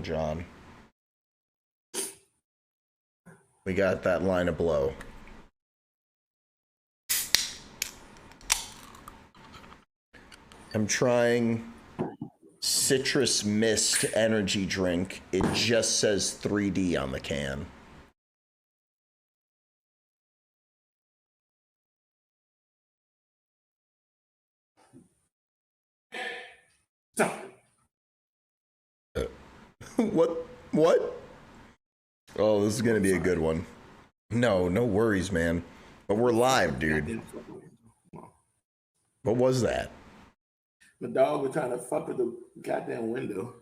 John. We got that line of blow. I'm trying citrus mist energy drink. It just says 3D on the can. What? Oh, this is gonna be a good one. No worries, man. But we're live, dude. What was that? The dog was trying to fuck with the goddamn window.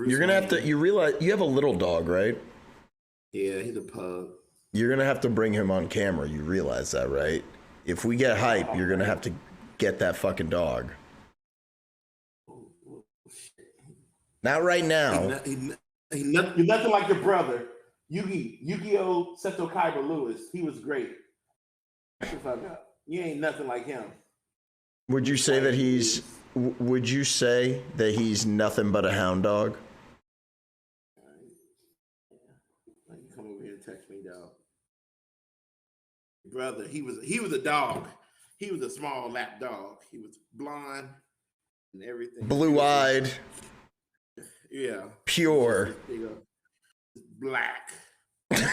You're gonna have to. You realize you have a little dog, right? Yeah, he's a pug. You're gonna have to bring him on camera. You realize that, right? If we get hype, you're gonna have to get that fucking dog. Not right now. You're nothing like your brother, Yu-Gi-Oh! Seto Kaiba Lewis. He was great. Shut the fuck up. You ain't nothing like him. Would you say that he's? Would you say that he's nothing but a hound dog? You come over here and text me, dog. Brother, he was a dog. He was a small lap dog. He was blonde and everything. Blue-eyed. Yeah. Pure. Black. Can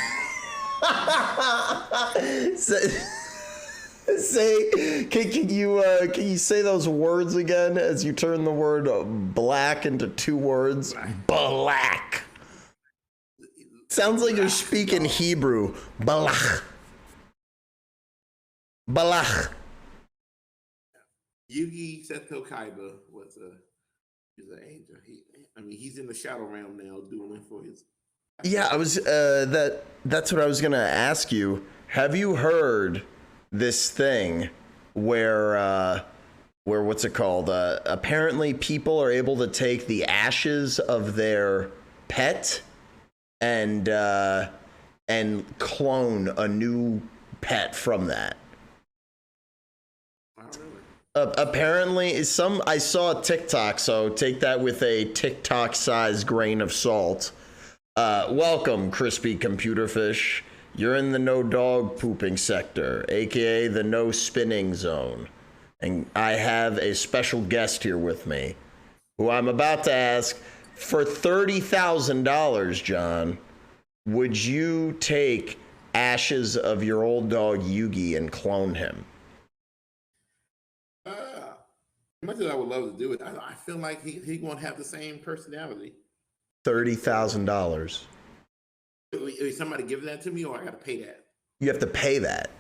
you say those words again as you turn the word black into two words? Black. Sounds like you're speaking Hebrew. Balach. Balach. Yugi Seto Kaiba he's an angel. He's in the shadow realm now, doing for his. Yeah, I was. That's what I was gonna ask you. Have you heard this thing where what's it called? Apparently, people are able to take the ashes of their pet and clone a new pet from that. Apparently, I saw a TikTok, so take that with a TikTok-sized grain of salt. Welcome, crispy computer fish. You're in the no dog pooping sector, aka the no spinning zone. And I have a special guest here with me, who I'm about to ask for $30,000, John. Would you take ashes of your old dog Yugi and clone him? As much as I would love to do it, I feel like he won't have the same personality. $30,000. Is somebody giving that to me, or I got to pay that? You have to pay that.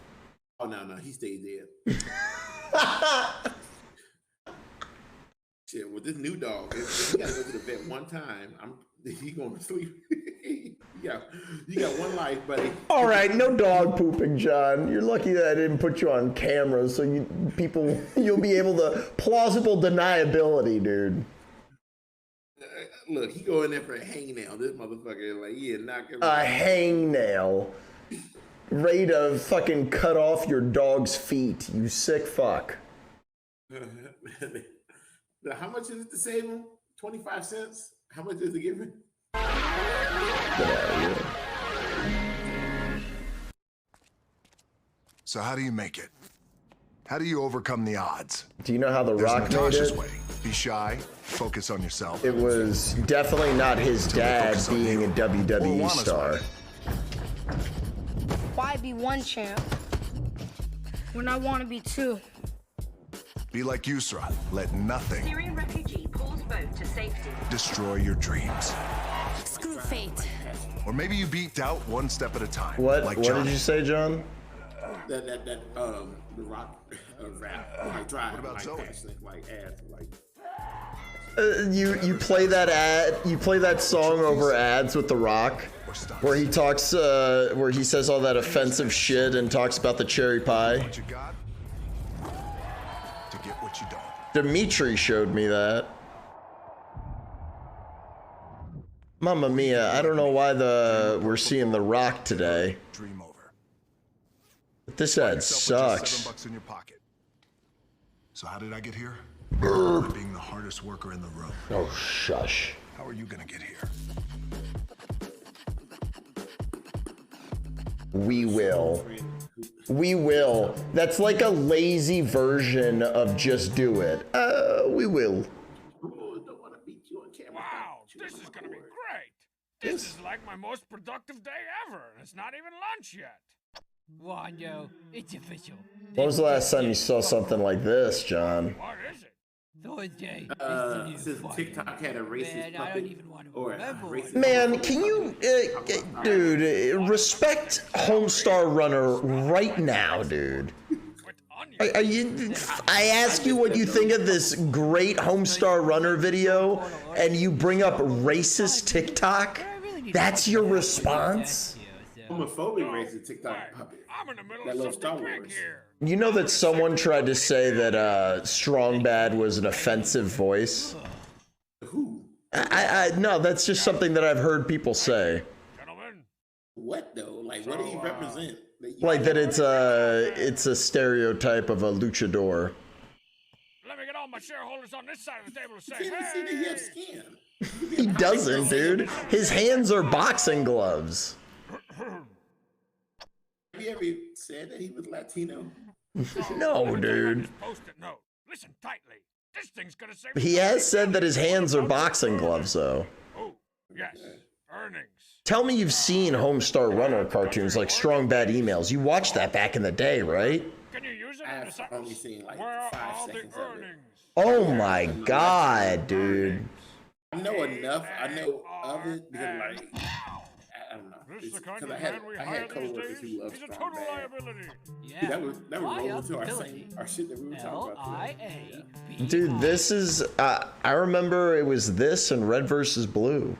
Oh no, he stays dead. Shit, with this new dog, if you got to go to the vet one time, he going to sleep. You got one life, buddy. All right, no dog pooping, John. You're lucky that I didn't put you on camera, so you'll be able to plausible deniability, dude. Look, he go in there for a hangnail. This motherfucker, knock him. A hangnail, ready to fucking cut off your dog's feet. You sick fuck. How much is it to save him? 25 cents. How much is it give him? So how do you make it? How do you overcome the odds? Do you know how The Rock made it? Way. Be shy, focus on yourself. It was definitely not his dad being a WWE star. Why be one champ when I want to be two? Be like Yusra. Let nothing Syrian refugee pulls boat to safety. destroy your dreams. Screw fate. Or maybe you beat doubt one step at a time. What? Like What Johnny. did you say, John? The Rock rap, like drive, What about like Zoe? passionate, like ass, like. You play that ad. You play that song over ads with The Rock, where he talks, where he says all that offensive shit and talks about the cherry pie. What you got to get what you don't. Dimitri showed me that. Mamma mia! I don't know why we're seeing The Rock today. Dream over. This ad Yourself with just sucks. $7 in your pocket. So how did I get here? Being the hardest worker in the room. Oh shush! How are you gonna get here? We will. We will. That's like a lazy version of just do it. We will. Oh, don't want to beat you on camera. Wow, this is gonna be great. This is like my most productive day ever, and it's not even lunch yet. Wando, it's official. When was the last time you saw something like this, John? What is it? Thursday. Since TikTok had a racist Man, I don't puppet even want to or a remember racist Man, can you, dude, respect Homestar Runner right now, dude. With onions. Are you? I ask you what you think of this great Homestar Runner video, and you bring up racist TikTok. That's your response? homophobic racist TikTok puppet. I'm in the middle That of loves Star something big Wars. here. You know that someone tried to say that Strong Bad was an offensive voice? Who? No, that's just something that I've heard people say. Gentlemen, What though? Like, what do you represent? Like that it's a stereotype of a luchador. let me get all my shareholders on this side of the table to say, You can't even see that he has hey! skin. He doesn't, dude. His hands are boxing gloves. Have you ever said that he was Latino? No, dude. Post-it note. Listen tightly. This thing's gonna say. He has said that his hands are boxing gloves, though. Oh, yes. Earnings. Tell me you've seen Homestar Runner cartoons like Strong Bad Emails. You watched that back in the day, right? Can you use it in a I've sentence? only seen like Where are 5 all the seconds of it. earnings? Oh my god, dude. I know enough. I know of it because like I don't know. This is the kind Because of I had man we I hire had these coworkers days. who love He's a Strong total Bad. liability. Yeah. That would roll into our Liability. our shit that we were talking about today. Liability. Dude, this is I remember it was this and Red versus Blue.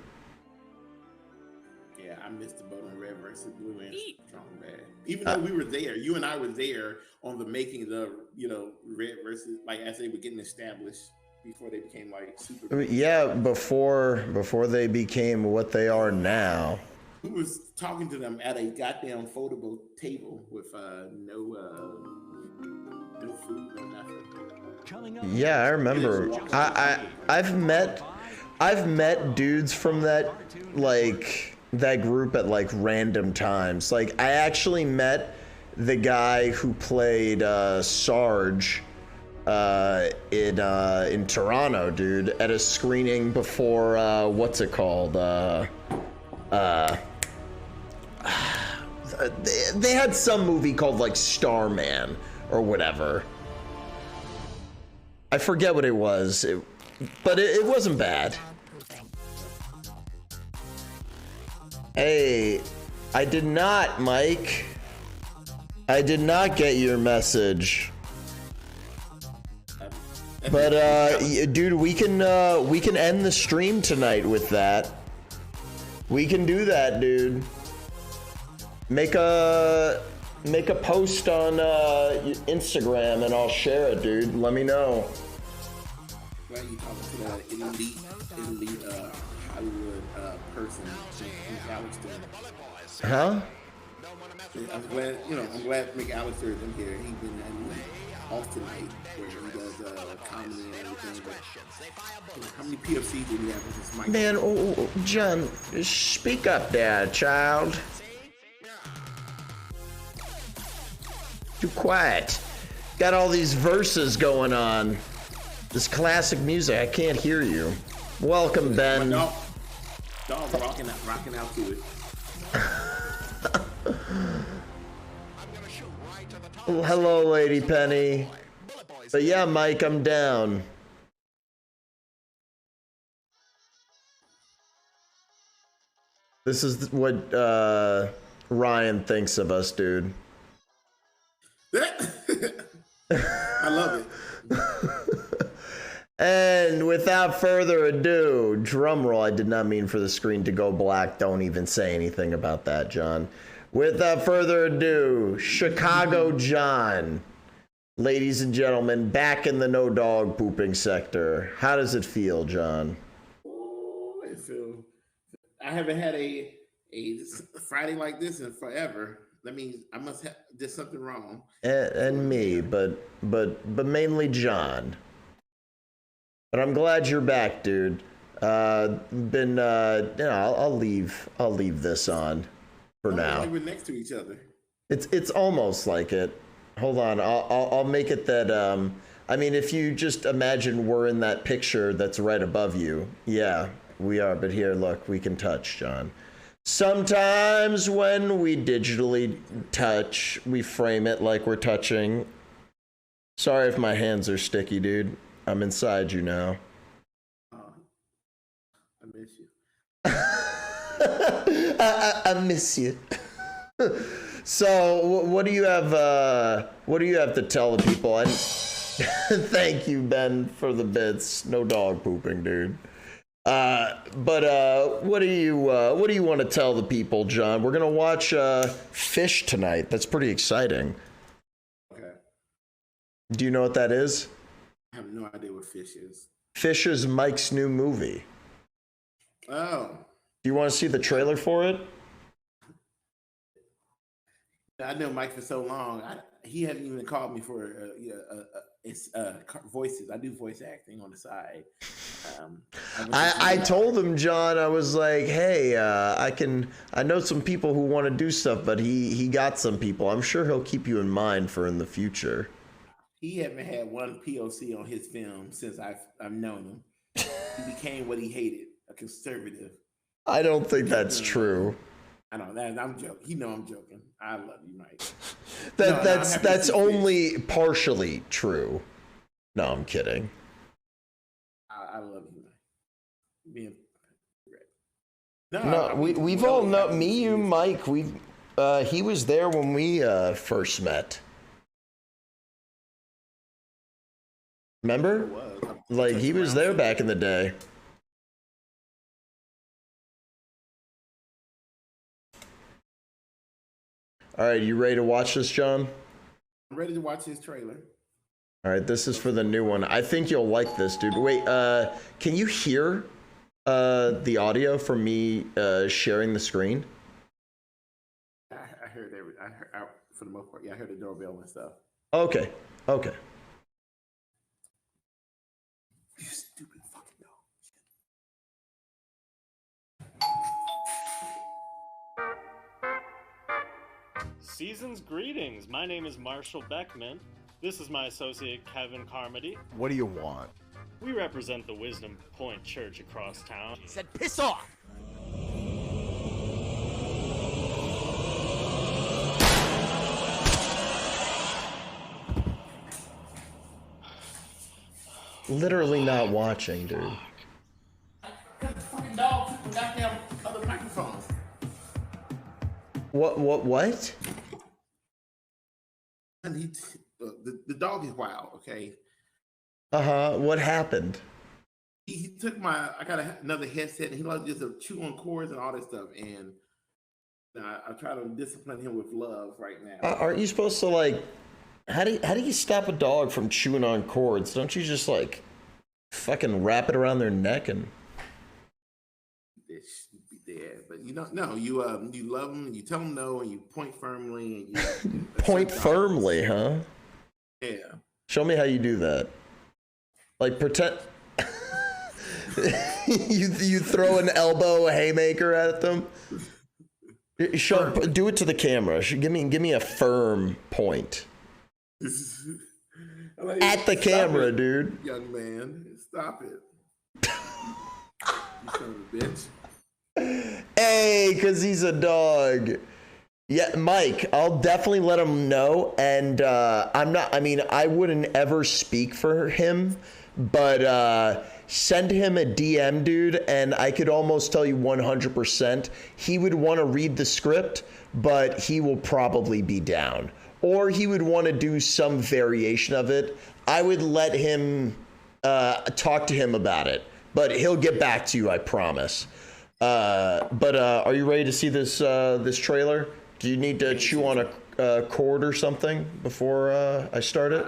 Yeah, I missed the boat on Red versus Blue and Strong Bad. Even though we were there, you and I were there on the making of Red versus, like as they were getting established before they became like super. Yeah, before they became what they are now. We was talking to them at a goddamn foldable table with no food, no nothing. Yeah, I remember. I've met dudes from that group at like random times. Like I actually met the guy who played Sarge in Toronto, dude, at a screening before what's it called? They had some movie called like Starman or whatever. I forget what it was, but it wasn't bad. Hey, I did not, Mike. I did not get your message. But dude, we can end the stream tonight with that. We can do that, dude. Make a post on Instagram and I'll share it, dude. Let me know. Well, you talking to the elite Hollywood person, McAllister. Huh? I'm glad McAllister is in here. He's been off tonight where he does comedy and everything. But how many PFC did he have with his mic? Man, John, speak up there, child. Too quiet. Got all these verses going on. This classic music. I can't hear you. Welcome, Ben. Dog rocking out to it. Hello, Lady Penny. But yeah, Mike, I'm down. This is what Ryan thinks of us, dude. I love it. And without further ado, drumroll, I did not mean for the screen to go black. Don't even say anything about that, John. Without further ado, ChicagoJon. Ladies and gentlemen, back in the no dog pooping sector. How does it feel, John? Oh, it feels. I haven't had a Friday like this in forever. That means I must have did something wrong. And me, but mainly John. But I'm glad you're back, dude. I'll leave this on for now. Like we're next to each other. It's almost like it. Hold on, I'll make it that. I mean, if you just imagine we're in that picture that's right above you. Yeah, we are. But here, look, we can touch, John. Sometimes when we digitally touch, we frame it like we're touching. Sorry if my hands are sticky, dude. I'm inside you now. I miss you. I miss you. So, what do you have? What do you have to tell the people? And thank you, Ben, for the bits. No dog pooping, dude. But what do you want to tell the people, John? We're gonna watch Fish tonight. That's pretty exciting. Okay. Do you know what that is? I have no idea what Fish is. Fish is Mike's new movie. Oh. Do you want to see the trailer for it? I know Mike for so long. He hadn't even called me for voices. I do voice acting on the side. I told him, John, I was like, hey, I know some people who want to do stuff, but he got some people. I'm sure he'll keep you in mind for in the future. He haven't had one POC on his film since I've known him. He became what he hated, a conservative. I don't think that's true. I know that I'm joking. He know I'm joking. I love you, Mike. That's only partially true. No, I'm kidding. I love you, Mike. Being we've all known me, you, Mike. He was there when we first met. Remember? Like he was there back in the day. All right, you ready to watch this, John? I'm ready to watch his trailer. All right, this is for the new one. I think you'll like this, dude. Wait, can you hear the audio from me sharing the screen? I heard for the most part. Yeah, I heard the doorbell and stuff. Okay. You stupid fucking dog. Season's greetings. My name is Marshall Beckman. This is my associate Kevin Carmody. What do you want? We represent the Wisdom Point Church across town. He said, piss off! Literally not watching, dude. Got the fucking dog took the goddamn other microphone. What? And the dog is wild, okay? What happened? He took I got another headset, and he likes just to chew on cords and all that stuff. And I try to discipline him with love right now. Aren't you supposed to like? How do you stop a dog from chewing on cords? Don't you just like fucking wrap it around their neck and? This should be dead, but you don't. No, you love them, and you tell them no, and you point firmly, and you Point firmly, huh? Yeah. Show me how you do that. Like pretend. you throw an elbow haymaker at them. Do it to the camera. Give me a firm point. Like, at the camera, dude. Young man, stop it. You son of a bitch. Hey, because he's a dog. Yeah, Mike, I'll definitely let him know. And I wouldn't ever speak for him, but send him a DM, dude. And I could almost tell you 100% he would want to read the script, but he will probably be down. Or he would want to do some variation of it. I would let him talk to him about it, but he'll get back to you, I promise. But are you ready to see this trailer? Do you need to chew on a cord or something before I start it?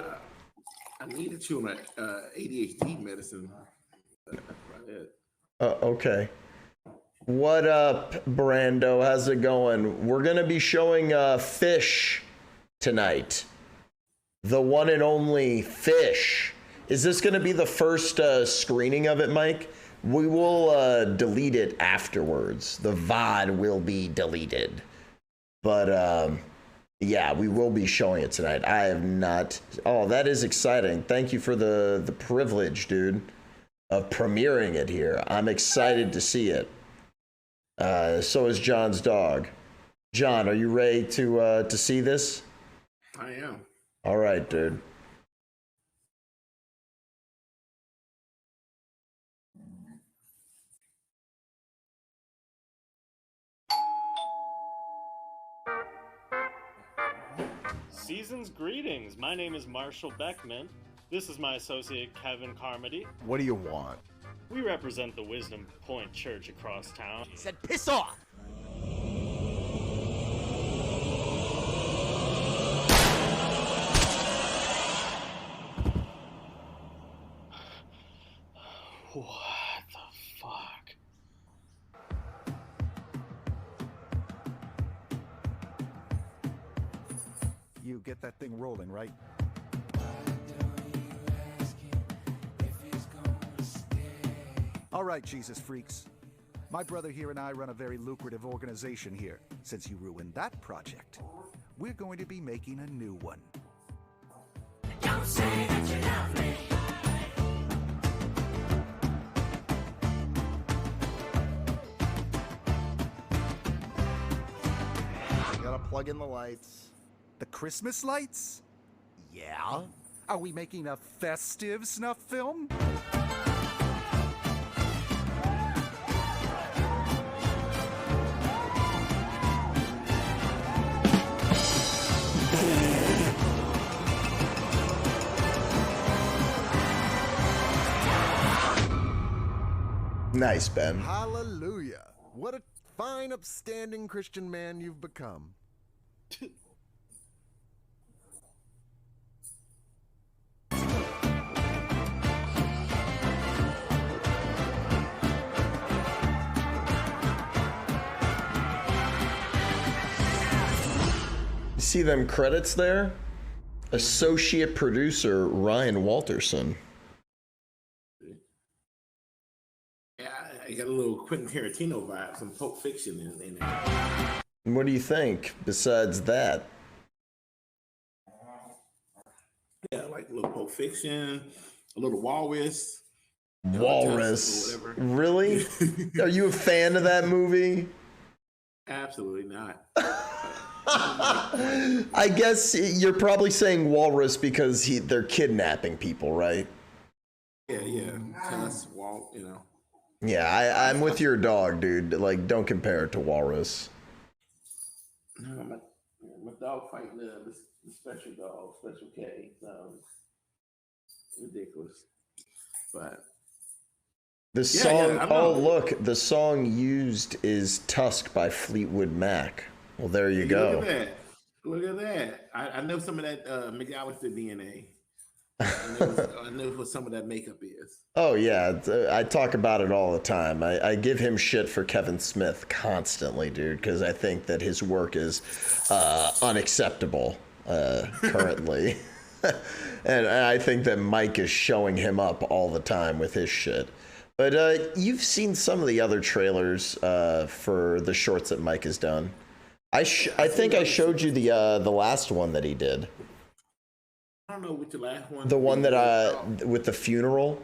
I need to chew on ADHD medicine. That's about it. Okay. What up, Brando? How's it going? We're gonna be showing Fish tonight. The one and only Fish. Is this gonna be the first screening of it, Mike? We will delete it afterwards. The VOD will be deleted. But yeah, we will be showing it tonight. I have not. Oh, that is exciting. Thank you for the privilege, dude, of premiering it here. I'm excited to see it. So is John's dog. John, are you ready to see this? I am. All right, dude. Season's greetings. My name is Marshall Beckman. This is my associate Kevin Carmody. What do you want? We represent the Wisdom Point Church across town. Said piss off! What the fuck? You get that thing rolling, right? All right, Jesus freaks. My brother here and I run a very lucrative organization here. Since you ruined that project, we're going to be making a new one. Don't say that you love me. Gotta plug in the lights. The Christmas lights? Yeah? Are we making a festive snuff film? Nice, Ben. Hallelujah. What a fine, upstanding Christian man you've become. You see them credits there? Associate producer Ryan Walterson. Yeah, I got a little Quentin Tarantino vibe, some Pulp Fiction in there. And what do you think besides that? Yeah, like a little Pulp Fiction, a little Walrus. Walrus. Or whatever. Really? Are you a fan of that movie? Absolutely not. I guess you're probably saying Walrus because they're kidnapping people, right? Yeah. Tell us, Walt, Yeah, I'm with your dog, dude. Like, don't compare it to Walrus. No, my dog fighting the special dog, Special K. Ridiculous. But The song, I know. look, the song used is Tusk by Fleetwood Mac. Well, there you go. Look at that. I know some of that McAllister DNA. I know what some of that makeup is. Oh, yeah. I talk about it all the time. I give him shit for Kevin Smith constantly, dude, because I think that his work is unacceptable currently. And I think that Mike is showing him up all the time with his shit. But you've seen some of the other trailers for the shorts that Mike has done. I think I showed you the last one that he did. I don't know which the last one. The one that with the funeral.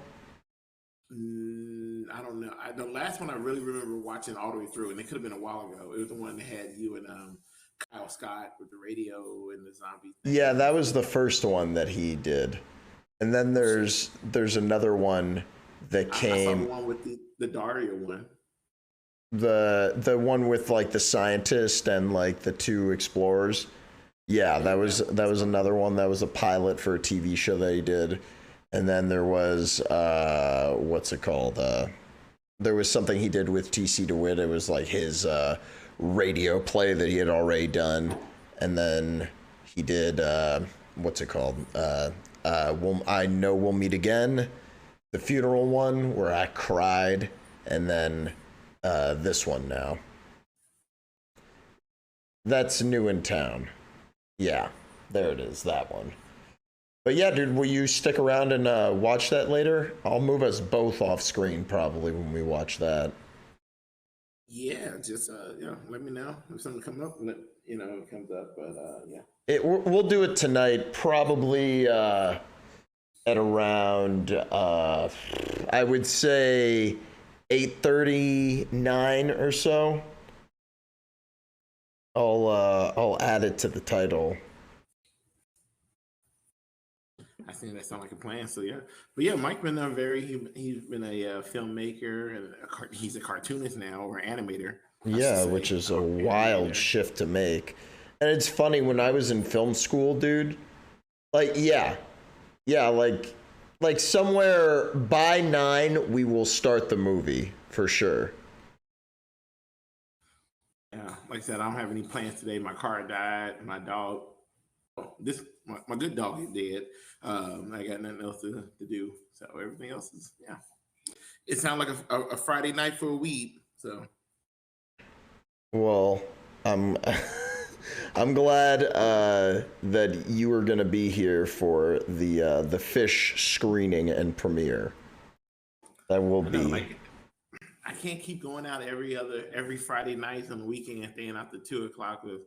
I don't know. The last one I really remember watching all the way through, and it could have been a while ago. It was the one that had you and Kyle Scott with the radio and the zombie thing. Yeah, that was the first one that he did, and then there's another one that came. I saw the one with the Daria one. The one with like the scientist and like the two explorers. Yeah, that was another one that was a pilot for a TV show that he did. And then there was what's it called? There was something he did with TC DeWitt. It was like his radio play that he had already done. And then he did what's it called? I Know We'll Meet Again, the funeral one where I cried, and then this one now. That's new in town. Yeah, there it is, that one. But yeah, dude, will you stick around and watch that later? I'll move us both off screen probably when we watch that. Yeah, just let me know if something comes up. It comes up. But yeah, We'll do it tonight, probably at around I would say 8:39 or so. I'll add it to the title. I think that sounds like a plan. So yeah, but yeah, Mike been he's been a filmmaker and he's a cartoonist now or animator. Yeah, which is a wild shift to make. And it's funny, when I was in film school, dude, like like somewhere by 9 we will start the movie for sure. Yeah, like I said, I don't have any plans today. My car died. My dog, my good dog is dead. I got nothing else to do. So everything else is It sounds like a Friday night for a weed. So. Well, I'm glad that you were gonna be here for the Fish screening and premiere. That will be. I can't keep going out every Friday night on the weekend and staying out to 2:00 with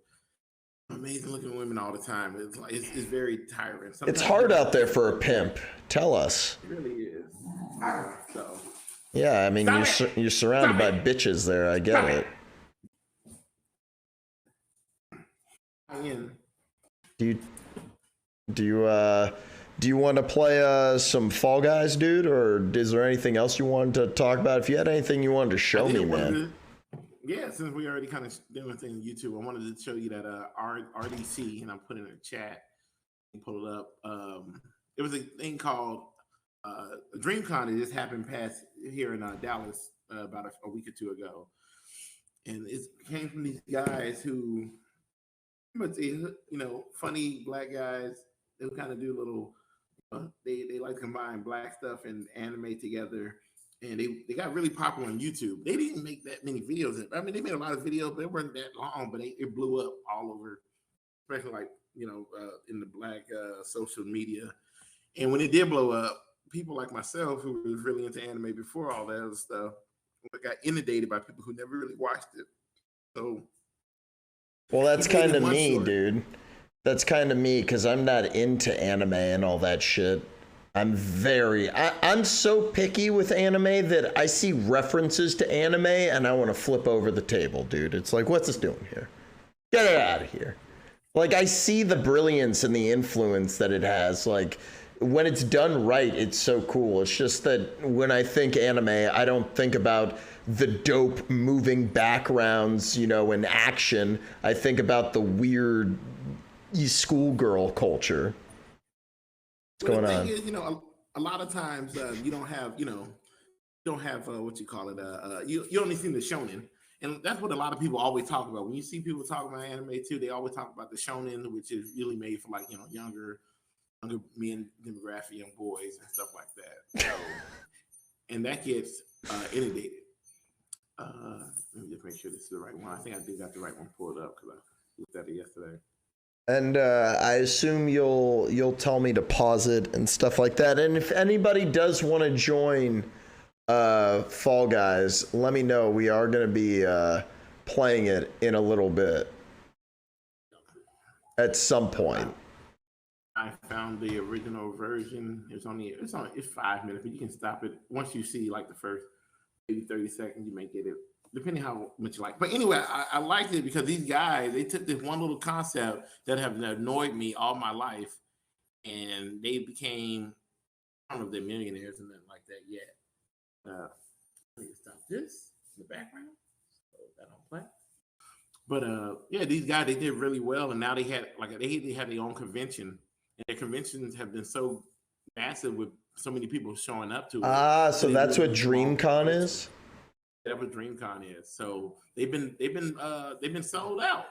amazing looking women all the time. It's very tiring. Sometimes it's hard out there for a pimp. Tell us. It really is. So. Yeah, I mean you're surrounded by bitches there. I get it. Do you want to play some Fall Guys, dude, or is there anything else you wanted to talk about? If you had anything you wanted to show me, man. Yeah, since we already kind of doing things on YouTube, I wanted to show you that RDC, and I'm putting it in the chat and pull it up. It was a thing called DreamCon. It just happened past here in Dallas about a week or two ago, and it came from these guys who, funny black guys. They'll kind of do little. They like to combine black stuff and anime together, and they got really popular on YouTube. They didn't make that many videos. I mean, they made a lot of videos, but they weren't that long. But it blew up all over, especially in the black social media. And when it did blow up, people like myself, who was really into anime before all that other stuff, got inundated by people who never really watched it. So. Well, that's kind of me, dude. That's kind of me, because I'm not into anime and all that shit. I'm so picky with anime that I see references to anime and I want to flip over the table, dude. It's like, what's this doing here? Get it out of here. Like, I see the brilliance and the influence that it has. Like, when it's done right, it's so cool. It's just that when I think anime, I don't think about the dope moving backgrounds, and action. I think about the weird schoolgirl culture. What's going on? Is, a lot of times you don't have what you call it. You only see the shonen, and that's what a lot of people always talk about. When you see people talk about anime too, they always talk about the shonen, which is really made for younger men demographic, young boys and stuff like that. So, and that gets inundated. Let me just make sure this is the right one. I think I did got the right one pulled up because I looked at it yesterday. And I assume you'll tell me to pause it and stuff like that. And if anybody does want to join Fall Guys, let me know. We are going to be playing it in a little bit at some point. I found the original version. It's 5 minutes, but you can stop it once you see the first maybe 30 seconds. You may get it, depending how much you like. But anyway, I liked it because these guys, they took this one little concept that have annoyed me all my life, and they became, I don't know if they're millionaires and nothing like that yet. Let me stop this in the background so that don't play. But yeah, these guys, they did really well, and now they had they had their own convention, and their conventions have been so massive with so many people showing up to it. So that's what DreamCon is? That's what DreamCon is. So they've been sold out.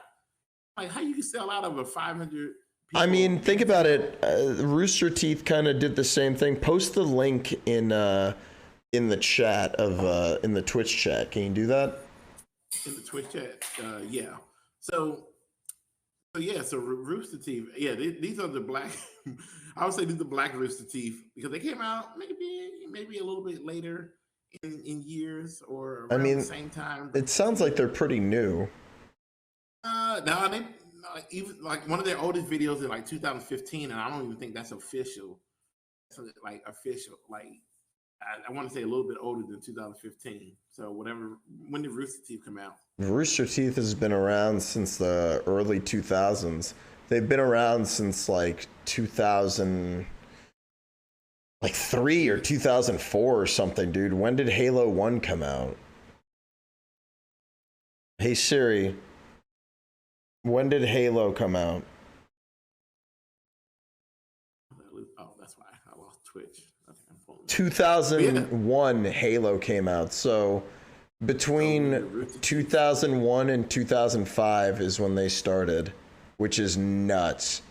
Like, how you can sell out over 500 people? I mean, think about it. Rooster Teeth kind of did the same thing. Post the link in the chat of in the Twitch chat. Can you do that? In the Twitch chat, yeah. So So yeah, so Rooster Teeth. Yeah, these are the black. I would say these are the black Rooster Teeth because they came out maybe a little bit later in years or I around the mean, same time. it sounds like they're pretty new. No, they even like one of their oldest videos is like 2015, and I don't even think that's official. So like official, like I want to say a little bit older than 2015. So whatever. When did Rooster Teeth come out? Rooster Teeth has been around since the early 2000s. They've been around since like 2000, like 3 or 2004 or something, dude. When did Halo 1 come out? Hey Siri, when did Halo come out? Oh, that's why I lost Twitch. Okay, I'm pulling. 2001 Halo came out. So between 2001 and 2005 is when they started, which is nuts.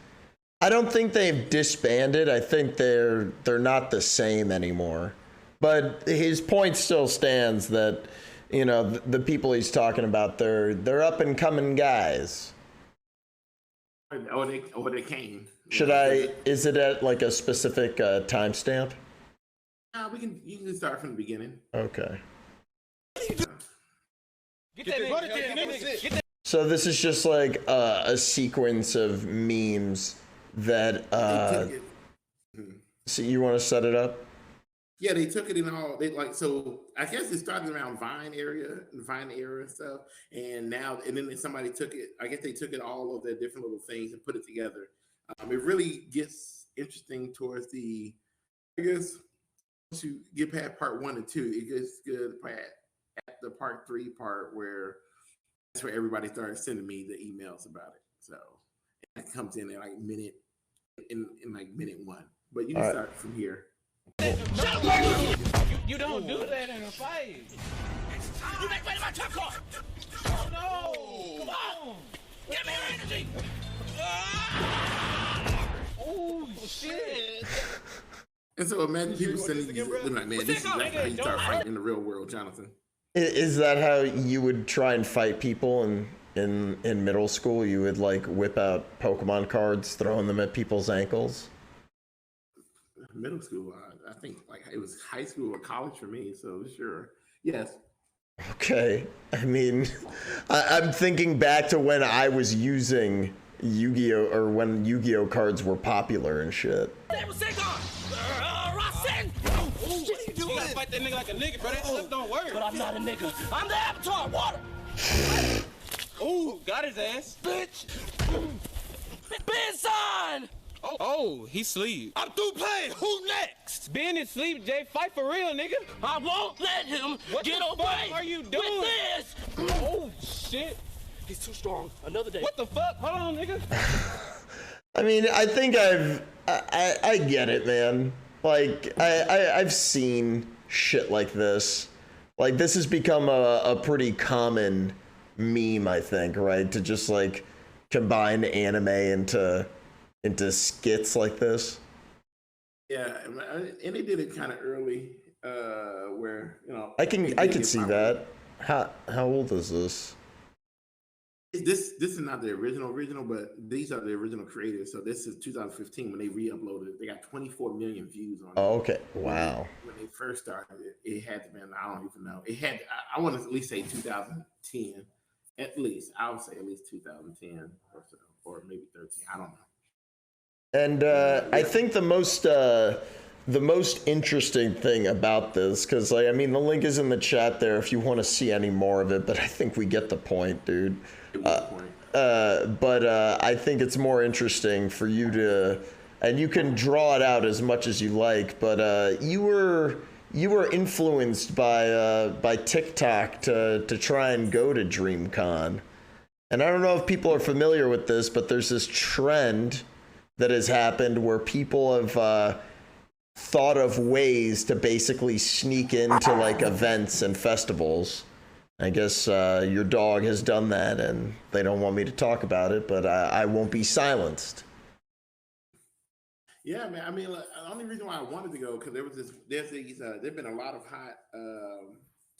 I don't think they've disbanded. I think they're not the same anymore. But his point still stands that, you know, the people he's talking about, they're up and coming guys. Or they came. Should I? Is it at like a specific timestamp? You can start from the beginning. Okay. Get that. So this is just like a sequence of memes that. So you want to set it up? Yeah, they took it in all. They like so. I guess it started around Vine era and stuff, and then somebody took it. I guess they took it all of their different little things and put it together. It really gets interesting towards the. I guess once you get past part 1 and 2, it gets good at the part 3 part where that's where everybody started sending me the emails about it. So it comes in at like minute 1, but you can start from here. You don't do that in a fight. You make way to my top car. Oh no! Come on! Give me your energy! Oh shit! And so imagine people sending you like, man, this is exactly how you start fighting in the real world, Jonathan. Is that how you would try and fight people in middle school? You would like whip out Pokemon cards, throwing them at people's ankles? Middle school, I think like it was high school or college for me, so sure. Yes. Okay. I mean, I'm thinking back to when I was using Yu-Gi-Oh! Or when Yu-Gi-Oh! Cards were popular and shit. You gotta fight that nigga like a nigga, bro. That stuff don't work. But I'm not a nigga. I'm the Avatar. Water. Ooh, got his ass. Bitch. Ben son. Oh, he sleep. I'm through playing. Who next? Ben is sleep, Jay. Fight for real, nigga. I won't let him get away. What are you doing? With this. Oh, shit. He's too strong. Another day. What the fuck? Hold on, nigga. I mean, I think I get it, man. Like, I've seen shit like this. Like, this has become a pretty common meme, I think, right? To just, like, combine anime into skits like this. Yeah, and they did it kind of early, where, you know. I can see that. How old is this? This is not the original, but these are the original creators. So this is 2015 when they re-uploaded. They got 24 million views on it. Oh, okay. Wow. When they first started it had to be, I don't even know. It had, I want to at least say 2010. At least, I would say at least 2010 or so, or maybe 13. I don't know. And I think the most interesting thing about this, because like, I mean, the link is in the chat there if you want to see any more of it, but I think we get the point, dude. But I think it's more interesting for you to, and you can draw it out as much as you like, but you were influenced by TikTok to try and go to DreamCon. And I don't know if people are familiar with this, but there's this trend that has happened where people have thought of ways to basically sneak into like events and festivals. I guess your dog has done that, and they don't want me to talk about it, but I won't be silenced. Yeah, man. I mean, the only reason why I wanted to go because there've been a lot of hot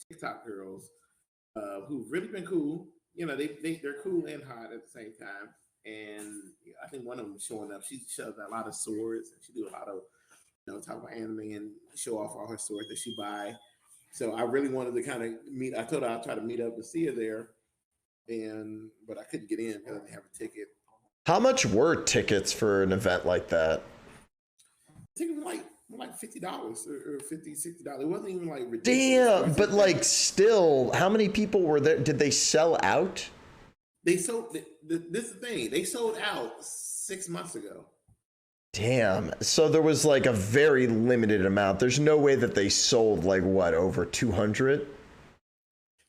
TikTok girls who've really been cool. You know, they're cool and hot at the same time, and I think one of them showing up. She shows a lot of swords. And she do a lot of talk about anime and show off all her swords that she buy. So I really wanted to kind of meet. I told her I'd try to meet up and see her there, but I couldn't get in because I didn't have a ticket. How much were tickets for an event like that? I think it was like $50 or $50, $60. It wasn't even like ridiculous. Damn, but like still, how many people were there? Did they sell out? They sold. This is the thing. They sold out 6 months ago. Damn. So there was like a very limited amount. There's no way that they sold like what, over 200?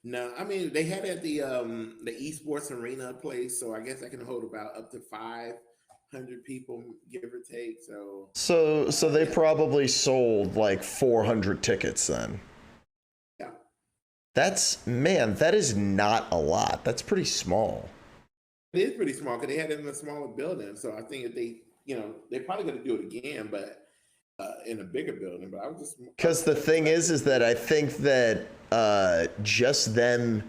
No, I mean they had at the esports arena place, so I guess I can hold about up to 500 people, give or take. So they probably sold like 400 tickets then. Yeah. That is not a lot. That's pretty small. It is pretty small because they had it in a smaller building. So I think if they're probably going to do it again, but in a bigger building. But I was just because the thing is that I think that just them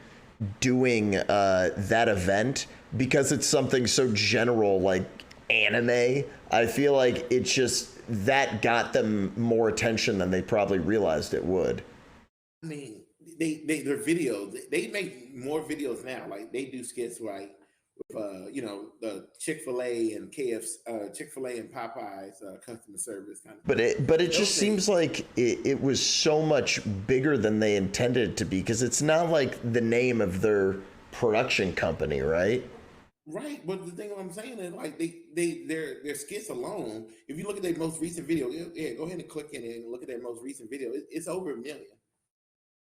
doing that event, because it's something so general like anime, I feel like it's just that got them more attention than they probably realized it would. I mean, their videos, they make more videos now. Like they do skits like with the Chick-fil-A and KFC, Chick-fil-A and Popeyes customer service kind of. But it just seems like it was so much bigger than they intended it to be, because it's not like the name of their production company, right? Right, but the thing I'm saying is like their skits alone. If you look at their most recent video, yeah, go ahead and click in and look at their most recent video. It's over 1 million.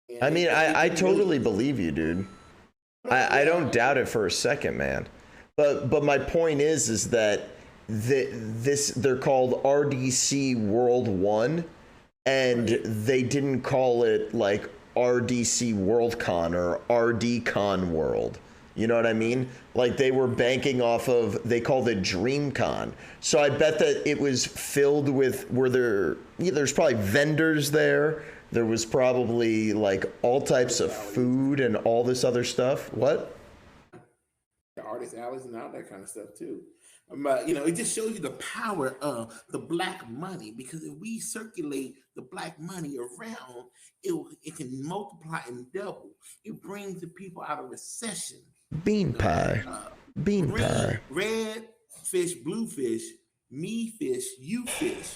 And I mean, I totally believe you, dude. I don't doubt it for a second, man. But my point is that they're called RDC World 1, and they didn't call it like RDC Worldcon or RDCon World. You know what I mean? Like they were banking off of, they called it DreamCon. So I bet that it was filled with, there's probably vendors there. There was probably like all types of food and all this other stuff. What? The artist alleys and all that kind of stuff too. But it just shows you the power of the black money, because if we circulate the black money around, it can multiply and double. It brings the people out of recession. Bean pie. Bean pie. Red fish, blue fish, me fish, you fish,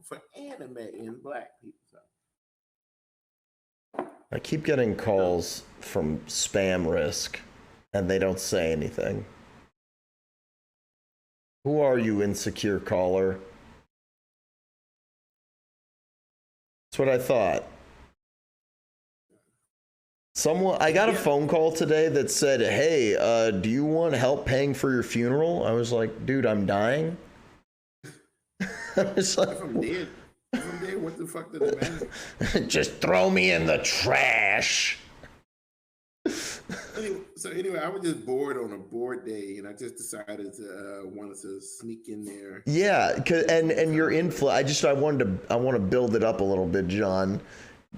for anime and black people. I keep getting calls from Spam Risk, and they don't say anything. Who are you, insecure caller? That's what I thought. I got a phone call today that said, hey, do you want help paying for your funeral? I was like, dude, I'm dying. I was like, if I'm dead, what the fuck does it matter? Just throw me in the trash. Anyway, I was just bored on a board day, and I just decided to wanted to sneak in there. Yeah, and your influence. I want to build it up a little bit, John,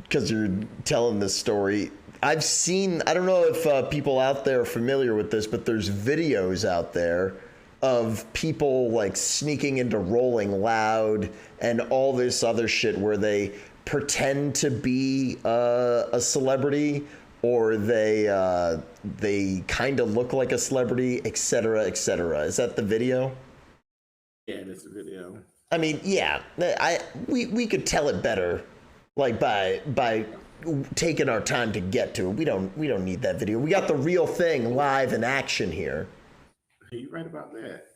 because you're telling this story. I've seen. I don't know if people out there are familiar with this, but there's videos out there of people like sneaking into Rolling Loud and all this other shit where they pretend to be a celebrity, or they kind of look like a celebrity, etc., etc. Is that the video? Yeah, that's the video. I mean, yeah, we could tell it better, like by taking our time to get to it. We don't need that video. We got the real thing live in action here. You're right about that.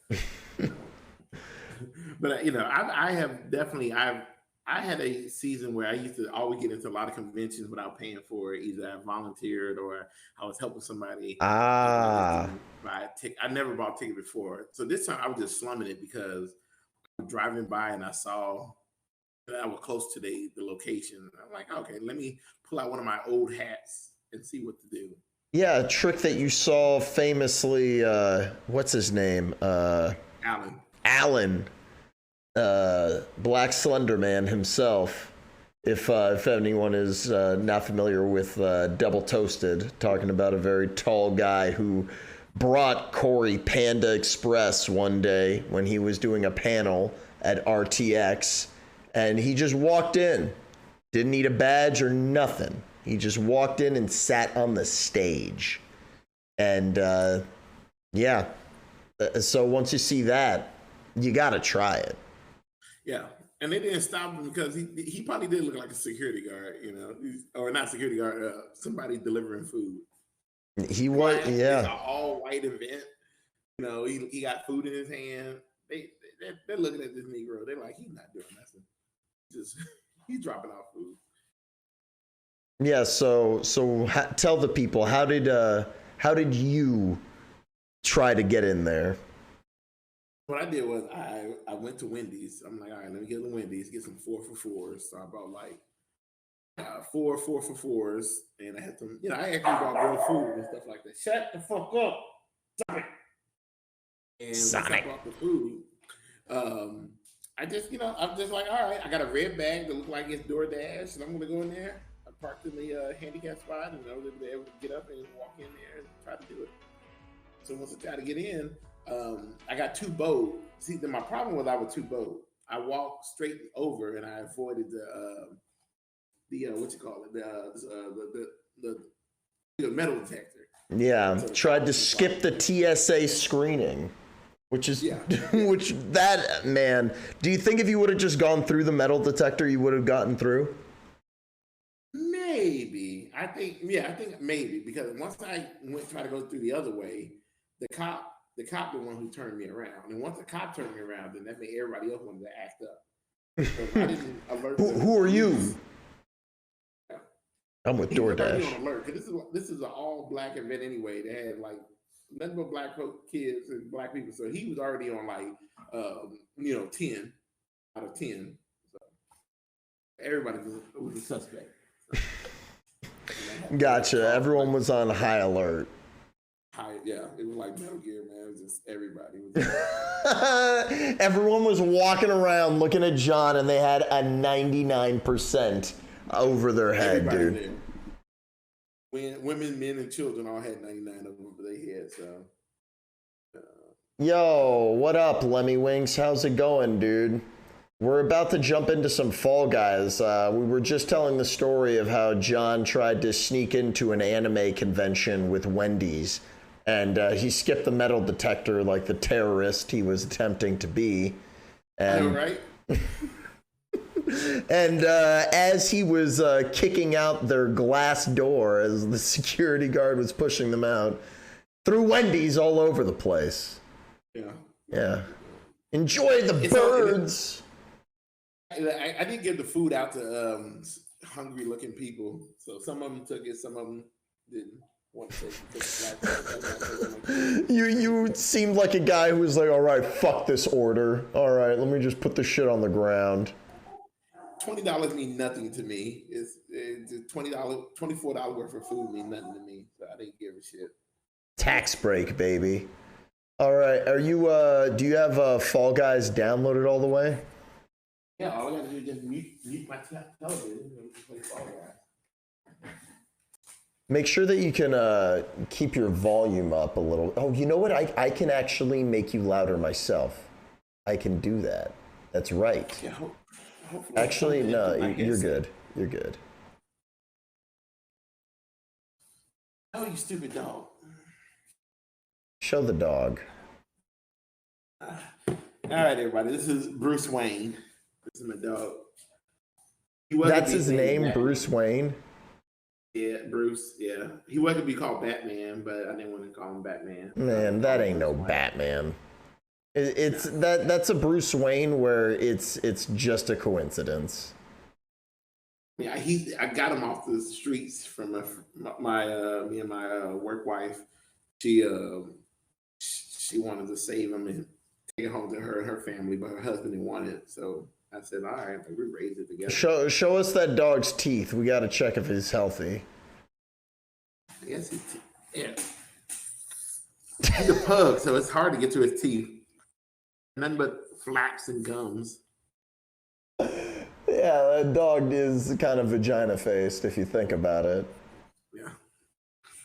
But I have definitely I had a season where I used to always get into a lot of conventions without paying for it. Either I volunteered or I was helping somebody. I never bought a ticket before. So this time I was just slumming it because I was driving by and I saw that I was close to the location. I'm like, okay, let me pull out one of my old hats and see what to do. Yeah, a trick that you saw famously, what's his name? Alan. Black Slender Man himself. If anyone is not familiar with Double Toasted, talking about a very tall guy who brought Corey Panda Express one day when he was doing a panel at RTX, and he just walked in. Didn't need a badge or nothing. He just walked in and sat on the stage. And yeah, so once you see that, you gotta try it. Yeah, and they didn't stop him because he probably did look like a security guard, or not security guard, somebody delivering food. He was, yeah. It's an all white event. He got food in his hand. They're looking at this Negro. They're like, he's not doing nothing. He's dropping off food. Yeah. So tell the people, how did you try to get in there? What I did was I went to Wendy's. I'm like, all right, let me get the Wendy's, get some 4 for $4s. So I bought like 4 for $4s, and I had some, I actually bought real food and stuff like that. Shut the fuck up, Sonic. And once I bought the food, I'm just like, all right, I got a red bag that looked like it's DoorDash, and I'm gonna go in there. I parked in the handicap spot, and I was able to get up and walk in there and try to do it. So once I tried to get in, I got too bold. See, my problem was I was too bold. I walked straight over, and I avoided the what you call it, the metal detector. Yeah, so tried to skip the TSA screening, which is which that man. Do you think if you would have just gone through the metal detector, you would have gotten through? Maybe. I think maybe, because once I went try to go through the other way, the cop the one who turned me around, and once the cop turned me around, then that made everybody else want to act up. So I didn't alert. Who are you? I'm with DoorDash. On alert, because this is an all black event anyway. They had like nothing but black kids and black people, so he was already on like 10 out of 10. So everybody was a suspect. Gotcha. Everyone was on high alert. It was like Metal Gear, man. It was just everybody. Everyone was walking around looking at John, and they had a 99% over their head, dude. There. When women, men, and children all had 99 over their head. So, yo, what up, Lemmy Winks? How's it going, dude? We're about to jump into some Fall Guys. We were just telling the story of how John tried to sneak into an anime convention with Wendy's, and he skipped the metal detector like the terrorist he was attempting to be. And, I know, right? And as he was kicking out their glass door, as the security guard was pushing them out, threw Wendy's all over the place. Yeah. Enjoy the birds. I did give the food out to hungry-looking people. So some of them took it, some of them didn't. You seemed like a guy who was like, all right, fuck this order. All right, let me just put this shit on the ground. $20 mean nothing to me. It's $24 worth of food mean nothing to me. So I didn't give a shit. Tax break, baby. All right, are you? Do you have Fall Guys downloaded all the way? Yeah, all I gotta do is just mute my television and play Fall Guys. Make sure that you can keep your volume up a little. Oh, you know what? I can actually make you louder myself. I can do that. That's right. Yeah, actually, no, you're good. You're good. Oh, you stupid dog. Show the dog. All right, everybody. This is Bruce Wayne. This is my dog. That's his name, Batman. Bruce Wayne? Yeah, Bruce. Yeah. He wasn't to be called Batman, but I didn't want to call him Batman. Man, that ain't no Batman. That's a Bruce Wayne where it's just a coincidence. Yeah, I got him off the streets from me and my work wife. She wanted to save him and take it home to her and her family, but her husband didn't want it. So I said, all right, we raised it together. Show us that dog's teeth. We got to check if he's healthy. Yes, he's a pug, so it's hard to get to his teeth. Nothing but flaps and gums. Yeah, that dog is kind of vagina-faced if you think about it. Yeah.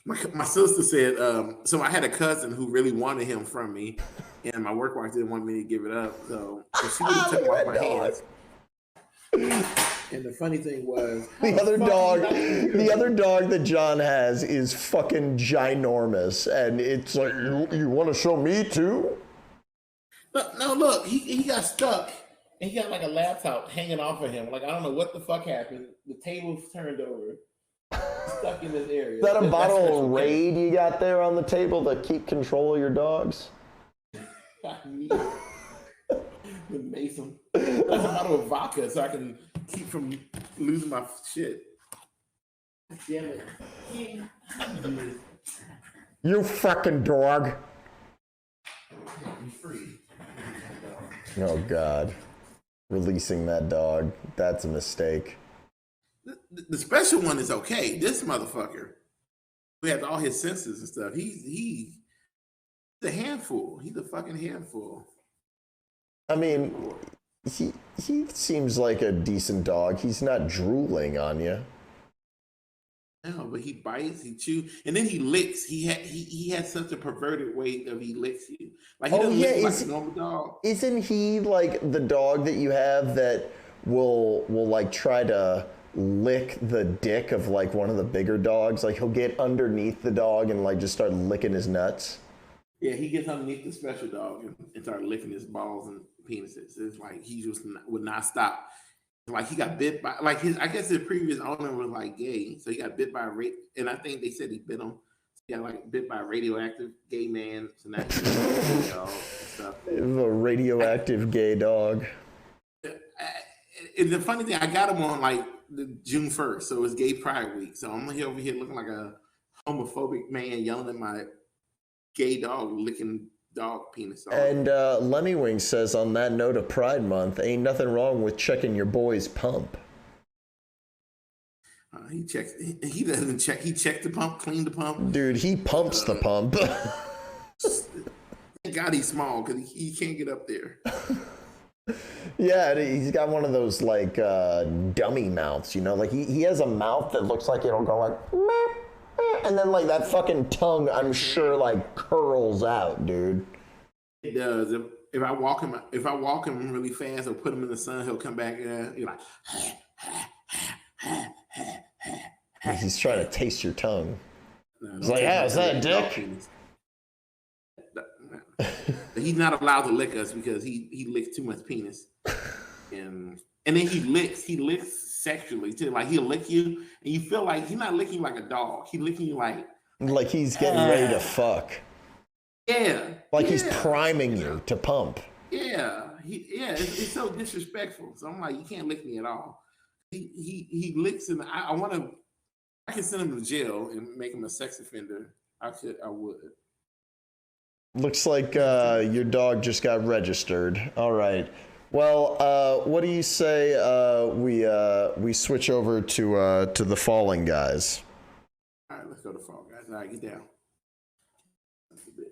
My sister said, so I had a cousin who really wanted him from me, and my work wife didn't want me to give it up. So if she would have took him off my hands. And the funny thing was, the other dog that John has is fucking ginormous, and it's like, you want to show me too? No, look, he got stuck, and he got like a laptop hanging off of him. Like I don't know what the fuck happened. The table's turned over. Stuck in this area. Is that a bottle of Raid you got there on the table to keep control of your dogs? With Mason. That's a bottle of vodka so I can keep from losing my shit. Damn it. You fucking dog. I'm free. Oh God. Releasing that dog. That's a mistake. The special one is okay. This motherfucker, who has all his senses and stuff, he's a handful. He's a fucking handful. I mean, he seems like a decent dog. He's not drooling on you. No, but he bites, he chews, and then he licks. He has such a perverted way of he licks you. Like he doesn't lick like a normal dog. Isn't he like the dog that you have that will like try to lick the dick of like one of the bigger dogs? Like he'll get underneath the dog and like just start licking his nuts. Yeah, he gets underneath the special dog and start licking his balls and penises. It's like he just would not stop. Like he got bit by I guess his previous owner was like gay, so he got bit by and I think they said he bit him. He got like bit by a radioactive gay man. So that's stuff. A radioactive gay dog. And the funny thing, I got him on like the June 1st, so it's Gay Pride Week. So I'm over here looking like a homophobic man yelling at my gay dog licking dog penis off. And Lemmy Wing says, on that note of Pride Month, ain't nothing wrong with checking your boy's pump. He checks. He doesn't check. He checked the pump, cleaned the pump. Dude, he pumps the pump. Thank God he's small because he can't get up there. Yeah, he's got one of those like dummy mouths, you know, like he has a mouth that looks like it'll go like, meep, meep, and then like that fucking tongue, I'm sure like curls out, dude. It does. If I walk him really fast or put him in the sun, he'll come back and you're like. He's trying to taste your tongue. No, he's like, yeah, is that a dick? He's not allowed to lick us because he licks too much penis, and then he licks sexually too. Like he'll lick you, and you feel like he's not licking you like a dog. He's licking you like he's getting ready to fuck. Yeah, like he's priming you to pump. Yeah, it's so disrespectful. So I'm like, you can't lick me at all. He licks, and I can send him to jail and make him a sex offender. I would. Looks like your dog just got registered. All right. Well, what do you say we switch over to the Falling Guys? All right, let's go to Fall Guys. All right, get down. That's the bitch.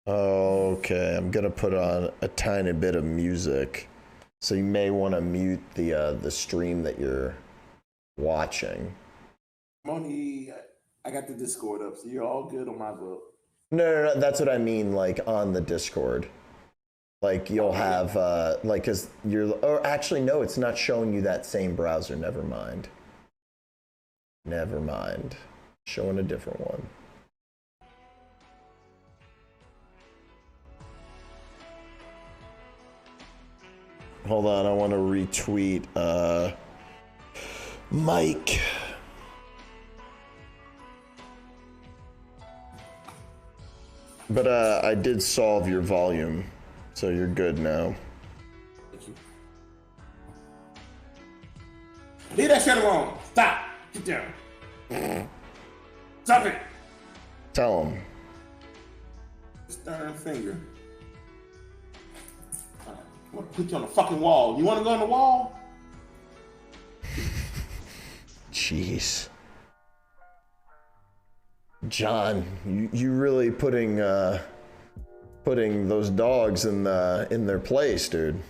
Okay, I'm gonna put on a tiny bit of music, so you may want to mute the stream that you're watching. Moni, I got the Discord up, so you're all good on my book. No, that's what I mean, like on the Discord. Like you'll have, cause or actually no, it's not showing you that same browser, never mind. Showing a different one. Hold on, I want to retweet, Mike. But I did solve your volume, so you're good now. Thank you. Leave that shit alone. Stop. Get down. Stop it. Tell him. Stern finger. I'm gonna put you on the fucking wall. You want to go on the wall? Jeez. John, you really putting those dogs in their place, dude.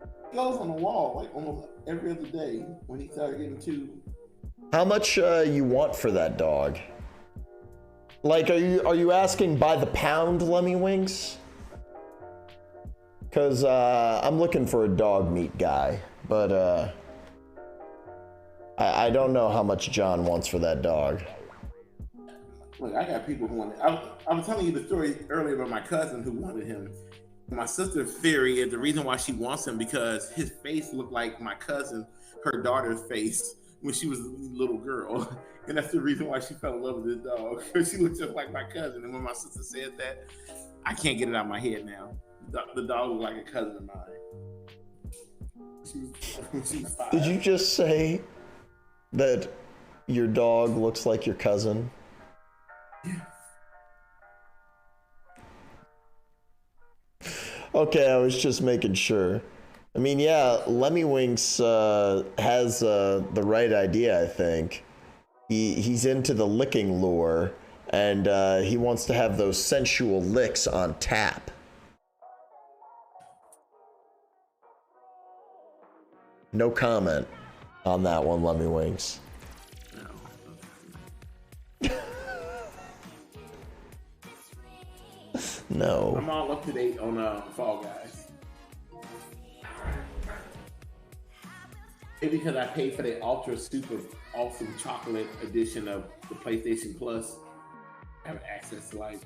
It goes on the wall, like almost every other day when he started getting too. How much you want for that dog? Like, are you asking by the pound, Lemmy Wings? Cause I'm looking for a dog meat guy, but I don't know how much John wants for that dog. Look, I got people who want it. I was telling you the story earlier about my cousin who wanted him. My sister's theory is the reason why she wants him because his face looked like my cousin, her daughter's face when she was a little girl. And that's the reason why she fell in love with this dog. Because she looked just like my cousin. And when my sister said that, I can't get it out of my head now. The dog looked like a cousin of mine. She was 5. Did you just say that your dog looks like your cousin? Yeah. Okay, I was just making sure. I mean, yeah, Lemmy Winks has the right idea, I think. He's into the licking lure, and he wants to have those sensual licks on tap. No comment on that one, Lemmy Winks. No. I'm all up to date on Fall Guys. Maybe because I paid for the ultra super awesome chocolate edition of the PlayStation Plus. I have access to like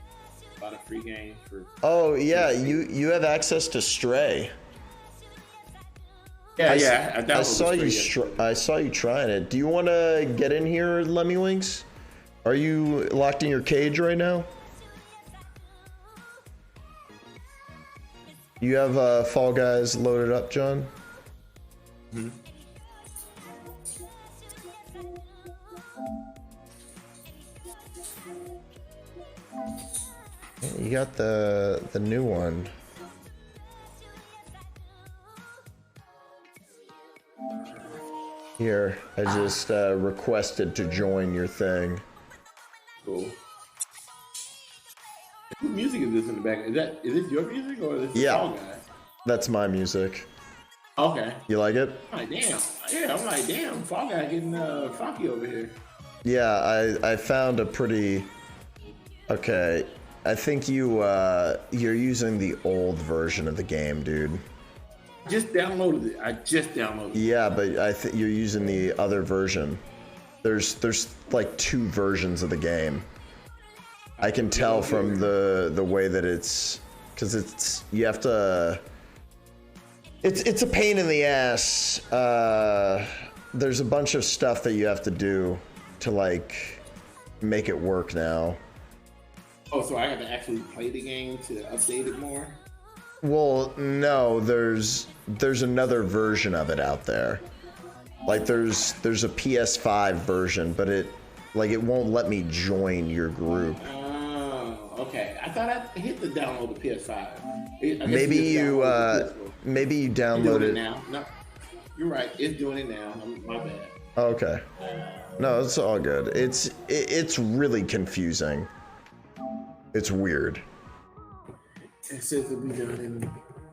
a lot of free games for. Oh yeah, you have access to Stray. Yeah, I saw you. I saw you trying it. Do you want to get in here, Lemmy Winks? Are you locked in your cage right now? You have Fall Guys loaded up, John? Mm-hmm. You got the new one. Here, I just requested to join your thing. Cool. What music is this in the back? Is this your music or is this Fall Guys? That's my music. Okay. You like it? I'm like, damn. Yeah, I'm like, damn, Fall Guy getting funky over here. Yeah, I found a pretty. Okay, I think you're using the old version of the game, dude. Just downloaded it. I just downloaded it. Yeah, but I think you're using the other version. There's like 2 versions of the game. I can tell from the way that it's, because it's, you have to, it's a pain in the ass. There's a bunch of stuff that you have to do to like make it work now. Oh, so I have to actually play the game to update it more? Well, no, there's another version of it out there. Like there's a PS5 version, but it won't let me join your group. Oh, okay. I thought I hit the download the PS5. Maybe you download it now. No, you're right. It's doing it now. My bad. Okay. No, it's all good. It's really confusing. It's weird. It says to be done in.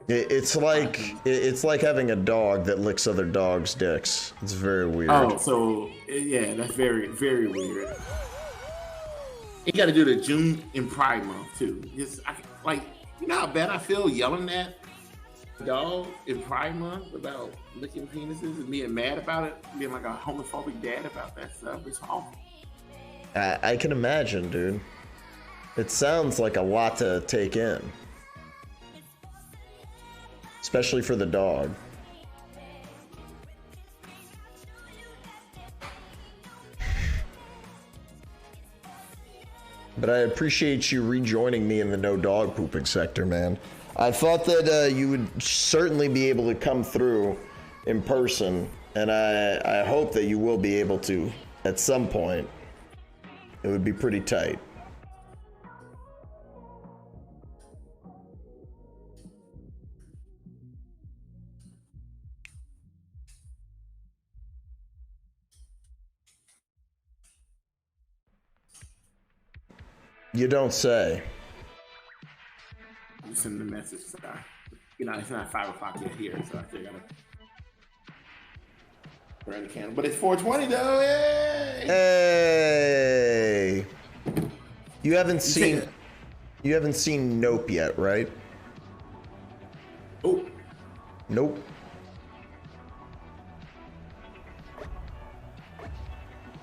It's like having a dog that licks other dogs' dicks. It's very weird. Oh, so yeah, that's very, very weird. You got to do the June and Pride Month too. You know how bad I feel yelling at a dog in Pride Month about licking penises and being mad about it, being like a homophobic dad about that stuff. It's awful. I can imagine, dude. It sounds like a lot to take in. Especially for the dog. But I appreciate you rejoining me in the no dog pooping sector, man. I thought that you would certainly be able to come through in person, and I hope that you will be able to at some point. It would be pretty tight. You don't say. I'm sending the message. You know, it's not 5 o'clock yet here, so I still gotta. Burn the candle. But it's 420 though. Yay! Hey. You haven't seen Nope yet, right? Oh. Nope.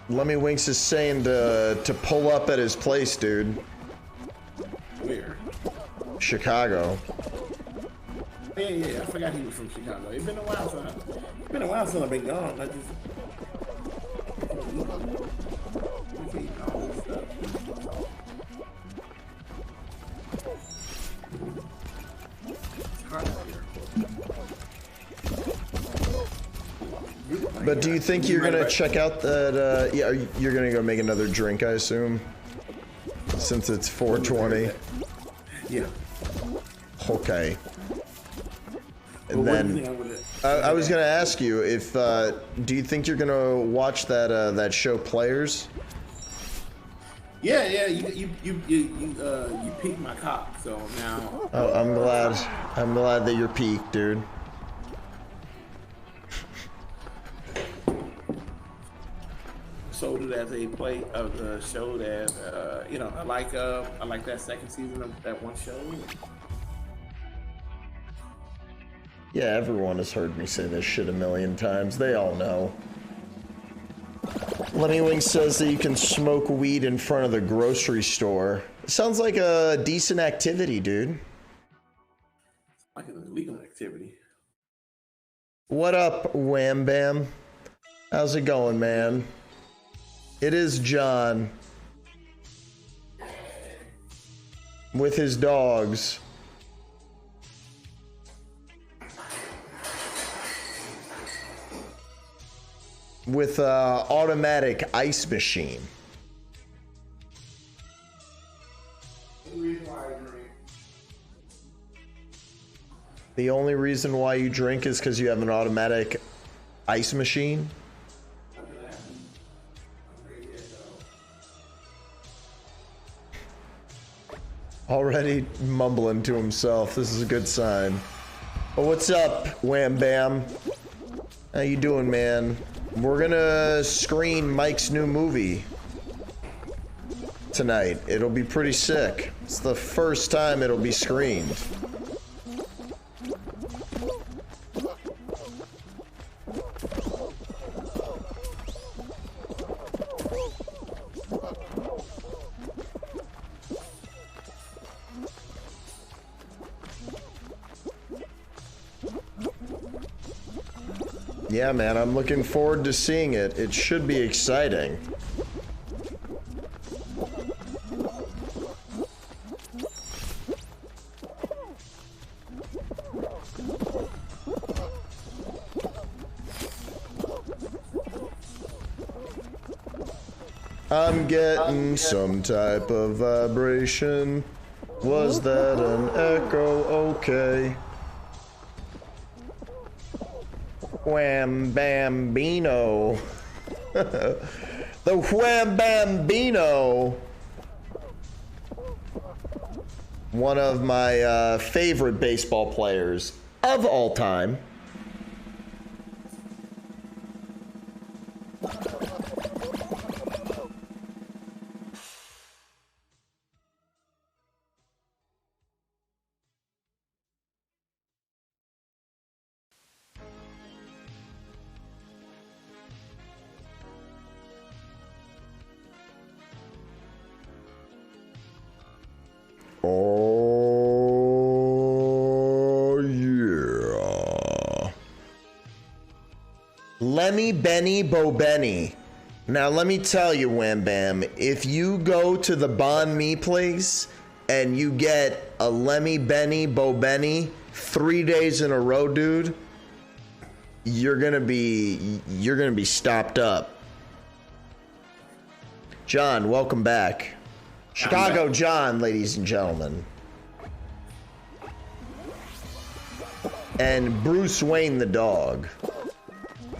Lemmy Winks is saying to pull up at his place, dude. Where? Chicago. Yeah. I forgot he was from Chicago. It's been a while since I've been gone. I just. But do you think you're gonna check out that? Yeah, you're gonna go make another drink, I assume, since it's 420. Yeah. Okay. And then I was gonna ask you if do you think you're gonna watch that show Players? Yeah. You piqued my cock, so now. Oh, I'm glad that you're peaked, dude. Sold it as a play of the show that I like that second season of that one show. Yeah, everyone has heard me say this shit a million times. They all know. Lemmy Wing says that you can smoke weed in front of the grocery store. Sounds like a decent activity, dude. Like an illegal activity. What up, Wham Bam? How's it going, man? It is John. With his dogs. With automatic ice machine. The only reason why you drink is because you have an automatic ice machine? Already mumbling to himself. This is a good sign. Oh, what's up, Wham Bam? How you doing, man? We're gonna screen Mike's new movie tonight. It'll be pretty sick. It's the first time it'll be screened. Yeah, man, I'm looking forward to seeing it. It should be exciting. I'm getting some type of vibration. Was that an echo? Okay. Wham Bambino. The Wham Bambino. One of my favorite baseball players of all time. Oh, yeah. Lemmy Benny Bo Benny. Now, let me tell you, Wham Bam, if you go to the Banh Mi place and you get a Lemmy Benny Bo Benny 3 days in a row, dude, you're gonna be stopped up. John, welcome back. ChicagoJon, ladies and gentlemen. And Bruce Wayne the dog.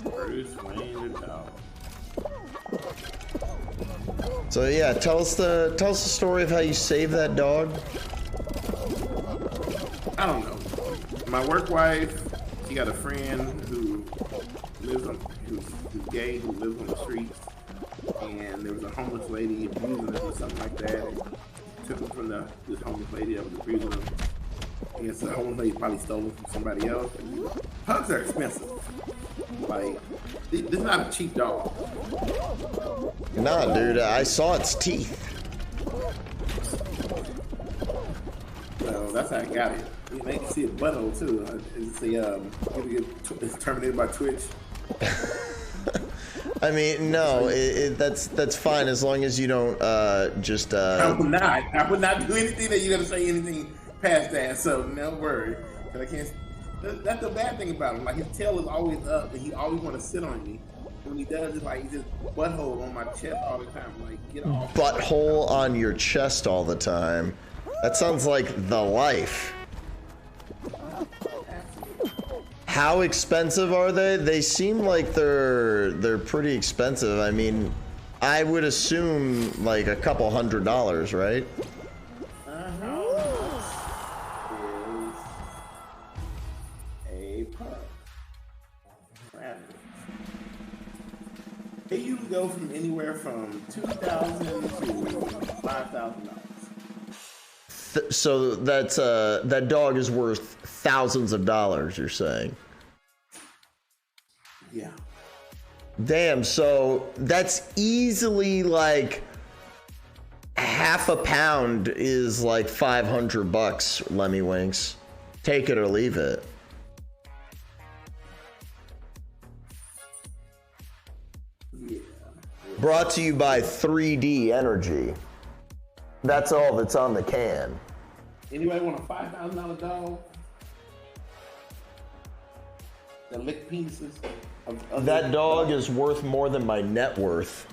Bruce Wayne the dog. So yeah, tell us the story of how you saved that dog. I don't know. My work wife, she got a friend who lives on, who's gay who lives on the streets, and there was a homeless lady abusing him or something like that. And took him from this homeless lady that was abusing him. And so the homeless lady probably stole him from somebody else. And pugs are expensive. Like, this is not a cheap dog. Nah, dude, I saw its teeth. So that's how I got it. You can see a butthole too. It's terminated by Twitch. I mean, no, that's fine as long as you don't just. I would not do anything that you're gonna say anything past that. So no worry. I can't. That's the bad thing about him. Like his tail is always up, and he always want to sit on me. When he does, it's like he just butthole on my chest all the time. Like get off. Butthole on your chest all the time. That sounds like the life. How expensive are they? They seem like they're pretty expensive. I mean, I would assume like a couple $100, right? Is a pup. They usually go from anywhere from $2,000 to $5,000. So that's that dog is worth thousands of dollars, you're saying? Yeah. Damn, so that's easily like half a pound is like $500, Lemmy Winks. Take it or leave it. Yeah. Brought to you by 3D Energy. That's all that's on the can. Anybody want a $5,000 dog that lick penises? That dog is worth more than my net worth.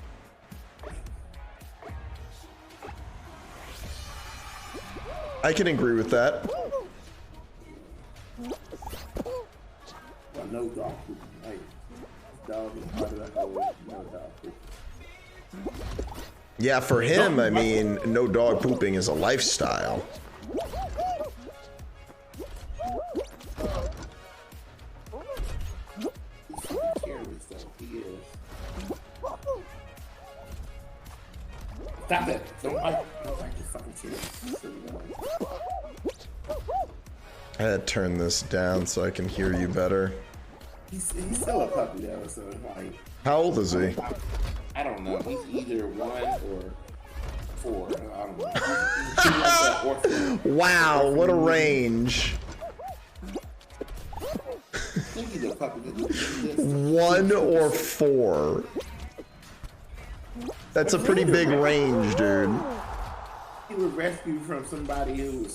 I can agree with that. Well, no dog food. Like, dog is part of that whole no dog food. Yeah, for him, I mean, no dog pooping is a lifestyle. Stop it! Don't like your fucking chair. I had to turn this down so I can hear you better. He's still a puppy though, so like. How old is he? I don't know. He's either 1 or 4. I don't know. Wow, what a range. I think he's a puppy. 1 or 4. That's a pretty big range, dude. He was rescued from somebody who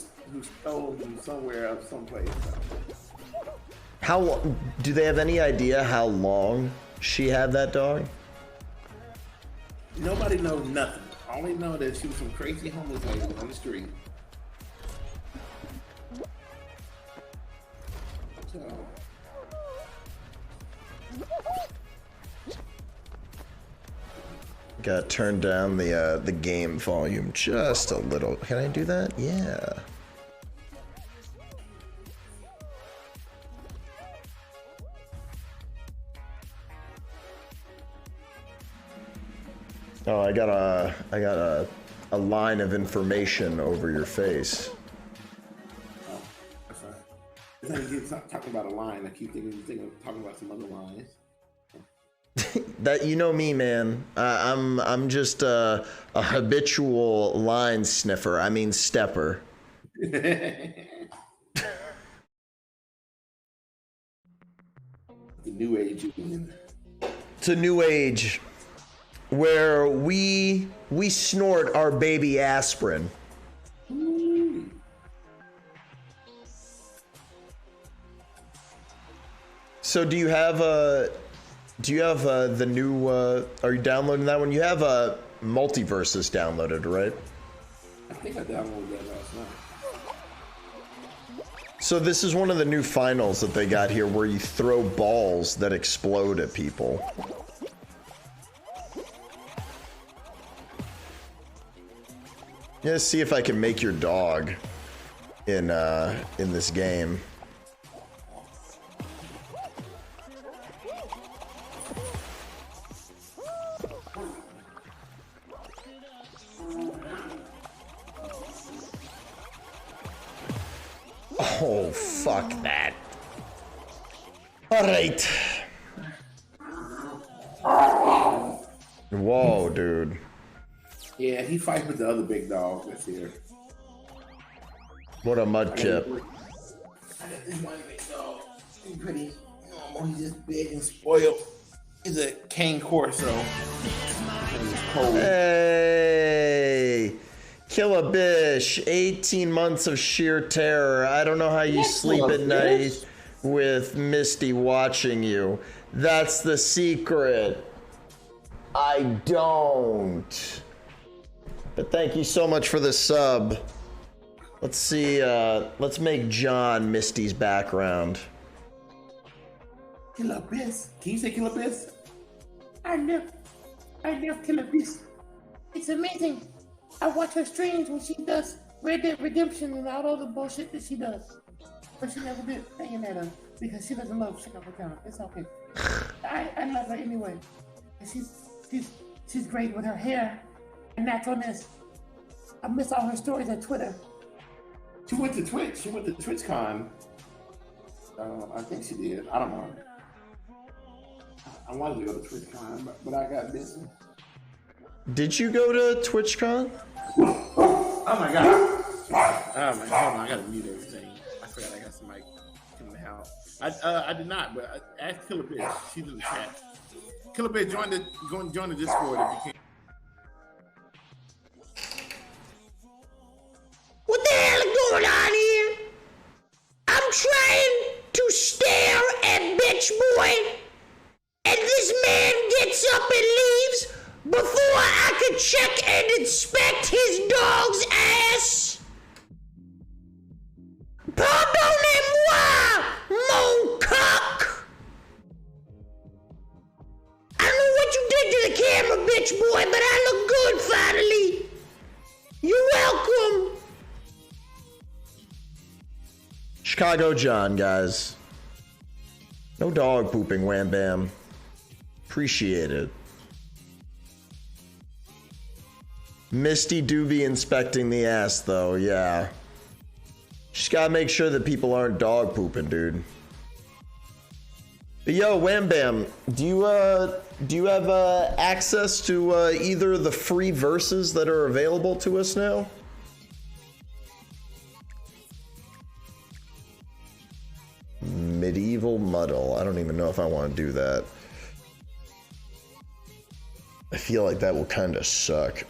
stole him somewhere else, someplace. How do they have any idea how long she had that dog? Nobody knows nothing. I only know that she was some crazy homeless lady on the street. So. Got to turn down the game volume just a little. Can I do that? Yeah. Oh, I got a line of information over your face. Oh, that's right. Every time you keep talking about a line, I keep thinking talking about some other lines. That, you know me, man. I'm just a habitual line sniffer. I mean stepper. The new age. It's a new age where we snort our baby aspirin. So do you have the new are you downloading that one? You have Multiverses downloaded, right? I think I downloaded that last night. So this is one of the new finals that they got here where you throw balls that explode at people. Yeah, see if I can make your dog in this game. Oh, fuck that. All right. Whoa, dude. Yeah, he fights with the other big dog that's here. What a mudkip. I got this one big dog. He's pretty normal. He's just big and spoiled. He's a cane corso. Hey. Kill a bish. 18 months of sheer terror. I don't know how you sleep at night with Misty watching you. That's the secret. I don't. But thank you so much for the sub. Let's see, let's make John Misty's background. Kill Abyss. Can you say Kill Abyss? I love Kill Abyss. It's amazing. I watch her streams when she does Red Dead Redemption and all the bullshit that she does. But she never did thinking at her because she doesn't love ChicagoJon. It's okay. I love her anyway. And she's great with her hair and naturalness. I miss all her stories on Twitter. She went to Twitch. She went to TwitchCon. I think she did. I don't know. I wanted to go to TwitchCon, but I got busy. Did you go to TwitchCon? Oh my god. Oh my god. Hold on, I gotta mute everything. I forgot I got somebody in the house. I did not, but I asked Killer Bitch. She's in the chat. Killer Bitch, join the Discord if you can. What the hell is going on here? I'm trying to stare at Bitch Boy, and this man gets up and leaves before I could check and inspect his dog's ass. Pardonnez-moi, mon coq. I don't know what you did to the camera, Bitch Boy, but I look good finally. You're welcome. ChicagoJon, guys. No dog pooping, wham bam. Appreciate it. Misty do be inspecting the ass though, yeah. Just gotta make sure that people aren't dog pooping, dude. But yo, wham bam, do you have access to either the free verses that are available to us now? Medieval Muddle. I don't even know if I want to do that. I feel like that will kind of suck.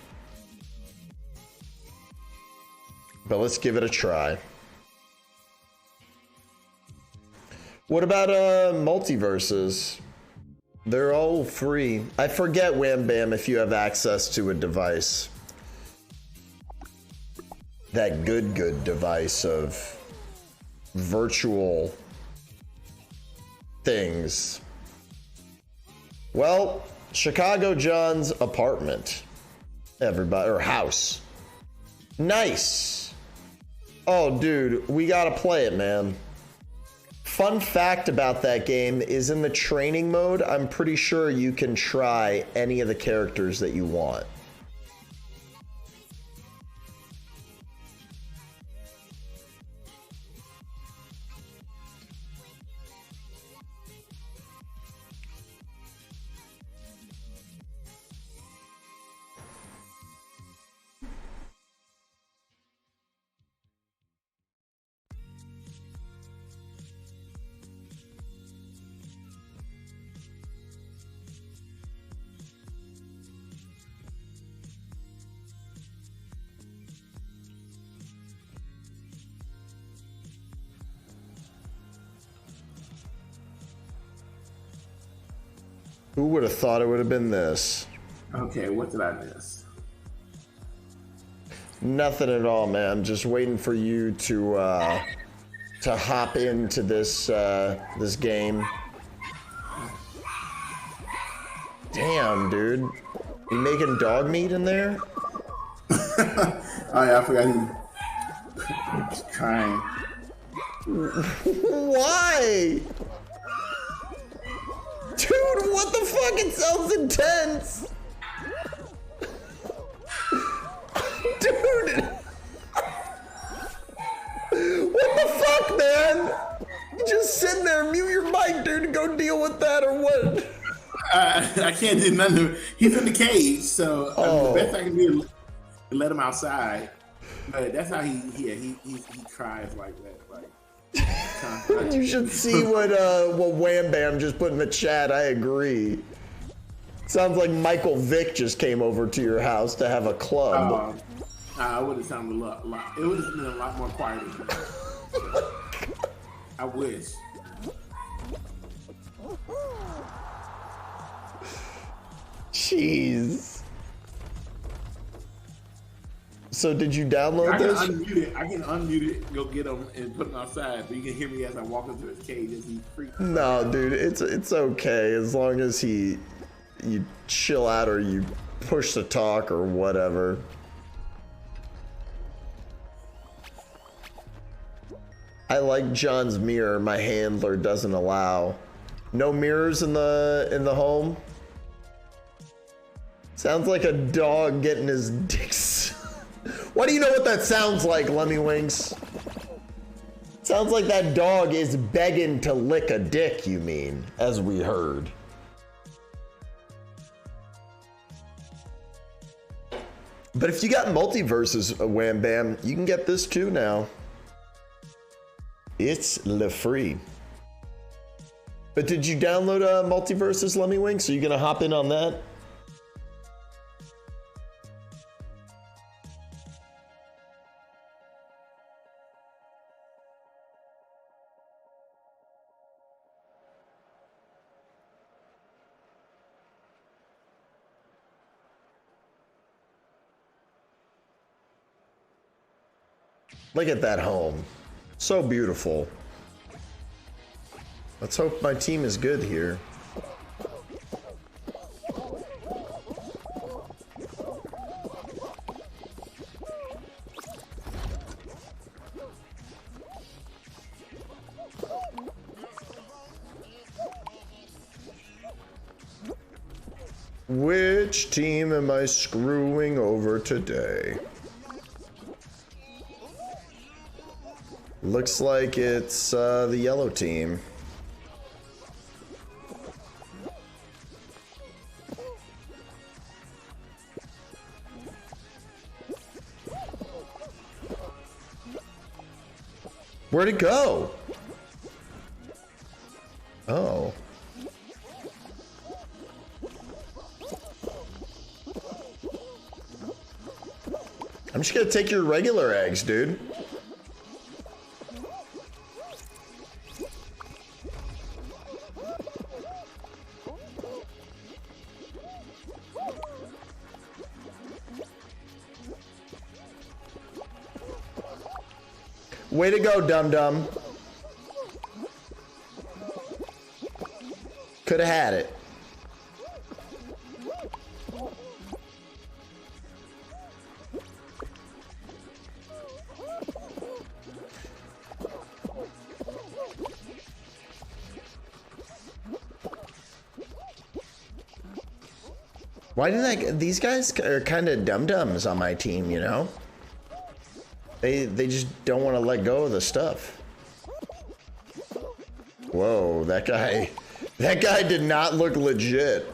But let's give it a try. What about multiverses? They're all free. I forget, Wham Bam, if you have access to a device. That good device of virtual things. Well, ChicagoJon's apartment. Everybody, or house. Nice. Oh, dude, we gotta play it, man. Fun fact about that game is in the training mode, I'm pretty sure you can try any of the characters that you want. Who would have thought it would have been this? Okay, what did I miss? Nothing at all, man. Just waiting for you to hop into this this game. Damn, dude. You making dog meat in there? Oh yeah, I forgot him. Just crying. Why? Dude, what the fuck? It sounds intense. Dude. What the fuck, I can't do nothing. He's in the cage, so the best I can do is let him outside. But that's how he cries like that. Like you should see what Wham Bam just put in the chat. I agree. Sounds like Michael Vick just came over to your house to have a club. I would have sounded a lot. It would have been a lot more quieter. I wish. Jeez. So did you download this? I can unmute it, go get him, and put him outside. But you can hear me as I walk into his cage as he freaks. No, dude, it's okay as long as you chill out or you push the talk or whatever. I like John's mirror. My handler doesn't allow. No mirrors in the home. Sounds like a dog getting his dicks. Why do you know what that sounds like, Lemmy Winks? Sounds like that dog is begging to lick a dick, you mean, as we heard. But if you got multiverses, Wham Bam, you can get this too now. It's le free. But did you download multiverses, Lemmy Winks? Are you gonna hop in on that? Look at that home. So beautiful. Let's hope my team is good here. Which team am I screwing over today? Looks like it's the yellow team. Where'd it go? Oh. I'm just gonna take your regular eggs, dude. Way to go, dum-dum. Could have had it. Why didn't these guys are kind of dum-dums on my team, you know? They just don't want to let go of the stuff. Whoa, that guy did not look legit.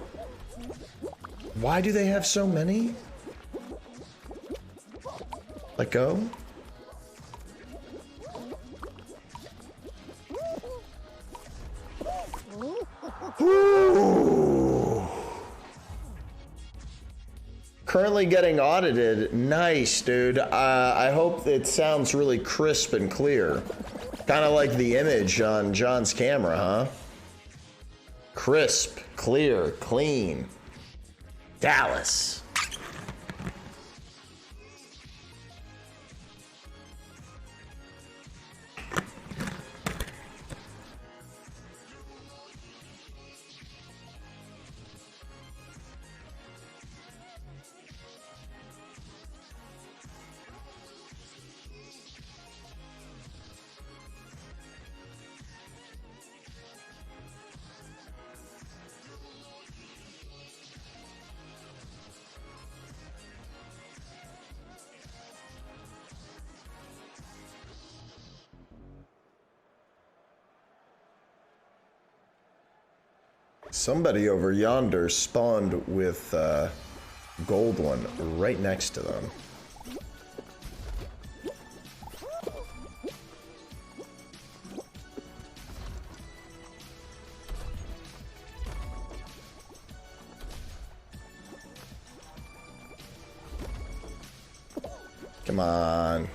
Why do they have so many? Let go? Ooh. Currently getting audited. Nice, dude. I hope it sounds really crisp and clear. Kind of like the image on John's camera, huh? Crisp, clear, clean. Dallas. Somebody over yonder spawned with gold one right next to them. Come on.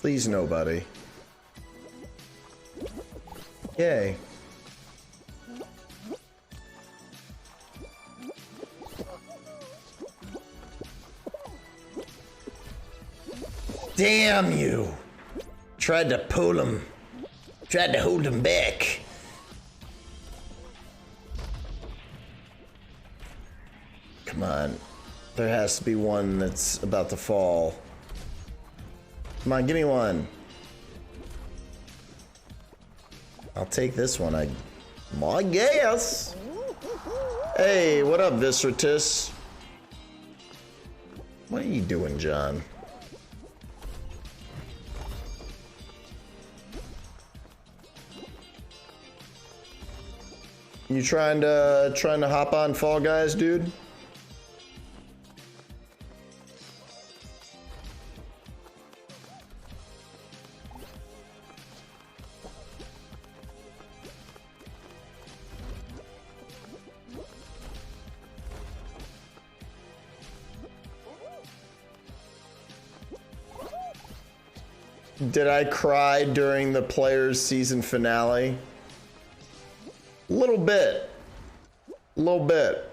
Please, nobody. Yay. Damn you! Tried to pull him. Tried to hold him back. Come on. There has to be one that's about to fall. Come on, give me one. I'll take this one, I guess. Hey, what up, Viscertus? What are you doing, John? You trying to hop on Fall Guys, dude? Did I cry during the Players season finale? A little bit. A little bit.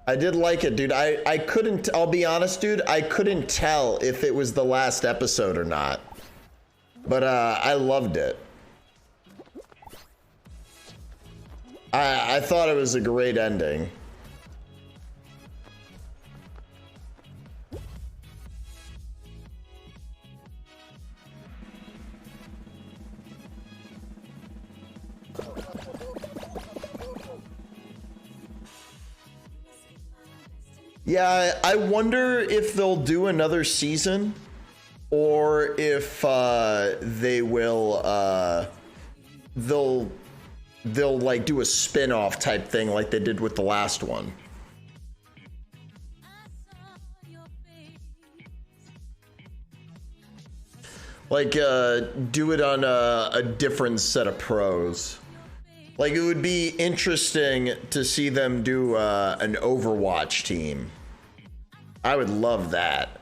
I did like it, dude. I couldn't, I'll be honest, dude, I couldn't tell if it was the last episode or not. But I loved it. I thought it was a great ending. Yeah, I wonder if they'll do another season, or if they will they'll like do a spin-off type thing like they did with the last one. Like do it on a different set of pros. Like, it would be interesting to see them do an Overwatch team. I would love that.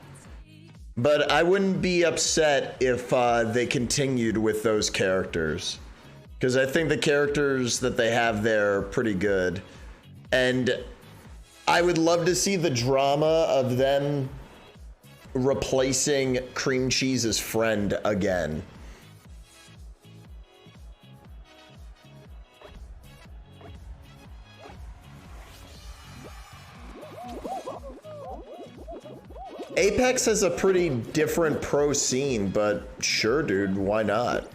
But I wouldn't be upset if they continued with those characters. Because I think the characters that they have there are pretty good. And I would love to see the drama of them replacing Cream Cheese's friend again. Apex has a pretty different pro scene, but sure, dude, why not?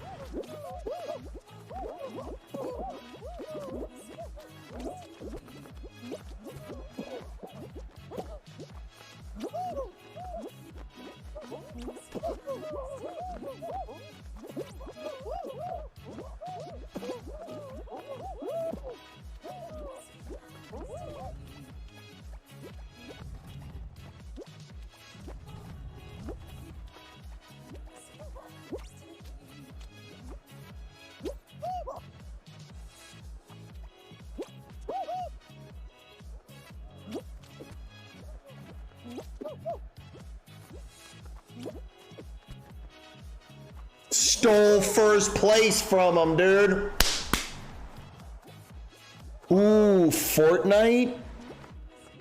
Stole first place from him, dude. Ooh, Fortnite?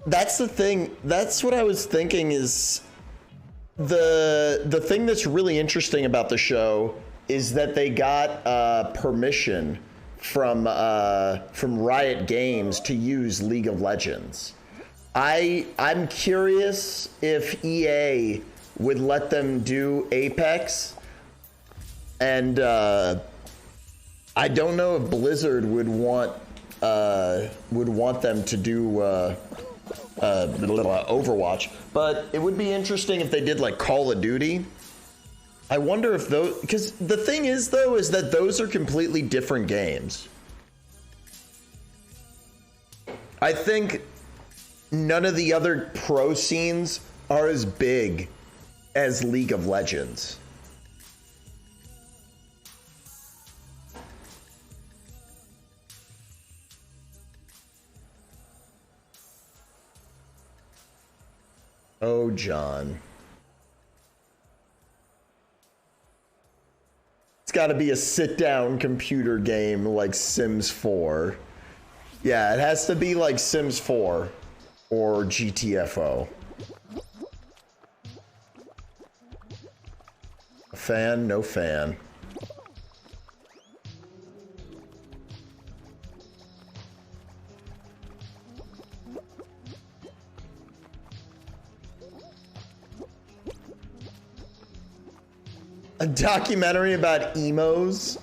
That's the thing. That's what I was thinking is the thing that's really interesting about the show is that they got permission from Riot Games to use League of Legends. I'm curious if EA would let them do Apex and I don't know if Blizzard would want them to do Overwatch, but it would be interesting if they did like Call of Duty. I wonder if those, because the thing is though, is that those are completely different games. I think none of the other pro scenes are as big as League of Legends. Oh, John. It's got to be a sit-down computer game like Sims 4. Yeah, it has to be like Sims 4 or GTFO. A fan? No fan. A documentary about emos?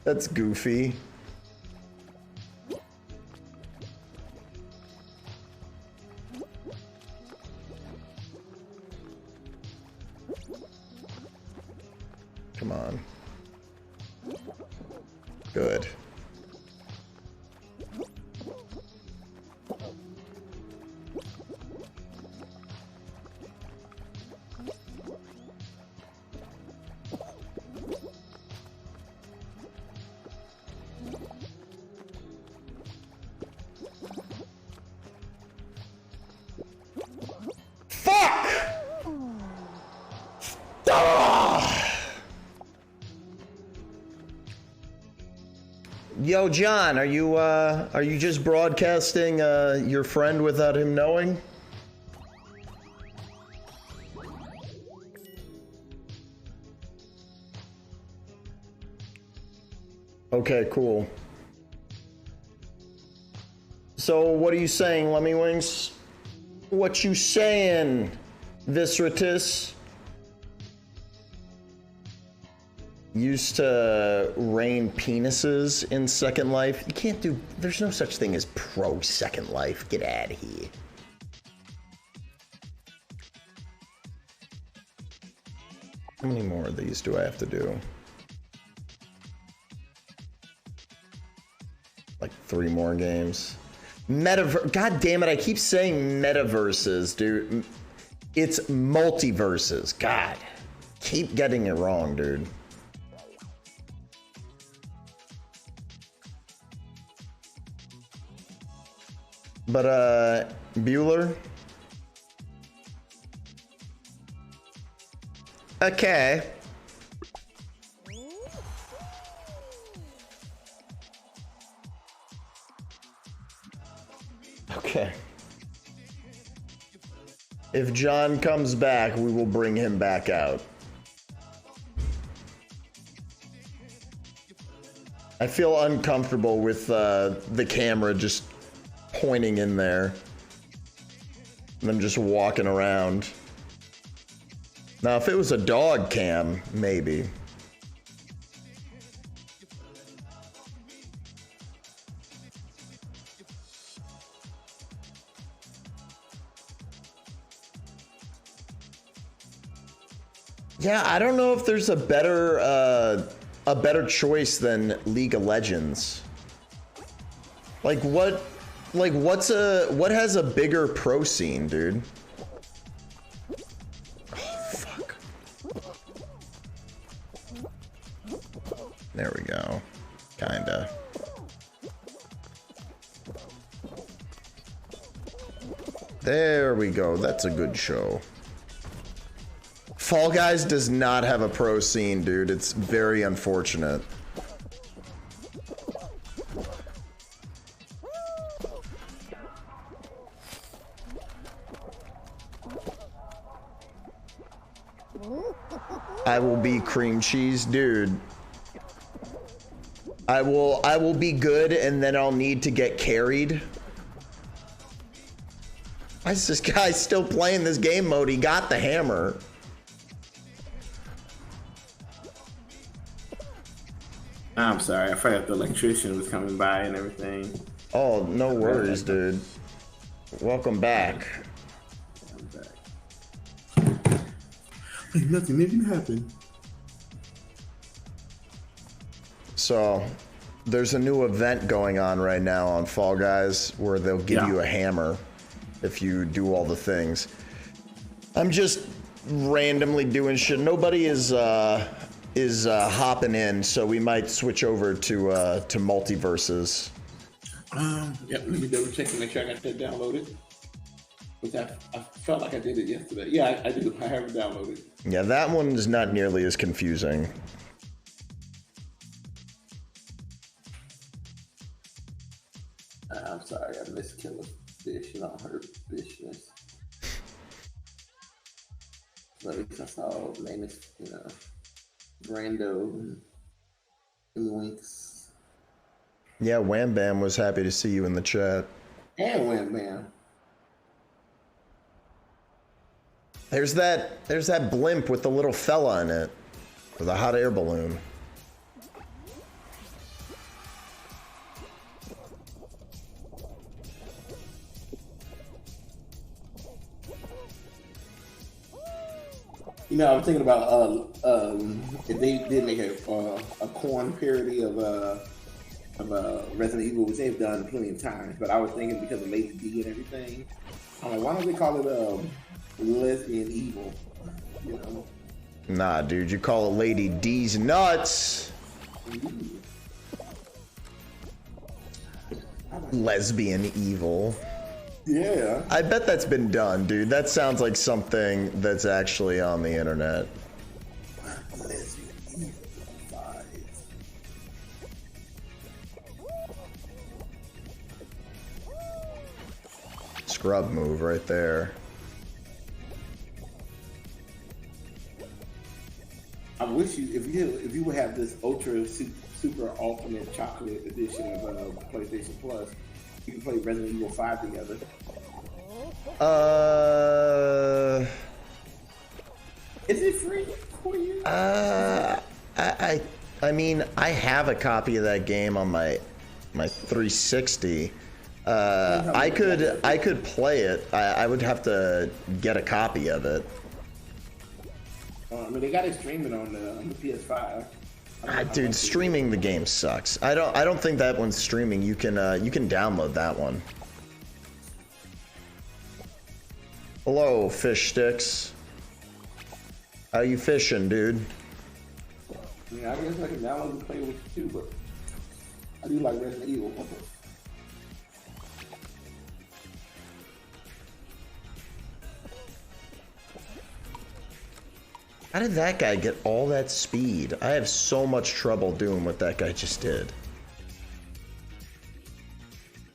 That's goofy. Come on. Good. Yo, John, are you just broadcasting your friend without him knowing? Okay, cool. So, what are you saying, Lemmywings? What you saying, Visceratus? Used to rain penises in Second Life. You can't do, there's no such thing as pro Second Life. Get out of here. How many more of these do I have to do? Like 3 more games. Metaverse, god damn it, I keep saying metaverses, dude. It's multiverses, god. Keep getting it wrong, dude. But, Bueller? Okay. Okay. If John comes back, we will bring him back out. I feel uncomfortable with the camera just pointing in there and them just walking around. Now, if it was a dog cam, maybe. Yeah, I don't know if there's a better choice than League of Legends. What has a bigger pro scene, dude? Oh, fuck. There we go. Kinda. There we go. That's a good show. Fall Guys does not have a pro scene, dude. It's very unfortunate. I will be cream cheese, dude. I will be good, and then I'll need to get carried. Why is this guy still playing this game mode? He got the hammer. I'm sorry. I forgot the electrician was coming by and everything. Oh, no worries, dude. Welcome back. I'm back. Hey, nothing didn't happen. So, there's a new event going on right now on Fall Guys where they'll give you a hammer if you do all the things. I'm just randomly doing shit. Nobody is hopping in, so we might switch over to multiverses. Yep, let me double check and make sure I got that downloaded. Which I felt like I did it yesterday. Yeah, I do. I have it downloaded. Yeah, that one is not nearly as confusing. I'm sorry, I missed Killer Fish and all her business. But at least I saw name is, Brando and Winks. Yeah, Wham Bam was happy to see you in the chat. And Wham Bam. There's that blimp with the little fella in it, with a hot air balloon. I was thinking about if they did make a corn parody of Resident Evil, which they've done plenty of times. But I was thinking because of Lady D and everything, I'm like, why don't they call it Lesbian Evil? Nah, dude, you call it Lady D's nuts. Lesbian Evil. Yeah. I bet that's been done, dude. That sounds like something that's actually on the internet. Scrub move right there. I wish if you would have this ultra super ultimate chocolate edition of PlayStation Plus, you can play Resident Evil 5 together. Is it free for you? I mean, I have a copy of that game on my 360. I could play it. I would have to get a copy of it. I mean, they got it streaming on the PS5. Dude, streaming the game sucks. I don't think that one's streaming. You can download that one. Hello, fish sticks. How you fishing, dude? Yeah, I guess I can download and play with you too, but I do like Resident Evil. How did that guy get all that speed? I have so much trouble doing what that guy just did.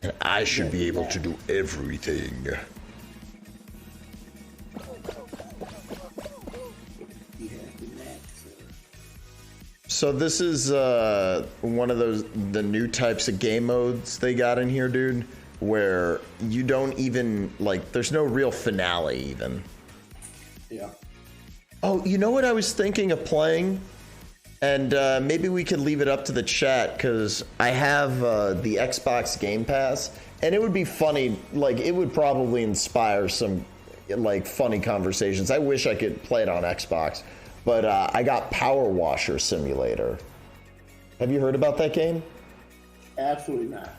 And I should be able to do everything. So this is one of the new types of game modes they got in here, dude, where you don't even, like, there's no real finale even. Yeah. Oh, you know what I was thinking of playing? And maybe we could leave it up to the chat, because I have the Xbox Game Pass, and it would be funny, like, it would probably inspire some, like, funny conversations. I wish I could play it on Xbox, but I got Power Washer Simulator. Have you heard about that game? Absolutely not.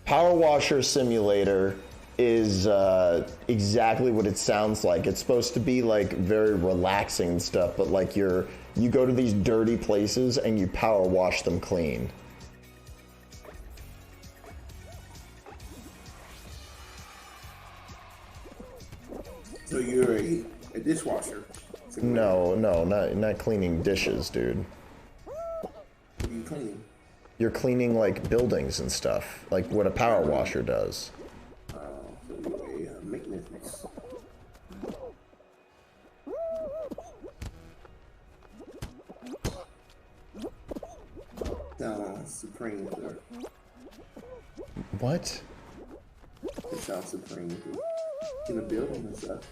Power Washer Simulator is exactly what it sounds like. It's supposed to be like very relaxing and stuff, but like you go to these dirty places and you power wash them clean. So you're a dishwasher? No, not cleaning dishes, dude. What are you cleaning? You're cleaning like buildings and stuff, like what a power washer does. Maintenance. Supreme, sir. What? It sounds supreme in the building and stuff.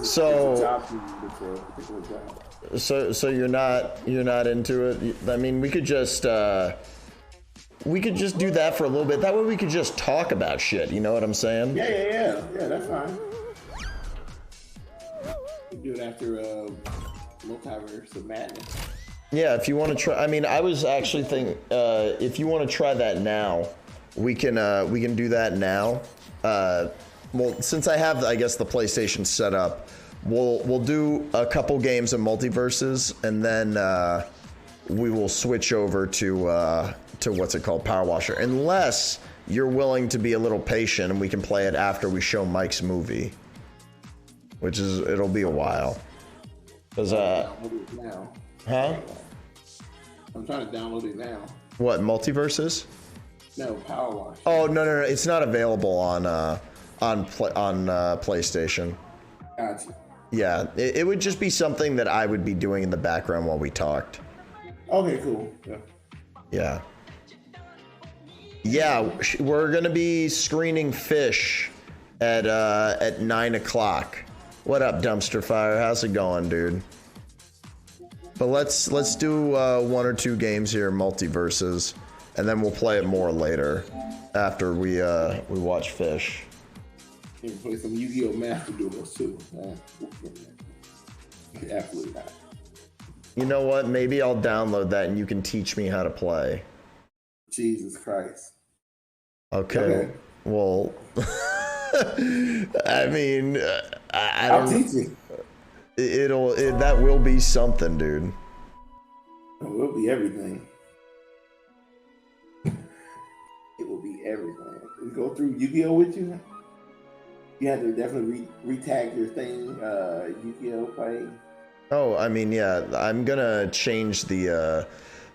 So. It's a job for you, it's a particular job. So you're not into it? I mean, we could just do that for a little bit. That way we could just talk about shit. You know what I'm saying? Yeah. That's fine. We do it after Multiverse of Madness. Yeah, if you want to try. I mean, I was actually thinking if you want to try that now, we can do that now. Well, since I have, I guess, the PlayStation set up, we'll do a couple games of Multiverses, and then we will switch over to what's it called, Power Washer, unless you're willing to be a little patient and we can play it after we show Mike's movie, which is it'll be a while. Cause now. Huh? I'm trying to download it now. What, Multiverses? No, Power Wash. Oh no, it's not available on PlayStation. Gotcha. Yeah, it would just be something that I would be doing in the background while we talked. Okay, cool. Yeah, we're gonna be screening Fish at 9 o'clock. What up, Dumpster Fire? How's it going, dude? But let's do 1 or 2 games here, Multiverses, and then we'll play it more later after we watch Fish. You can play some Yu-Gi-Oh! Master Duels too. Absolutely not. You know what? Maybe I'll download that and you can teach me how to play. Jesus Christ. Okay. Well, I mean, I don't. I'll teach you. That will be something, dude. It will be everything. It will be everything. We go through Yu-Gi-Oh! With you. You have to definitely retag your thing, Yu-Gi-Oh! Play. Oh, I mean, yeah, I'm gonna change the.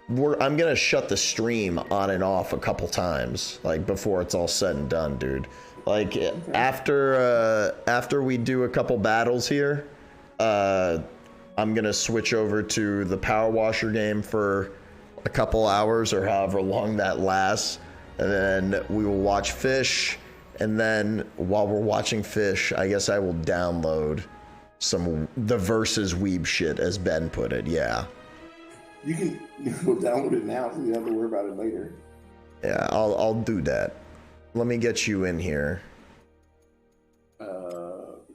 I'm gonna shut the stream on and off a couple times, like before it's all said and done, dude. Like after we do a couple battles here, I'm gonna switch over to the Power Washer game for a couple hours or however long that lasts, and then we will watch Fish. And then while we're watching Fish, I guess I will download the Versus Weeb shit, as Ben put it. Yeah. You can go download it now, so you don't have to worry about it later. Yeah, I'll do that. Let me get you in here.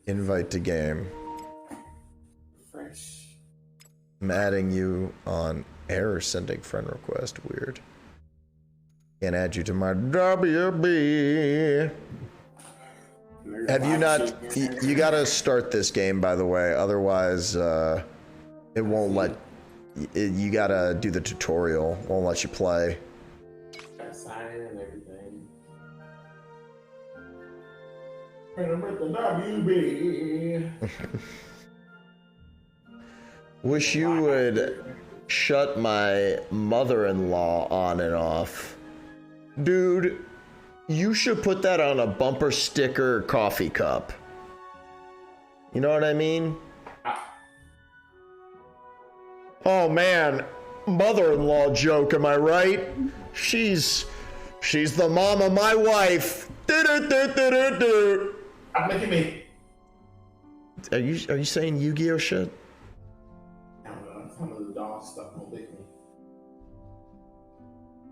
Invite to game. Fresh. I'm adding you on error sending friend request. Weird. Can't add you to my WB. Have you not? You gotta start this game, by the way. Otherwise, it won't let. You gotta do the tutorial. Won't let you play. Gotta sign in and everything. And I'm at the WB. Wish you would shut my mother-in-law on and off. Dude, you should put that on a bumper sticker coffee cup. You know what I mean? Oh man, mother-in-law joke, am I right? She's the mom of my wife. I'm making me. Are you saying Yu-Gi-Oh shit? I don't know. Some of the dog stuff won't lick me.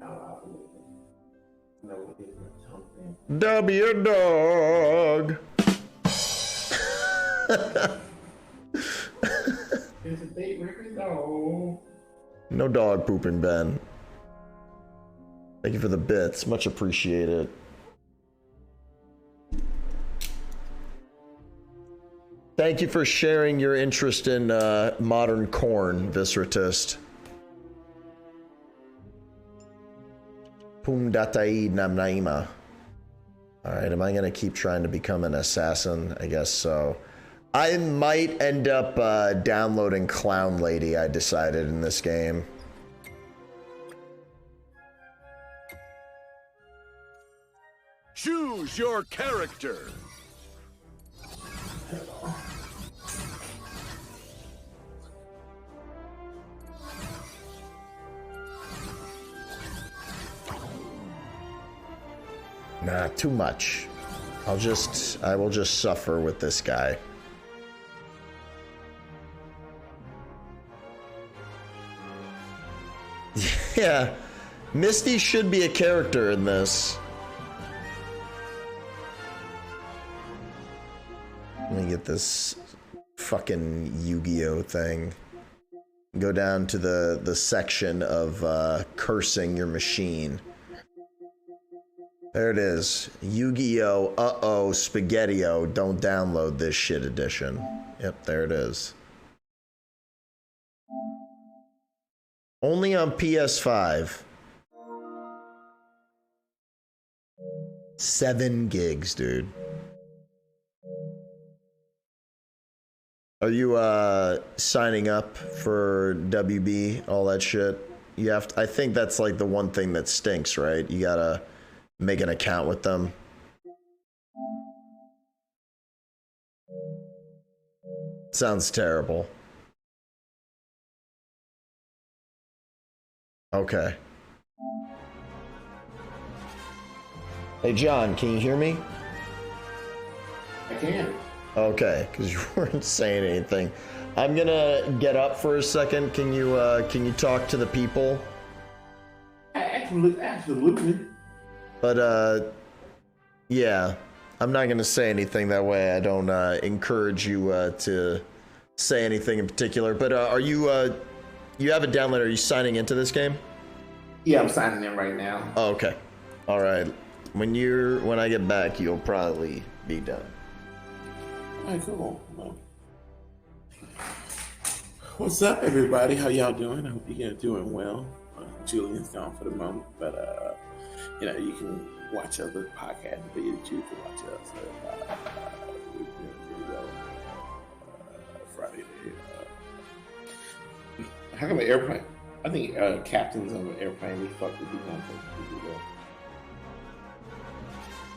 No, W dog. It's a date record, no. No dog pooping, Ben. Thank you for the bits. Much appreciated. Thank you for sharing your interest in modern corn, Visratist. Pum datai nam naima. Alright, am I gonna keep trying to become an assassin? I guess so. I might end up downloading Clown Lady, I decided, in this game. Choose your character. Nah, too much. I will just suffer with this guy. Yeah, Misty should be a character in this. Let me get this fucking Yu-Gi-Oh thing. Go down to the section of cursing your machine. There it is. Yu-Gi-Oh! Uh-oh, Spaghetti-O, don't download this shit edition. Yep, there it is. Only on PS5. 7 gigs, dude. Are you signing up for WB, all that shit? You have to, I think that's like the one thing that stinks, right? You gotta make an account with them. Sounds terrible. Okay. Hey John, can you hear me? I can. Okay, because you weren't saying anything. I'm gonna get up for a second. Can you talk to the people? Absolutely. But yeah, I'm not gonna say anything that way. I don't encourage you to say anything in particular. But are you you have it downloaded? Are you signing into this game? Yeah, I'm signing in right now. Oh, okay. All right. When I get back, you'll probably be done. All right, cool. Well, what's up, everybody? How y'all doing? I hope you guys doing well. Julian's gone for the moment, but you know, you can watch other podcasts that you choose to watch us. We're doing pretty well. Friday. How come an airplane? I think captains of an airplane we fuck with people.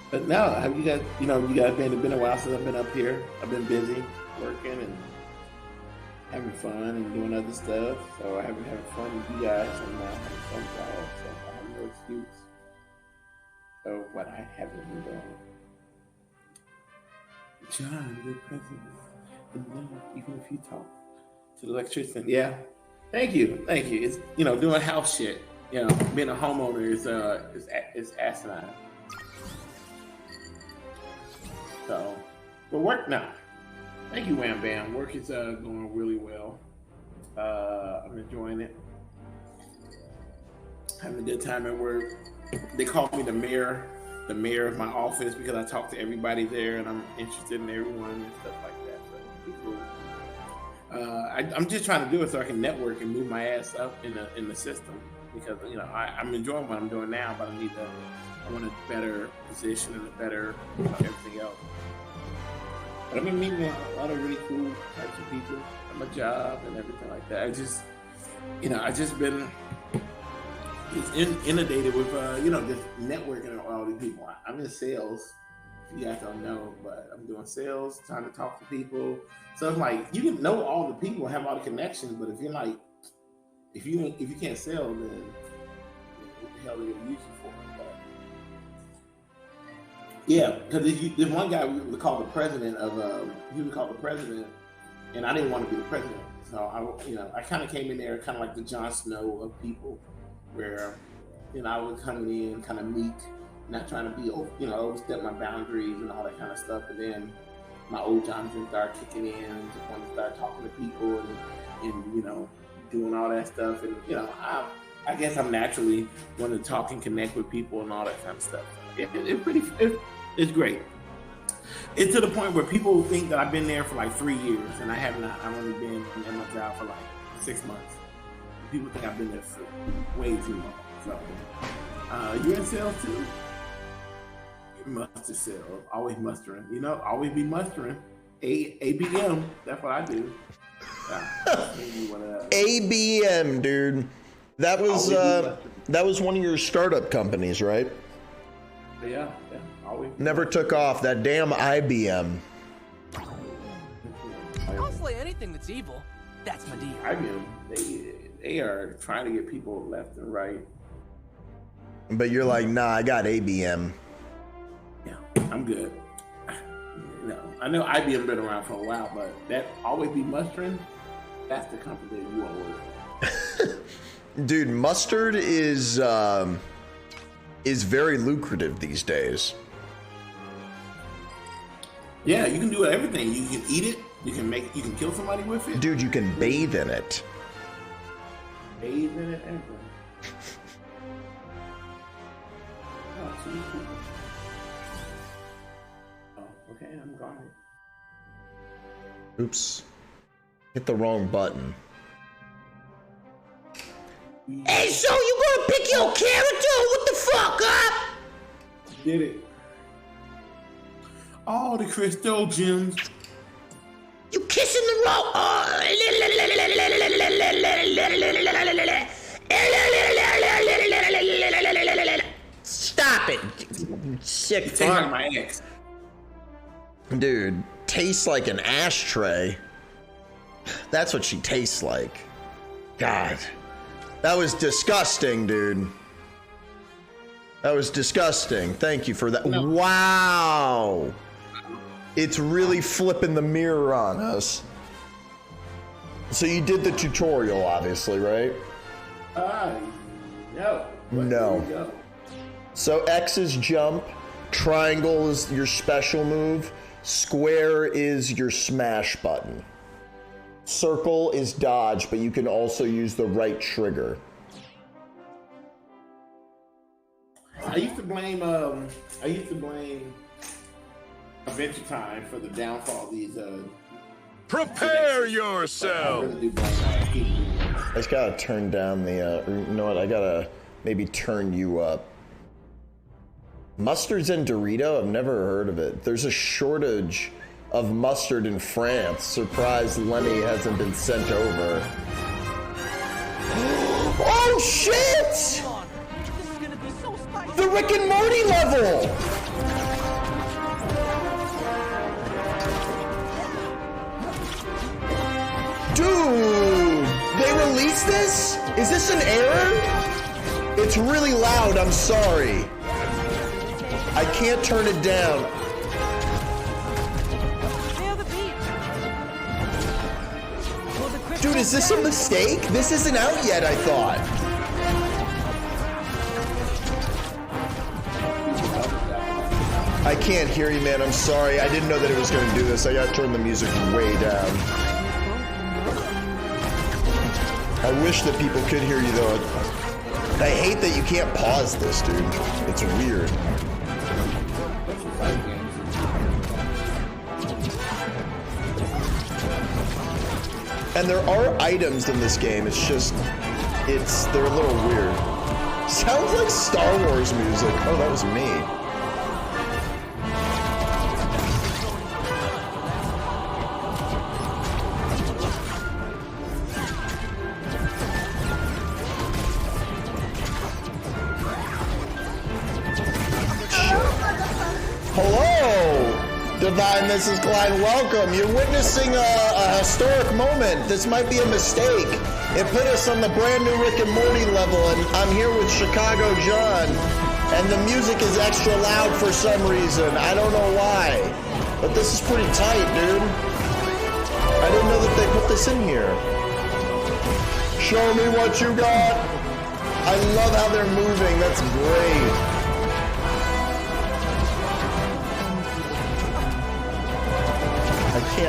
But no, have you guys? You know, you guys been a while since I've been up here. I've been busy working and having fun and doing other stuff. So I haven't had fun with you guys. I'm not having fun with y'all. So I have no excuse. So what I haven't been doing. John, your presence. And then even if you talk to the electrician, yeah. Thank you. It's, you know, doing house shit. You know, being a homeowner is asinine. So, but work now. Thank you, Wham Bam. Work is going really well. I'm enjoying it. Having a good time at work. They call me the mayor of my office because I talk to everybody there and I'm interested in everyone and stuff like that. So it's cool. I'm just trying to do it so I can network and move my ass up in the system because, you know, I'm enjoying what I'm doing now, but I want a better position and a better, you know, everything else. But I've been meeting a lot of really cool types of people at my job and everything like that. I just been inundated with, you know, just networking with all these people. I'm in sales, if you guys don't know, but I'm doing sales, trying to talk to people. So it's like, you can know all the people, have all the connections, but if you're like, if you can't sell, then what the hell are they gonna use you for? Yeah, because there's one guy we would call the president of, he was called the president, and I didn't want to be the president. So I kind of came in there kind of like the Jon Snow of people, where, you know, I was coming in kind of meek, not trying to be, you know, overstep my boundaries and all that kind of stuff. And then my old Jonathan started kicking in and just wanted to start talking to people and you know, doing all that stuff. And, you know, I guess I'm naturally want to talk and connect with people and all that kind of stuff. It's great. It's to the point where people think that I've been there for like 3 years, and I have not. I've only been in my job for like 6 months. People think I've been there for way too long. So, you in sales too? Muster sales, always mustering. You know, always be mustering. ABM, that's what I do. ABM, dude. That was one of your startup companies, right? Yeah. Always. Never took off. That damn IBM. I'll slay anything that's evil. That's my deal. IBM, they are trying to get people left and right. But you're like, nah, I got ABM. Yeah, I'm good. No, I know IBM been around for a while, but that always be mustering. That's the company that you want to work for. Dude, mustard is very lucrative these days. Yeah, you can do everything. You can eat it. You can kill somebody with it. Dude, you can bathe in it. Bathe in it, everything. Oh, so cool. Oh, okay, I'm got it. Oops. Hit the wrong button. Hey, so you gonna pick your character? What the fuck, huh? Did it. All the crystal gems. You kissing the rope. Stop it. Sick It tastes like fuck. my ex. Dude, tastes like an ashtray. That's what she tastes like. God. That was disgusting, dude. That was disgusting. Thank you for that. No. Wow. It's really flipping the mirror on us. So you did the tutorial, obviously, right? No. No. Here we go. So X is jump, triangle is your special move, square is your smash button. Circle is dodge, but you can also use the right trigger. I used to blame Adventure Time for the downfall of these Prepare I yourself! really do blame I just gotta turn down the, you know what, I gotta maybe turn you up. Mustards and Dorito? I've never heard of it. There's a shortage of mustard in France. Surprised Lenny hasn't been sent over. Oh shit! The Rick and Morty level! Dude! They released this? Is this an error? It's really loud, I'm sorry. I can't turn it down. Dude, is this a mistake? This isn't out yet, I thought. I can't hear you, man. I'm sorry. I didn't know that it was going to do this. I got to turn the music way down. I wish that people could hear you, though. I hate that you can't pause this, dude. It's weird. And there are items in this game. It's just, they're a little weird. Sounds like Star Wars music. Oh, that was me. Hello, Divine Mrs. Klein, welcome. You're witnessing a historic moment. This might be a mistake. It put us on the brand new Rick and Morty level, and I'm here with ChicagoJon, and the music is extra loud for some reason. I don't know why, but this is pretty tight, dude. I didn't know that they put this in here. Show me what you got. I love how they're moving. That's great.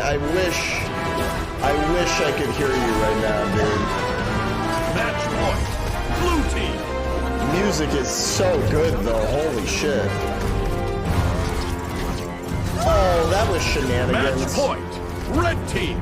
I wish I could hear you right now, dude. Match point! Blue team! Music is so good, though. Holy shit. Oh, that was shenanigans. Match point! Red team!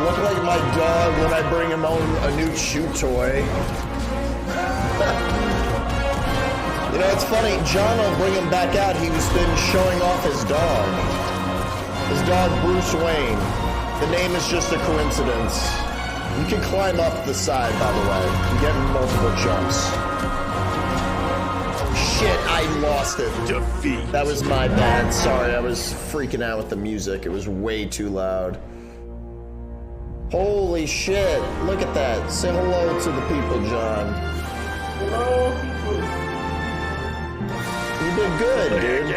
Look like my dog when I bring him home a new chew toy. You know, it's funny. John will bring him back out. He's been showing off his dog. His dog, Bruce Wayne. The name is just a coincidence. You can climb up the side, by the way. You get multiple jumps. Shit, I lost it. Defeat. That was my bad. Sorry, I was freaking out with the music. It was way too loud. Holy shit. Look at that. Say hello to the people, John. Hello, people. You did good, dude.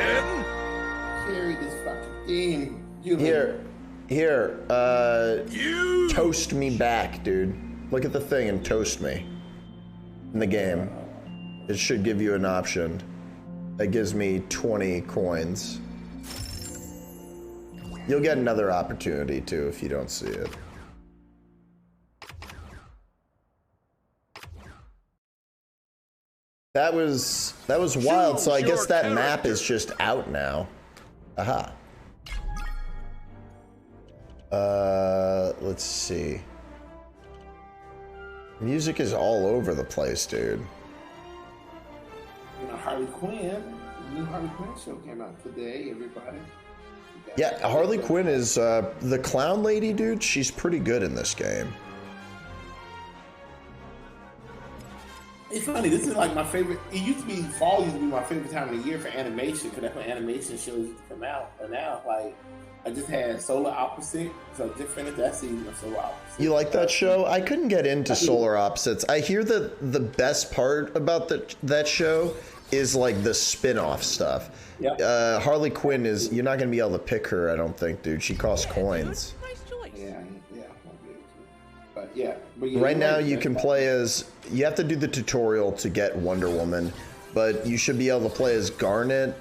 Carry this fucking thing. Here, toast me back, dude. Look at the thing and toast me. In the game. It should give you an option. That gives me 20 coins. You'll get another opportunity too if you don't see it. That was wild, so I guess that map is just out now. Aha. Let's see. Music is all over the place, dude. You know, Harley Quinn. The new Harley Quinn show came out today, everybody. Yeah, Harley Quinn is the clown lady, dude. She's pretty good in this game. It's funny, this is like my favorite. It used to be, fall used to be my favorite time of the year for animation, because that's when animation shows used to come out. But now, like, I just had Solar Opposite, so just finished that season of Solar Opposite. You like that show? I couldn't get into Solar Opposites. I hear that the best part about that show is like the spin-off stuff. Yep. Harley Quinn is, you're not going to be able to pick her, I don't think, dude. She costs coins. Yeah. But yeah. Right now you can play as, you have to do the tutorial to get Wonder Woman, but you should be able to play as Garnet,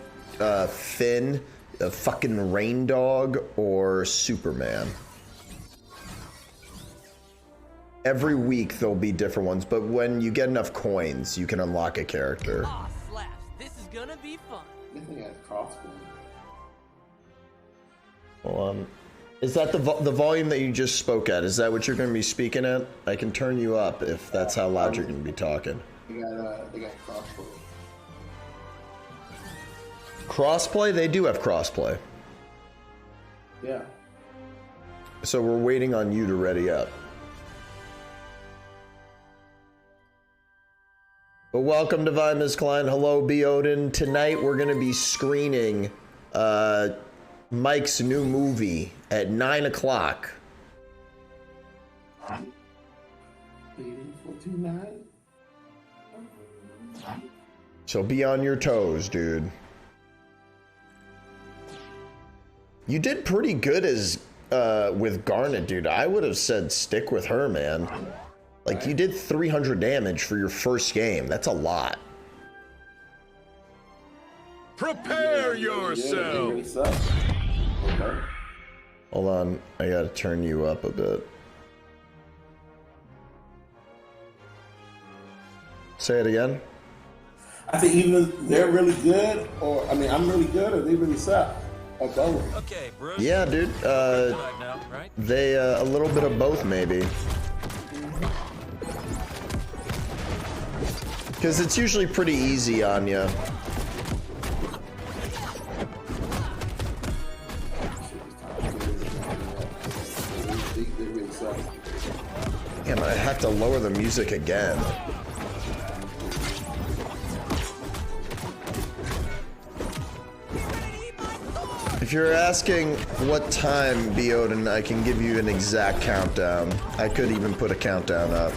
Finn, a fucking Rain Dog, or Superman. Every week there'll be different ones, but when you get enough coins, you can unlock a character. Aw, slaps. This is gonna be fun. This thing has crossbow. Hold on. Is that the volume that you just spoke at? Is that what you're going to be speaking at? I can turn you up if that's how loud you're going to be talking. They got crossbow. Crossplay? They do have crossplay. Yeah. So we're waiting on you to ready up. But welcome to Ms. Klein. Hello, B. Odin. Tonight we're going to be screening Mike's new movie at 9 o'clock. 429. So be on your toes, dude. You did pretty good as with Garnet, dude. I would have said stick with her, man. Like, you did 300 damage for your first game. That's a lot. Prepare yourself. Okay. Hold on, I gotta turn you up a bit. Say it again. I think either they're really good, or I'm really good, or they really suck, or both. Okay, Bruce. Yeah, dude. They a little bit of both, maybe. Because it's usually pretty easy on you. Damn, I have to lower the music again. If you're asking what time, B. Odin, I can give you an exact countdown. I could even put a countdown up.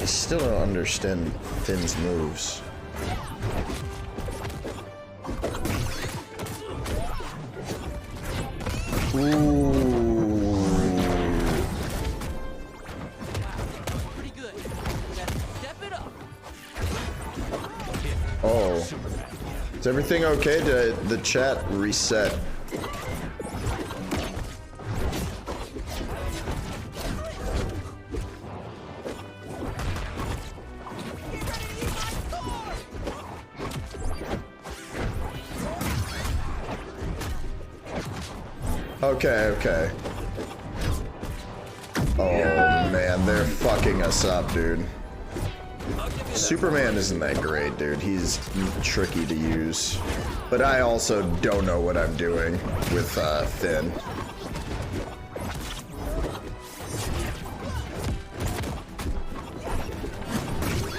I still don't understand Finn's moves. Ooh. Pretty good. Step it up. Oh. Is everything okay? Did the chat reset? Okay. Oh man, they're fucking us up, dude. Superman isn't that great, dude. He's tricky to use. But I also don't know what I'm doing with Finn.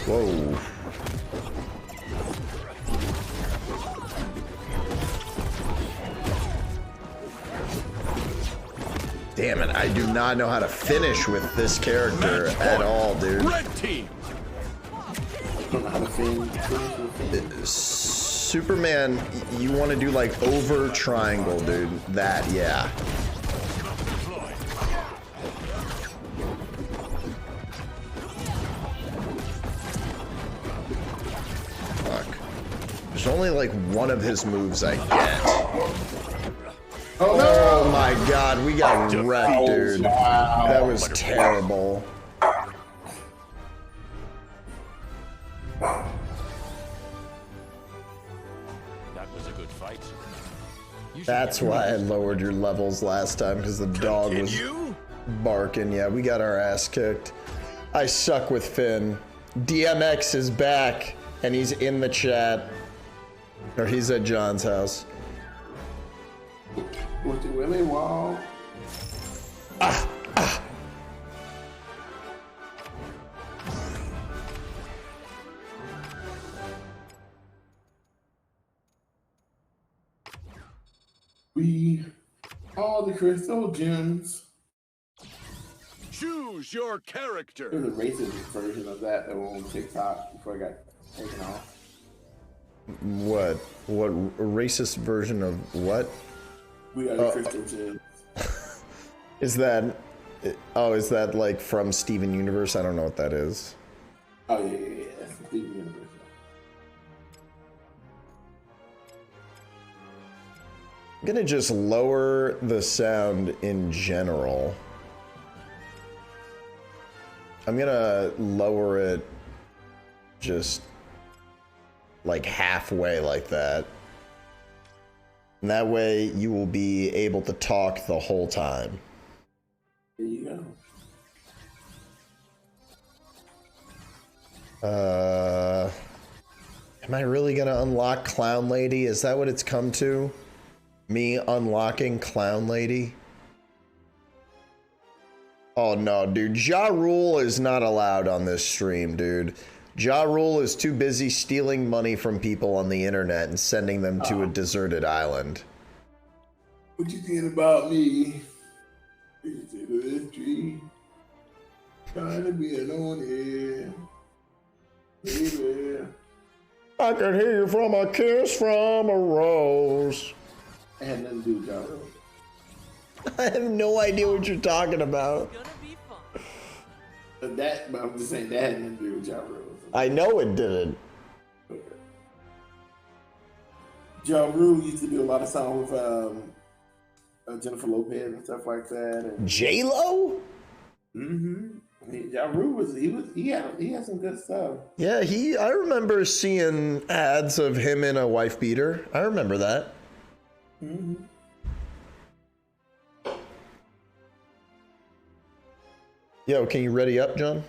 Whoa. I do not know how to finish with this character at all, dude. Red team. Don't know how to finish. Superman, you want to do like over triangle, dude. That, yeah. Fuck. There's only like one of his moves I get. Oh, no. Oh my god, we got wrecked, dude. That was terrible. That's why I lowered your levels last time, because the dog was barking. Yeah, we got our ass kicked. I suck with Finn. DMX is back, and he's in the chat. Or he's at John's house. With the Willy Wall. We all the crystal gems. Choose your character. There's a racist version of that was on TikTok before I got taken off. What? What racist version of what? We are the crystal gems. Is that? Oh, is that like from Steven Universe? I don't know what that is. Oh yeah. That's Steven Universe. I'm gonna just lower the sound in general. I'm gonna lower it just like halfway like that. And that way you will be able to talk the whole time. There you go. Am I really gonna unlock Clown Lady? Is that what it's come to? Me unlocking Clown Lady? Oh no, dude. Ja Rule is not allowed on this stream, dude. Ja Rule is too busy stealing money from people on the internet and sending them to a deserted island. What you thinking about me? Is it a tree? Trying to be alone here. Baby. I can hear you from a kiss from a rose. I had nothing to do with Ja Rule. I have no idea what you're talking about. But I'm just saying that had nothing to do with Ja Rule. I know it didn't. Okay. Ja Rule used to do a lot of songs with Jennifer Lopez and stuff like that. And J-Lo? Ja Rule he had some good stuff. Yeah, I remember seeing ads of him in a wife beater. I remember that. Yo, can you ready up, John?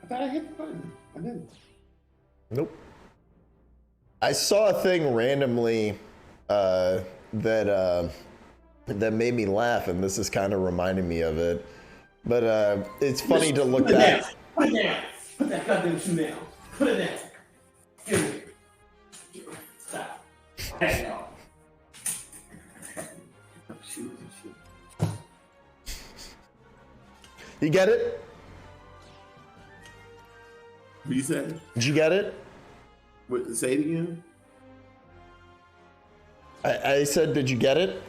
I thought I hit the button. I didn't. Nope. I saw a thing randomly that made me laugh, and this is kind of reminding me of it. But it's funny to look back. Put it down. Put that goddamn shoe down. Put it down. Give me. Stop. Hang on. You get it? What you said? Did you get it? What, say it again? I said, did you get it?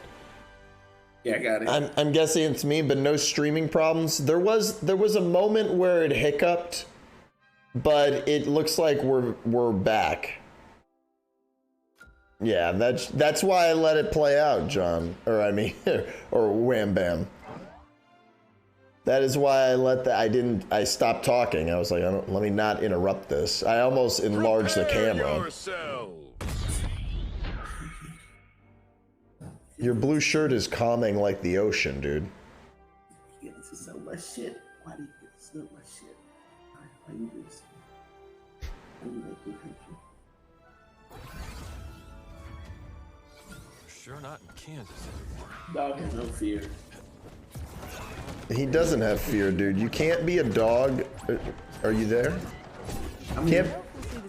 Yeah, I got it. I'm guessing it's me, but no streaming problems. There was a moment where it hiccuped, but it looks like we're back. Yeah, that's why I let it play out, John. Or I mean, or Wham Bam. That is why I stopped talking. I was like, let me not interrupt this. I almost enlarged the camera. Your blue shirt is calming like the ocean, dude. You get into so much shit. Why do you get so much shit? Why you do this? Why you make me hate you? Sure not in Kansas anymore. Dog has no fear. He doesn't have fear, dude. You can't be a dog. Are you there?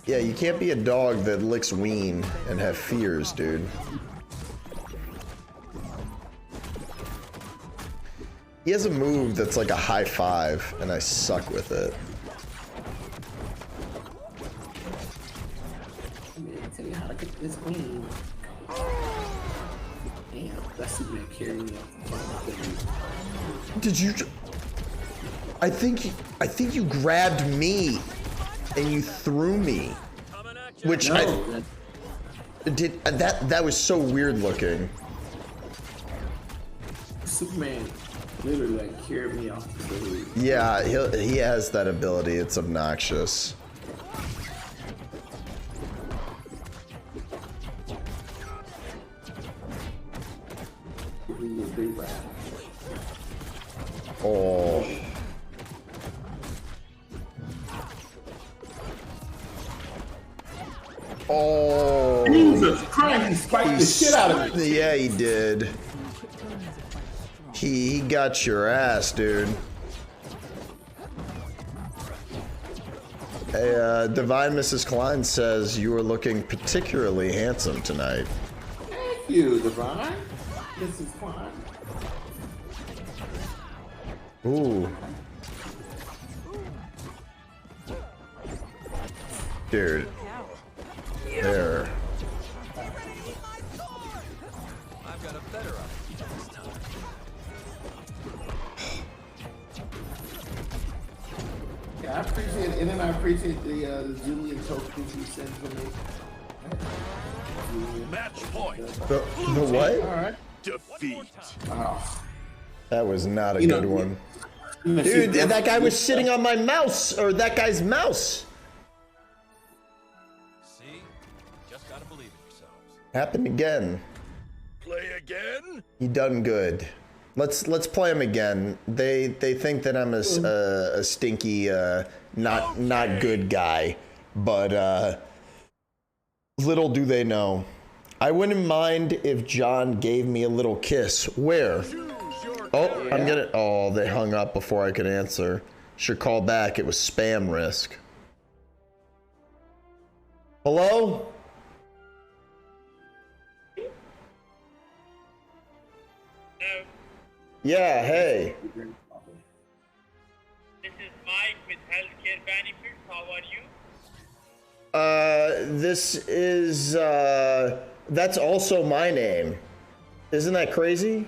Yeah, you can't be a dog that licks ween and have fears, dude. He has a move that's like a high five, and I suck with it. Let me tell you how to get this queen. Damn, that's Superman carrying me up. Did you? I think you grabbed me, and you threw me, which No, that was so weird looking. Superman literally like carried me off the stage. Yeah, he has that ability. It's obnoxious. Oh. Oh. Jesus Christ, he spiked the shit out of me. Yeah, he did. He got your ass, dude. Hey, Divine Mrs. Klein says you are looking particularly handsome tonight. Thank you, Divine. Mrs. Klein. Ooh. Dude. There. I've got a better idea this time. Yeah, I appreciate it, and then I appreciate the Julian tokens you sent to me. Match point. The what? All right. Defeat. Oh. That was not a good one. Dude, that guy was sitting on my mouse, or that guy's mouse. See? Just gotta believe in yourselves. Happened again. Play again? He done good. Let's play him again. They think that I'm a stinky not good guy, but little do they know. I wouldn't mind if John gave me a little kiss. Where? Oh, I'm gonna. Oh, they hung up before I could answer. Should call back. It was spam risk. Hello? Yeah, hey. This is Mike with Healthcare Benefits. How are you? This is, that's also my name. Isn't that crazy?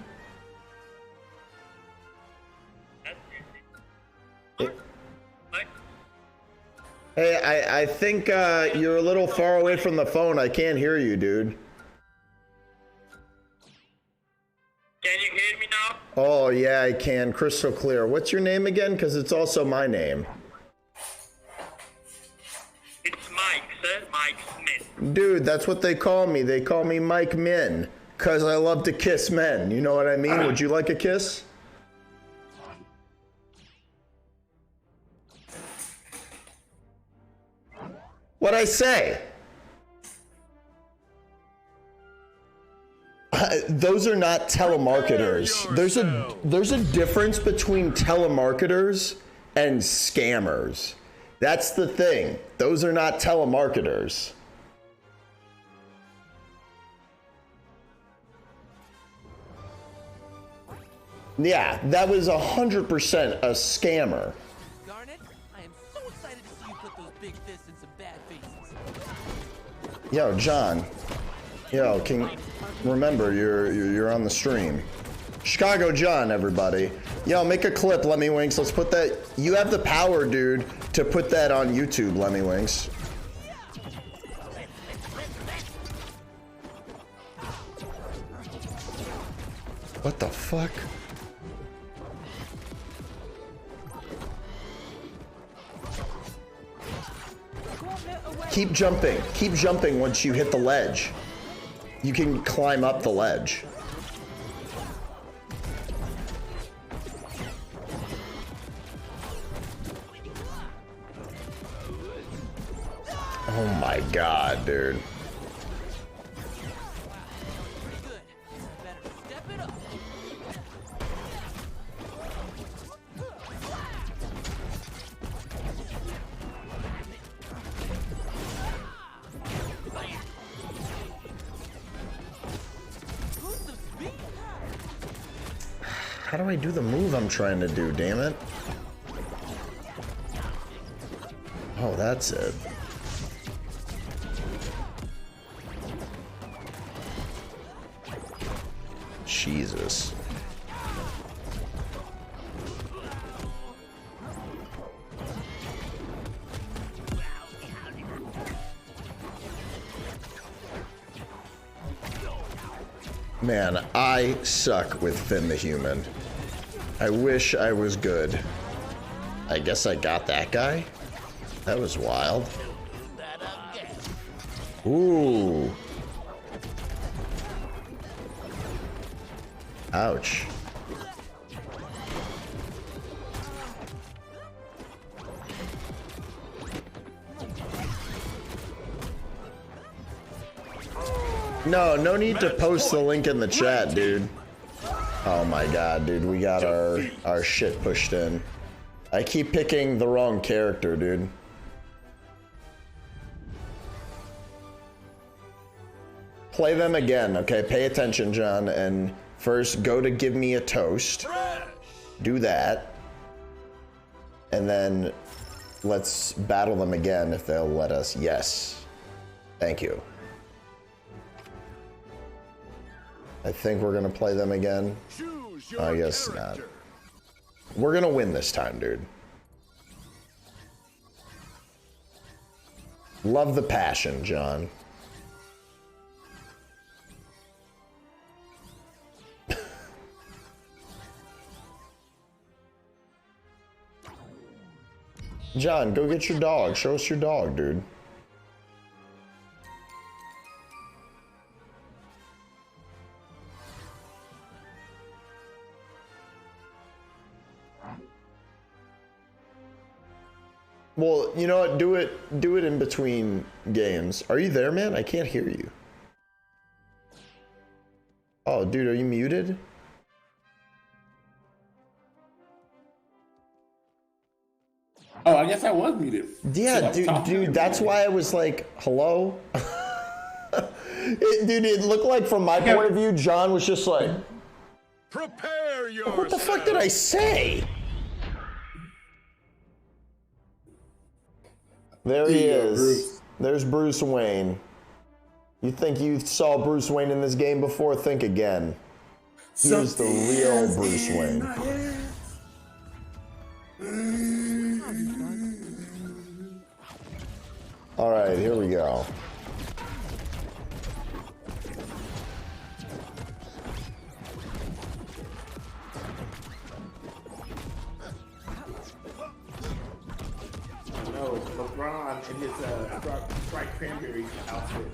Hey, I think, you're a little far away from the phone. I can't hear you, dude. Can you hear me now? Oh, yeah, I can. Crystal clear. What's your name again? Because it's also my name. It's Mike, sir. Mike Smith. Dude, that's what they call me. They call me Mike Min. Because I love to kiss men. You know what I mean? Would you like a kiss? What'd I say? Those are not telemarketers. There's a difference between telemarketers and scammers. That's the thing. Those are not telemarketers. Yeah, that was 100% a scammer. Garnet, I am so excited to see you put those big fists in some bad faces. Yo, John. Yo, remember you're on the stream. ChicagoJon, everybody. Yo, make a clip, Lemmy Winks. Let's put that. You have the power, dude, to put that on YouTube, Lemmy Winks. What the fuck? Keep jumping. Keep jumping once you hit the ledge. You can climb up the ledge. Oh my god, dude. How do I do the move I'm trying to do, damn it? Oh, that's it. Jesus. Man, I suck with Finn the Human. I wish I was good. I guess I got that guy? That was wild. Ooh. Ouch. No need to post the link in the chat, dude. Oh my god, dude, we got our shit pushed in. I keep picking the wrong character, dude. Play them again, okay? Pay attention, John, and first go to give me a toast. Do that. And then let's battle them again if they'll let us. Yes. Thank you. I think we're gonna play them again. I guess not. We're gonna win this time, dude. Love the passion, John. John, go get your dog. Show us your dog, dude. Well, you know what? Do it in between games. Are you there, man? I can't hear you. Oh, dude, are you muted? Oh, I guess I was muted. Yeah, dude, that's why I was like, hello? Dude, it looked like from my point of view, John was just like, Prepare yourself. what the fuck did I say? There he is. Bruce. There's Bruce Wayne. You think you saw Bruce Wayne in this game before? Think again. Here's the real Bruce Wayne. All right, here we go. No, LeBron in his Sprite Cranberry outfit.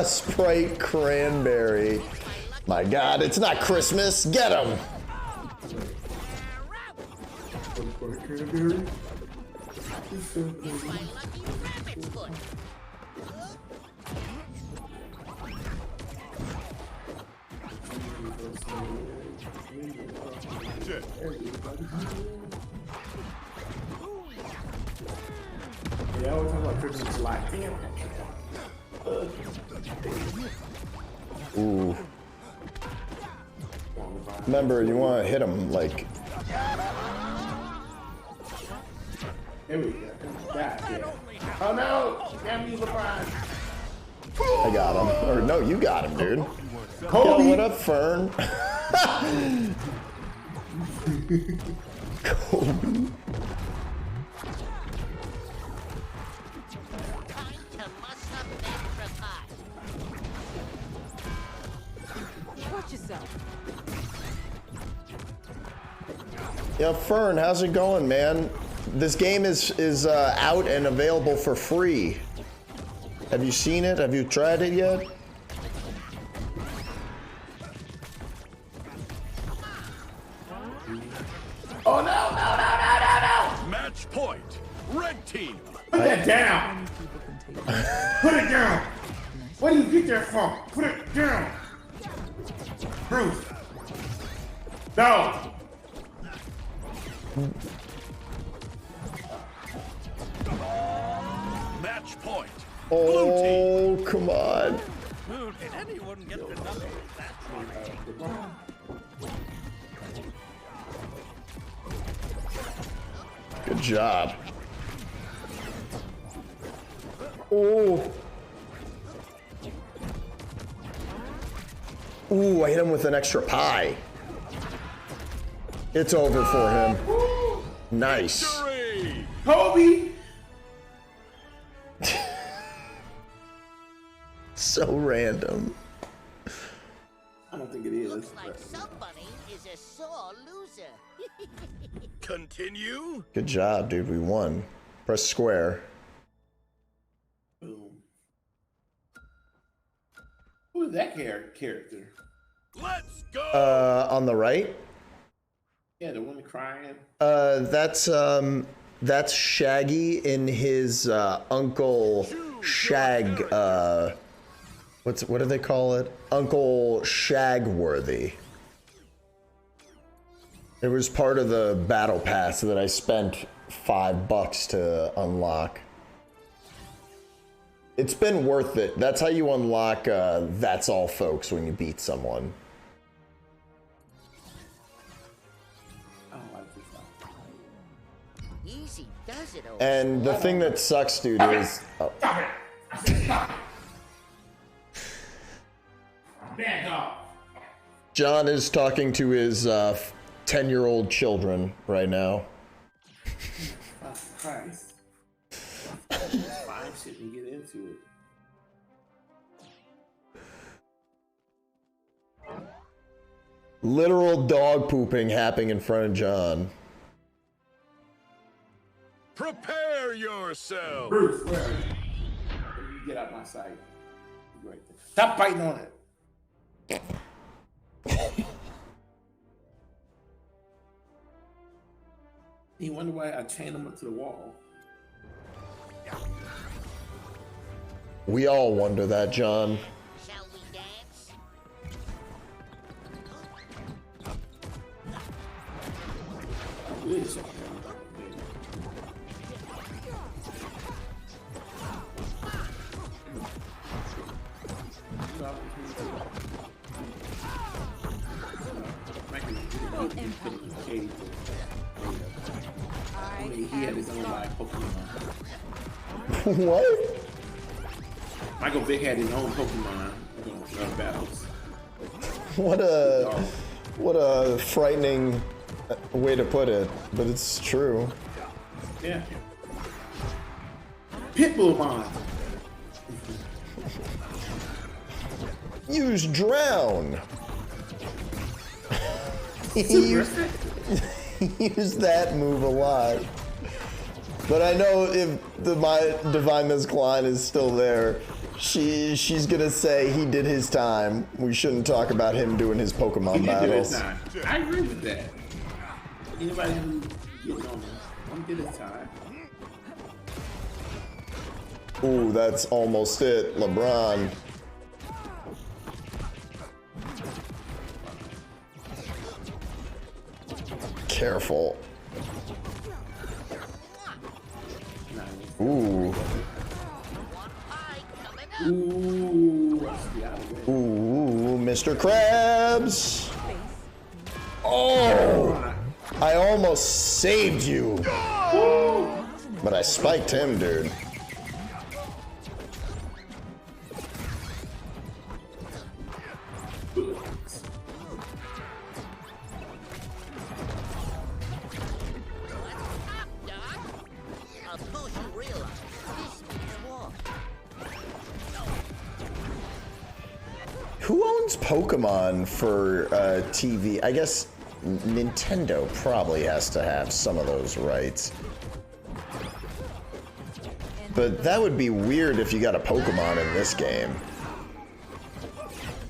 Sprite Cranberry. My God, it's not Christmas. Get him. Sprite Cranberry? Yeah, we're talking about Christmas July. Damn. Ooh. Remember, you want to hit him like. There we go. Yeah. Oh no! Damn you, LeBron. I got him. Or no, you got him, dude. Kobe. Yo, what up, Fern? Kobe. Watch yourself. Yo, Fern, how's it going, man? This game is out and available for free. Have you seen it? Have you tried it yet? Oh no! Match point. Red team. Put that down. Put it down. Where do you get that from? Put it down. Bruce. No. Match point. Oh, come on. Can anyone get enough of that? LeBron. Good job. Oh. Ooh, I hit him with an extra pie. It's over for him. Nice. Kobe. So random. I don't think it is. Looks like somebody is a sore loser. Continue. Good job, dude. We won. Press square. Boom. Who is that character? Let's go. On the right. Yeah, the woman crying. That's Shaggy in his Uncle Shag. What do they call it? Uncle Shagworthy. It was part of the battle pass that I spent $5 to unlock. It's been worth it. That's how you unlock That's All Folks when you beat someone. I don't like this stuff. Easy does it. And the thing that sucks, dude, is... Oh. Bad dog. John is talking to his 10-year-old children right now. Christ. Fine shit and get into it. Literal dog pooping happening in front of John. Prepare yourself. Bruce, where are you? You get out my sight. Right there. Stop biting on it. You wonder why I chained him up to the wall. We all wonder that, John. Shall we dance? He had his own live Pokemon. What? Michael Vick had his own Pokemon battles. What a frightening way to put it, but it's true. Yeah. Pitbullmon. Use drown. He used that move a lot. But I know if my Divine Miss Klein is still there, she's gonna say he did his time. We shouldn't talk about him doing his Pokemon battles. I agree with that. Anybody who gets on him, don't get his time. Ooh, that's almost it, LeBron. Careful. Ooh. Ooh, Mr. Krabs. Oh, I almost saved you. But I spiked him, dude. Who owns Pokemon for TV? I guess Nintendo probably has to have some of those rights. But that would be weird if you got a Pokemon in this game.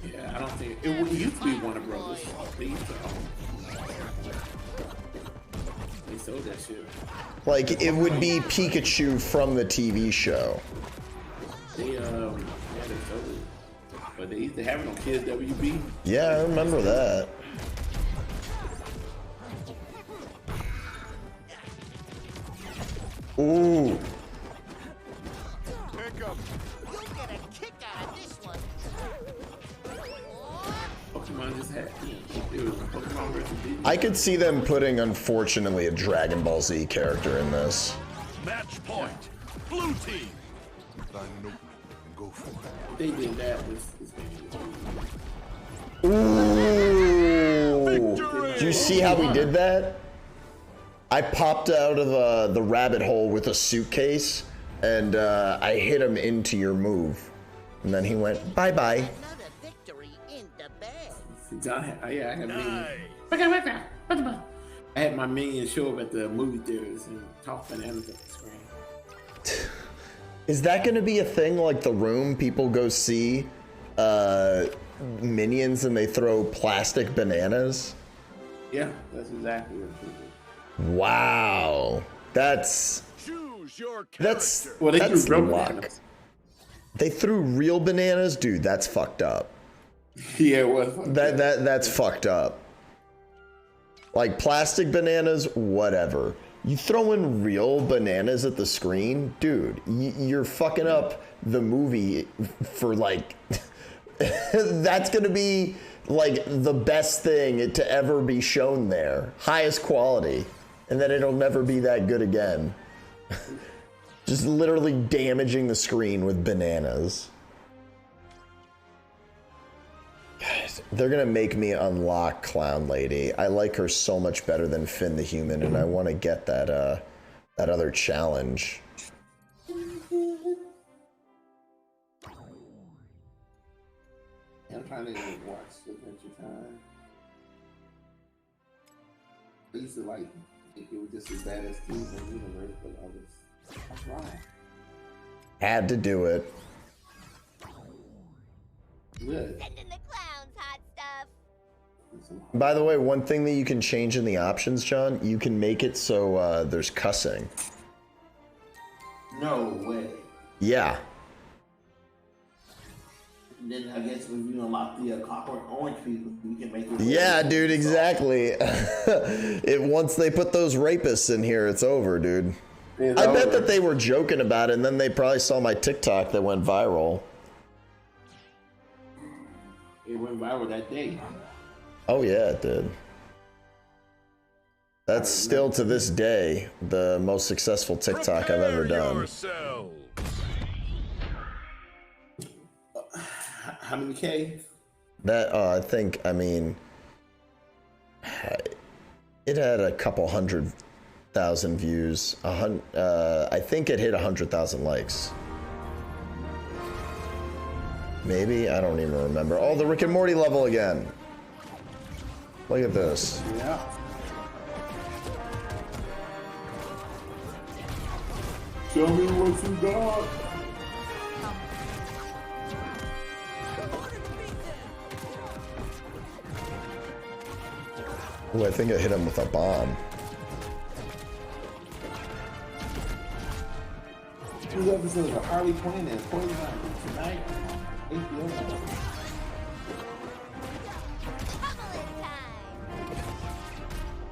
Yeah, I don't think it used to be Warner Brothers. They used to own. They sold that shit. Like, it would be Pikachu from the TV show. They yeah, they sold it. But they used to have it on Kids WB. Yeah, I remember that. Ooh. Pick up. You'll get a kick out of this one. Pokemon I could see them putting, unfortunately, a Dragon Ball Z character in this. Match point. Blue team. Find an opening and go for it. If they did that, this Ooh! Do you see how we did that? I popped out of the rabbit hole with a suitcase, and I hit him into your move. And then he went, bye-bye. John, I had minions. I had my minions show up at the movie theaters and talk bananas at the screen. Is that going to be a thing like The Room? People go see minions and they throw plastic bananas? Yeah, that's exactly what it is. Wow. That's well, they that's threw real luck. bananas. They threw real bananas? Dude, that's fucked up. Yeah, it was. That's fucked up. Like plastic bananas, whatever. You throw in real bananas at the screen, dude, you're fucking up the movie for like that's gonna be like the best thing to ever be shown there. Highest quality. And then it'll never be that good again. Just literally damaging the screen with bananas. Guys, they're gonna make me unlock Clown Lady. I like her so much better than Finn the Human, and I want to get that that other challenge. I'm trying to watch Adventure Time. I used to like think it was just as bad as Steven Universe, but I was wrong. Had to do it. Good. Sending the clowns hot stuff. By the way, one thing that you can change in the options, John, you can make it so there's cussing. No way. Yeah. And then I guess when you unlock the Clockwork Orange people, you can make it. Yeah, dude, exactly. Once they put those rapists in here, it's over, dude. I bet that they were joking about it, and then they probably saw my TikTok that went viral. It went viral that day. Oh yeah, it did. That's still to this day the most successful TikTok I've ever done. How many K? That I think, I mean, it had a couple 100,000 views. I think it hit 100,000 likes. Maybe, I don't even remember. Oh, the Rick and Morty level again. Look at this. Yeah. Show me what you got. Oh, I think I hit him with a bomb. Two episodes of Harley Quinn and Poison tonight. HBO.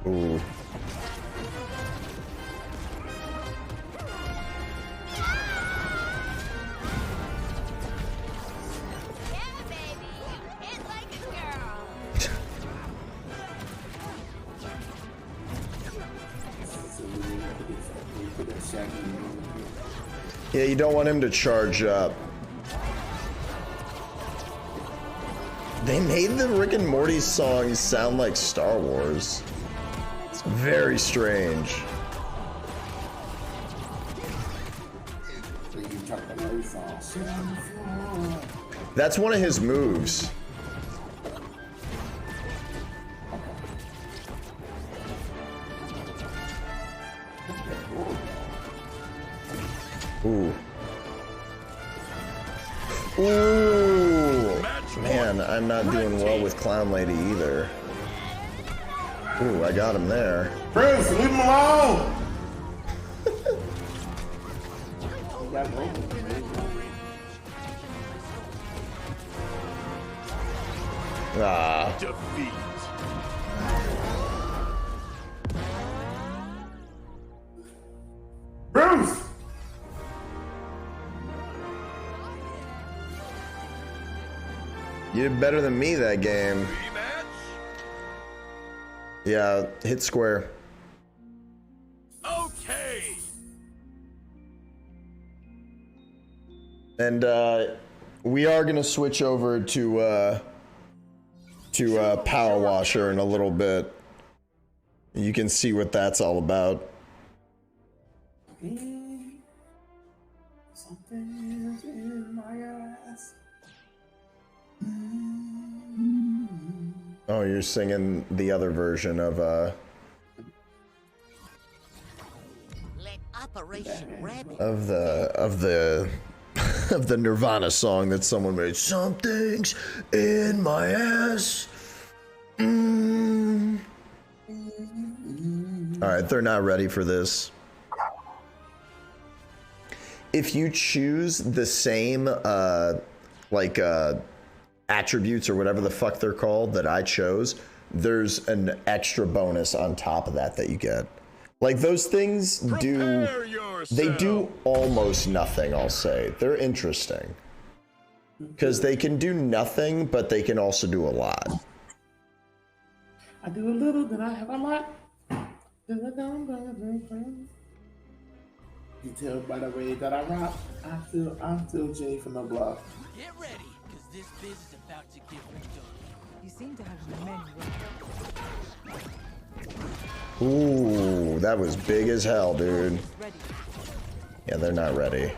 Ooh. Yeah, you don't want him to charge up. They made the Rick and Morty songs sound like Star Wars. It's very strange. That's one of his moves. Ooh. Ooh. Man, I'm not doing well with Clown Lady either. Ooh, I got him there. Bruce, leave him alone! Ah. Defeat. Bruce! You did better than me that game. Yeah, hit square. Okay. And we are gonna switch over to Power Washer in a little bit. You can see what that's all about. Something's in my ass. Oh, you're singing the other version of Operation Rabbit. of the of the Nirvana song that someone made. Something's in my ass. All right, they're not ready for this. If you choose the same attributes or whatever the fuck they're called that I chose, there's an extra bonus on top of that you get. Like those things they do almost nothing, I'll say. They're interesting. Because they can do nothing, but they can also do a lot. I do a little, then I have a lot. You can tell by the way that I rock. I'm still Jay from the block. Get ready, because this biz is about to get redone. You seem to have many weapons. Ooh, that was big as hell, dude. Yeah, they're not ready.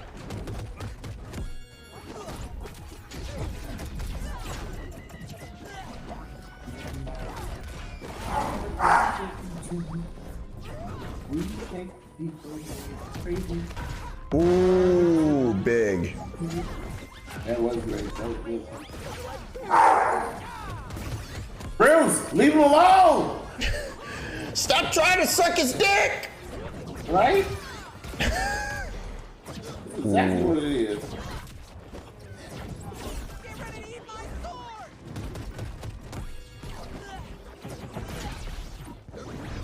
Ooh, big. That was great. That was good. Bruce, leave him alone! Stop trying to suck his dick! Right? Exactly what it is.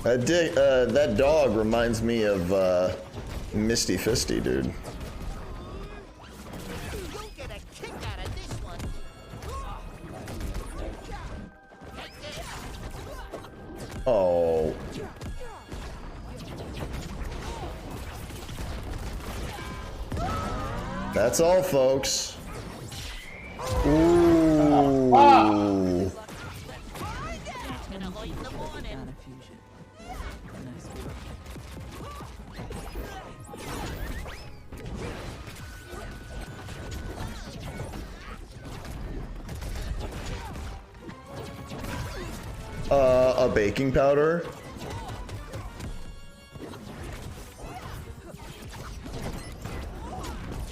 That dog reminds me of Misty Fisty, dude. Oh. That's all, folks. Ooh. A baking powder.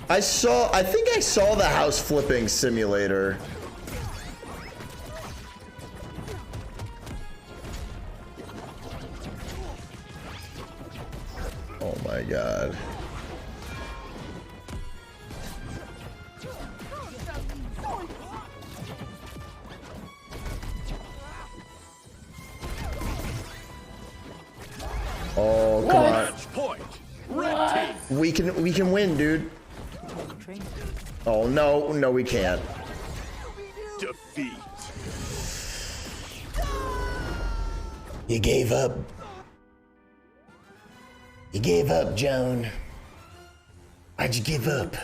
I think I saw the house flipping simulator. Oh my god. Oh, come on. We can win, dude. Oh, no, we can't. Defeat. You gave up. You gave up, Joan. Why'd you give up?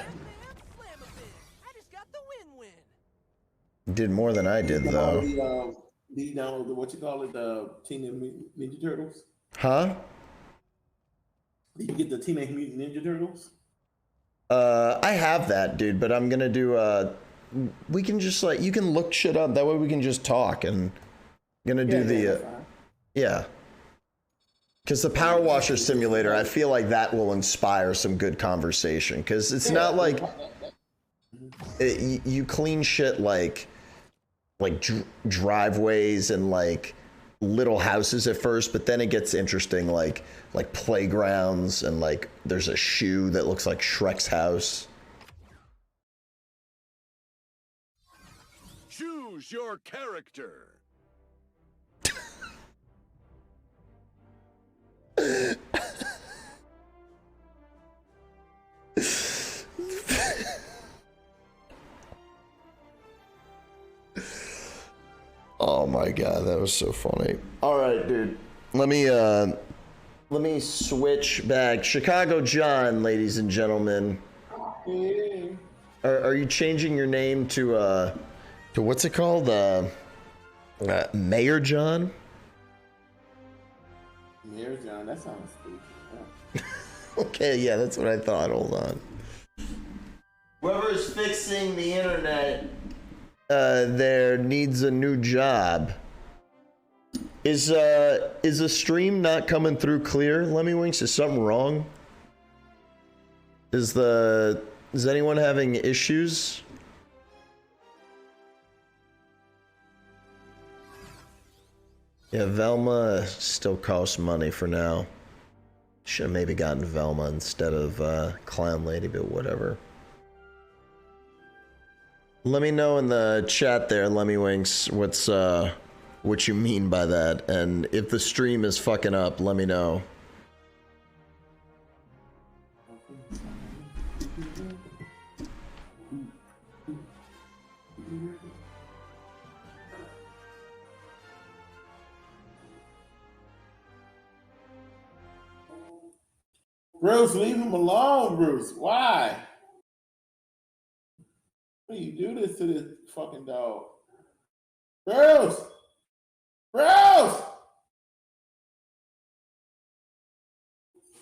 You did more than I did, though. Did you download the, what you call it, the Teenage Mutant Ninja Turtles? Huh? Did you get the Teenage Mutant Ninja Turtles? I have that, dude, but I'm gonna do, we can just, like, you can look shit up, that way we can just talk, and gonna do yeah. Because the Power Washer Simulator, I feel like that will inspire some good conversation, because it's not like, you clean shit like driveways and, like, little houses at first, but then it gets interesting, like playgrounds, and like there's a shoe that looks like Shrek's house. Choose your character. Oh my my god, that was so funny. All right, dude. Let me switch back. ChicagoJon, ladies and gentlemen. Yeah. Are you changing your name to what's it called? Mayor John? Mayor John, that sounds stupid. Okay, yeah, that's what I thought. Hold on. Whoever's fixing the internet there needs a new job. Is the stream not coming through clear? Lemmy Winks, is something wrong? Is anyone having issues? Yeah, Velma still costs money for now. Should have maybe gotten Velma instead of Clown Lady, but whatever. Let me know in the chat there, Lemmy Winks, what you mean by that, and if the stream is fucking up, let me know. Bruce, leave him alone, Bruce. Why? Why do you do this to this fucking dog? Bruce! Bruce!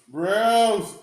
Bruce!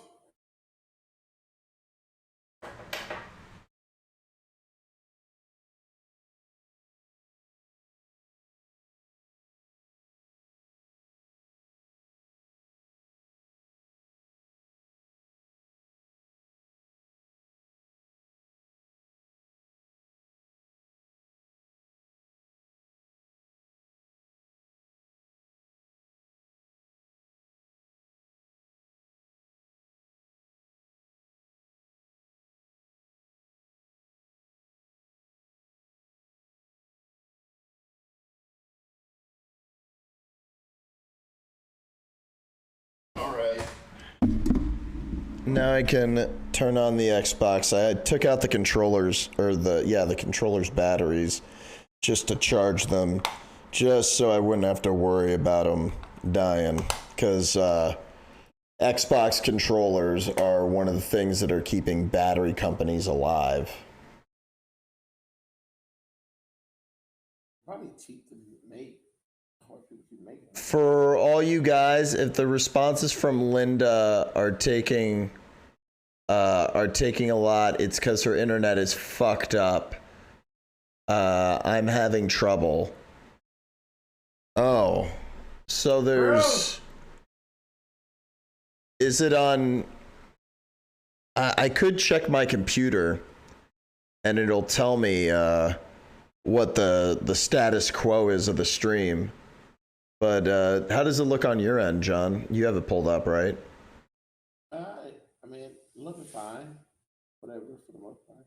Now I can turn on the Xbox. I took out the controllers, or the controller's batteries, just to charge them, just so I wouldn't have to worry about them dying. Because Xbox controllers are one of the things that are keeping battery companies alive. Probably cheap to make. For all you guys, if the responses from Linda are taking a lot, it's because her internet is fucked up. I'm having trouble. Oh, so there's. Is it on? I could check my computer, and it'll tell me what the status quo is of the stream. But how does it look on your end, John? You have it pulled up, right? I mean, looking fine. Whatever, for the most part.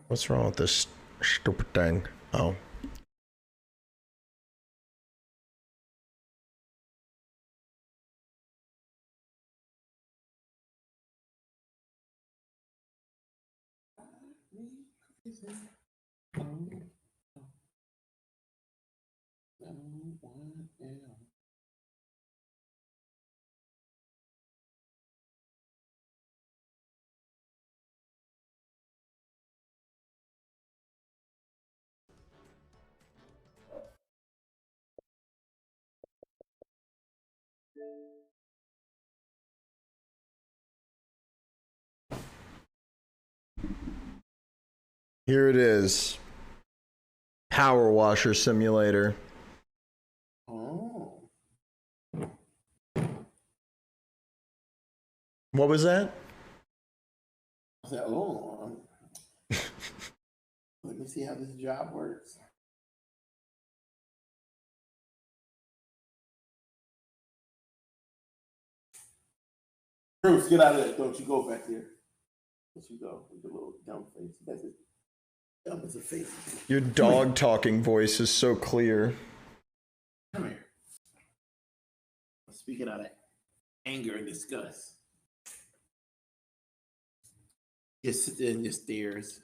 What's wrong with this stupid thing? Oh. Here it is. Power washer simulator. Oh. What was that? I said, oh. Let me see how this job works. Bruce, get out of there. Don't you go back there. Don't you go with your little dumb face. That's it. Dumb as a face. Your dog talking voice is so clear. Come here. Speaking out of anger and disgust. Just sit there and just stares.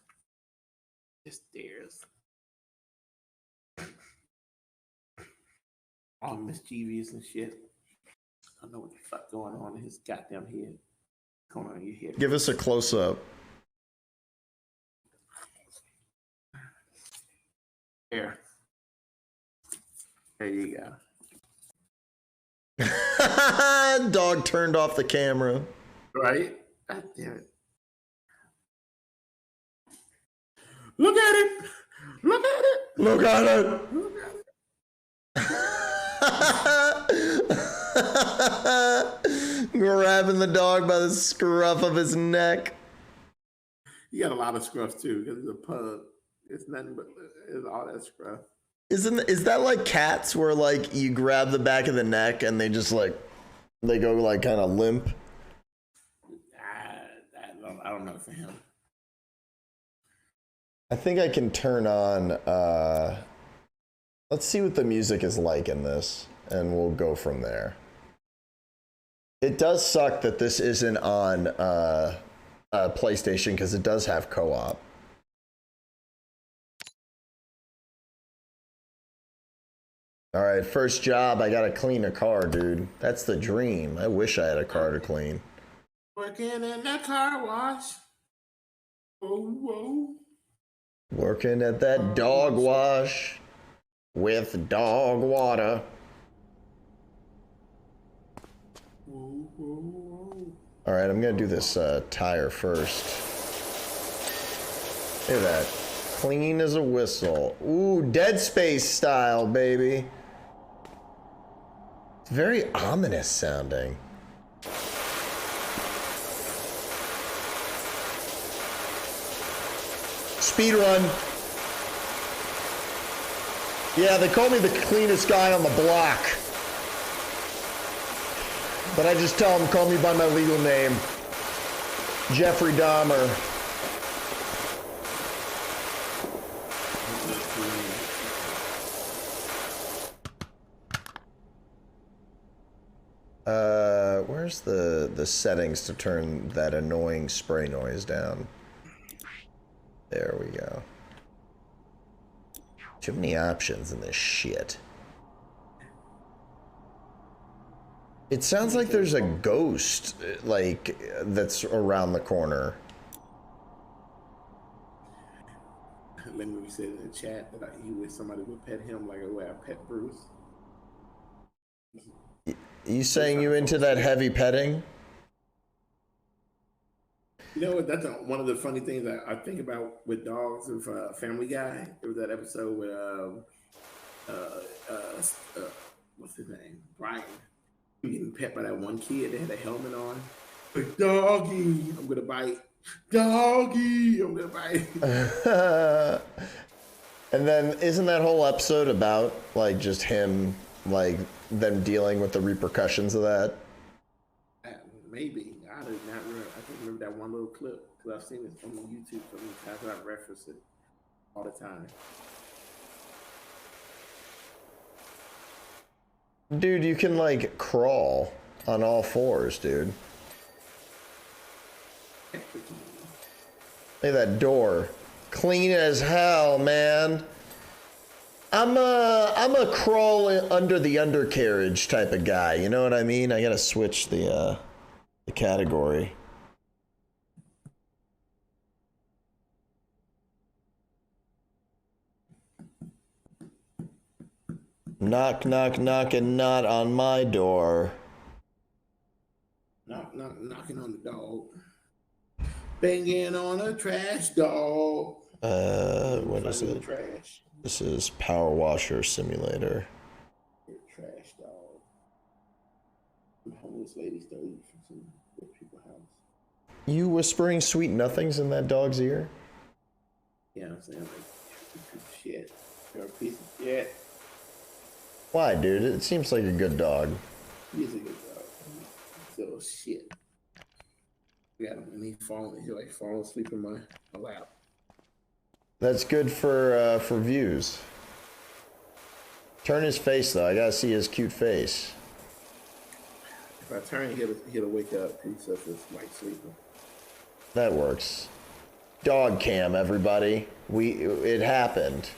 Just stares. All mischievous and shit. I don't know what the fuck going on in his goddamn head. Going on in your head. Give us a close up. There. There you go. Dog turned off the camera. Right? God damn it. Look at it. Look at it. Look at it. Look at it. Grabbing the dog by the scruff of his neck. He got a lot of scruff too because he's a pug. It's nothing but it's all that scruff. Is that like cats where like you grab the back of the neck and they just like they go like kind of limp? I don't know for him. I think I can turn on let's see what the music is like in this and we'll go from there. It does suck that this isn't on PlayStation because it does have co-op. All right, first job, I gotta clean a car, dude. That's the dream. I wish I had a car to clean. Working in that car wash. Whoa. Working at that dog wash with dog water. Whoa. All right, I'm gonna do this tire first. Look at that. Clean as a whistle. Ooh, Dead Space style, baby. It's very ominous sounding. Speed run. Yeah, they call me the cleanest guy on the block. But I just tell them, call me by my legal name. Jeffrey Dahmer. Where's the settings to turn that annoying spray noise down? There we go. Too many options in this shit. It sounds like there's a ghost, like, that's around the corner. Lemmy said in the chat that he wish somebody would pet him like a way I pet Bruce. You saying you into that heavy petting? You know what? That's one of the funny things I think about with dogs of Family Guy. There was that episode with what's his name? Brian. Getting pet by that one kid that had a helmet on. Like, doggy, I'm gonna bite. Doggy, I'm gonna bite. And then isn't that whole episode about like just him, like them dealing with the repercussions of that? Maybe. I did not remember. I just remember that one little clip because I've seen it on YouTube so many times and I reference it all the time. Dude, you can like crawl on all fours, dude. Look at that door. Clean as hell, man. I'm a crawl under the undercarriage type of guy. You know what I mean? I gotta switch the category. Knock, knock, knocking, not on my door. Knocking on the dog. Banging on a trash dog. What is it? Trash. This is Power Washer Simulator. Trash dog. Some homeless lady stole from some rich people's house. You whispering sweet nothings in that dog's ear? Yeah, I'm saying like piece of shit. You're a piece of shit. Why, dude? It seems like a good dog. He's a good dog. He's a shit. Got him, and he like falling asleep in my lap. That's good for views. Turn his face though. I gotta see his cute face. If I turn, he'll wake up. He's such a light sleeper. That works. Dog cam, everybody. It happened.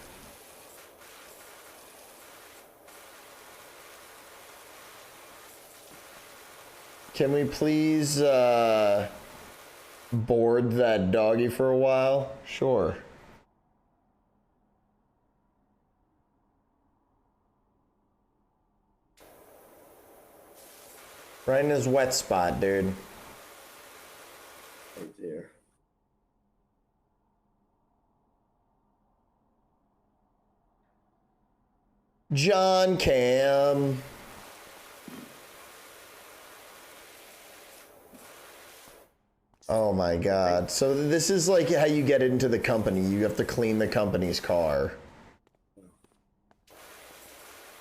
Can we please board that doggy for a while? Sure. Right in his wet spot, dude. Right there. John Cam. Oh my god. So this is like how you get into the company. You have to clean the company's car.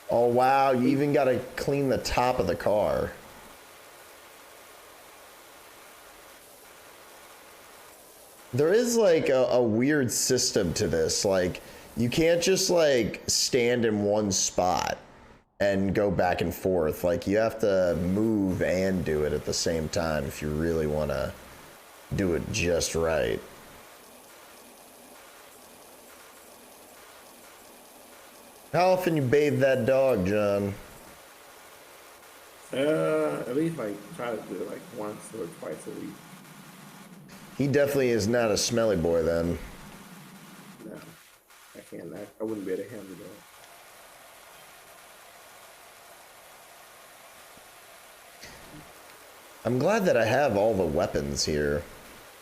Oh wow, you even gotta clean the top of the car. There is like a weird system to this. Like, you can't just like stand in one spot and go back and forth. Like, you have to move and do it at the same time if you really want to do it just right. How often you bathe that dog, John? At least like try to do it like once or twice a week. He definitely is not a smelly boy then. No, I can't. I wouldn't be able to handle that. I'm glad that I have all the weapons here.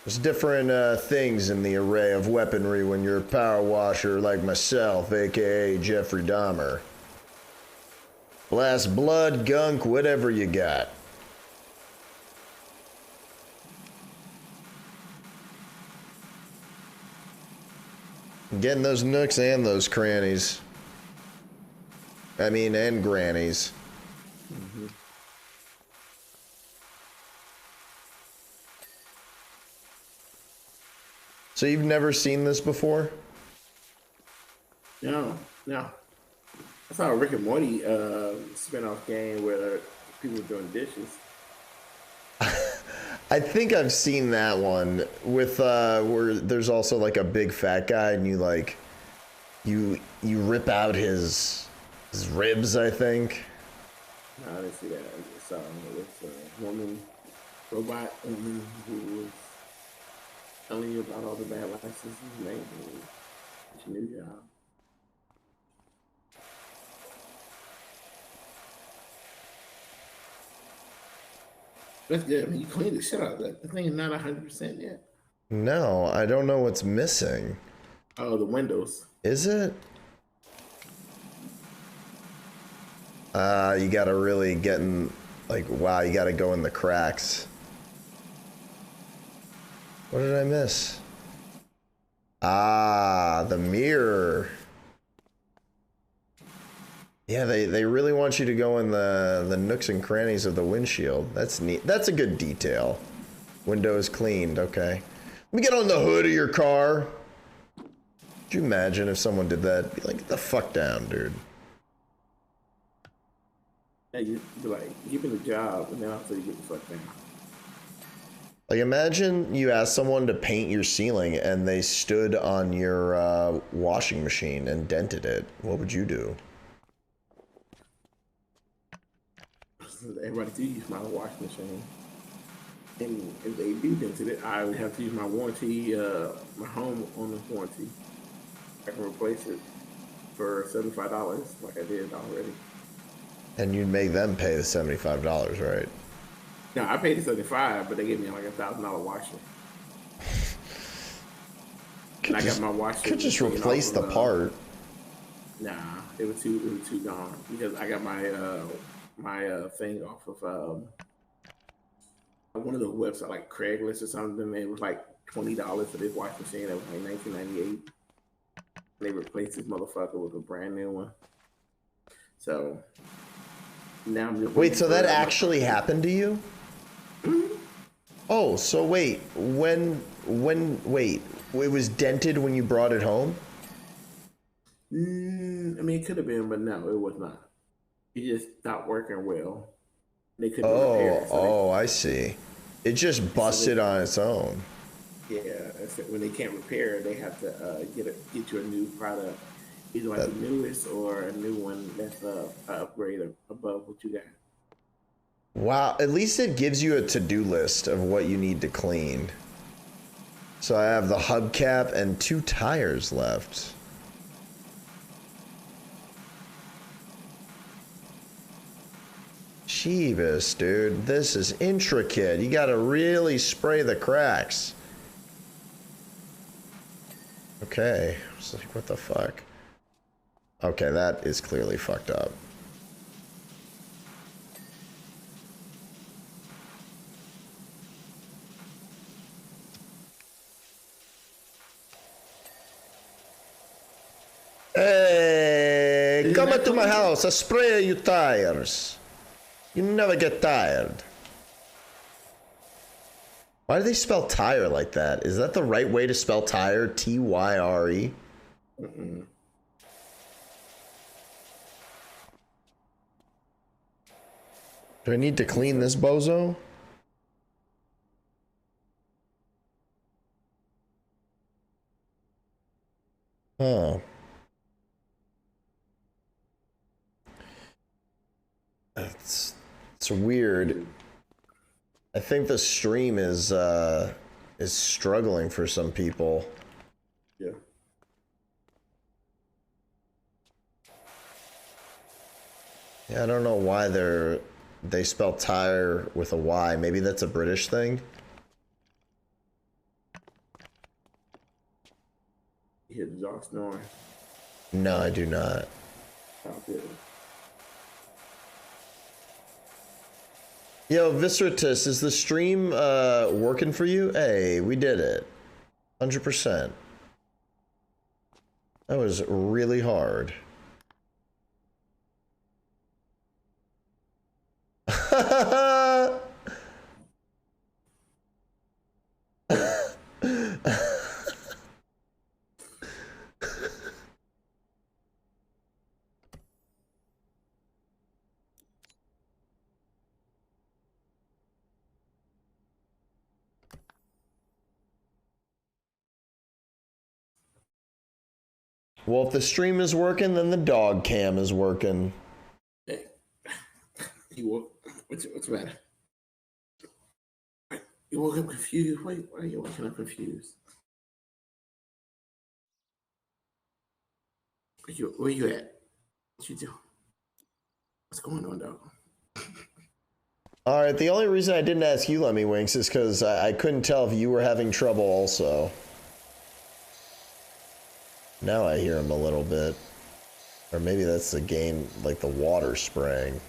There's different things in the array of weaponry when you're a power washer like myself, aka Jeffrey Dahmer. Blast blood, gunk, whatever you got. Getting those nooks and those crannies. I mean, and grannies. Mm-hmm. So you've never seen this before? No. I saw a Rick and Morty spin-off game where people were doing dishes. I think I've seen that one with where there's also like a big fat guy and you like you rip out his ribs, I think. No, I didn't see that. I saw it was a woman, robot woman who was telling you about all the bad licenses you made and it's your new job. That's good. I mean, you cleaned the shit out of that. The thing is not 100% yet. No, I don't know what's missing. Oh, the windows. Is it? You gotta really get in, like, wow, you gotta go in the cracks. What did I miss? Ah, the mirror. Yeah, they really want you to go in the nooks and crannies of the windshield. That's neat. That's a good detail. Windows cleaned, okay. Let me get on the hood of your car. Could you imagine if someone did that? Be like, get the fuck down, dude. Yeah, you'd be like, give me the job, and then after you get the fuck down. Like, imagine you asked someone to paint your ceiling and they stood on your washing machine and dented it. What would you do? Everybody do use my washing machine. And if they do dent it, I would have to use my warranty, my home owner's warranty. I can replace it for $75 like I did already. And you'd make them pay the $75, right? No, I paid the $75, but they gave me like $1,000 washer. And I got my washer. Could just replace the part. Nah, it was too gone because I got my thing off of one of those websites like Craigslist or something. It was like $20 for this washing machine. That was like $19.98. They replaced this motherfucker with a brand new one. So now I'm just wait. So that actually happened to you? Mm-hmm. Oh, so wait. Wait. It was dented when you brought it home? I mean, it could have been, but no, it was not. It just stopped working well. They couldn't repair it. I see. It just busted on its own. Yeah, that's it. When they can't repair, they have to get you a new product, either like the newest or a new one that's a upgrade above what you got. Wow, at least it gives you a to-do list of what you need to clean. So I have the hubcap and 2 tires left. Jeebus, dude, this is intricate. You gotta really spray the cracks. Okay, it's like, what the fuck? Okay, that is clearly fucked up. Hey, come to my house, I spray you tires. You never get tired. Why do they spell tire like that? Is that the right way to spell tire? T-Y-R-E? Do I need to clean this bozo? Huh. It's weird. I think the stream is struggling for some people. Yeah. Yeah, I don't know why they spell tire with a Y. Maybe that's a British thing. You hear the dog snoring? No, I do not. Oh, good. Yo, Visceratus, is the stream working for you? Hey, we did it. 100%. That was really hard. Well, if the stream is working, then the dog cam is working. Hey, you woke? What's the matter? You woke up confused. Why are you waking up confused? Where you at? What you doing? What's going on, dog? All right, the only reason I didn't ask you, Lemmy Winks, is because I couldn't tell if you were having trouble also. Now I hear him a little bit. Or maybe that's the game, like the water spraying.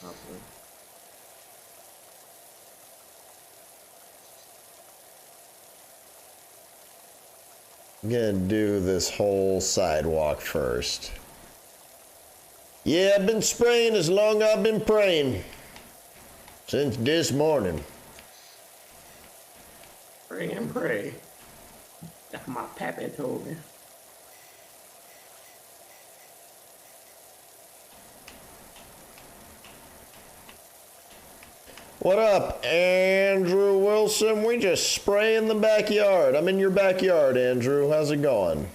Okay. I'm gonna do this whole sidewalk first. Yeah, I've been spraying as long as I've been praying. Since this morning. Pray and pray. That's what my pappy told me. What up, Andrew Wilson? We just spray in the backyard. I'm in your backyard, Andrew. How's it going?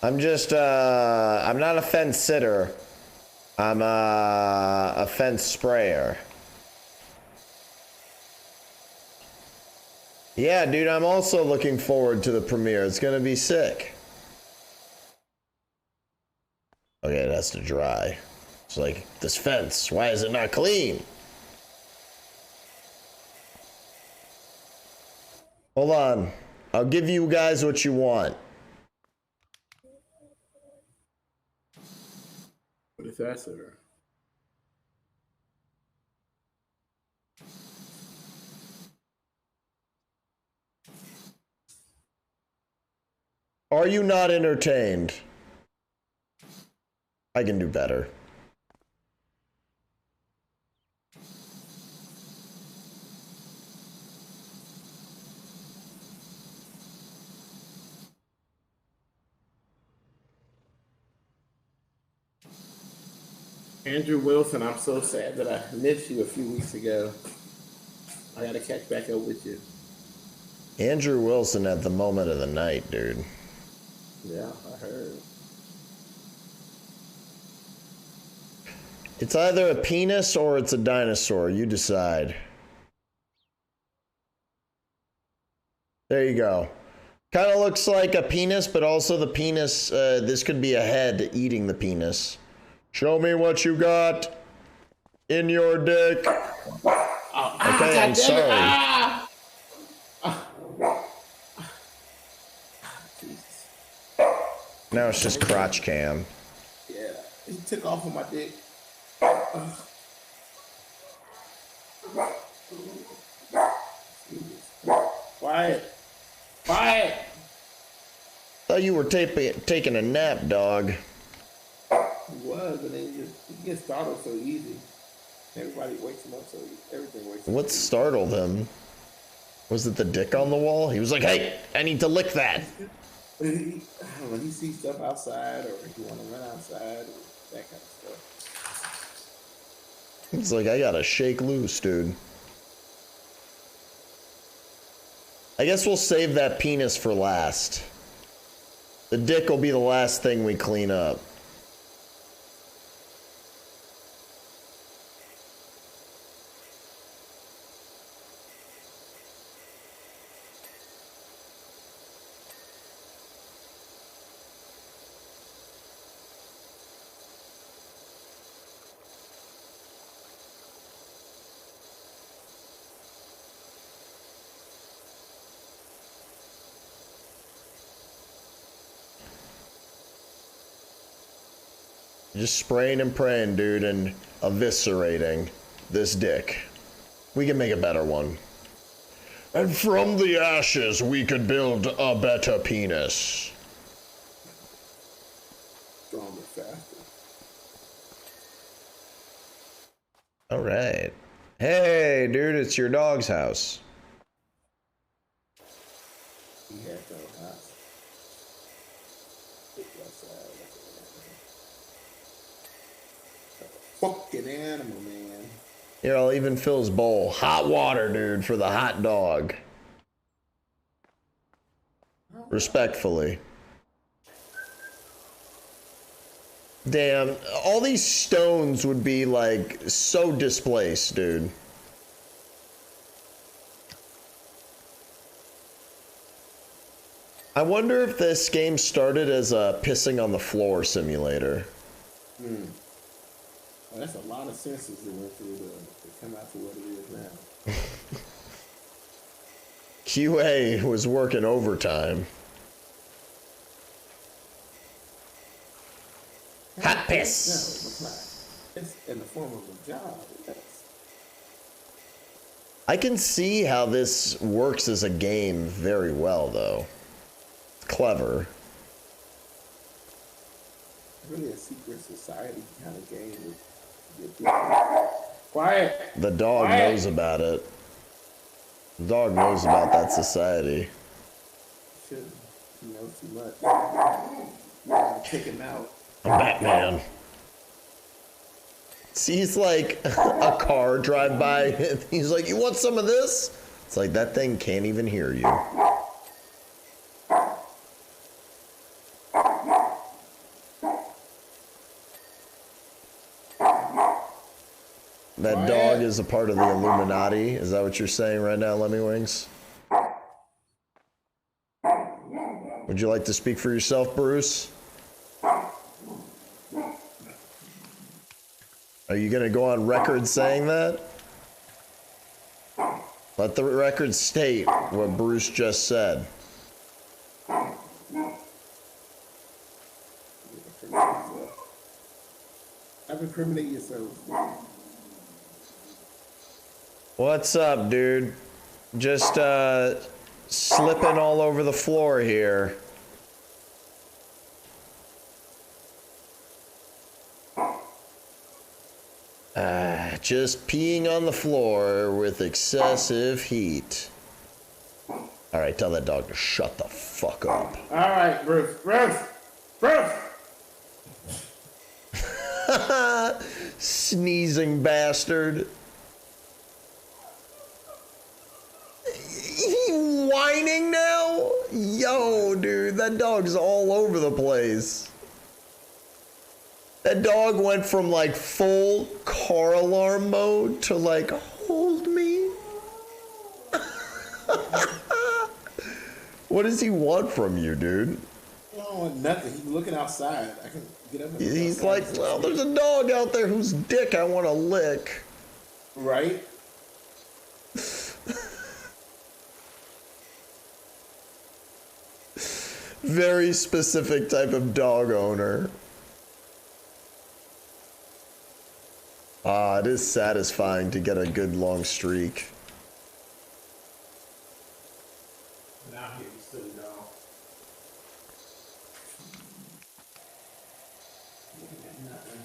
I'm just, I'm not a fence sitter. I'm a fence sprayer. Yeah, dude, I'm also looking forward to the premiere. It's gonna be sick. Okay, it has to dry. It's like, this fence, why is it not clean? Hold on. I'll give you guys what you want. What is that, sir? Are you not entertained? I can do better. Andrew Wilson, I'm so sad that I missed you a few weeks ago. I gotta catch back up with you. Andrew Wilson at the moment of the night, dude. Yeah, I heard. It's either a penis or it's a dinosaur. You decide. There you go. Kind of looks like a penis, but also the penis, this could be a head eating the penis. Show me what you got in your dick. Okay, I'm sorry. Now it's just crotch cam. Yeah, he took off on my dick. Quiet. Quiet. Thought you were taking a nap, dog. He was, but then he gets startled so easy. Everybody wakes him up so everything wakes him up. What startled him? Was it the dick on the wall? He was like, hey, I need to lick that. When he sees stuff outside or he want to run outside, or that kind of stuff. He's like, I gotta shake loose, dude. I guess we'll save that penis for last. The dick will be the last thing we clean up. Just spraying and praying, dude, and eviscerating this dick. We can make a better one. And from the ashes, we could build a better penis. Stronger, faster. All right. Hey, dude, it's your dog's house. He had no house. Fucking animal, man. Here, I'll even fill his bowl. Hot water, dude, for the hot dog. Respectfully. Damn, all these stones would be, like, so displaced, dude. I wonder if this game started as a pissing on the floor simulator. Well, that's a lot of senses that went through to come out to what it is now. QA was working overtime. Hot piss. No, it's in the form of a job. Yes. I can see how this works as a game very well, though. It's clever. Really a secret society kind of game. Quiet. The dog knows about it. The dog knows about that society. Shouldn't. He knows too much. You gotta take him out. I'm Batman. Sees like a car drive by. He's like, you want some of this? It's like, that thing can't even hear you. That dog is a part of the Illuminati. Is that what you're saying right now, Lemmy Wings? Would you like to speak for yourself, Bruce? Are you going to go on record saying that? Let the record state what Bruce just said. I've incriminated yourself. What's up, dude? Just slipping all over the floor here. Just peeing on the floor with excessive heat. All right, tell that dog to shut the fuck up. All right, Bruce. Sneezing bastard. He whining now? Yo, dude, that dog's all over the place. That dog went from like full car alarm mode to like, hold me. What does he want from you, dude? No, nothing. He's looking outside. I can get up and look He's outside. like, well, there's a dog out there whose dick I want to lick. Right? Very specific type of dog owner. Ah, it is satisfying to get a good long streak. Now here, you silly dog. Looking at nothing.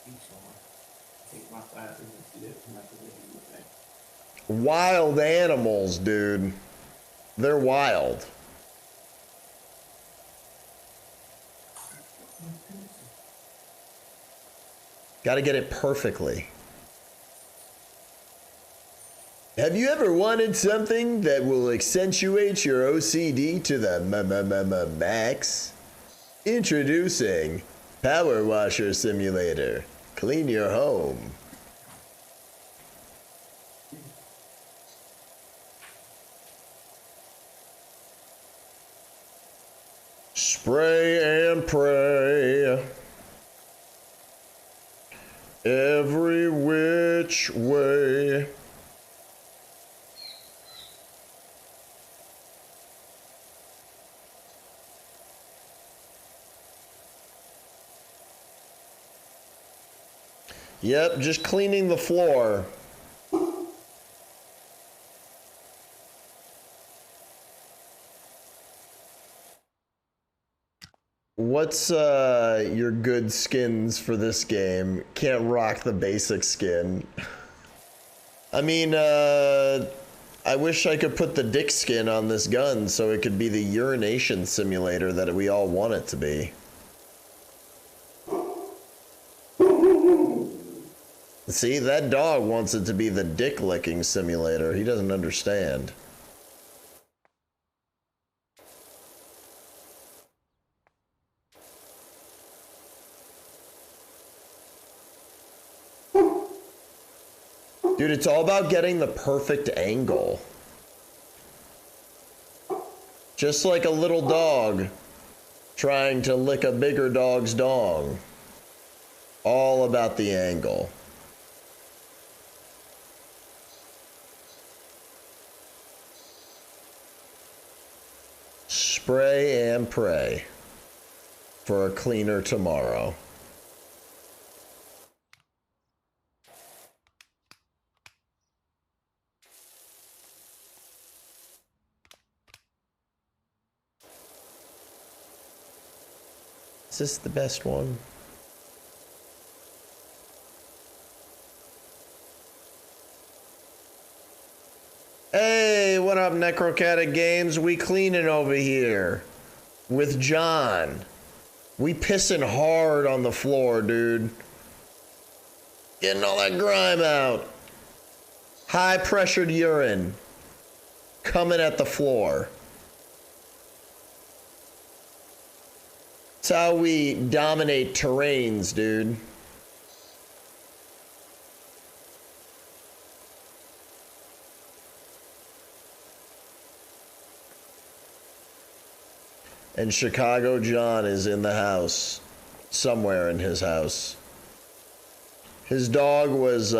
Each one. Take my 5 and see that. Nothing that you look at. Wild animals, dude. They're wild. Gotta get it perfectly. Have you ever wanted something that will accentuate your OCD to the max? Introducing Power Washer Simulator. Clean your home. Spray and pray. Every which way. Yep, just cleaning the floor. What's your good skins for this game? Can't rock the basic skin. I mean, I wish I could put the dick skin on this gun so it could be the urination simulator that we all want it to be. See, that dog wants it to be the dick licking simulator. He doesn't understand. Dude, it's all about getting the perfect angle. Just like a little dog trying to lick a bigger dog's dong. All about the angle. Spray and pray for a cleaner tomorrow. Is this the best one? Hey, what up, Necrocatic Games? We cleaning over here with John. We pissing hard on the floor, dude. Getting all that grime out. High pressured urine coming at the floor. It's how we dominate terrains, dude. And ChicagoJon is in the house. Somewhere in his house. His dog was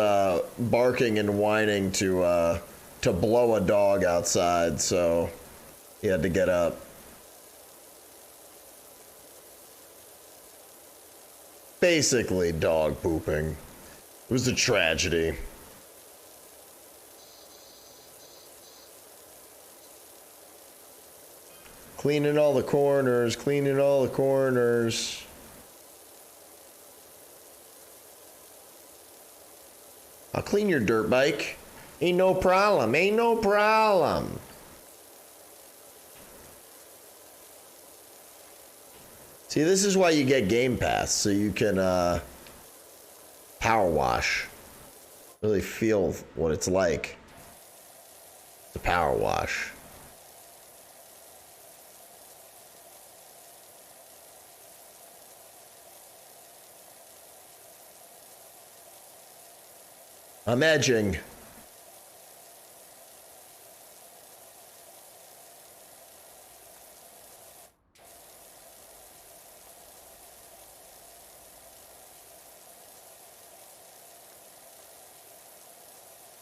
barking and whining to blow a dog outside, so he had to get up. Basically dog pooping. It was a tragedy. Cleaning all the corners, cleaning all the corners. I'll clean your dirt bike. Ain't no problem, ain't no problem. See, this is why you get Game Pass, so you can power wash. Really feel what it's like to power wash. I'm edging.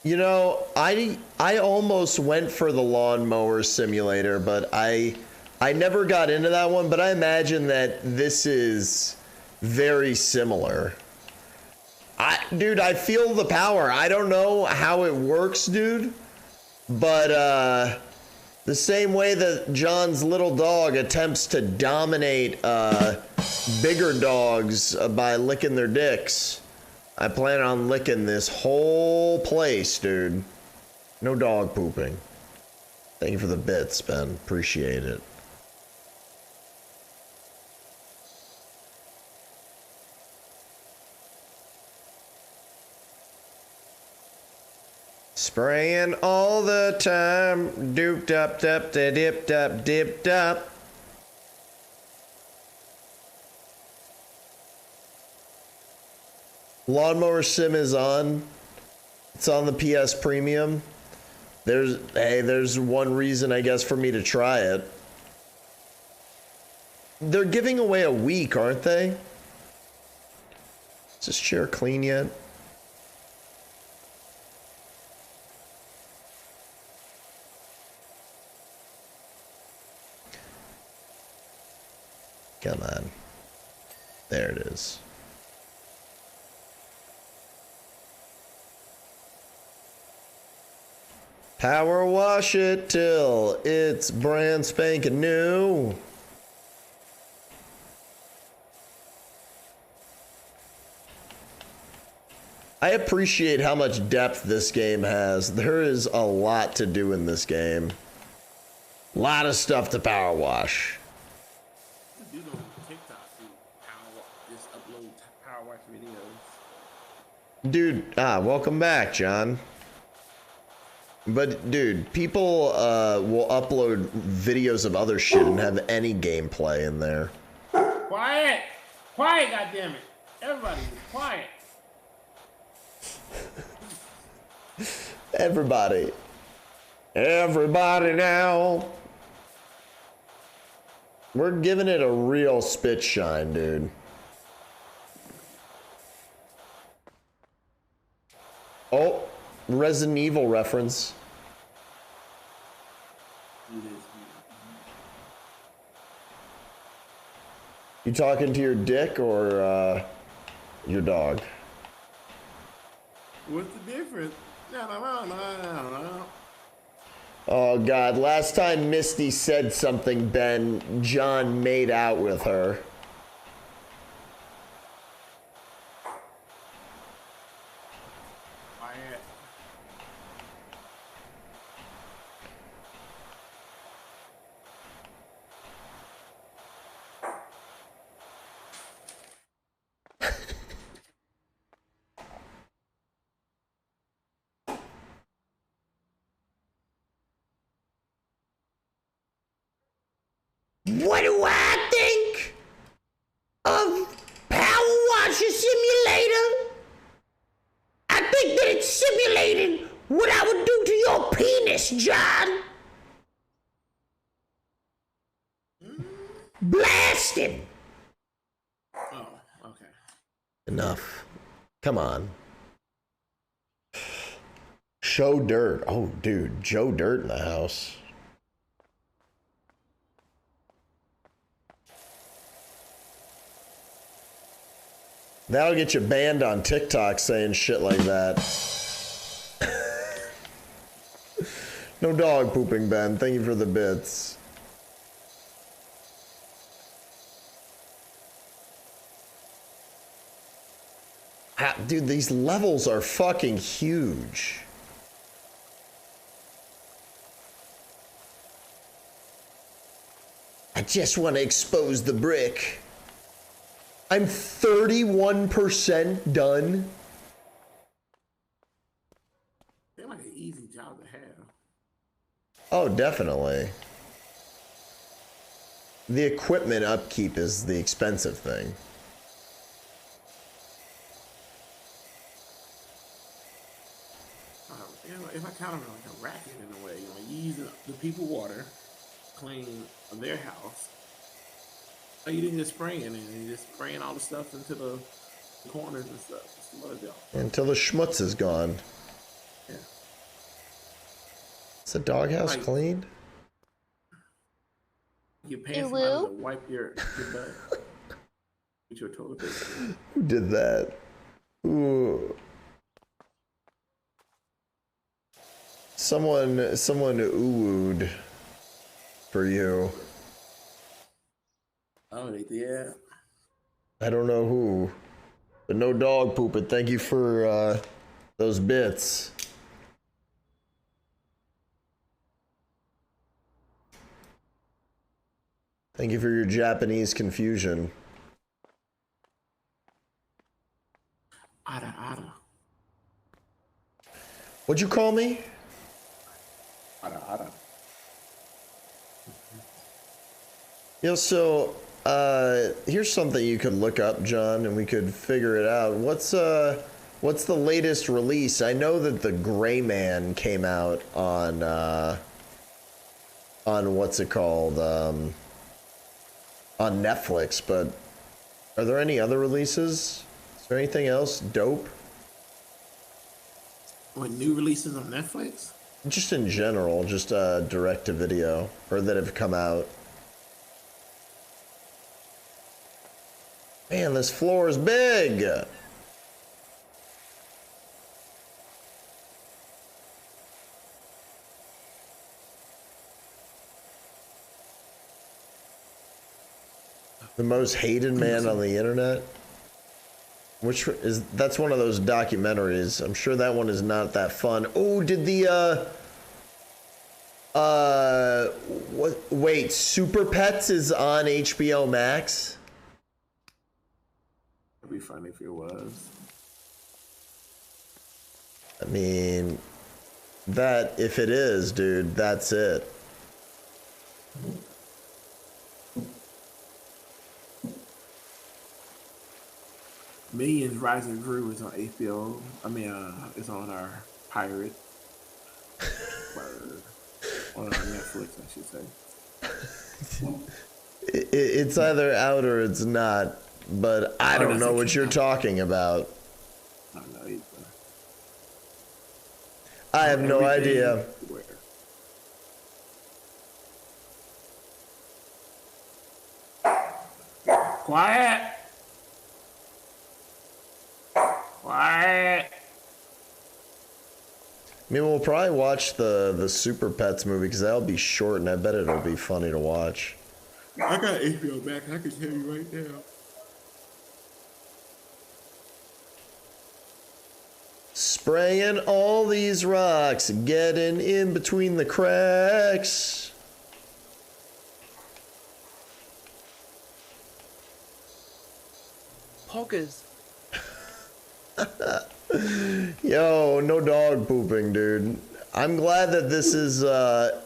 You know, I almost went for the lawnmower simulator, but I never got into that one, but I imagine that this is very similar. Dude, I feel the power. I don't know how it works, dude, but the same way that John's little dog attempts to dominate bigger dogs by licking their dicks, I plan on licking this whole place, dude. No dog pooping. Thank you for the bits, Ben. Appreciate it. Spraying all the time. Dooped up, dip, up, dipped up. Lawnmower Sim is on. It's on the PS Premium. There's one reason, I guess, for me to try it. They're giving away a week, aren't they? Is this chair clean yet? Come on. There it is. Power wash it till it's brand spanking new. I appreciate how much depth this game has. There is a lot to do in this game. A lot of stuff to power wash. You do on TikTok, just upload power wash videos. Dude, welcome back, John. But dude, people will upload videos of other shit and have any gameplay in there. Quiet! Quiet, goddammit! Everybody, quiet! Everybody now. We're giving it a real spit shine, dude. Oh, Resident Evil reference. You talking to your dick or your dog? What's the difference? No. Oh God, last time Misty said something, Ben, John made out with her. Quiet. What do I think of Power Washer Simulator? I think that it's simulating what I would do to your penis, John. Blast him. Oh, okay. Enough. Come on. Show Dirt. Oh, dude, Joe Dirt in the house. That'll get you banned on TikTok saying shit like that. No dog pooping, Ben. Thank you for the bits. Dude, these levels are fucking huge. I just want to expose the brick. I'm 31% done. They're like an easy job to have. Oh, definitely. The equipment upkeep is the expensive thing. If I count it like a racket in a way, you use the people water, clean their house. So you didn't just spray in it, and you just spraying all the stuff into the corners and stuff. It's a lot of job. Until the schmutz is gone. Yeah. Is the doghouse Like, clean? You pay somebody to wipe your butt with your toilet paper. Who did that? Ooh. Someone ooh-wooed for you. Oh, yeah. I don't know who, but no dog poop. But thank you for those bits. Thank you for your Japanese confusion. Ada. What'd you call me? Ada. Yeah, so here's something you could look up, John, and we could figure it out. What's the latest release? I know that the Gray Man came out on what's it called? On Netflix, but are there any other releases? Is there anything else dope? What, new releases on Netflix? Just in general, just direct to video, or that have come out. Man, this floor is big. The most hated man on the internet. That's one of those documentaries. I'm sure that one is not that fun. Oh, did the wait, Super Pets is on HBO Max? It'd be funny if it was. I mean, if it is, dude, that's it. Millions Rising Gru is on HBO. I mean, it's on our pirate. Or on Netflix, I should say. It's either out or it's not, but I don't know what you're talking about. I don't know either. I have no idea. Quiet. Quiet. I mean, we'll probably watch the Super Pets movie because that'll be short, and I bet it'll be funny to watch. I got HBO back. I can tell you right now. Spraying all these rocks, getting in between the cracks. Poggers. Yo, no dog pooping, dude. I'm glad that this is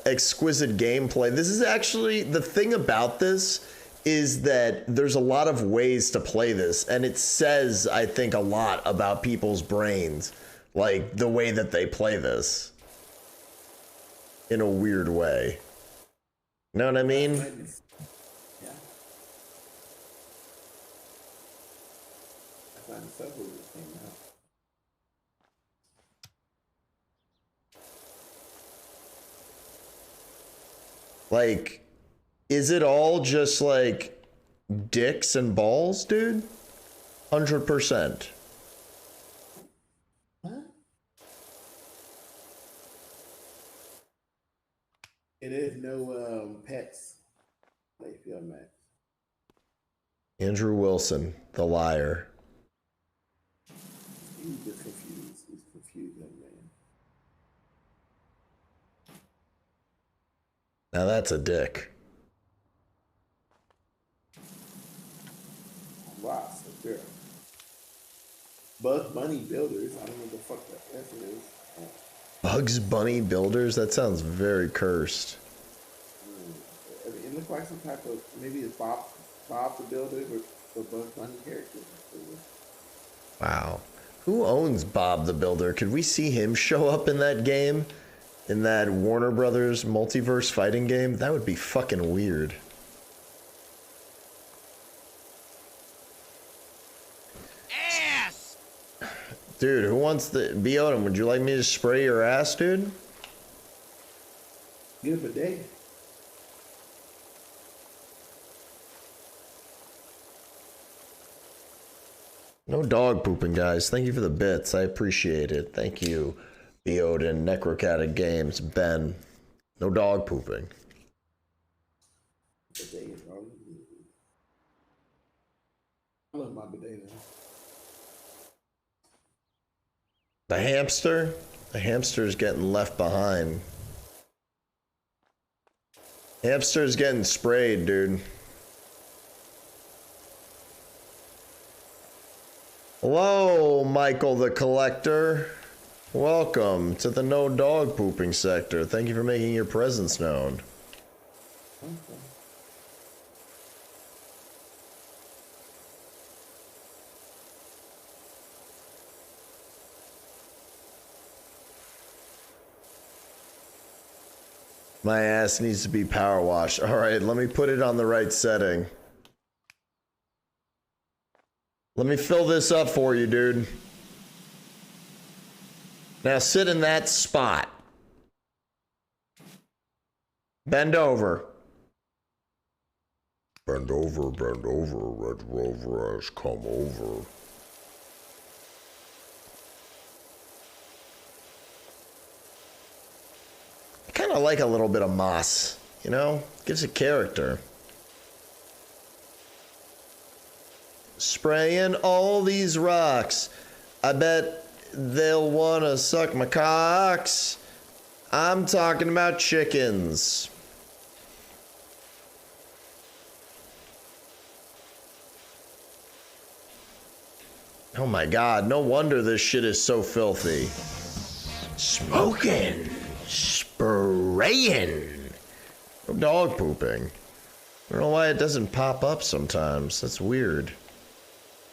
exquisite gameplay. This is actually, the thing about this is that there's a lot of ways to play this, and it says, I think, a lot about people's brains, like the way that they play this in a weird way. You know what I mean? Yeah. I found several that came out. Like, is it all just like dicks and balls, dude? 100%. It is no pets. HBO Max. Andrew Wilson, the liar. He's just confused. He's confused, young man. Now that's a dick. Ross. Bugs Bunny Builders. I don't know what the fuck that answer is. Bugs Bunny Builders? That sounds very cursed. I mean, it looks like some type of, maybe it's Bob the Builder, but the Bugs Bunny character. Wow. Who owns Bob the Builder? Could we see him show up in that game? In that Warner Brothers multiverse fighting game? That would be fucking weird. Ass! Dude, who wants the... Odin, would you like me to spray your ass, dude? Get a bidet. No dog pooping, guys. Thank you for the bits. I appreciate it. Thank you, Odin, Necrocatic Games, Ben. No dog pooping. Bidet, bro. I love my bidet now. The hamster? The hamster's getting left behind. Hamster's getting sprayed, dude. Hello, Michael the Collector. Welcome to the no dog pooping sector. Thank you for making your presence known. Okay. My ass needs to be power washed. All right, let me put it on the right setting. Let me fill this up for you, dude. Now sit in that spot. Bend over. Bend over, Red Rover has come over. I kind of like a little bit of moss, you know? Gives it character. Spraying all these rocks. I bet they'll want to suck my cocks. I'm talking about chickens. Oh my god, no wonder this shit is so filthy. Smoking. Spraying. No dog pooping. I don't know why it doesn't pop up sometimes. That's weird.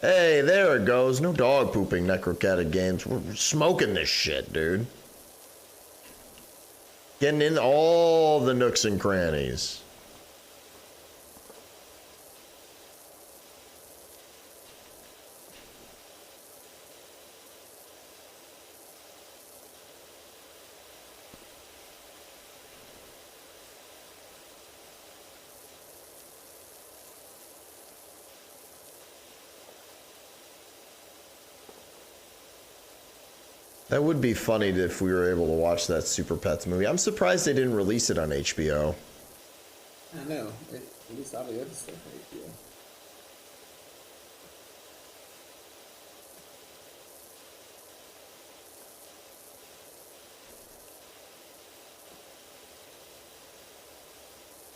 Hey, there it goes. No dog pooping, Necrocatic Games. We're smoking this shit, dude. Getting in all the nooks and crannies. That would be funny if we were able to watch that Super Pets movie. I'm surprised they didn't release it on HBO. I know. At least all the other stuff, right? Yeah.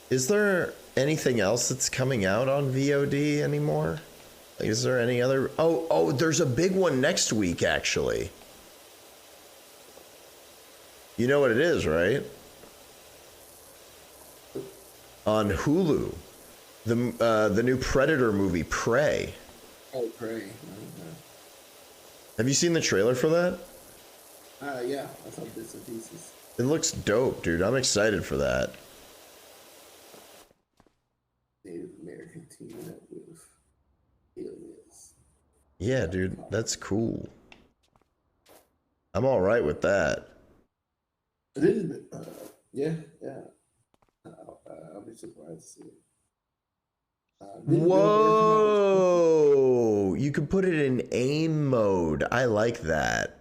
Is there anything else that's coming out on VOD anymore? Like, is there any other? Oh, there's a big one next week, actually. You know what it is, right? On Hulu, the new Predator movie, Prey. Oh, Prey. Okay. Have you seen the trailer for that? Yeah, I saw bits and pieces. It looks dope, dude. I'm excited for that. Native American teaming up with aliens. Yeah, dude, that's cool. I'm all right with that. It is, yeah. I'll be surprised to see it. Whoa! You can put it in aim mode. I like that.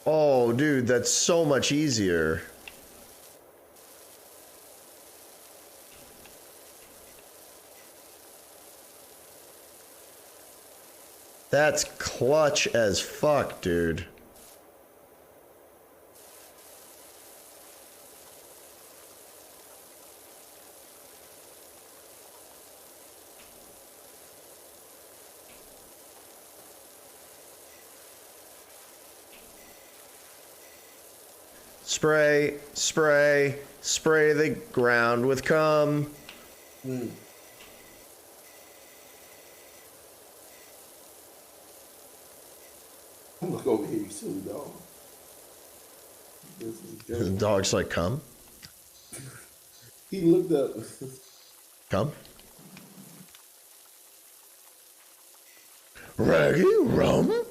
Oh, dude, that's so much easier. That's clutch as fuck, dude. Spray, spray, spray the ground with cum. Mm. I'm gonna look over here, you silly dog. The dog's like, come? He looked up. Come? Raggy rum?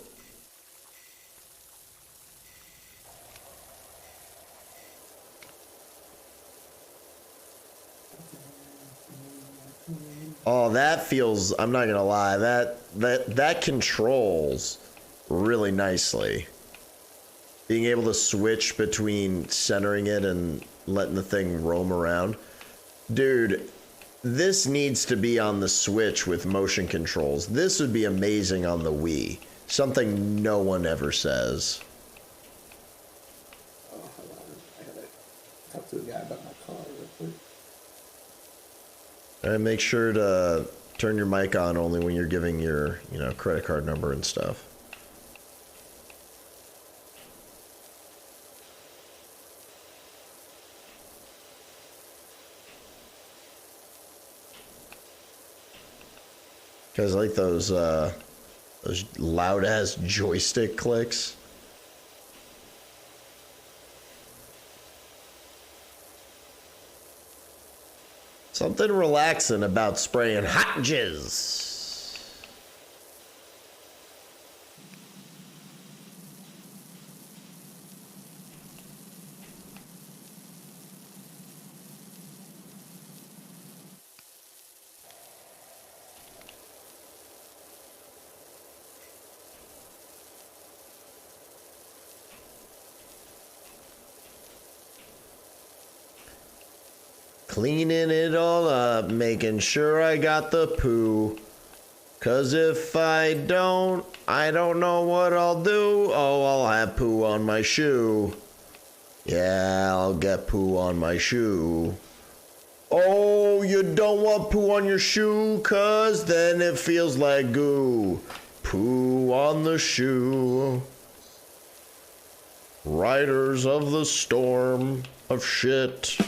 Oh, that feels, I'm not gonna lie, that controls really nicely. Being able to switch between centering it and letting the thing roam around. Dude, this needs to be on the Switch with motion controls. This would be amazing on the Wii. Something no one ever says. Oh, hold on. I gotta talk to the guy about my car real quick. And make sure to turn your mic on only when you're giving your, credit card number and stuff. Guys like those loud ass joystick clicks. Something relaxing about spraying hot jizz. Cleaning it all up, making sure I got the poo. 'Cause if I don't know what I'll do. Oh, I'll have poo on my shoe. Yeah, I'll get poo on my shoe. Oh, you don't want poo on your shoe? 'Cause then it feels like goo. Poo on the shoe. Riders of the storm of shit.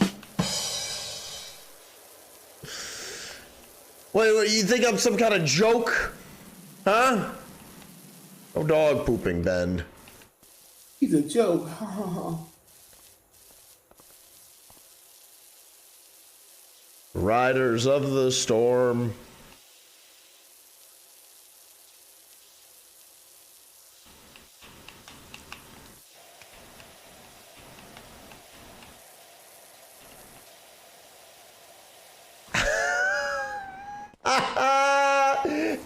Wait, you think I'm some kind of joke? Huh? No dog pooping, Ben. He's a joke. Riders of the storm.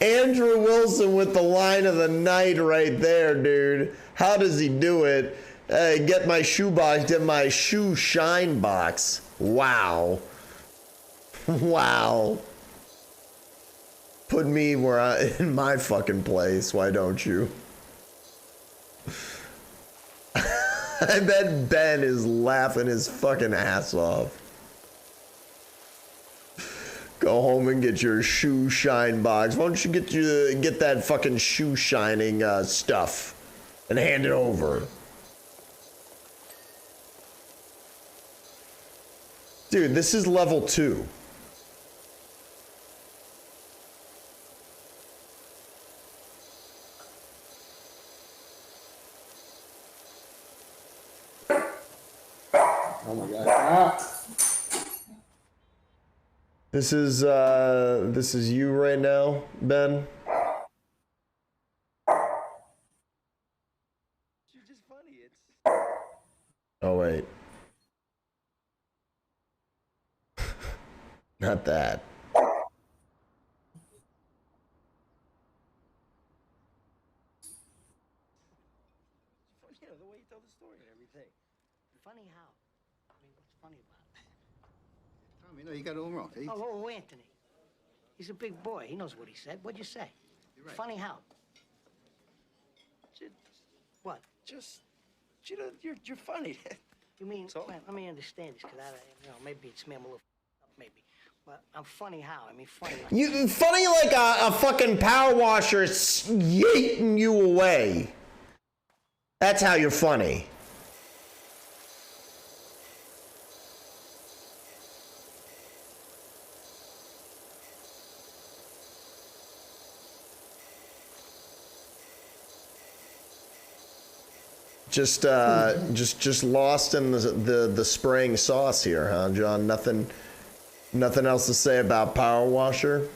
Andrew Wilson with the line of the night right there, dude. How does he do it? Get my shoe box, get my shoe shine box. Wow. Wow. Put me in my fucking place, why don't you? I bet Ben is laughing his fucking ass off. Go home and get your shoe shine box. Why don't you get that fucking shoe shining stuff and hand it over? Dude, this is level 2. Oh my god. Ah. This is you right now, Ben. You're just funny. It's Oh wait. Not that. the way you tell the story and everything. Funny how? I mean, what's funny about it? Tommy, no, you got it all wrong. Oh, Anthony. He's a big boy. He knows what he said. What'd you say? You're right. Funny how? What? Just, you're funny. You mean, well, let me understand this, because maybe it's me, I'm a little up, maybe. But I'm funny how? I mean, funny. You funny like a fucking power washer yeeting you away. That's how you're funny. Just lost in the spraying sauce here, huh, John? Nothing else to say about Power Washer?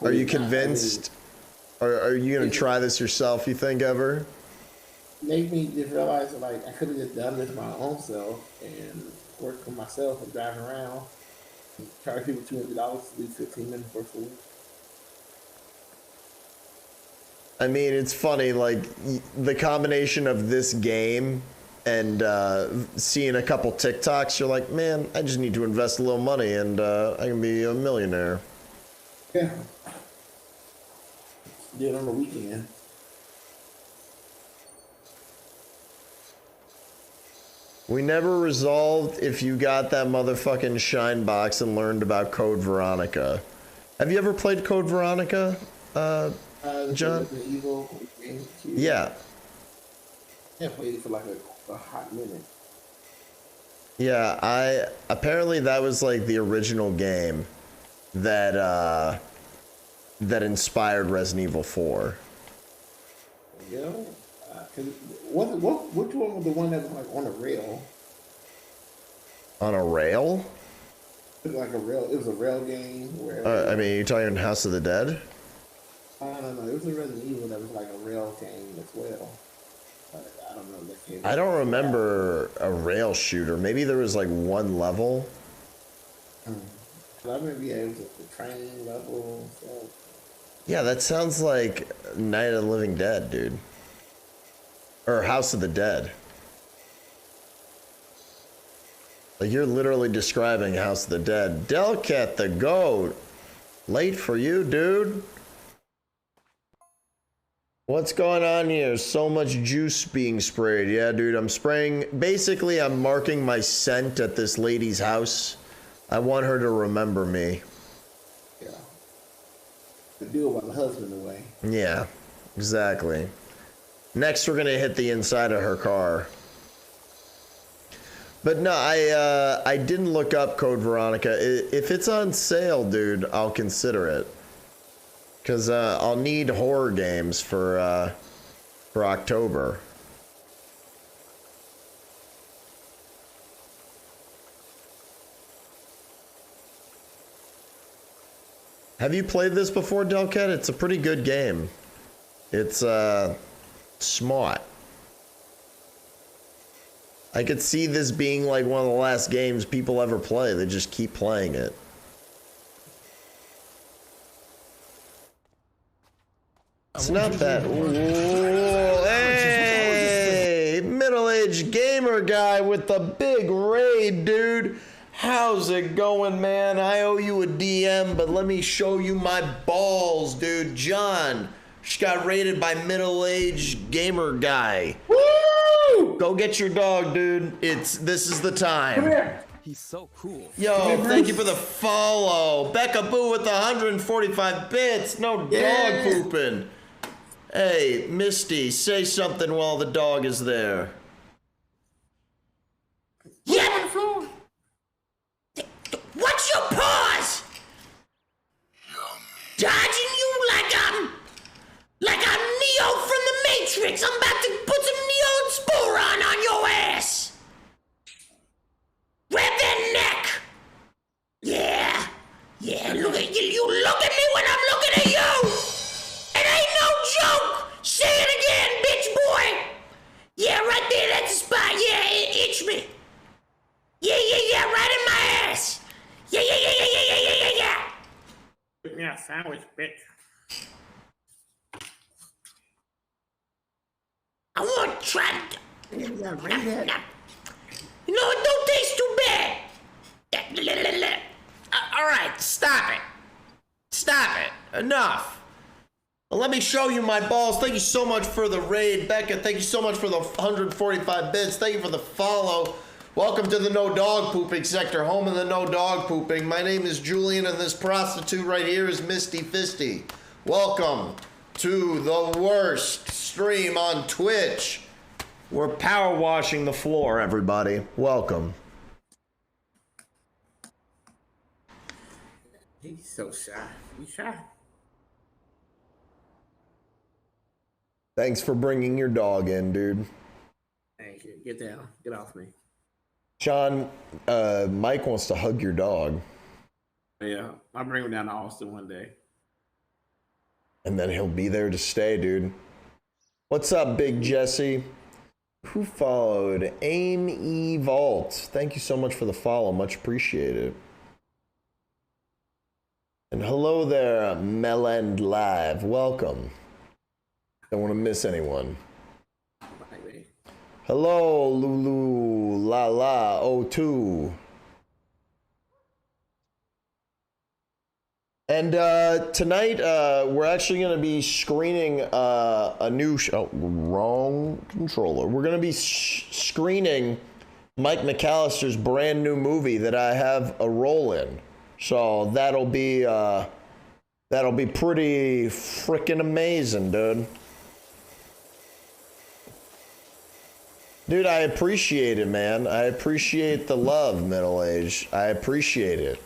Are you convinced? Are you gonna try this yourself? You think ever? Made me just realize that, like, I could have just done this my own self and worked for myself and driving around and charge people $200 to do 15 minutes for food. I mean, it's funny, like, the combination of this game and seeing a couple TikToks, you're like, man, I just need to invest a little money and I can be a millionaire. Yeah. Did it on the weekend. We never resolved if you got that motherfucking shine box and learned about Code Veronica. Have you ever played Code Veronica, John? The evil game. Yeah. I played it for like a hot minute. Yeah, apparently that was like the original game that that inspired Resident Evil 4. You know, which one was the one that was like on a rail? On a rail? It was like a rail. It was a rail game where. I mean, you're talking House of the Dead? I don't know. It was a Resident Evil that was like a rail game as well. I don't know. That came I don't remember a rail shooter. Maybe there was like one level. I remember, yeah, it was a train level. So. Yeah, that sounds like Night of the Living Dead, dude. Or House of the Dead. Like, you're literally describing House of the Dead. Delcat the goat. Late for you, dude. What's going on here? So much juice being sprayed. Yeah, dude, I'm spraying. Basically, I'm marking my scent at this lady's house. I want her to remember me. Yeah. The deal while the husband away. Yeah, exactly. Next, we're gonna hit the inside of her car. But no, I didn't look up Code Veronica. If it's on sale, dude, I'll consider it. Cause I'll need horror games for October. Have you played this before, Delcat? It's a pretty good game. It's smart. I could see this being like one of the last games people ever play. They just keep playing it. It's not that. Ooh, hey, middle-aged gamer guy with the big raid, dude. How's it going, man? I owe you a DM, but let me show you my balls, dude. John, she got raided by middle-aged gamer guy. Woo! Go get your dog, dude. This is the time. Come here. He's so cool. Yo, thank you for the follow. Becca Boo with the 145 bits. No dog pooping. Hey, Misty, say something while the dog is there. Yeah, on the floor. What's your paws? Dodging you like I'm Neo from the Matrix. I'm about to put some Neosporin on your ass. Grab that neck. Yeah. Look at you. You look at me when I'm looking at you. It ain't no joke. Say it again, bitch boy. Yeah, right there. That's the spot. Yeah, itch me. Yeah. Right in my ass. Yeah. Give me a sandwich, bitch. I want to try. You know, it don't taste too bad. All right, stop it. Enough. Well, let me show you my balls. Thank you so much for the raid, Becca. Thank you so much for the 145 bits. Thank you for the follow. Welcome to the no dog pooping sector, home of the no dog pooping. My name is Julian, and this prostitute right here is Misty Fisty. Welcome to the worst stream on Twitch. We're power washing the floor, everybody. Welcome. He's so shy. He's shy. Thanks for bringing your dog in, dude. Okay, get down. Get off me. John, Mike wants to hug your dog. Yeah, I'll bring him down to Austin one day. And then he'll be there to stay, dude. What's up, Big Jesse? Who followed? Aim E Vault. Thank you so much for the follow. Much appreciated. And hello there, Melend Live. Welcome. Don't want to miss anyone. Hello, Lulu La La 02. And tonight we're actually going to be screening a new wrong controller. We're going to be screening Mike McAllister's brand new movie that I have a role in. So that'll be pretty freaking amazing, dude. Dude, I appreciate it, man. I appreciate the love, Middle Age. I appreciate it.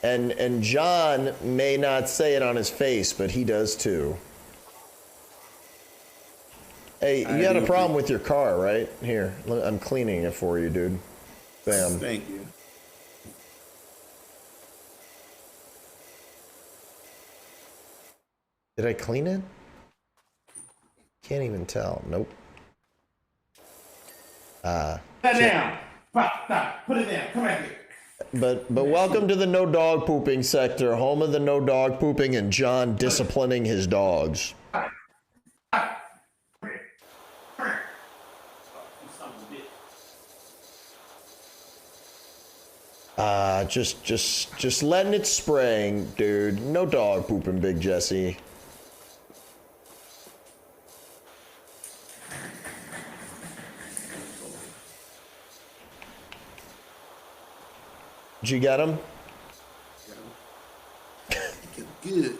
And John may not say it on his face, but he does too. Hey, you had a problem with your car, right? Here, I'm cleaning it for you, dude. Bam. Thank you. Did I clean it? Can't even tell. Nope. Put it down. Stop. Put it down. Come back here. But welcome to the no dog pooping sector, home of the no dog pooping and John disciplining his dogs. Just letting it spring, dude. No dog pooping, Big Jesse. Did you get him? Good.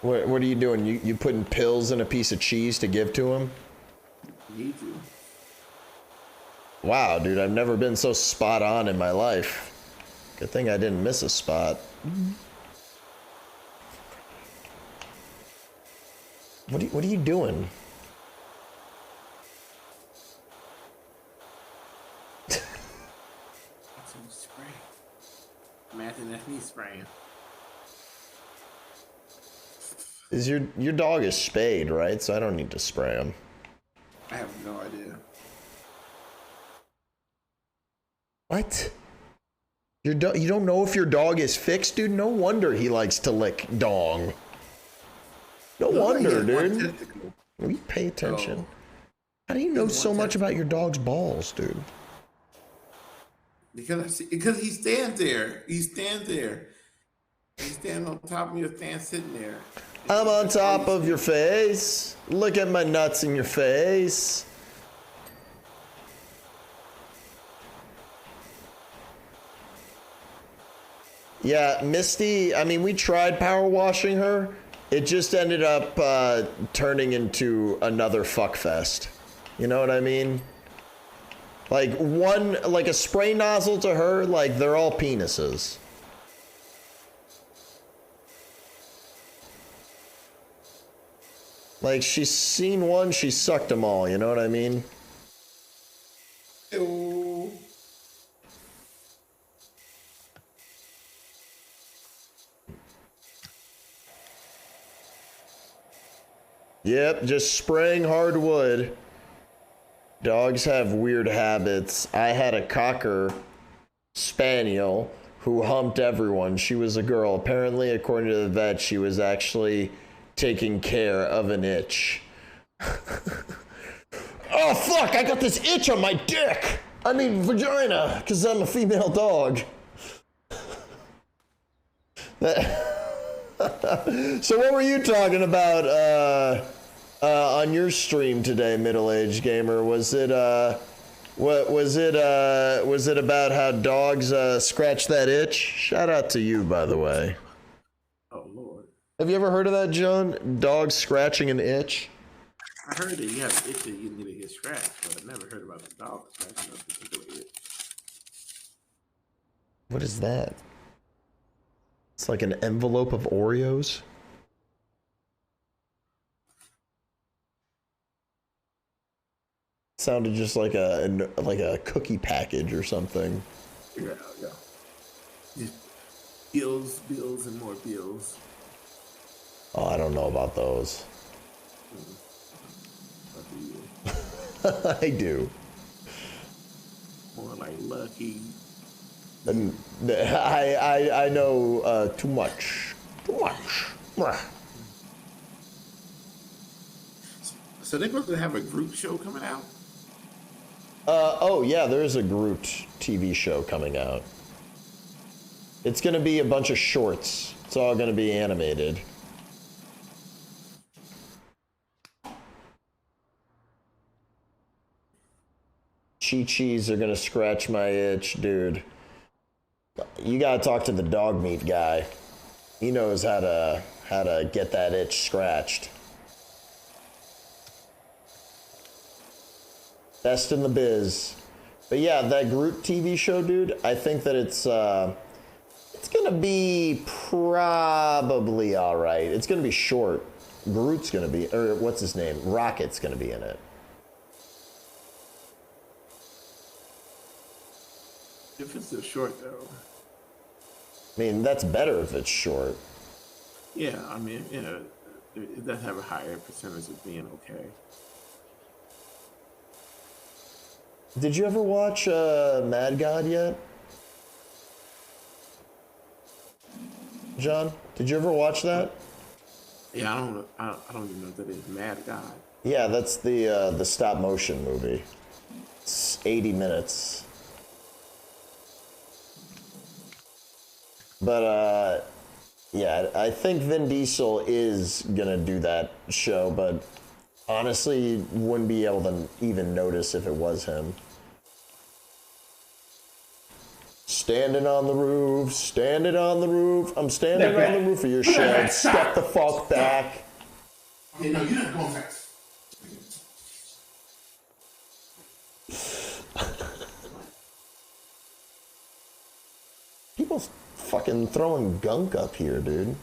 What are you doing? You putting pills in a piece of cheese to give to him? Need to. Wow, dude, I've never been so spot on in my life. Good thing I didn't miss a spot. What are you doing? Imagine that's me spraying. Is your dog is spayed, right? So I don't need to spray him. I have no idea. What? You don't know if your dog is fixed, dude? No wonder he likes to lick dong. No wonder, dude. Will you pay attention? How do you know so much about your dog's balls, dude? Because he stands there. He stands there. He's standing on top of me or stands sitting there. I'm on top of your face. Look at my nuts in your face. Yeah, Misty, I mean, we tried power washing her. It just ended up turning into another fuck fest. You know what I mean? Like a spray nozzle to her, like they're all penises. Like she's seen one, she sucked them all, you know what I mean? Ew. Yep, just spraying hardwood. Dogs have weird habits. I had a cocker spaniel who humped everyone. She was a girl. Apparently, according to the vet, she was actually taking care of an itch. Oh, fuck, I got this itch on my dick. I mean, vagina, because I'm a female dog. So what were you talking about on your stream today, middle-aged gamer? Was it was it about how dogs scratch that itch? Shout out to you, by the way. Oh Lord. Have you ever heard of that, John? Dogs scratching an itch? I heard that you have an itch that you need to get scratched, but I never heard about the dog scratching a particular itch. What is that? It's like an envelope of Oreos. Sounded just like a cookie package or something. Yeah. Just bills, and more bills. Oh, I don't know about those. I do. More like Lucky. And I know too much. Too much. So they're going to have a group show coming out? Oh yeah, there's a Groot TV show coming out. It's gonna be a bunch of shorts. It's all gonna be animated. Chi-Chis are gonna scratch my itch, dude. You gotta talk to the dog meat guy. He knows how to get that itch scratched. Best in the biz. But yeah, that Groot TV show, dude, I think that it's gonna be probably alright. It's gonna be short. Groot's gonna be, or what's his name? Rocket's gonna be in it. If it's a short, though. I mean, that's better if it's short. Yeah, I mean, it does have a higher percentage of being okay. Did you ever watch Mad God yet? John, did you ever watch that? Yeah, I don't even know if that is Mad God. Yeah, that's the stop motion movie. It's 80 minutes. But yeah, I think Vin Diesel is gonna do that show, but honestly, wouldn't be able to even notice if it was him. Standing on the roof, standing on the roof. I'm standing on the roof of your shed. Step the fuck back. Okay, no, you're not going fast. People fucking throwing gunk up here, dude.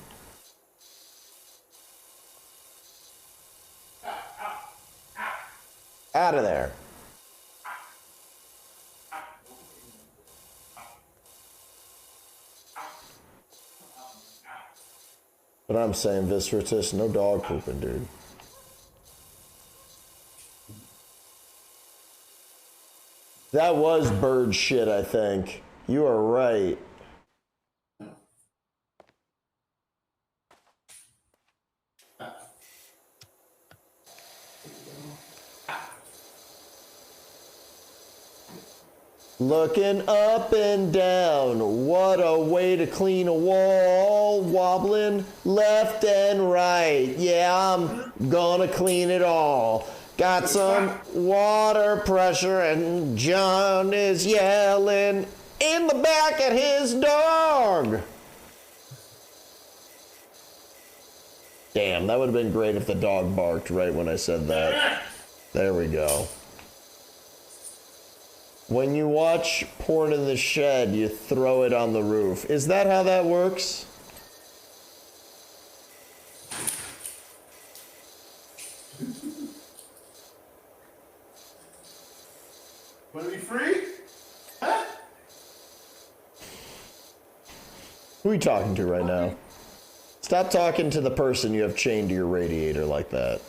Out of there. But I'm saying, Viscertus, no dog pooping, dude. That was bird shit, I think. You are right. Looking up and down, what a way to clean a wall. Wobbling left and right, yeah, I'm gonna clean it all. Got some water pressure and John is yelling in the back at his dog. Damn, that would have been great if the dog barked right when I said that. There we go. When you watch porn in the shed, you throw it on the roof. Is that how that works? Want to be free? Huh? Who are you talking to right now? Stop talking to the person you have chained to your radiator like that.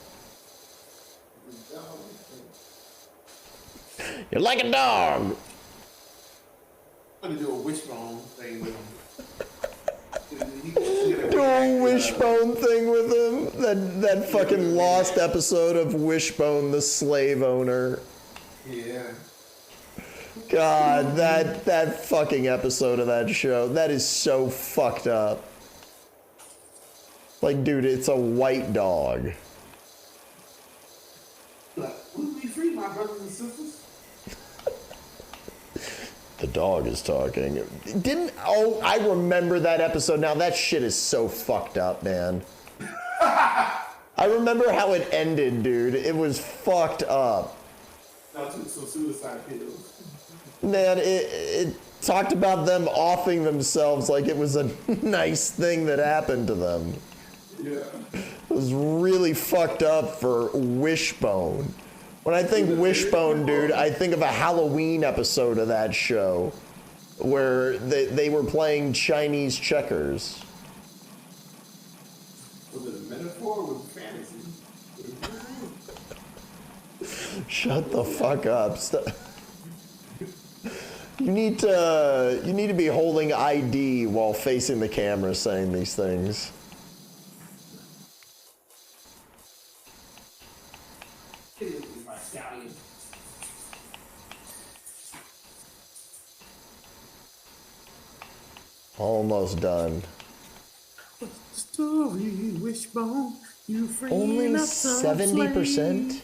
You're like a dog. I'm gonna do a wishbone thing with him. Do a wishbone thing with him? That fucking lost episode of Wishbone, the slave owner. Yeah. God, that fucking episode of that show, that is so fucked up. Like, dude, it's a white dog. Like, we'll be free, my brothers and sisters. The dog is talking. I remember that episode now. That shit is so fucked up, man. I remember how it ended, dude. It was fucked up. Not so suicide pills. Man, it talked about them offing themselves like it was a nice thing that happened to them. Yeah. It was really fucked up for Wishbone. When I think Wishbone, dude, I think of a Halloween episode of that show where they were playing Chinese checkers. Was it a metaphor or was it fantasy? Shut the fuck up. You need to be holding ID while facing the camera saying these things. Almost done. Story, Wishbone, you freeing Only up some 70%? slaves.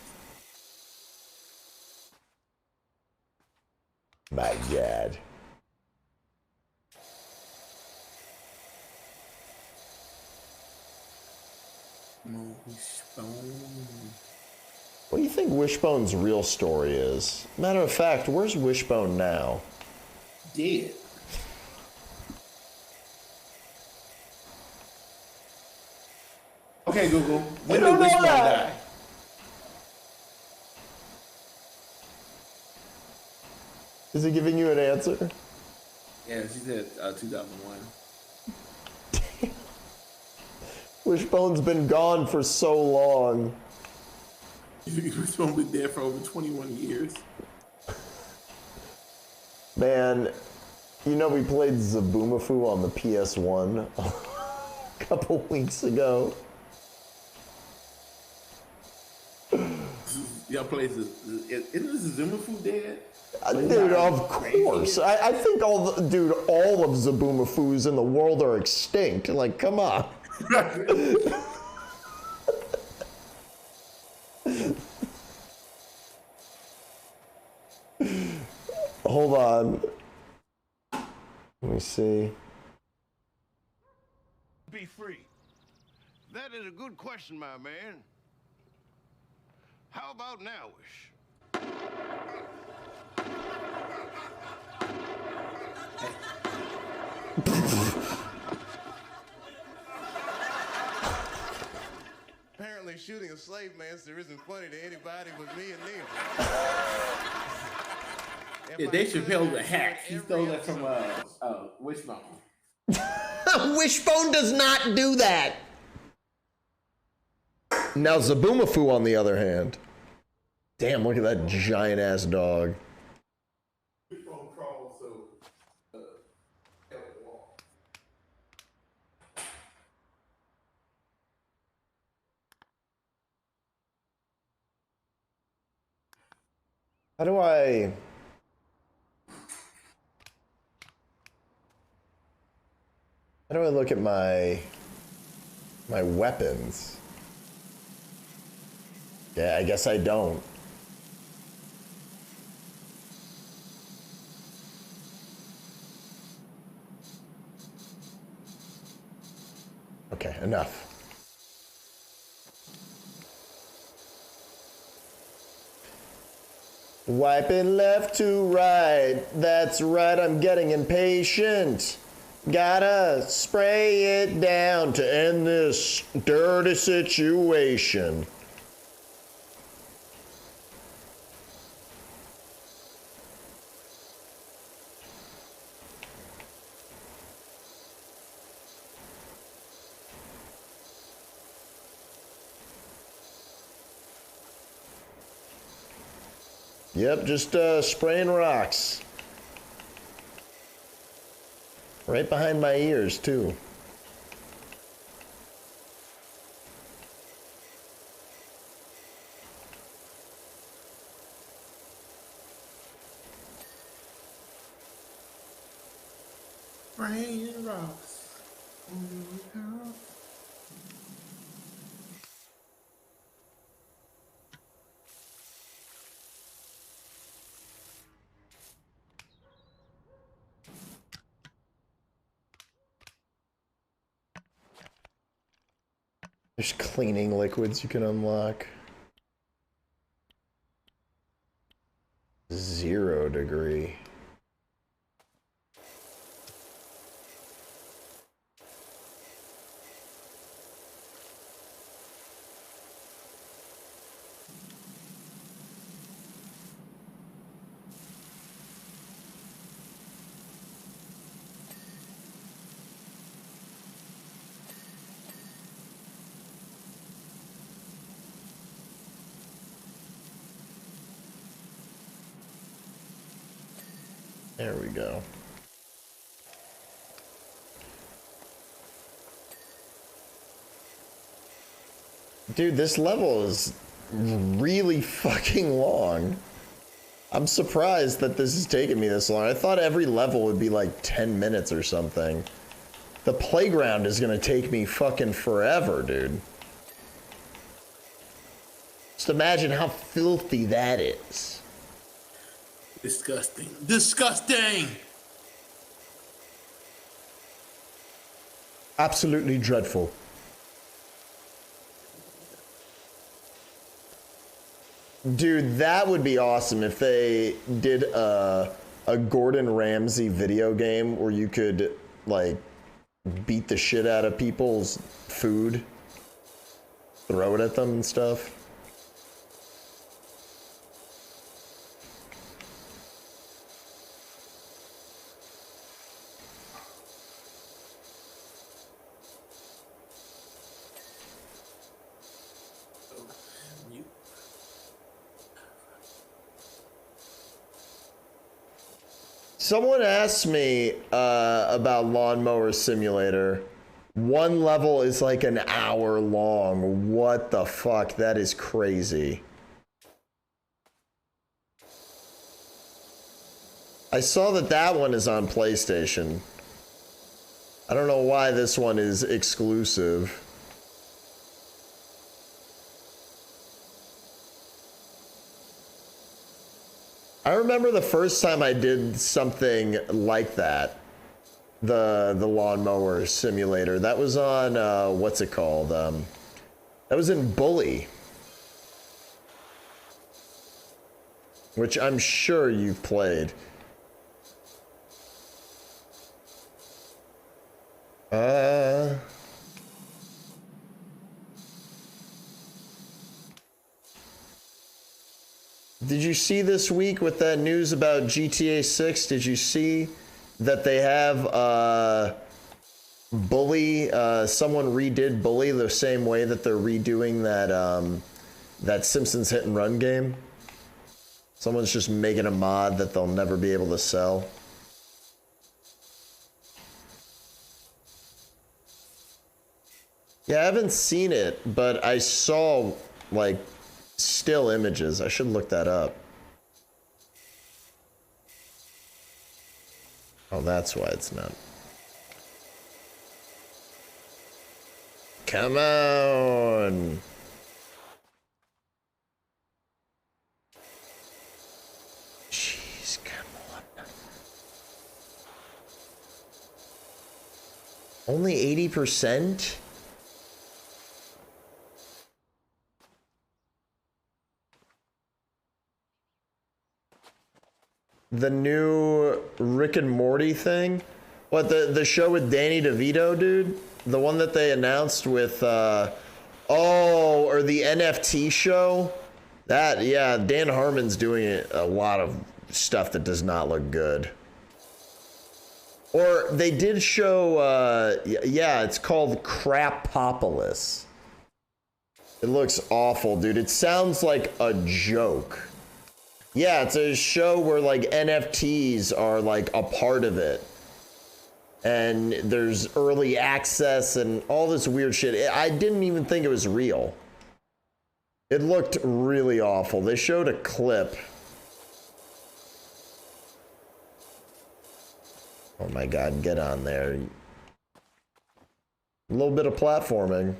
My God. What do you think Wishbone's real story is? Matter of fact, where's Wishbone now? Dead. Okay, Google. When did Wishbone die? Is it giving you an answer? Yeah, she said 2001. Wishbone's been gone for so long. Wishbone been dead for over 21 years. Man, you know we played Zaboomafoo on the PS1 a couple weeks ago. Y'all played isn't this Zaboomafoo dead? Dude, of course. I think all of Zaboomafoo's in the world are extinct. Like, come on. Hold on. Let me see. Be free. That is a good question, my man. How about nowish? Apparently shooting a slave master isn't funny to anybody but me and Neil. Yeah, Dave Chappelle's a hack. He stole that from Wishbone. Wishbone does not do that. Now Zaboomafoo, on the other hand. Damn, look at that giant ass dog. Wishbone crawled so How do I look at my weapons? Yeah, I guess I don't. Okay, enough. Wiping left to right. That's right, I'm getting impatient. Gotta spray it down to end this dirty situation. Yep, just spraying rocks. Right behind my ears, too. spraying rocks. There's cleaning liquids you can unlock. 0 degree. There we go. Dude, this level is really fucking long. I'm surprised that this is taking me this long. I thought every level would be like 10 minutes or something. The playground is gonna take me fucking forever, dude. Just imagine how filthy that is. Disgusting. Disgusting! Absolutely dreadful. Dude, that would be awesome if they did a Gordon Ramsay video game where you could, like, beat the shit out of people's food, throw it at them and stuff. Someone asked me about Lawnmower Simulator. One level is like an hour long. What the fuck? That is crazy. I saw that that one is on PlayStation. I don't know why this one is exclusive. I remember the first time I did something like that, the Lawnmower Simulator. That was on, what's it called? That was in Bully, which I'm sure you've played. Did you see this week with that news about GTA 6? Did you see that they have Bully? Someone redid Bully the same way that they're redoing that Simpsons Hit and Run game. Someone's just making a mod that they'll never be able to sell. Yeah, I haven't seen it, but I saw like still images. I should look that up. Oh, that's why it's not. Come on. Jeez, come on. Only 80%? The new Rick and Morty thing? What, the show with Danny DeVito, dude? The one that they announced with, or the NFT show? That, yeah, Dan Harmon's doing a lot of stuff that does not look good. Or they did show, yeah, it's called Crapopolis. It looks awful, dude. It sounds like a joke. Yeah, it's a show where like NFTs are like a part of it. And there's early access and all this weird shit. I didn't even think it was real. It looked really awful. They showed a clip. Oh my God, get on there. A little bit of platforming.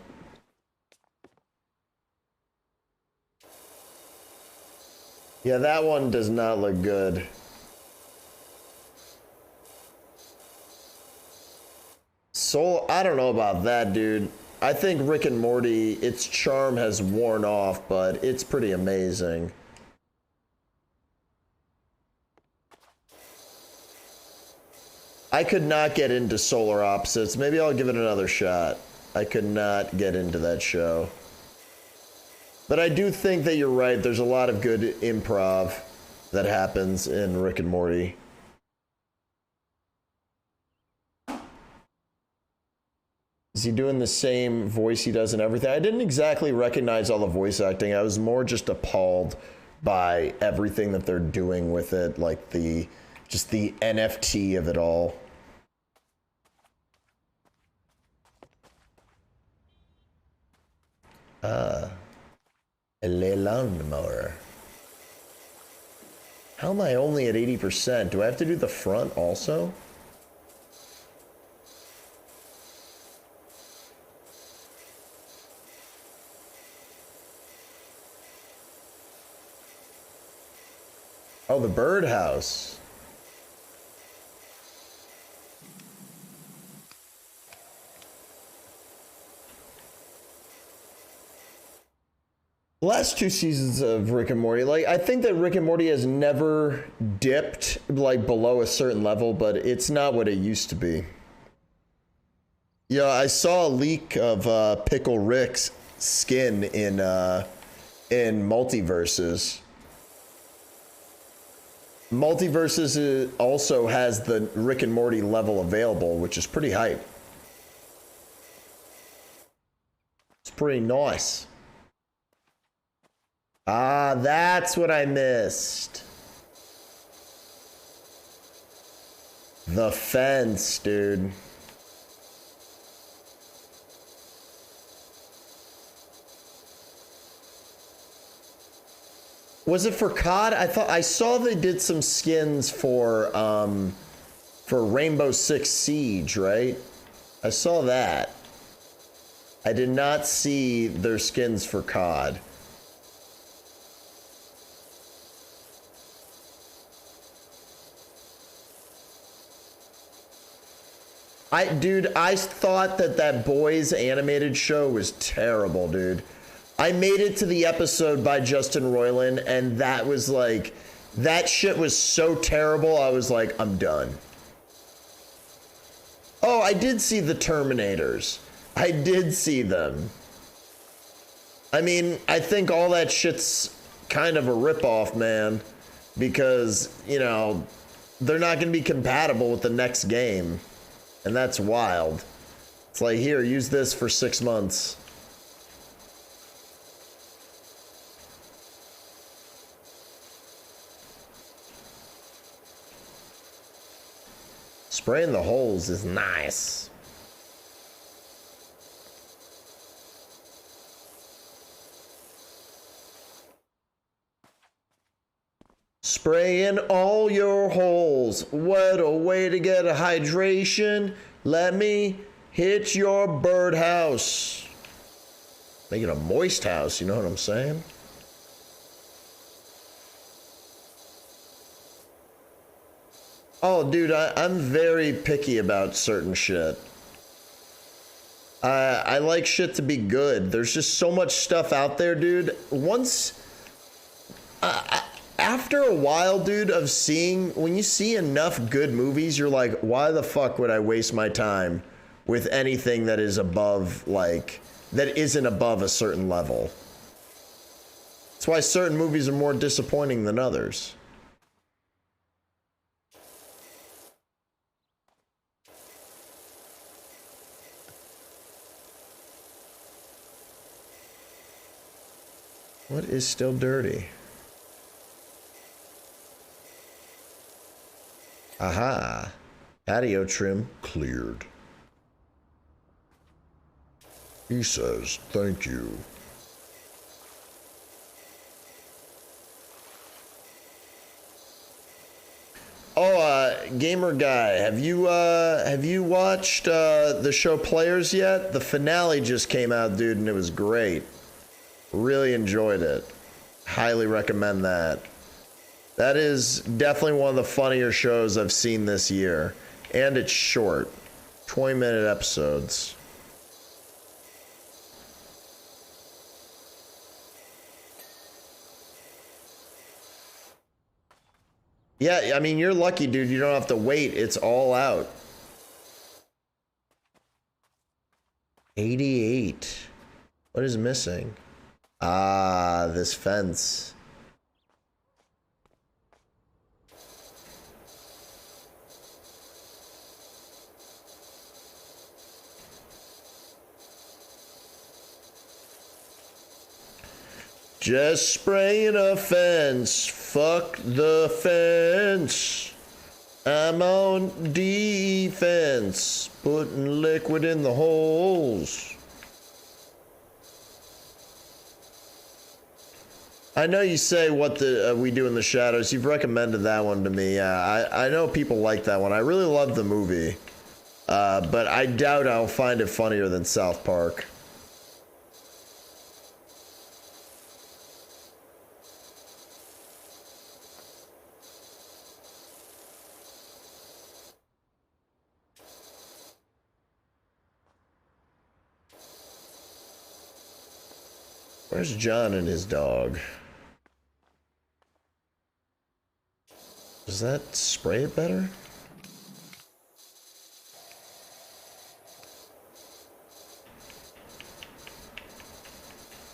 Yeah, that one does not look good. Soul, I don't know about that, dude. I think Rick and Morty, its charm has worn off, but it's pretty amazing. I could not get into Solar Opposites. Maybe I'll give it another shot. I could not get into that show. But I do think that you're right. There's a lot of good improv that happens in Rick and Morty. Is he doing the same voice he does in everything? I didn't exactly recognize all the voice acting. I was more just appalled by everything that they're doing with it, like the Just the NFT of it all. A lawnmower. How am I only at 80%? Do I have to do the front also? Oh, the birdhouse. The last 2 seasons of Rick and Morty, like, I think that Rick and Morty has never dipped, like, below a certain level, but it's not what it used to be. Yeah, I saw a leak of Pickle Rick's skin in Multiverses. Multiverses also has the Rick and Morty level available, which is pretty hype. It's pretty nice. Ah, that's what I missed. The fence, dude. Was it for COD? I saw they did some skins for Rainbow Six Siege, right? I saw that. I did not see their skins for COD. Dude, I thought that Boys animated show was terrible, dude. I made it to the episode by Justin Roiland, and that was like, that shit was so terrible, I was like, I'm done. Oh, I did see the Terminators. I did see them. I mean, I think all that shit's kind of a ripoff, man, because, you know, they're not going to be compatible with the next game. And that's wild. It's like, here, use this for 6 months. Spraying the holes is nice. Spray in all your holes. What a way to get a hydration. Let me hit your birdhouse. Make it a moist house, you know what I'm saying? Oh, dude, I'm very picky about certain shit. I like shit to be good. There's just so much stuff out there, dude. After a while, dude, of seeing, when you see enough good movies, you're like, why the fuck would I waste my time with anything that is above, like, that isn't above a certain level? That's why certain movies are more disappointing than others. What is still dirty? Aha. Patio trim cleared. He says, thank you. Oh, gamer guy, have you watched the show Players yet? The finale just came out, dude, and it was great. Really enjoyed it. Highly recommend that. That is definitely one of the funnier shows I've seen this year. And it's short. 20-minute episodes. Yeah, I mean, you're lucky, dude. You don't have to wait. It's all out. 88. What is missing? Ah, this fence. Just spraying a fence. Fuck the fence. I'm on defense, putting liquid in the holes. I know you say what we do in the shadows. You've recommended that one to me. I know people like that one. I really love the movie, but I doubt I'll find it funnier than South Park. Where's John and his dog? Does that spray it better?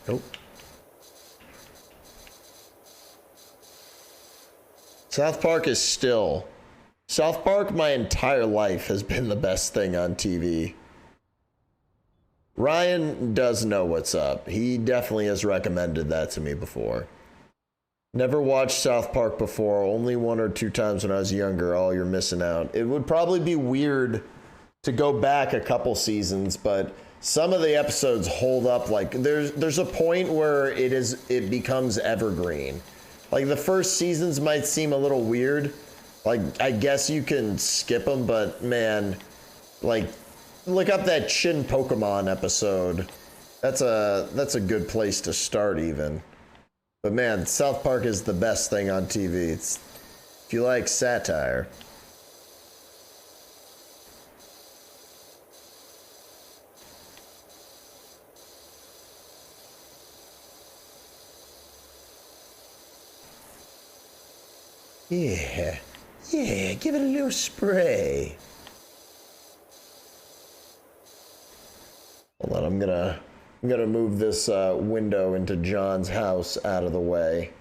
Nope. South Park is still. South Park, my entire life, has been the best thing on TV. Ryan does know what's up. He definitely has recommended that to me before. Never watched South Park before, only 1 or 2 times when I was younger. Oh, you're missing out. It would probably be weird to go back a couple seasons, but some of the episodes hold up. Like there's a point where it becomes evergreen. Like the first seasons might seem a little weird. Like I guess you can skip them, but man, like look up that Shin Pokemon episode. That's a good place to start even. But man, South Park is the best thing on TV. It's, if you like satire. Yeah, give it a little spray. Hold on, I'm gonna move this window into John's house out of the way,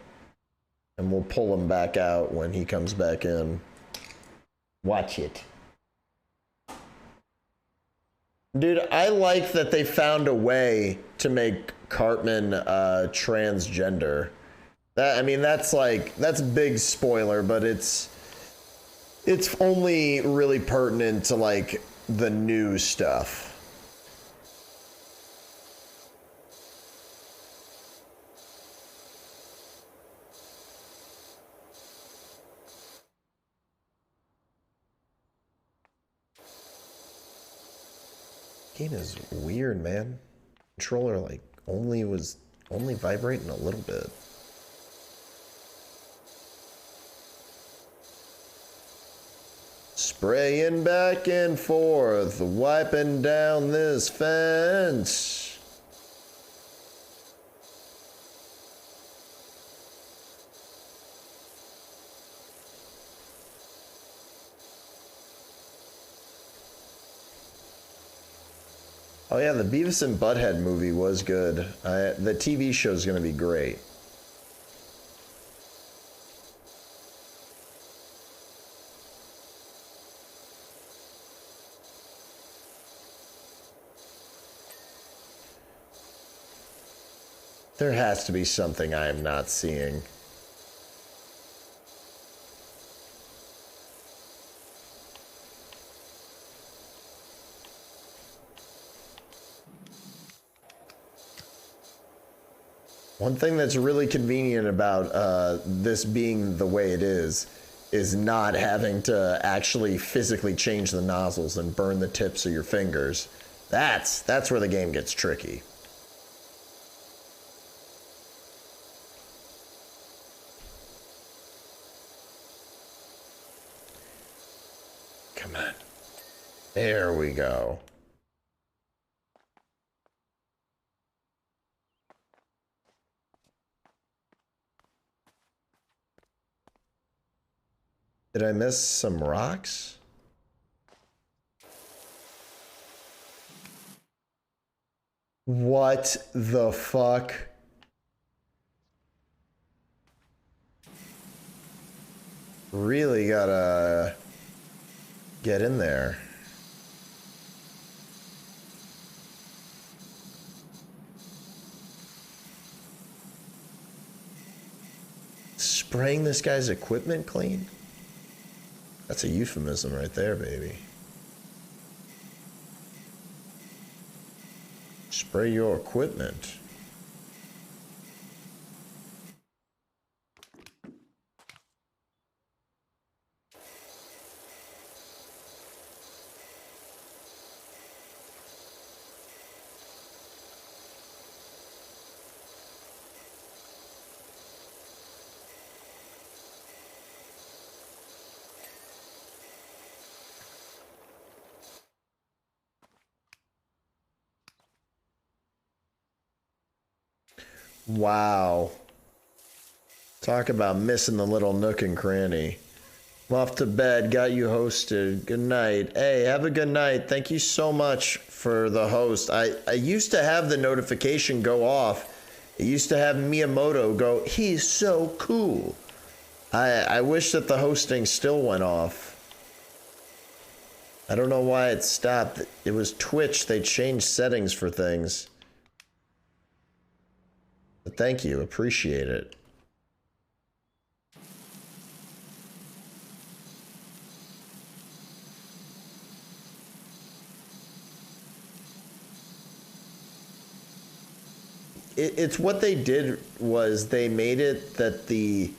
and we'll pull him back out when he comes back in. Watch it. Dude, I like that they found a way to make Cartman transgender. That's big spoiler, but it's only really pertinent to like the new stuff. Game is weird, man. Controller like only vibrating a little bit. Spraying back and forth, wiping down this fence. Oh yeah, the Beavis and Butthead movie was good. The TV show is going to be great. There has to be something I am not seeing. One thing that's really convenient about this being the way it is not having to actually physically change the nozzles and burn the tips of your fingers. That's where the game gets tricky. Come on. There we go. Did I miss some rocks? What the fuck? Really gotta get in there. Spraying this guy's equipment clean? That's a euphemism right there, baby. Spray your equipment. Wow. Talk about missing the little nook and cranny. I'm off to bed. Got you hosted. Good night. Hey, have a good night. Thank you so much for the host. I used to have the notification go off. It used to have Miyamoto go, he's so cool. I wish that the hosting still went off. I don't know why it stopped. It was Twitch. They changed settings for things. But thank you. Appreciate it. It's what they did was they made it that the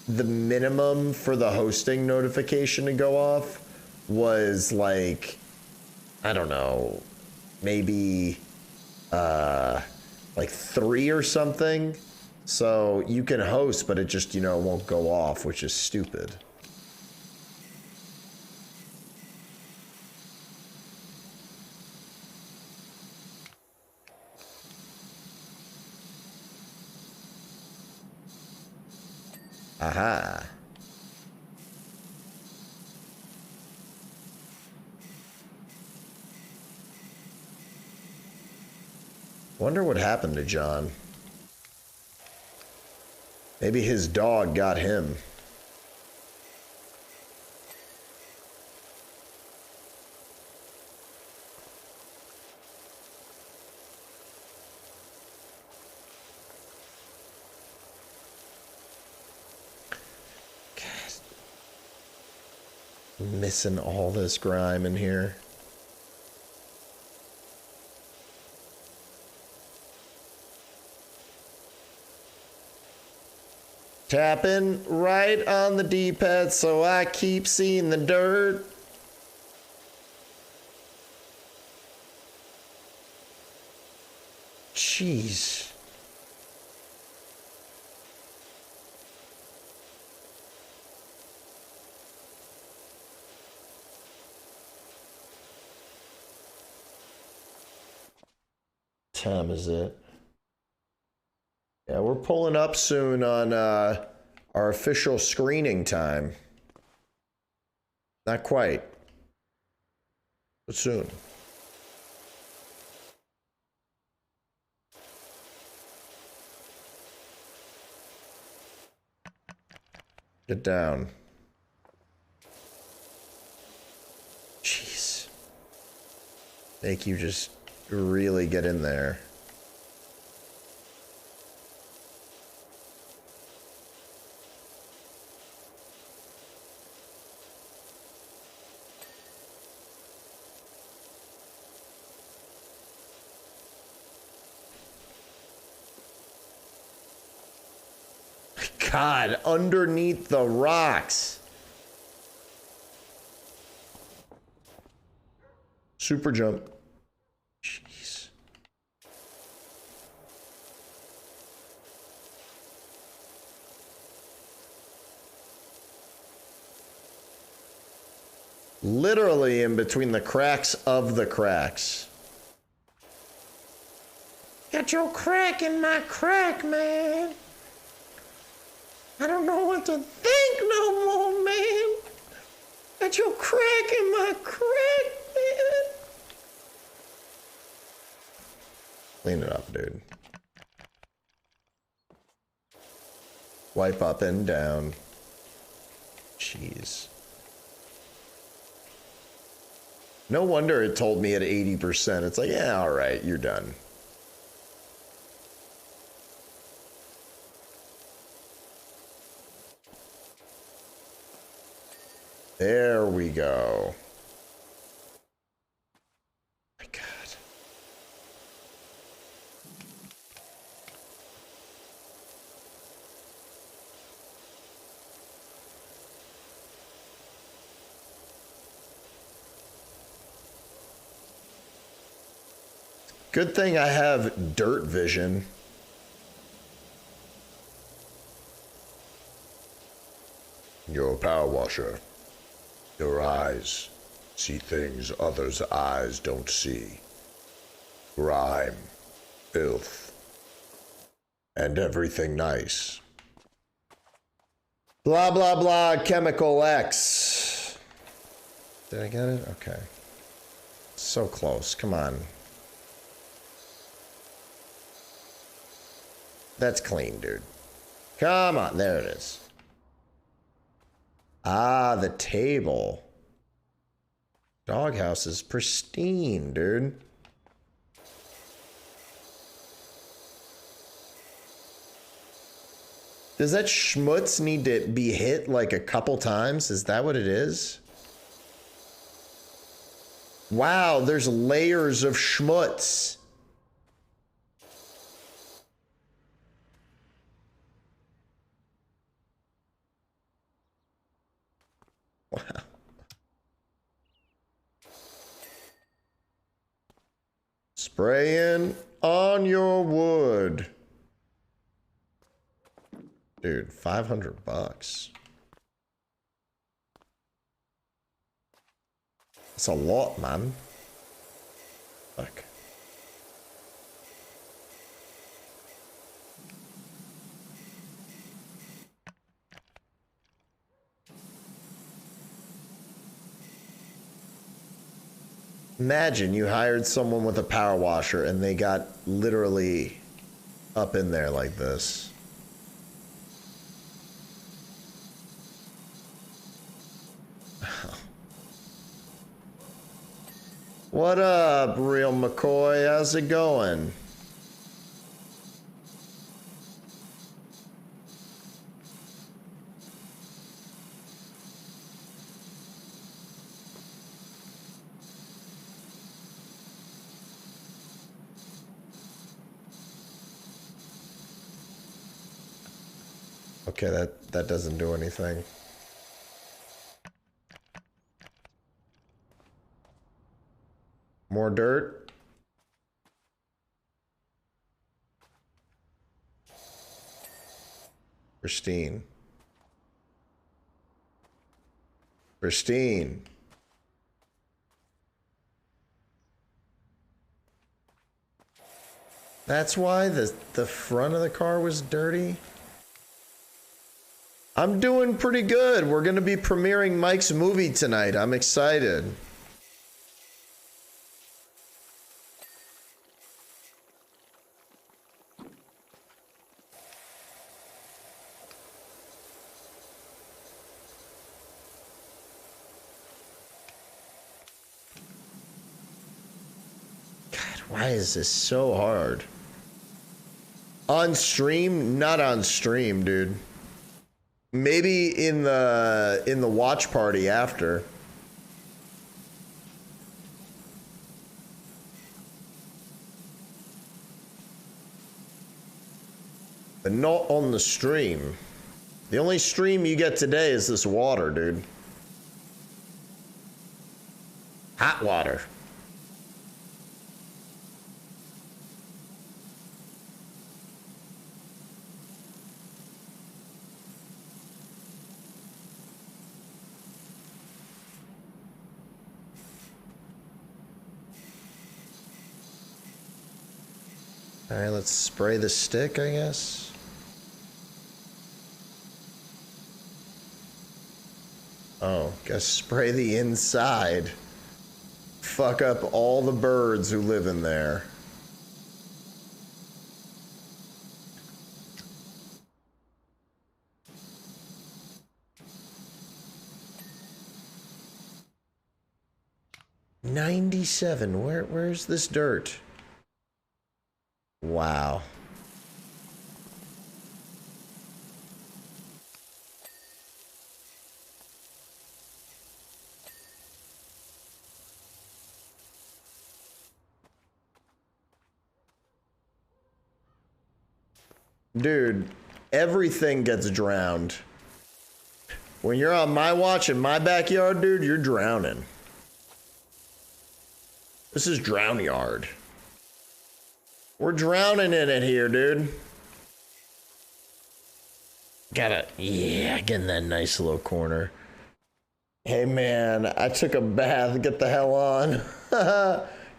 minimum for the hosting notification to go off was like, I don't know, maybe like 3 or something. So you can host, but it just, you know, won't go off, which is stupid. Aha. Wonder what happened to John. Maybe his dog got him. Missing all this grime in here. Tapping right on the D-pad so I keep seeing the dirt. Jeez. Time is it? Yeah, we're pulling up soon on our official screening time. Not quite, but soon. Get down. Jeez. Make you just really get in there. God, underneath the rocks. Super jump. Jeez. Literally in between the cracks of the cracks. Got your crack in my crack, man. I don't know what to think no more, man. Got your crack in my crack, man. Clean it up, dude. Wipe up and down. Jeez. No wonder it told me at 80%. It's like, yeah, all right, you're done. There we go. My God. Good thing I have dirt vision. You're a power washer. Your eyes see things others' eyes don't see. Grime, filth, and everything nice. Blah, blah, blah, chemical X. Did I get it? Okay. So close, come on. That's clean, dude. Come on, there it is. Ah, the table. Doghouse is pristine, dude. Does that schmutz need to be hit like a couple times? Is that what it is? Wow, there's layers of schmutz. Wow. Spraying on your wood. Dude, $500. That's a lot, man. Fuck. Imagine you hired someone with a power washer and they got literally up in there like this. What up, Real McCoy? How's it going? Okay, that doesn't do anything. More dirt. Pristine. Pristine. That's why the front of the car was dirty? I'm doing pretty good. We're going to be premiering Mike's movie tonight. I'm excited. God, why is this so hard? On stream? Not on stream, dude. Maybe in the watch party after. But not on the stream. The only stream you get today is this water, dude. Hot water. All right, let's spray the stick, I guess. Oh, guess spray the inside. Fuck up all the birds who live in there. $97. Where's this dirt? Wow. Dude, everything gets drowned. When you're on my watch in my backyard, dude, you're drowning. This is drown yard. We're drowning in it here, dude. Get in that nice little corner. Hey man, I took a bath. Get the hell on.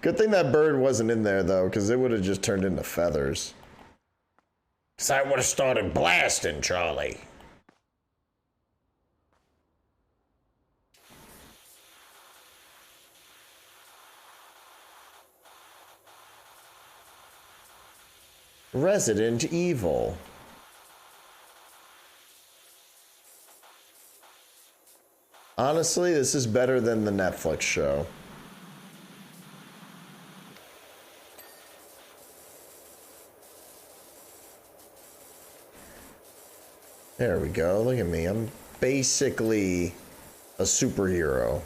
Good thing that bird wasn't in there though, because it would have just turned into feathers. Because I would have started blasting, Charlie. Resident Evil. Honestly, this is better than the Netflix show. There we go. Look at me. I'm basically a superhero.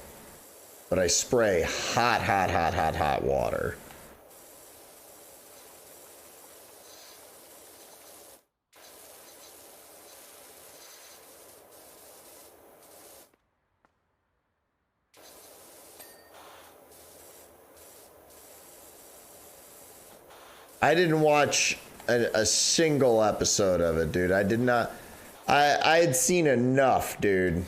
But I spray hot water. I didn't watch a single episode of it, dude. I did not. I had seen enough, dude.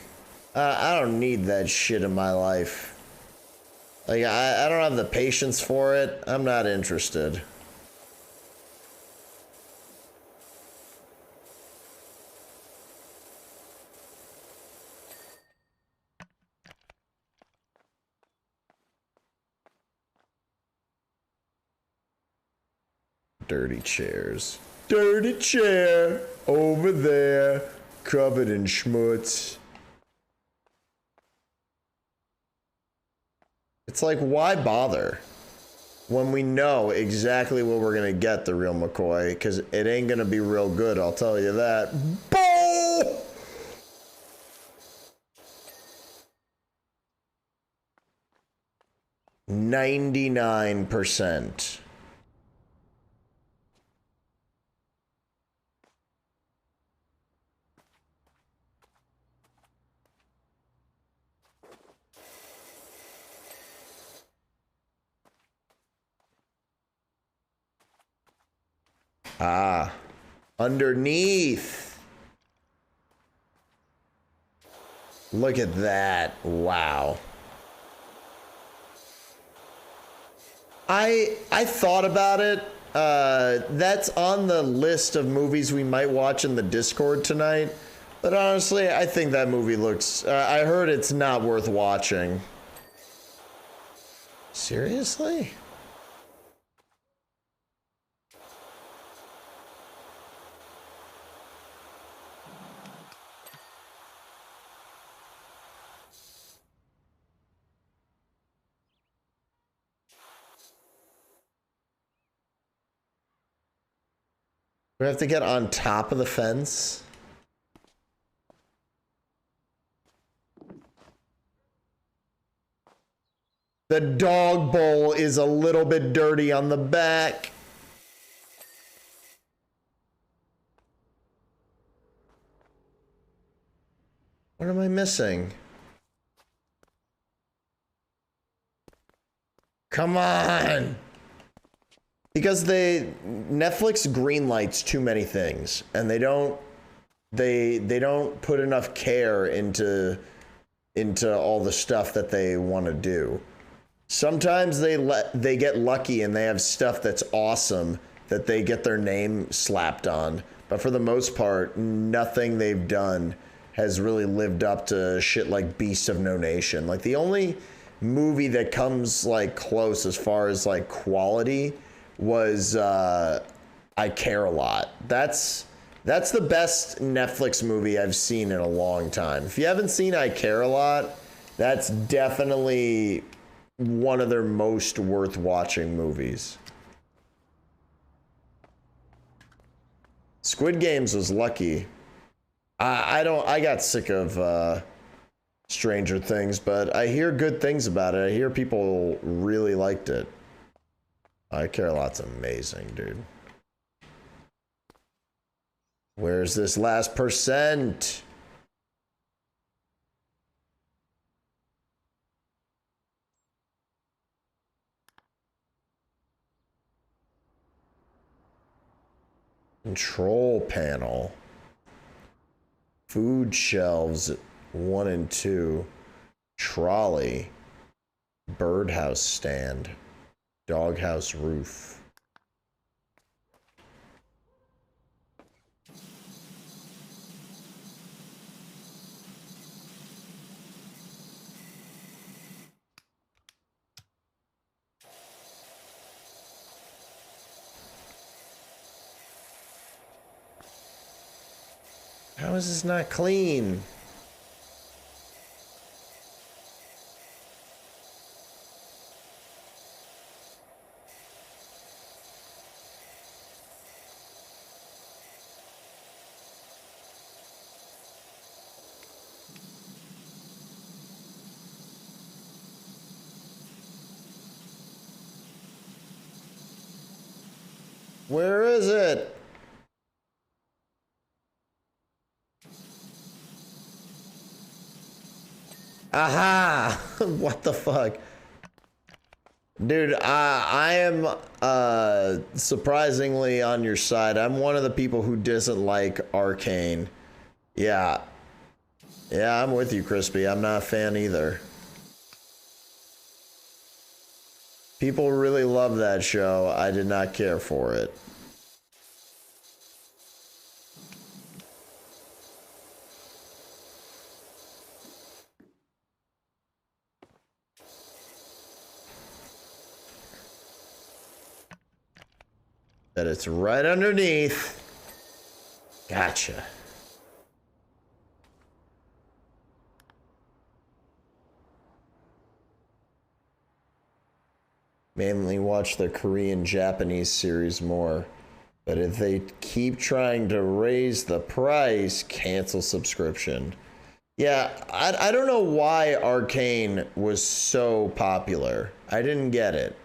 I don't need that shit in my life. Like, I don't have the patience for it. I'm not interested. Dirty chairs. Dirty chair over there, covered in schmutz. It's like, why bother when we know exactly what we're gonna get, the real McCoy, because it ain't gonna be real good, I'll tell you that. Boom! 99%. Ah, underneath. Look at that. Wow. I thought about it. That's on the list of movies we might watch in the Discord tonight. But honestly, I think that movie looks... I heard it's not worth watching. Seriously? We have to get on top of the fence. The dog bowl is a little bit dirty on the back. What am I missing? Come on. Because Netflix greenlights too many things, and they don't put enough care into all the stuff that they want to do. Sometimes they get lucky and they have stuff that's awesome that they get their name slapped on, but for the most part, nothing they've done has really lived up to shit like Beasts of No Nation. Like, the only movie that comes like close as far as like quality was I Care a Lot. That's the best Netflix movie I've seen in a long time. If you haven't seen I Care a Lot, that's definitely one of their most worth watching movies. Squid Games was lucky. I got sick of Stranger Things, but I hear good things about it. I hear people really liked it. I Care a Lot's amazing, dude. Where's this last percent? Control panel. Food shelves 1 and 2. Trolley. Birdhouse stand. Doghouse roof. How is this not clean? Where is it? Aha! What the fuck? Dude, I am surprisingly on your side. I'm one of the people who doesn't like Arcane. Yeah. Yeah, I'm with you, Crispy. I'm not a fan either. People really love that show. I did not care for it. That it's right underneath. Gotcha. Mainly watch the Korean Japanese series more. But if they keep trying to raise the price, cancel subscription. Yeah, I don't know why Arcane was so popular. I didn't get it.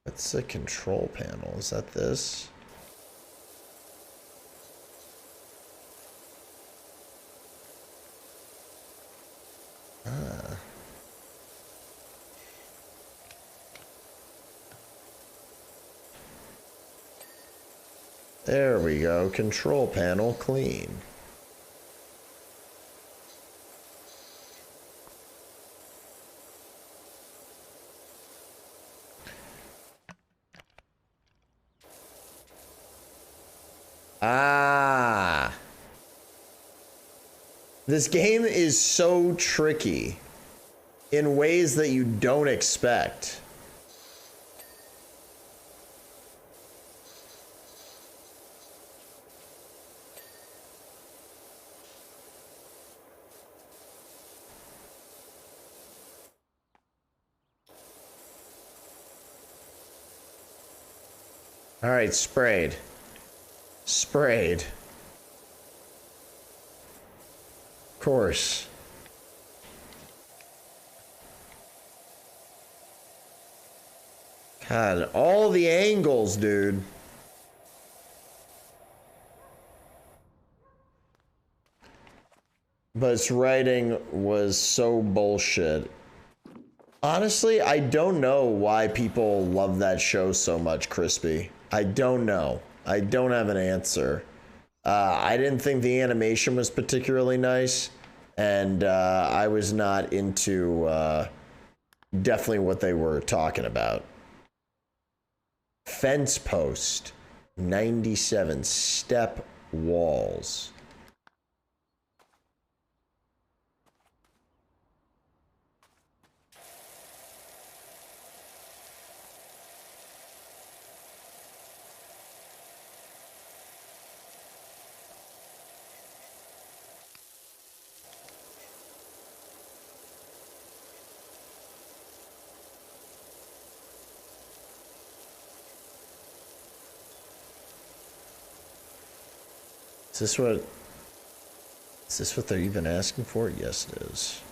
What's the control panel? Is that this? Ah. There we go. Control panel clean. Ah. This game is so tricky in ways that you don't expect. All right, sprayed. Sprayed. Of course. God, all the angles, dude. But its writing was so bullshit. Honestly, I don't know why people love that show so much, Crispy. I don't know. I don't have an answer. I didn't think the animation was particularly nice, and I was not into definitely what they were talking about. Fence post, 97 step walls. Is this what they're even asking for? Yes, it is.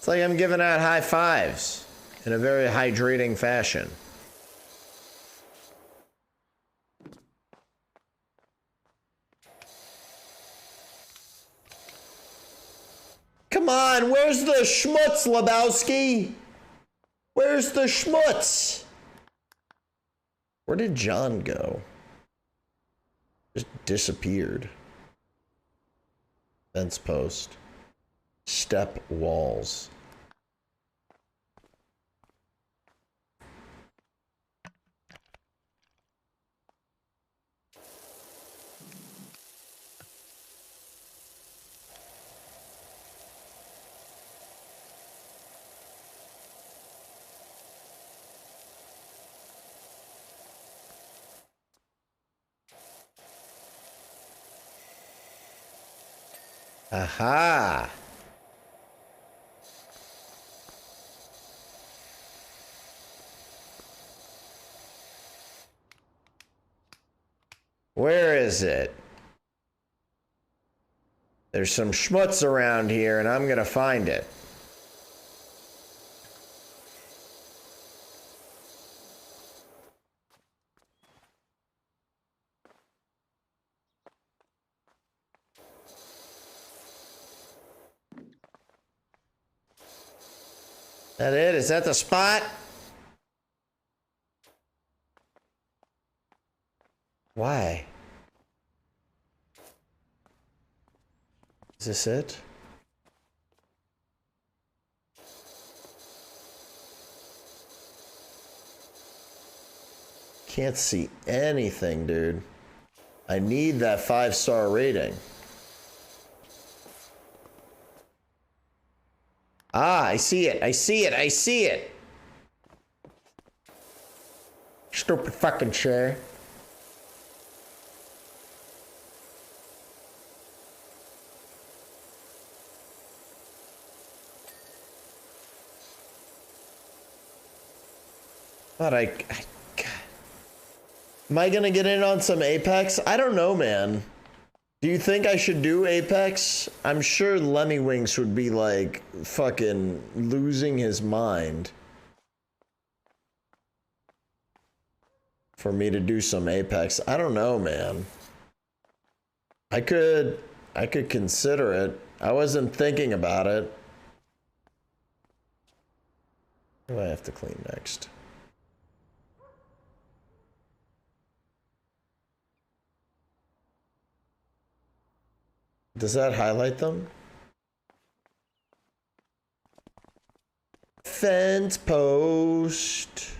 It's like I'm giving out high fives in a very hydrating fashion. Come on, where's the schmutz, Lebowski? Where's the schmutz? Where did John go? Just disappeared. Fence post. Step walls. Aha! Where is it? There's some schmutz around here, and I'm gonna find it. That it? Is that the spot? Why? Is this it? Can't see anything, dude. I need that 5-star rating. Ah, I see it. I see it. I see it. Stupid fucking chair. But God. Am I gonna get in on some Apex? I don't know, man. Do you think I should do Apex? I'm sure Lemmy Winks would be like fucking losing his mind for me to do some Apex. I don't know, man. I could consider it. I wasn't thinking about it. What do I have to clean next? Does that highlight them? Fence post.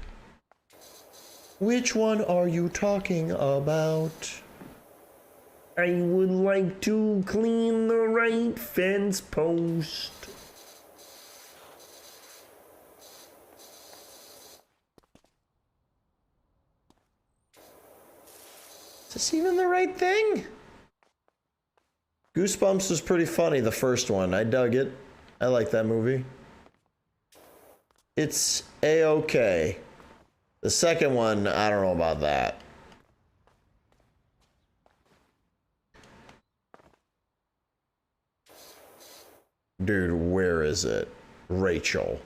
Which one are you talking about? I would like to clean the right fence post. Is this even the right thing? Goosebumps was pretty funny, the first one. I dug it. I like that movie. It's A-okay. The second one, I don't know about that. Dude, where is it? Rachel.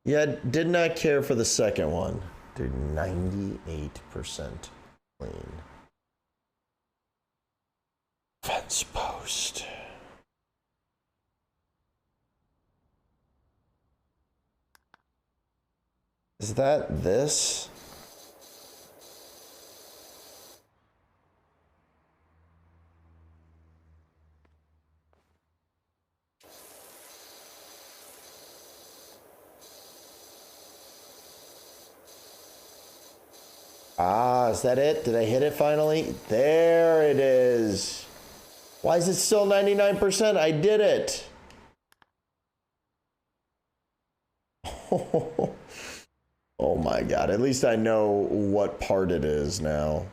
Yeah, did not care for the second one. Dude, 98% clean. Fence post. Is that this? Ah, is that it? Did I hit it finally? There it is. Why is it still 99%? I did it. Oh my God. At least I know what part it is now.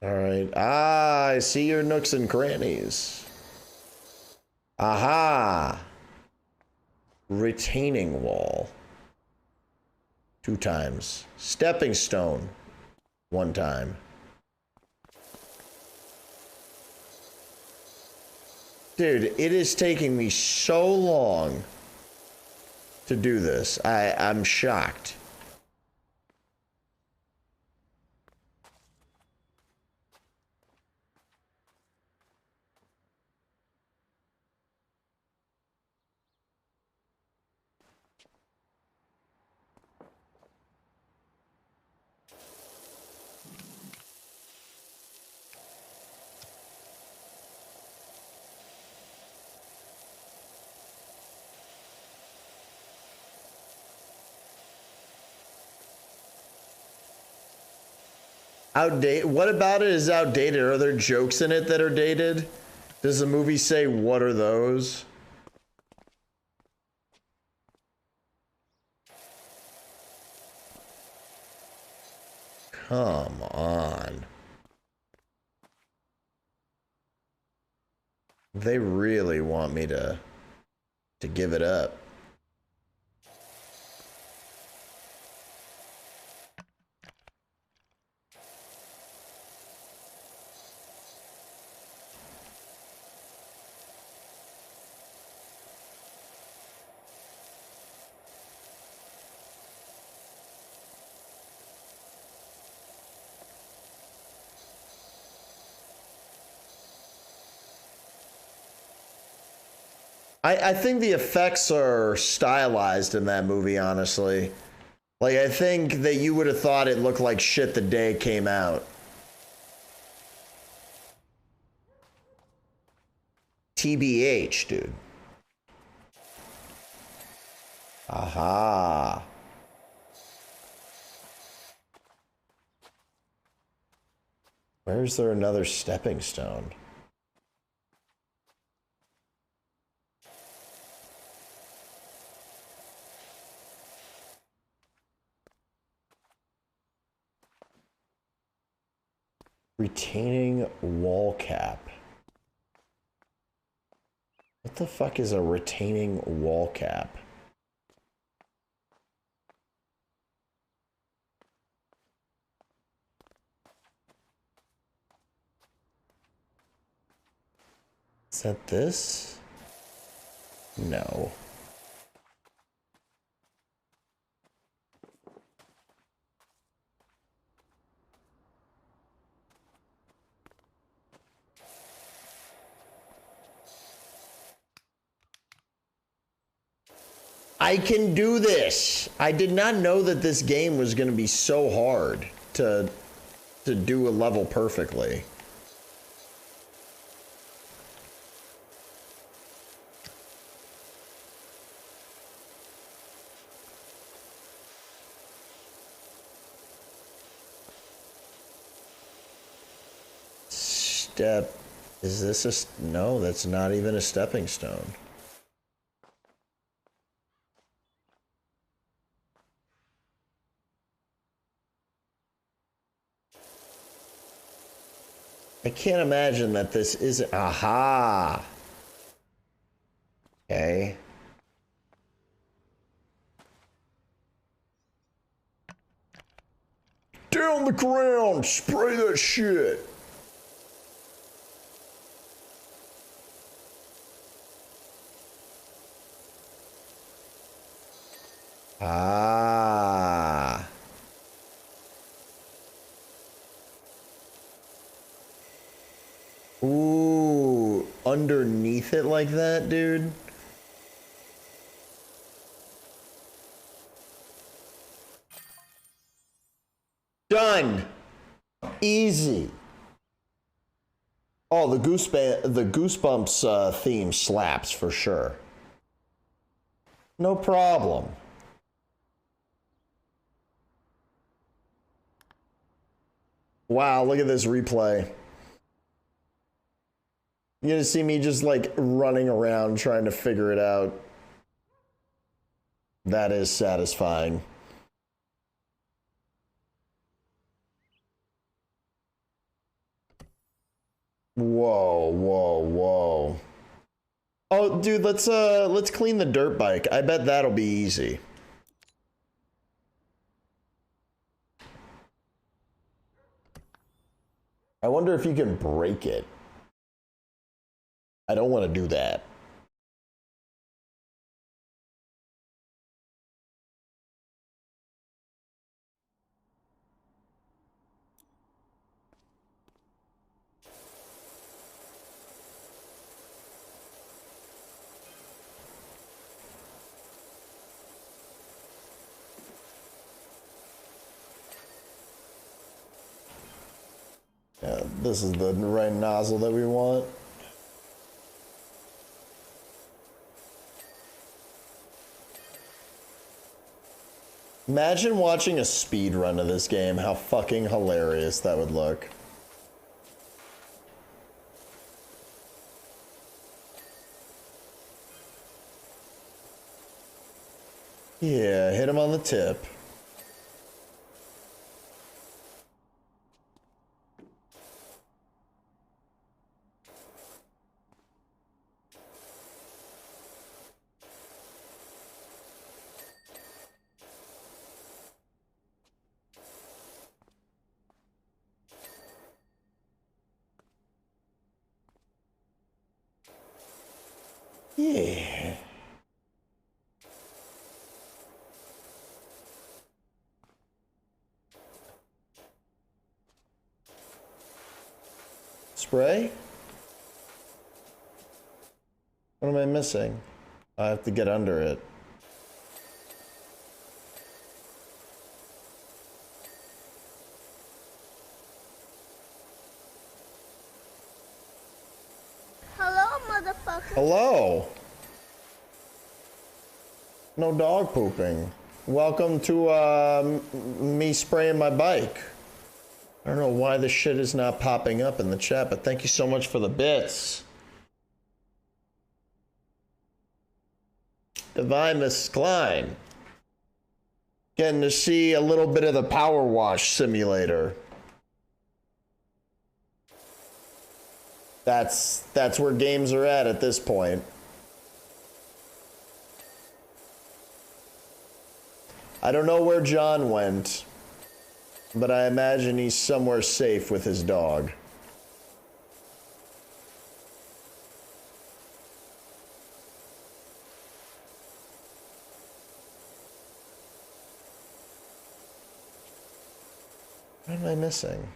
All right. Ah, I see your nooks and crannies. Aha! Retaining wall. 2 times. Stepping stone. 1 time. Dude, it is taking me so long to do this. I'm shocked. Outdated? What about it is outdated? Are there jokes in it that are dated? Does the movie say, what are those? Come on. They really want me to give it up. I think the effects are stylized in that movie, honestly. Like, I think that you would have thought it looked like shit the day it came out. TBH, dude. Aha. Where's there another stepping stone? Retaining wall cap. What the fuck is a retaining wall cap? Is that this? No. I can do this. I did not know that this game was going to be so hard to do a level perfectly. Step. Is this a... No, that's not even a stepping stone. I can't imagine that this isn't... Aha! Okay. Down the ground! Spray that shit! Ah. Ooh, underneath it like that, dude? Done. Easy. Oh, the Goosebumps theme slaps for sure. No problem. Wow, look at this replay. You're gonna see me just like running around trying to figure it out. That is satisfying. Whoa, whoa, whoa. Oh, dude, let's clean the dirt bike. I bet that'll be easy. I wonder if you can break it. I don't want to do that. Yeah, this is the right nozzle that we want. Imagine watching a speed run of this game, how fucking hilarious that would look. Yeah, hit him on the tip. Yeah. Spray? What am I missing? I have to get under it. Hello, motherfucker. Hello. No dog pooping. Welcome to me spraying my bike. I don't know why this shit is not popping up in the chat, but thank you so much for the bits. Divine Miss Klein. Getting to see a little bit of the Power Wash Simulator. That's where games are at this point. I don't know where John went, but I imagine he's somewhere safe with his dog. What am I missing?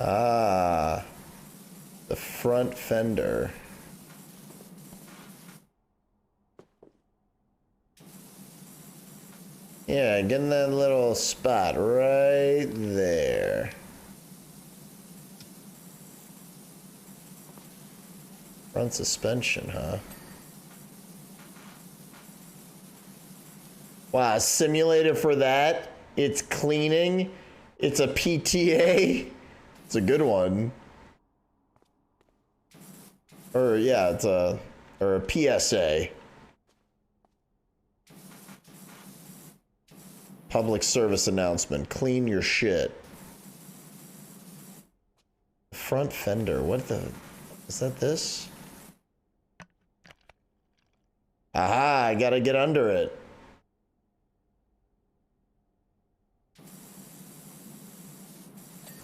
Ah, the front fender. Yeah, get in that little spot right there. Front suspension, huh? Wow, simulated for that. It's cleaning. It's a PTA. It's a good one. Or yeah, it's a PSA. Public service announcement. Clean your shit. Front fender. What the? Is that this? Aha, I gotta get under it.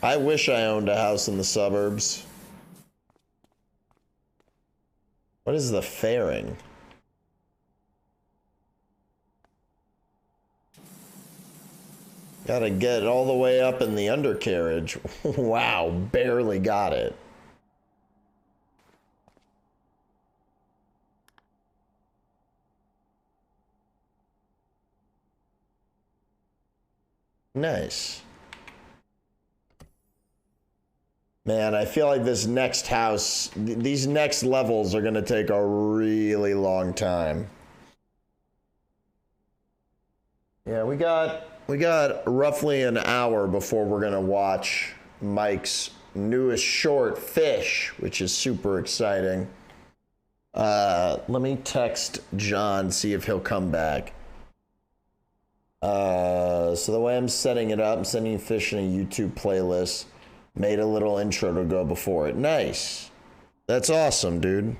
I wish I owned a house in the suburbs. What is the fairing? Gotta get all the way up in the undercarriage. Wow, barely got it. Nice. Man, I feel like this next house, these next levels are gonna take a really long time. Yeah, we got roughly an hour before we're gonna watch Mike's newest short, Fish, which is super exciting. Let me text John, see if he'll come back. So the way I'm setting it up, I'm sending Fish in a YouTube playlist. Made a little intro to go before it. Nice. That's awesome, dude.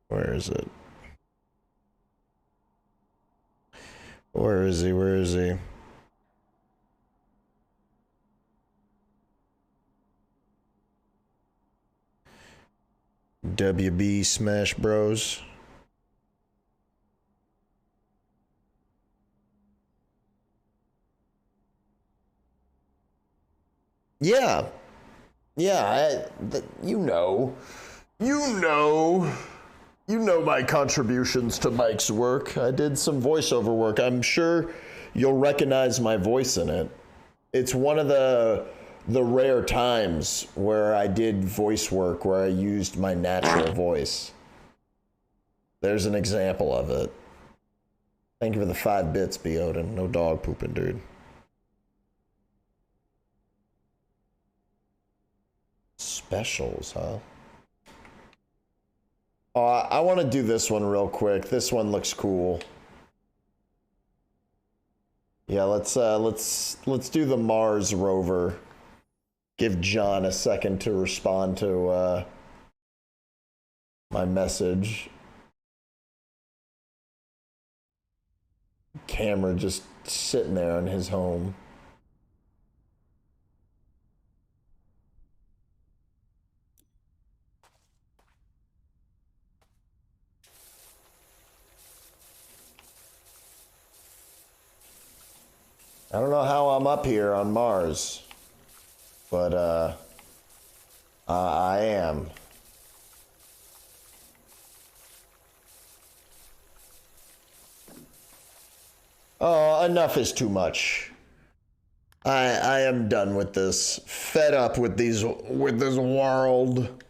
Where is it? Where is he? Where is he? WB Smash Bros. Yeah. Yeah, you know my contributions to Mike's work. I did some voiceover work. I'm sure you'll recognize my voice in it. It's one of the rare times where I did voice work where I used my natural voice. There's an example of it. Thank you for the 5 bits, B. Odin. No dog pooping, dude. Specials, huh? Oh, I want to do this one real quick. This one looks cool. Yeah, let's do the Mars rover. Give John a second to respond to my message. Camera just sitting there in his home. I don't know how I'm up here on Mars, but I am. Oh, enough is too much. I am done with this. Fed up with this world.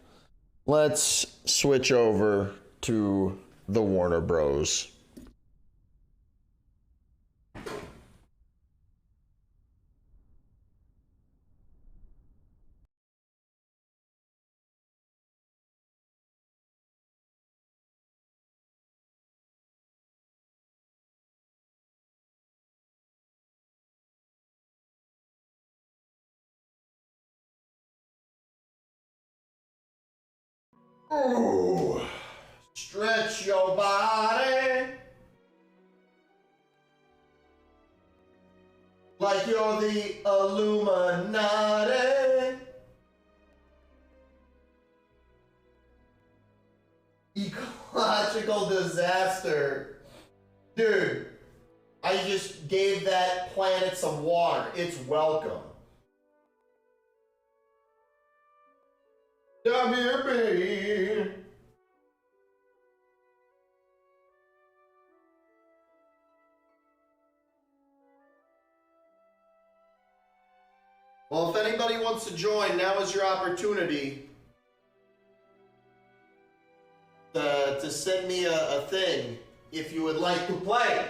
Let's switch over to the Warner Bros. Ooh, stretch your body like you're the Illuminati. Ecological disaster. Dude, I just gave that planet some water. It's welcome. WB. Well, if anybody wants to join, now is your opportunity to send me a thing if you would like to play.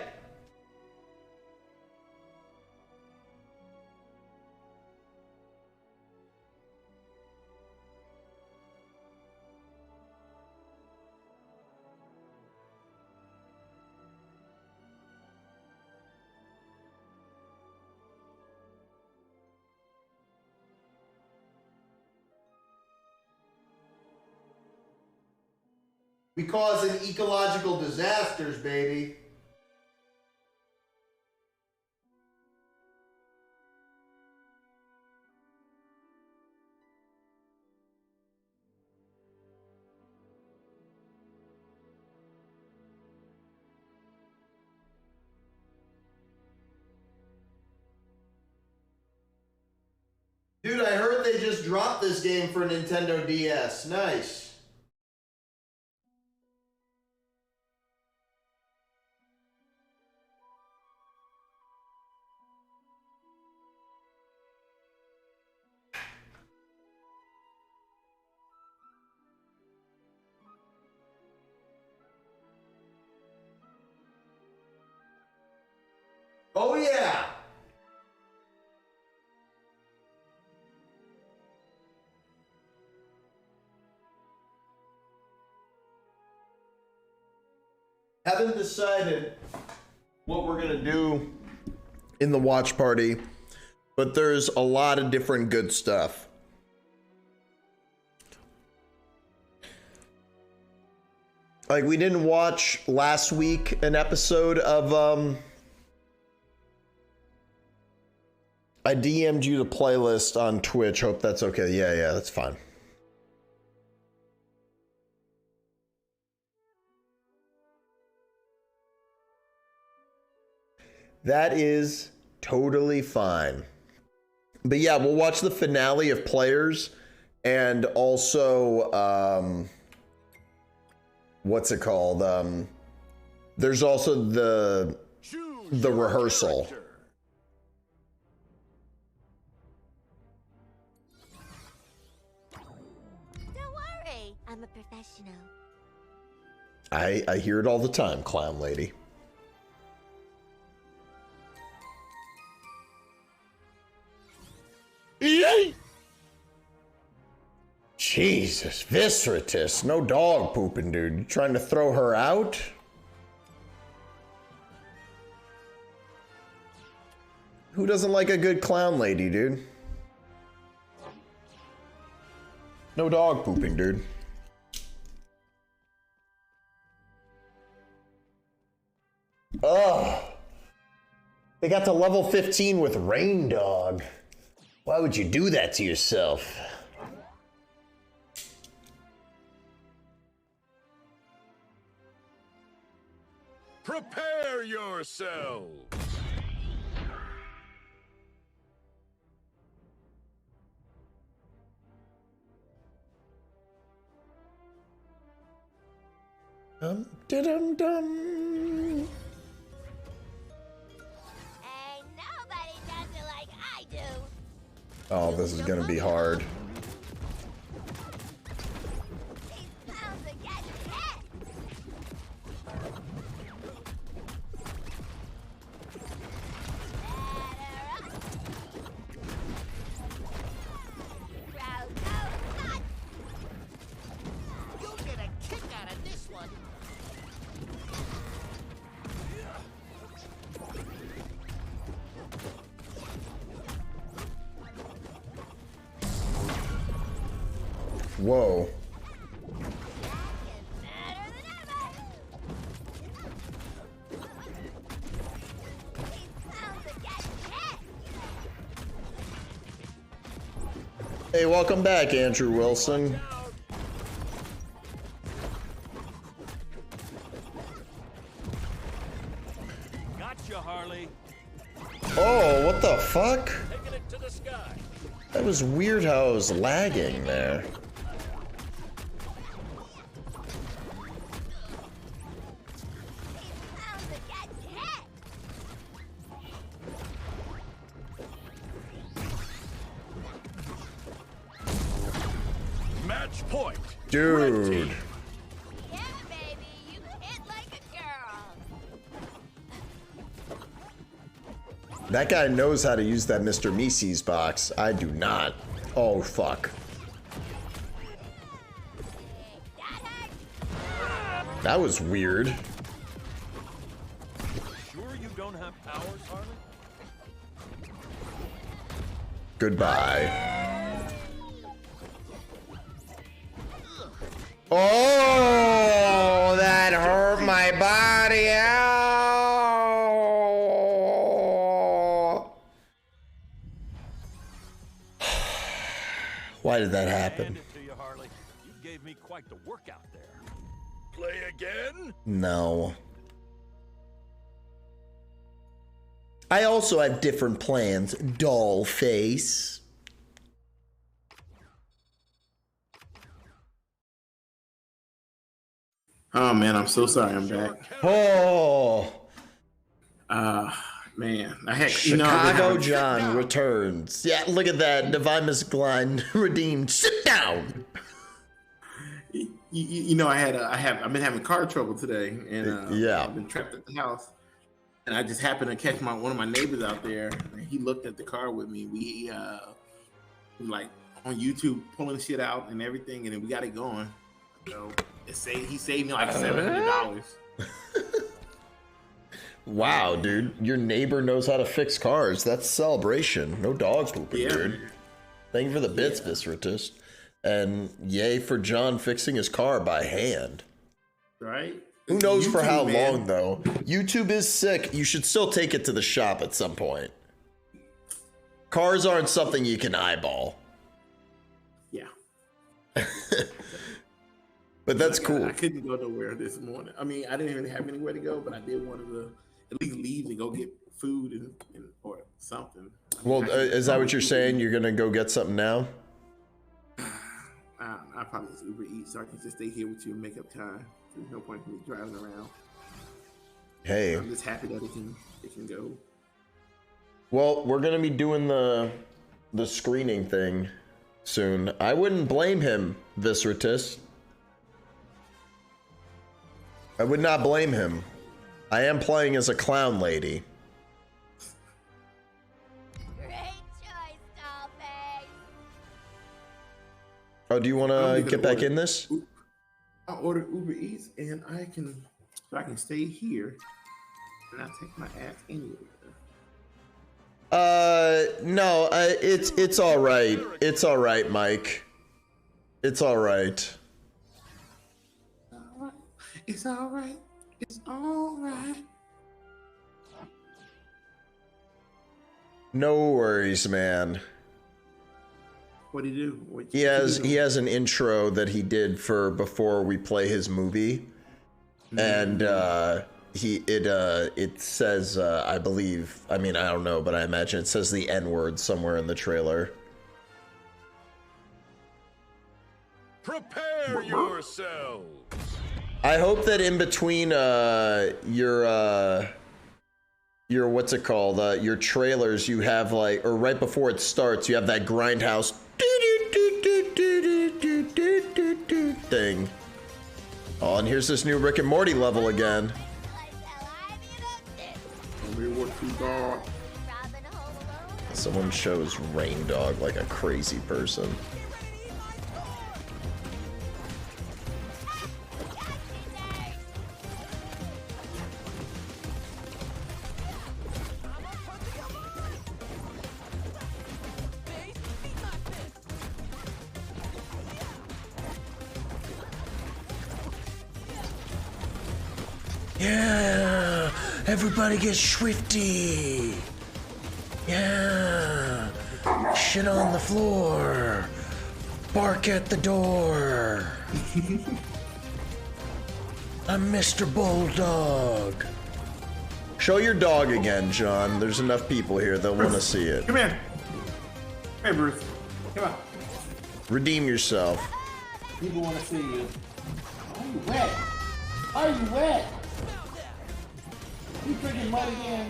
We causing ecological disasters, baby. Dude, I heard they just dropped this game for Nintendo DS. Nice. Oh, yeah. Haven't decided what we're going to do in the watch party, but there's a lot of different good stuff. Like, we didn't watch last week an episode of, I DM'd you the playlist on Twitch. Hope that's okay. Yeah, that's fine. That is totally fine. But yeah, we'll watch the finale of Players and also, what's it called? There's also the rehearsal. Don't worry, I'm a professional. I hear it all the time, clown lady. Yay! Jesus, Visceratus, no dog pooping, dude. You trying to throw her out? Who doesn't like a good clown lady, dude? No dog pooping, dude. Ugh. They got to level 15 with Rain Dog. Why would you do that to yourself? Prepare yourselves! Dum-dum-dum. Ain't nobody does it like I do. Oh, this is gonna be hard. These clowns are getting hit. Crowd goes nuts. You'll get a kick out of this one. Whoa. Hey, welcome back, Andrew Wilson. Gotcha, Harley. Oh, what the fuck? Taking it to the sky. That was weird how I was lagging there. Match point. Dude. Yeah, baby, you hit like a girl. That guy knows how to use that Mr. Mises box. I do not. Oh, fuck. That was weird. Sure you don't have powers, Harley? Goodbye. Oh, that hurt my body. Ow. Why did that happen? Hand it to you, Harley. You gave me quite the workout there. Play again? No. I also have different plans, doll face. Oh man, I'm so sorry. I'm back. Oh. Man, I had ChicagoJon returns. Yeah, look at that. Divine Misgline redeemed. Sit down. You know, I've been having car trouble today, and yeah, I've been trapped at the house. And I just happened to catch one of my neighbors out there, and he looked at the car with me. We like on YouTube pulling shit out and everything, and then we got it going. So he saved me like $700. Wow, dude, your neighbor knows how to fix cars. That's a celebration. No dogs pooping, dude. Thank you for the bits, Visceratus. And yay for John fixing his car by hand. Right? Who knows for how man. long, though? YouTube is sick. You should still take it to the shop at some point. Cars aren't something you can eyeball. Yeah. But that's cool. I couldn't go nowhere this morning. I mean, I didn't even have anywhere to go, but I did want to at least leave and go get food and or something. Well, is that what you're saying? You're going to go get something now? I probably just Uber Eats so I can just stay here with you and make up time. There's no point in me driving around. Hey. I'm just happy that it can go. Well, we're going to be doing the screening thing soon. I wouldn't blame him, Visceratus. I would not blame him. I am playing as a clown lady. Oh, do you want to get back in this? I'll order Uber Eats and I can stay here and not take my ass anywhere. No, it's all right. It's all right, Mike. It's all right. It's all right. It's all right. No worries, man. What do you do? He has an intro that he did for before we play his movie, and it says I believe, I mean, I don't know, but I imagine it says the N-word somewhere in the trailer. Prepare yourselves. I hope that in between your what's it called, your trailers, you have like, or right before it starts, you have that grindhouse thing. Oh, and here's this new Rick and Morty level again. Someone shows Rain Dog like a crazy person. Yeah, everybody get swifty. Yeah, shit on the floor, bark at the door. I'm Mr. Bulldog. Show your dog again, John. There's enough people here that want to see it. Come here. Hey, Bruce. Come on. Redeem yourself. People want to see you. Are you wet? Are you wet? You drinking mud again?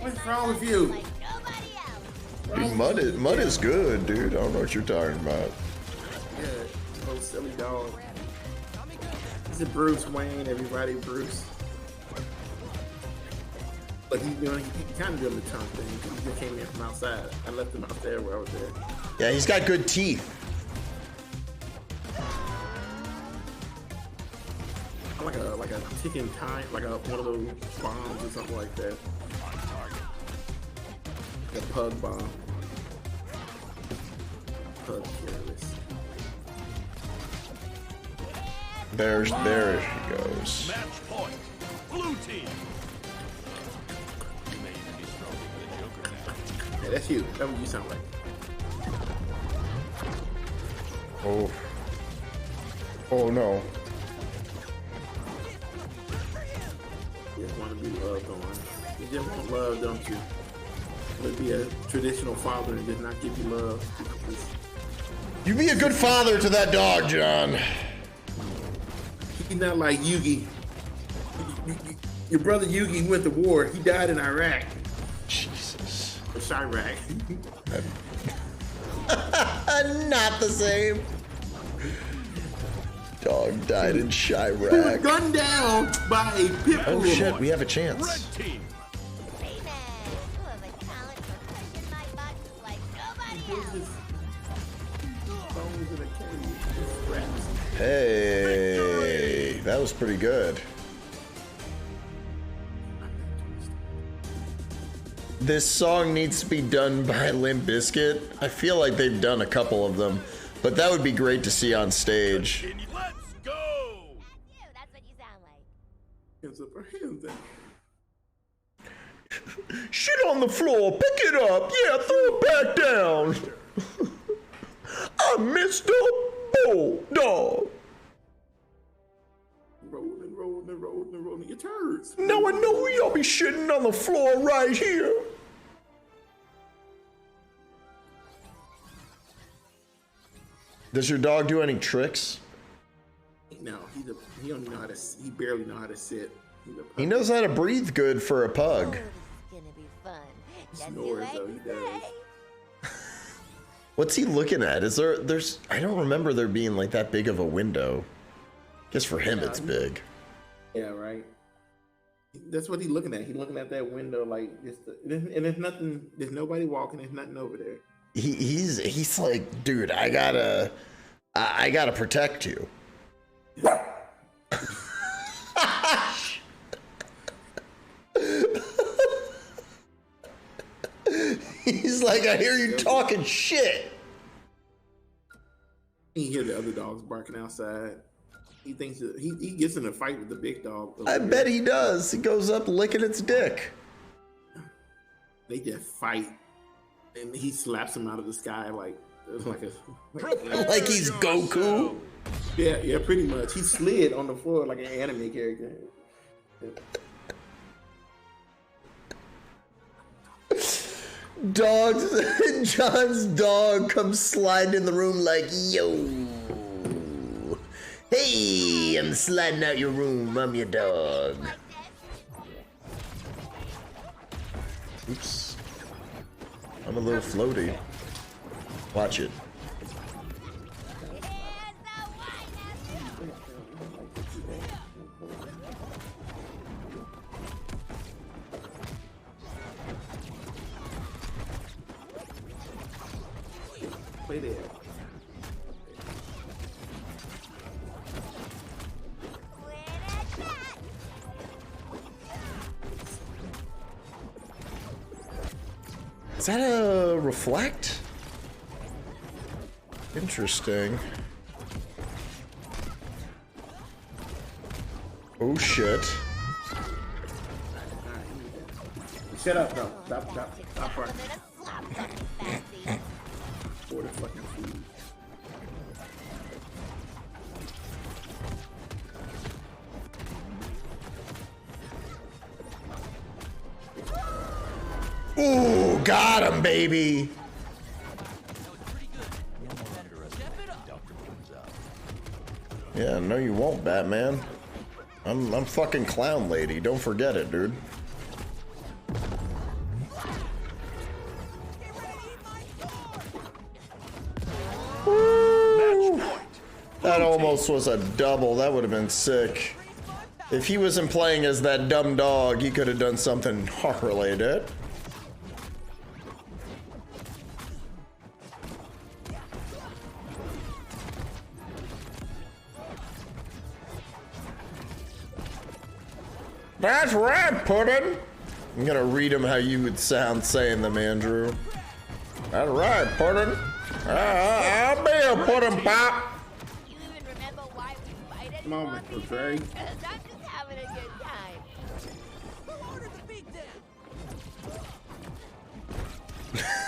What's wrong with you? Dude, mud is good, dude. I don't know what you're talking about. Yeah, little silly dog. This is Bruce Wayne, everybody, Bruce. But he's doing, he kind of doing the tongue thing. He just came in from outside. I left him out there where I was there. Yeah, he's got good teeth. Like a ticking time, like one of those bombs or something like that. A pug bomb. Pug careless. There she goes. Match point. Blue team. Yeah, that's you. That's what you sound like. Oh. Oh no. You just want to be loved on. You just want love, don't you? Want to be a traditional father and just not give you love. You be a good father to that dog, John. He's not like Yugi. Your brother Yugi went to war. He died in Iraq. Jesus. Or Chirac. Not the same. dog died in He was Chirac. gunned down by a pit bull. Oh shit, we have a chance. Red team. Hey, that was pretty good. This song needs to be done by Limp Bizkit. I feel like they've done a couple of them, but that would be great to see on stage. Let's go. That's what you sound like. Hands up or hands down. Shit on the floor, pick it up, yeah, throw it back down. I'm Mr. Bulldog. Rolling your turds. Now I know who y'all be shitting on the floor right here. Does your dog do any tricks? No, he don't know how to. He barely know how to sit. He knows how to breathe good for a pug. Gonna be fun. Snores though. He does. What's he looking at? Is there's I don't remember there being like that big of a window. Guess for him it's big. Yeah, right. That's what he's looking at. He's looking at that window like and there's nothing. There's nobody walking. There's nothing over there. He's like, dude, I gotta protect you. He's like, I hear you talking shit. He hear the other dogs barking outside. He thinks that he gets in a fight with the big dog. I bet he does. He goes up licking its dick. They just fight, and he slaps him out of the sky like like he's Goku. Yeah, pretty much. He slid on the floor like an anime character. John's dog comes sliding in the room like, yo. Hey, I'm sliding out your room. I'm your dog. Oops. I'm a little floaty. Watch it. Play there. Is that a reflect? Interesting. Oh shit. Shut up, bro. Stop barking. For the fucking food. Ooh, got him, baby. Yeah, no you won't, Batman. I'm fucking clown lady. Don't forget it, dude. Woo! That almost was a double. That would have been sick. If he wasn't playing as that dumb dog, he could have done something heart-related. That's right, Puddin'. I'm gonna read him how you would sound saying them, Andrew. That's right, Puddin'. I'll be a Puddin' Pop. You even remember why we fight Come on, Mr. Fairy. I'm just having a good time. Who ordered the beat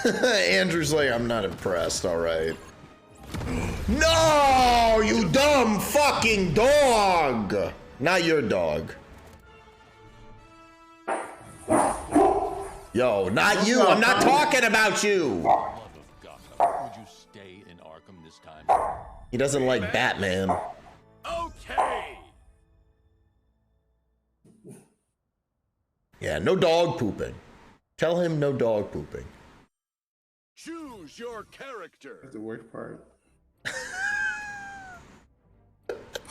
down? Andrew's like, I'm not impressed, alright. No, you dumb fucking dog. Not your dog. Yo, not you. I'm not talking about you. Would you stay in Arkham this time? He doesn't like Batman. Okay. Yeah, no dog pooping. Tell him no dog pooping. Choose your character. That's the worst part.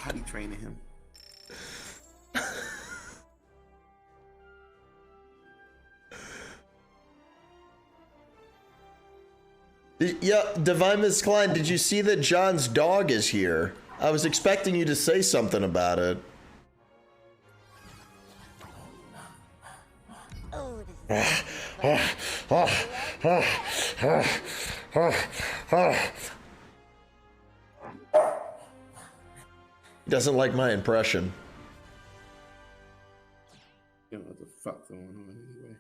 potty training him. Yeah, Divine Miss Klein, did you see that John's dog is here? I was expecting you to say something about it. Doesn't like my impression. You know what the fuck's going on anyway.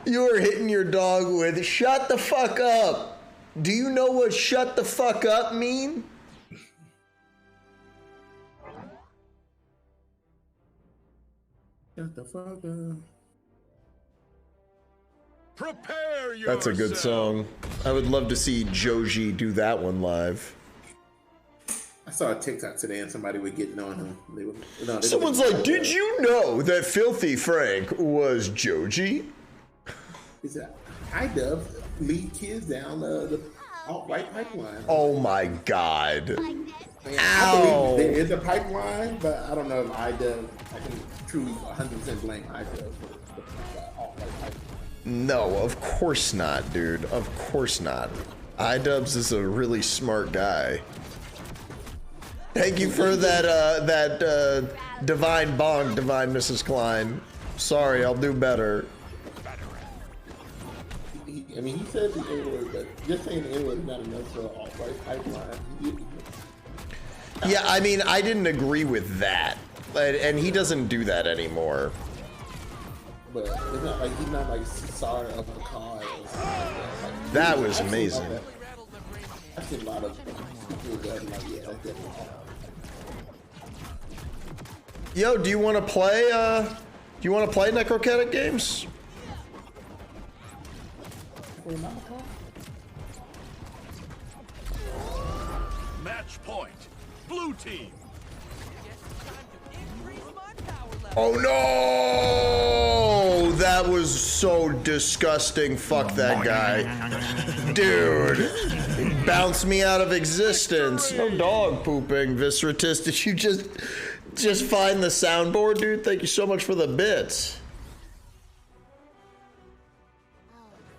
You are hitting your dog with "shut the fuck up." Do you know what "shut the fuck up" mean? Shut the fuck up. Prepare yourself. That's a good song. I would love to see Joji do that one live. I saw a TikTok today and somebody was getting on him. Someone's like, "Did you know that Filthy Frank was Joji?" He said, "iDub lead kids down the alt-right pipeline." Oh my god. Man, Ow. I believe there is a pipeline, but I don't know if iDub, I can truly 100% blame iDub for the alt-right pipeline. No, of course not, dude. Of course not. iDubbbz is a really smart guy. Thank you for that divine bong, Divine Mrs. Klein. Sorry, I'll do better. I mean, he said the N-word, but just saying the N-word is not enough for an alt-right pipeline. Yeah, I mean, I didn't agree with that. And he doesn't do that anymore. But it's not like he's not like sorry of the car or something like that. Like, That was amazing. I've seen a lot of people that are like, yeah, that's definitely hard. Yo, do you want to play Necrocatic games? Match point. Blue team. Oh no! That was so disgusting. Fuck that guy. Dude. He bounced me out of existence. No dog pooping, Visceratus. Did you just find the soundboard, dude? Thank you so much for the bits.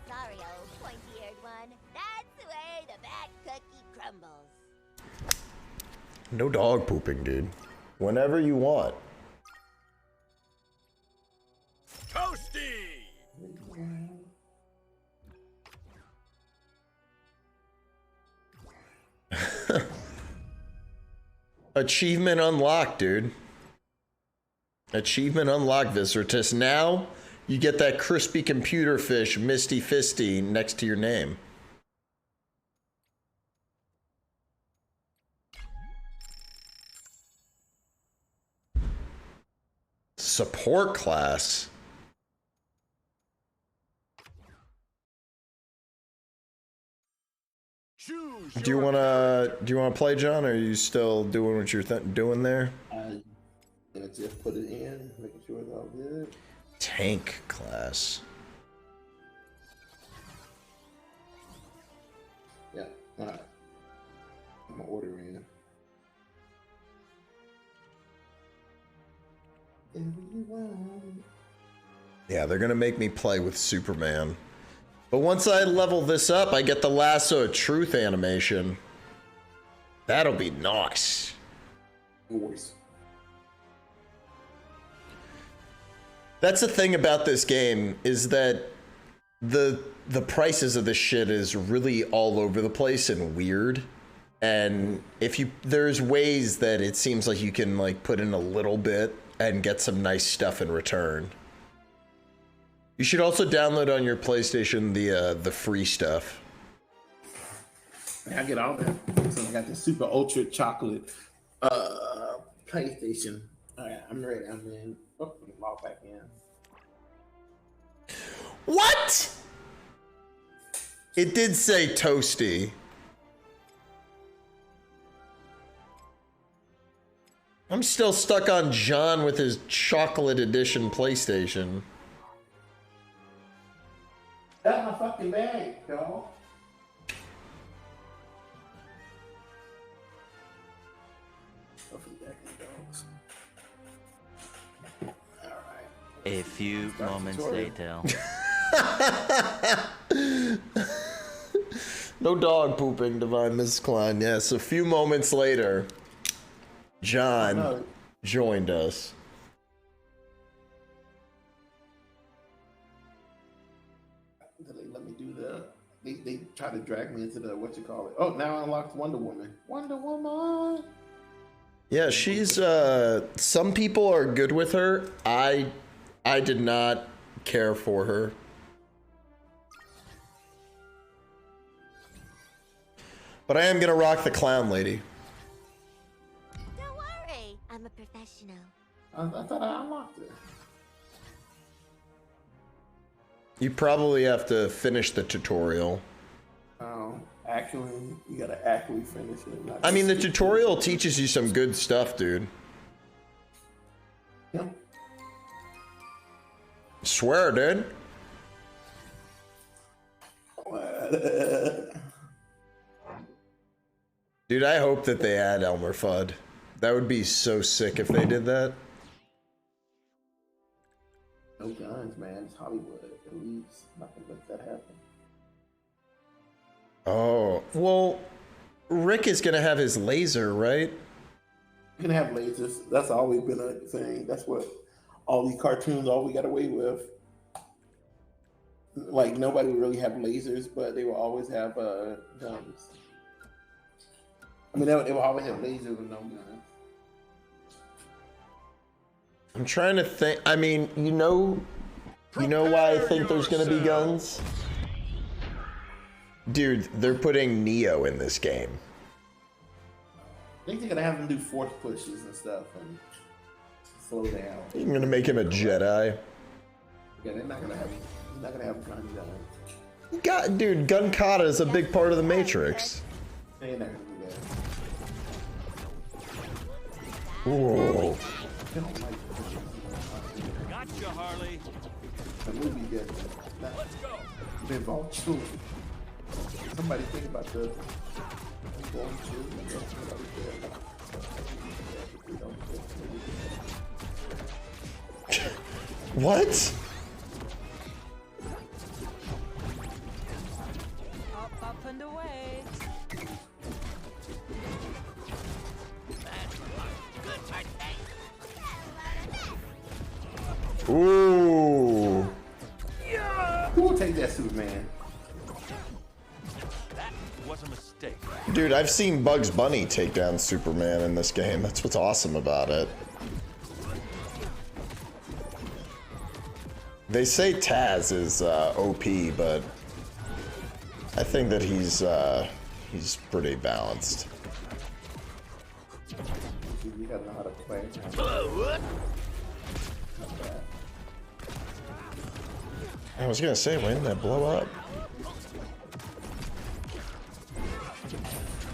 Sorry, old pointy-eared one. That's the way the back cookie crumbles. No dog pooping, dude. Whenever you want. Toasty! Achievement unlocked, dude. Achievement unlocked, Visceratus. Now you get that crispy computer fish, Misty Fisty, next to your name. Support class. Do you wanna play, John? Or are you still doing what you're doing there? I just put it in, making sure it's all good. Tank class. Yeah, all right. I'm gonna order in. Yeah, they're gonna make me play with Superman. But once I level this up, I get the Lasso of Truth animation. That'll be nice. Voice. That's the thing about this game, is that the prices of this shit is really all over the place and weird. And there's ways that it seems like you can like put in a little bit and get some nice stuff in return. You should also download on your PlayStation the free stuff. I get all that. So I got the super ultra chocolate PlayStation. All right, I'm ready. I'm in. Oh, log back in. What? It did say toasty. I'm still stuck on John with his chocolate edition PlayStation. That's my fucking bag, y'all. A few moments later. No dog pooping, Divine Mrs. Klein. Yes, a few moments later, John joined us. Let me do the. They try to drag me into the what you call it. Oh, now I unlocked Wonder Woman. Wonder Woman. Yeah, she's some people are good with her. I did not care for her. But I am gonna rock the clown lady. Don't worry, I'm a professional. I thought I unlocked it. You probably have to finish the tutorial. Oh, actually, you gotta actually finish it. I mean, the tutorial teaches you some good stuff, dude. Yeah. Swear, dude. Dude, I hope that they add Elmer Fudd. That would be so sick if they did that. No guns, man. It's Hollywood. At least nothing like that happen. Oh, well, Rick is gonna have his laser, right? You're gonna have lasers. That's always been a thing. That's what all these cartoons all we got away with. Like nobody would really have lasers, but they will always have guns. I mean, they will always have lasers with no guns. I'm trying to think. I mean, you know why I think there's gonna be guns? Dude, they're putting Neo in this game. I think they're gonna have him do force pushes and stuff and slow down. You're gonna make him a Jedi. Yeah, they're not gonna have. He's not gonna have guns on. God, dude, gun kata is a big part of the Matrix. They're not gonna do that. Whoa. Gotcha, Harley. The movie that let's go. Involve children. Somebody think about the involved children. What? Up and away. Ooh. Who will take that Superman? That was a mistake. Dude, I've seen Bugs Bunny take down Superman in this game. That's what's awesome about it. They say Taz is OP, but I think that he's pretty balanced. You gotta know how to play. I was gonna say, when did that blow up?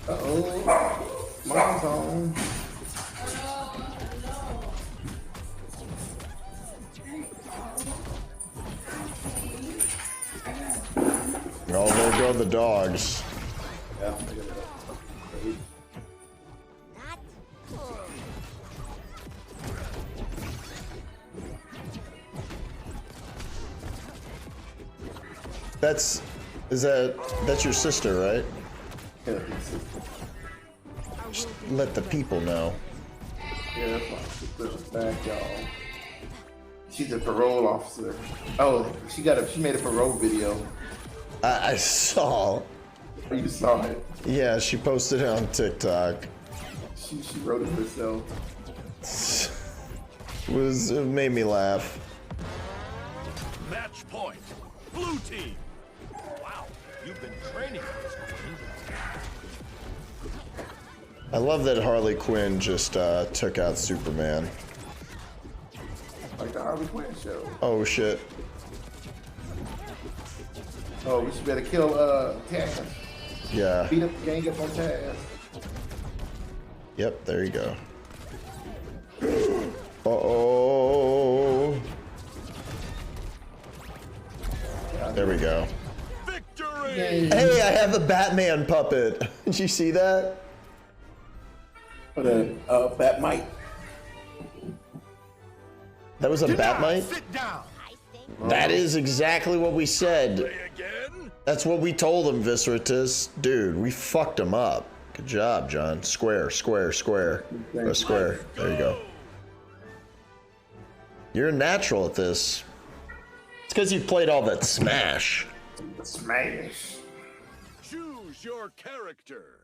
Uh-oh. Mom's home. Oh, there go the dogs. Yeah. That's your sister, right? Yeah, Just let the people know. yeah, that's my sister's back, y'all. She's a parole officer. Oh, she made a parole video. I saw. You saw it. Yeah, she posted it on TikTok. She wrote it herself. It made me laugh. Match point. Blue team. Wow, you've been training for this, Quinn. I love that Harley Quinn just took out Superman. Like the Harley Quinn show. Oh shit. Oh, we should better kill Taz. Yeah. Beat up the gang up on Taz. Yep, there you go. Uh-oh. There we go. Victory! Hey, I have a Batman puppet. Did you see that? For the Batmite. That was a Batmite? Sit down. That is exactly what we said. Play again? That's what we told him, Visceratus. Dude, we fucked him up. Good job, John. Square, square, square. Or square. There you go. You're a natural at this. It's because you played all that Smash. Smash. Choose your character.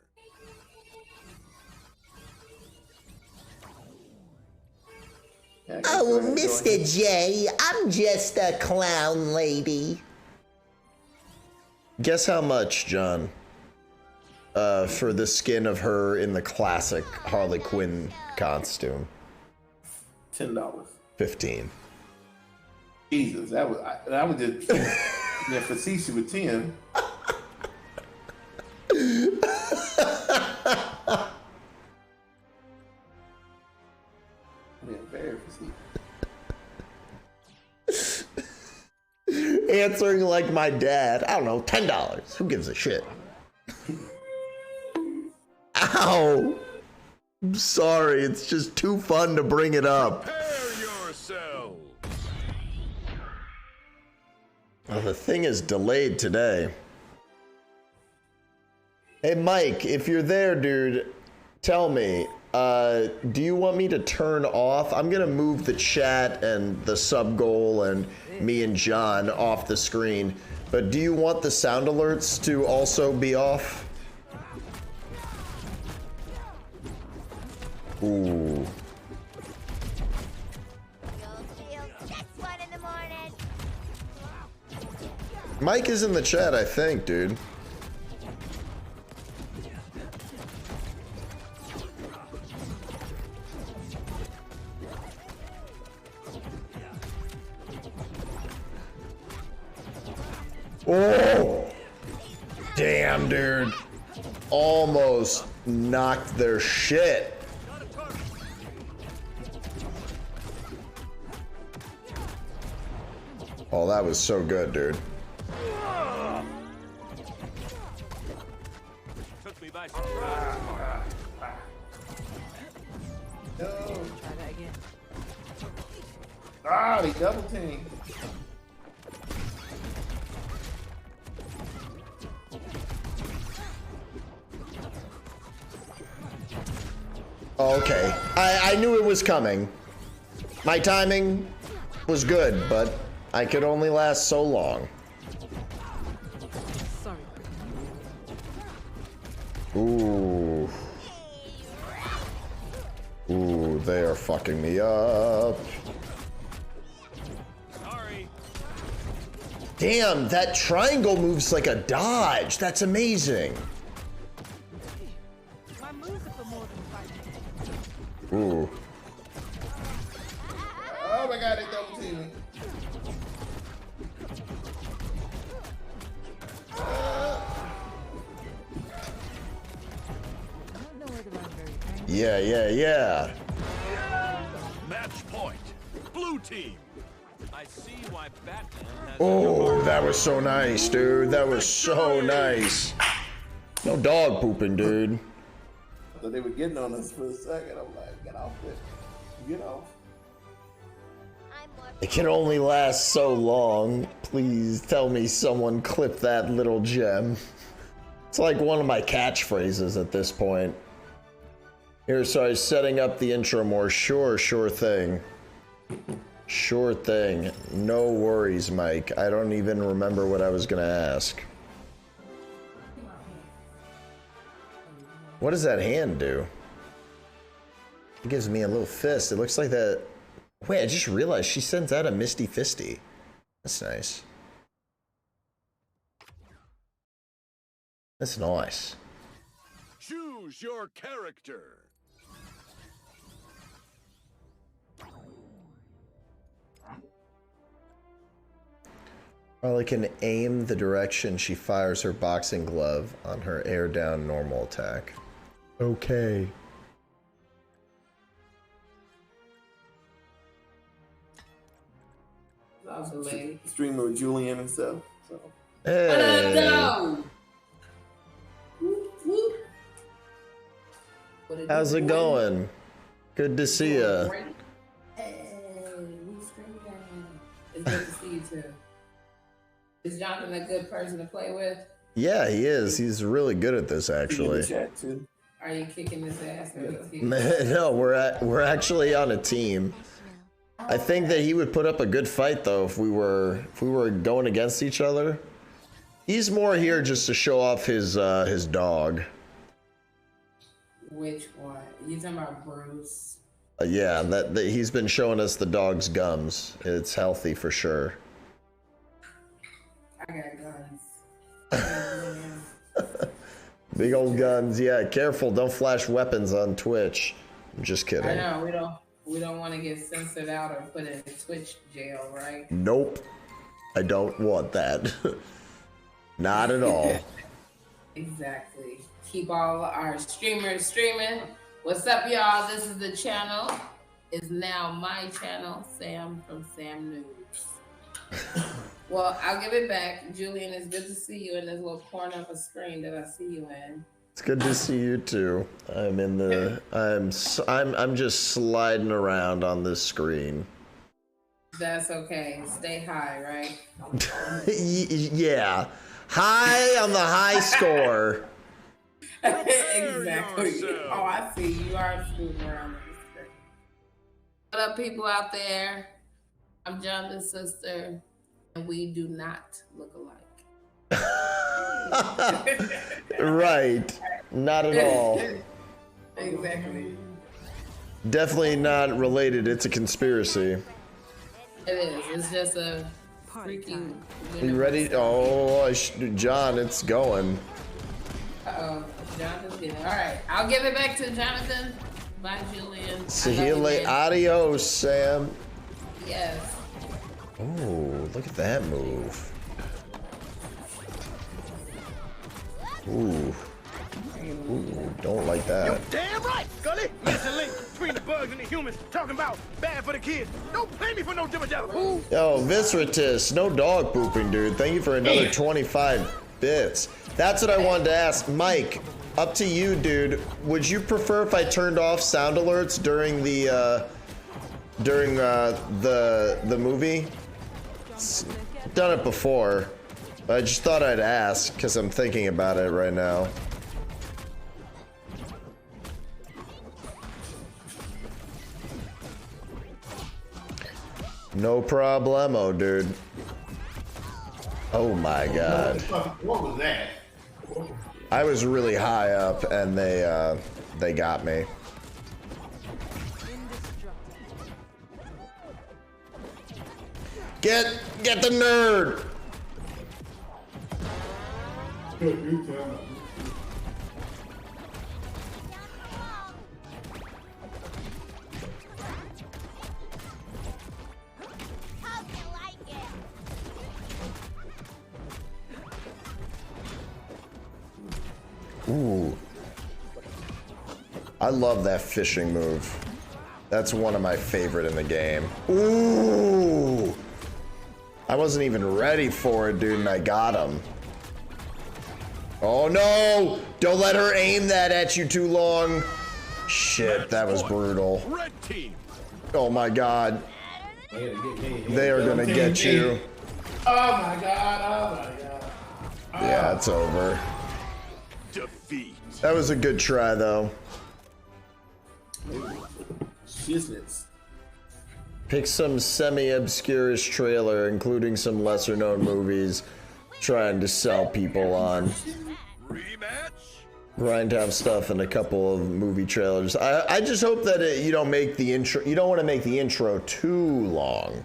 Oh, Mr. J, I'm just a clown lady. Guess how much, John? For the skin of her in the classic Harley Quinn costume. $10. 15. Jesus, that was just yeah, facetious with 10. Yeah, very facetious. Answering like my dad. I don't know, $10. Who gives a shit? Ow! I'm sorry, it's just too fun to bring it up. Prepare yourselves. Well, the thing is delayed today. Hey, Mike, if you're there, dude, tell me, do you want me to turn off? I'm gonna move the chat and the sub goal and me and John off the screen, but do you want the sound alerts to also be off? Ooh. Mike is in the chat, I think, dude. Oh! Damn, dude. Almost knocked their shit. Oh, that was so good, dude. Took me by surprise. No. Try that again. Ah, they double team. Okay, I knew it was coming. My timing was good, but I could only last so long. Sorry. Ooh. Ooh, they are fucking me up. Sorry. Damn, that triangle moves like a dodge. That's amazing. My moves are for more than 5 minutes. Ooh. Oh my god, they double teaming. I don't know whether I'm very angry. Yeah. Match point. Blue team. I see why Batman has. Oh, that was so nice, dude. That was so nice. No dog pooping, dude. I thought they were getting on us for a second. I'm like, get off it. Get off. It can only last so long. Please tell me someone clipped that little gem. It's like one of my catchphrases at this point. Here, so I was setting up the intro more. Sure thing. Sure thing. No worries, Mike. I don't even remember what I was gonna ask. What does that hand do? It gives me a little fist. It looks like that. Wait, I just realized she sends out a Misty Fisty. That's nice. That's nice. Choose your character. Harley can aim the direction she fires her boxing glove on her air down normal attack. Okay. Streamer with Julian and stuff. So. Hey. How's it going? Good to see ya. Hey, we streaming. It's good to see you too. Is Jonathan a good person to play with? Yeah, he is. He's really good at this, actually. Are you kicking his ass? No, we're actually on a team. I think that he would put up a good fight though if we were going against each other. He's more here just to show off his dog. Which one? You talking about Bruce? Yeah, that he's been showing us the dog's gums. It's healthy for sure. I got guns. Big old guns. Yeah, careful. Don't flash weapons on Twitch. I'm just kidding. I know we don't want to get censored out or put in Twitch jail, right? Nope. I don't want that. Not at all. Exactly. Keep all our streamers streaming. What's up, y'all? This is the channel. It's now my channel, Sam from Sam News. Well, I'll give it back. Julian, it's good to see you in this little corner of a screen that I see you in. It's good to see you too. I'm just sliding around on this screen. That's okay. Stay high, right? Yeah. High on the high score. Exactly. Oh, I see. You are scooting around. What up, people out there? I'm Jonathan's sister, and we do not look alike. Right. Not at all. Exactly. Definitely not related. It's a conspiracy. It is. It's just a freaking. You ready? Oh, John, it's going. Uh-oh. Jonathan's getting it. All right. I'll give it back to Jonathan. Bye, Julian. See you later. Adios, Sam. Yes. Oh, look at that move. Ooh. Ooh, don't like that. You're damn right, Scully. Missing link between the bugs and the humans. Talking about bad for the kids. Don't play me for no dimmer devil. Yo, Visratus, no dog pooping, dude. Thank you for another 25 bits. That's what I wanted to ask. Mike, up to you, dude. Would you prefer if I turned off sound alerts during the movie? Done it before. I just thought I'd ask because I'm thinking about it right now. No problemo, dude. Oh my god. What was that? I was really high up and they got me. Get the nerd. Ooh. I love that fishing move. That's one of my favorite in the game. Ooh. I wasn't even ready for it, dude, and I got him. Oh no! Don't let her aim that at you too long. Shit, that was brutal. Red team. Oh my god. They are gonna get you. Oh my god. Oh my god. Yeah, it's over. Defeat. That was a good try, though. Shiznits. Pick some semi-obscurish trailer, including some lesser-known movies, trying to sell people on. Grindhouse stuff and a couple of movie trailers. I just hope that you don't make the intro. You don't want to make the intro too long.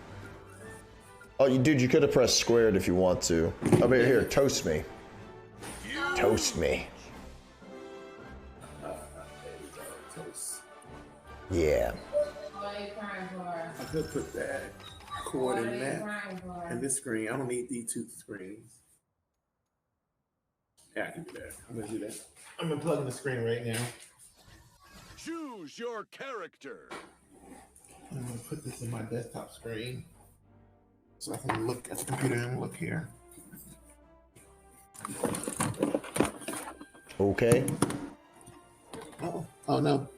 Oh, dude, you could have pressed squared if you want to. Over here, toast me. Toast me. Yeah. I could put that cord in that and this screen. I don't need these two screens. Yeah, I can do that. I'm gonna do that. I'm gonna plug in the screen right now. Choose your character. I'm gonna put this in my desktop screen. So I can look at the computer and look here. Okay. Oh no.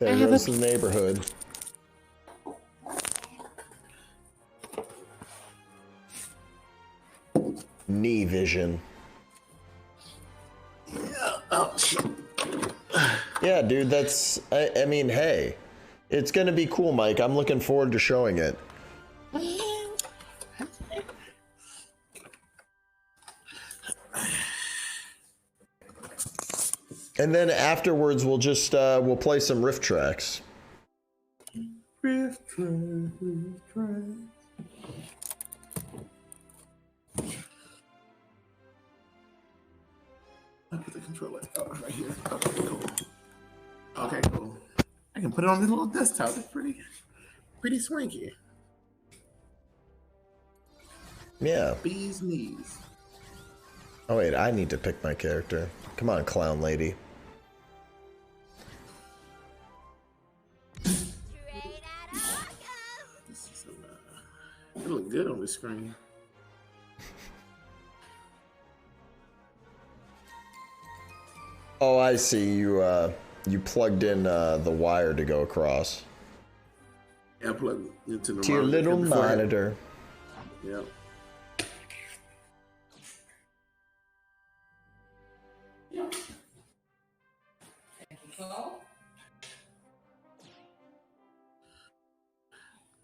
There goes the neighborhood. Knee vision. Oh shit. Yeah, dude, that's. I mean, hey, it's gonna be cool, Mike. I'm looking forward to showing it. And then afterwards, we'll just we'll play some riff tracks. Riff track. I put the controller right here. Okay, cool. Okay, cool. I can put it on this little desktop. It's pretty swanky. Yeah. Bees knees. Oh wait, I need to pick my character. Come on, clown lady. It look good on the screen. Oh, I see. You plugged in the wire to go across. Yeah, I plugged into the to your little monitor. Yep.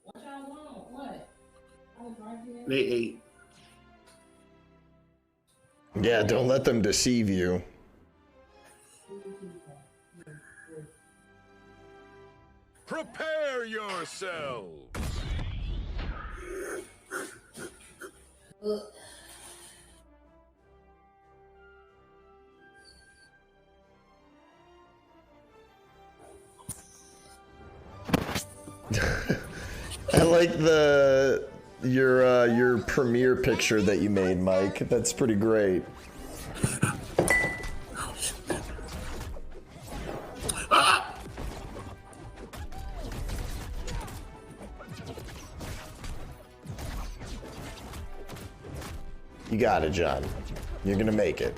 What y'all want? What? I was right here. They ate. Yeah, don't let them deceive you. Prepare yourselves. I like your premiere picture that you made, Mike. That's pretty great. You got it, John. You're gonna make it.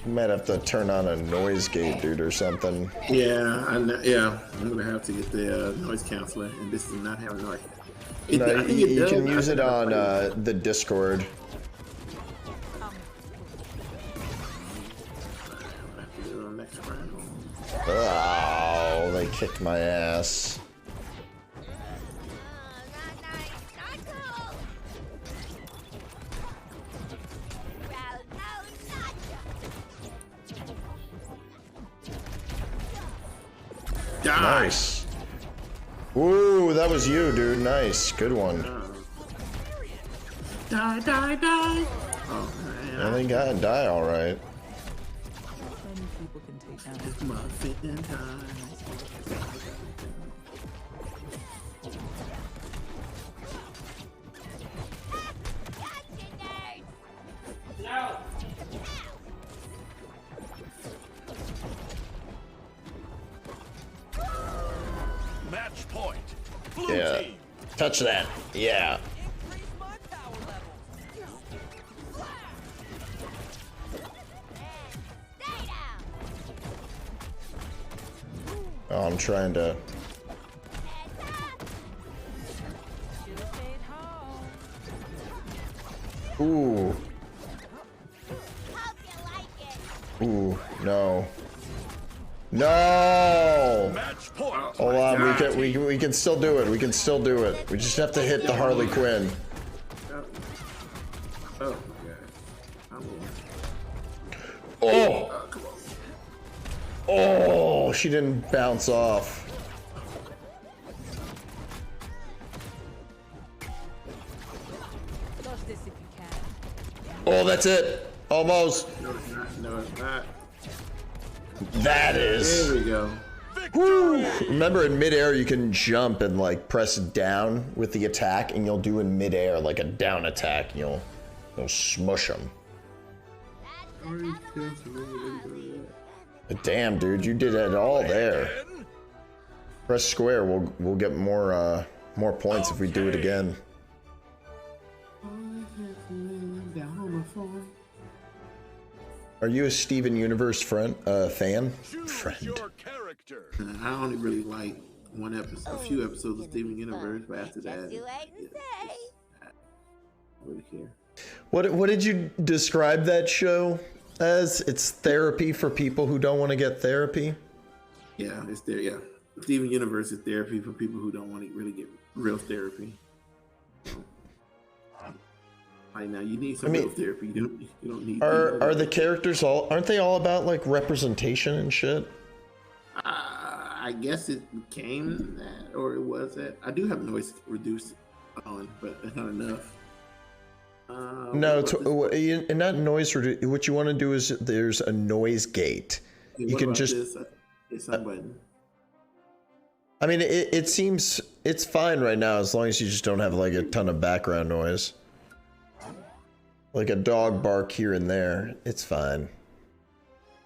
You might have to turn on a noise gate, dude, or something. Yeah, yeah. I'm gonna have to get the noise canceller, and this does not have a noise. No, you can use it on the Discord. Oh, they kicked my ass. Nice. Ooh, that was you, dude. Nice. Good one. Die, die, die. Oh, man. I think I die all right. Many people can take down It's my fitting time. No. Match point. Blue Yeah. team. Touch that. Yeah. Oh, I'm trying to. Ooh. Ooh, no. No! Match point. Hold on, we can still do it. We can still do it. We just have to hit the Harley Quinn. Oh, Oh! Oh, she didn't bounce off. Dodge this if you can. Oh, that's it. Almost. No, it's not. No, it's not. That is. There we go. Woo. Remember, in midair, you can jump and like press down with the attack, and you'll do in midair like a down attack. And you'll smush them. But damn, dude, you did it all there. Press square. We'll get more points if we do it again. Are you a Steven Universe fan? Friend? I only really like a few episodes of Steven Universe, but after that, I really care. What did you describe that show as? It's therapy for people who don't want to get therapy? Yeah, it's there. Yeah, Steven Universe is therapy for people who don't want to really get real therapy. Right now, you need some real therapy. You don't need. Are the characters aren't they all about like representation and shit? I guess it became that, or it was that. I do have noise reduced on, but that's not enough. No, not noise reduce. What you want to do is there's a noise gate. You can just. It's a button. I mean, it seems it's fine right now as long as you just don't have like a ton of background noise. Like a dog bark here and there, it's fine.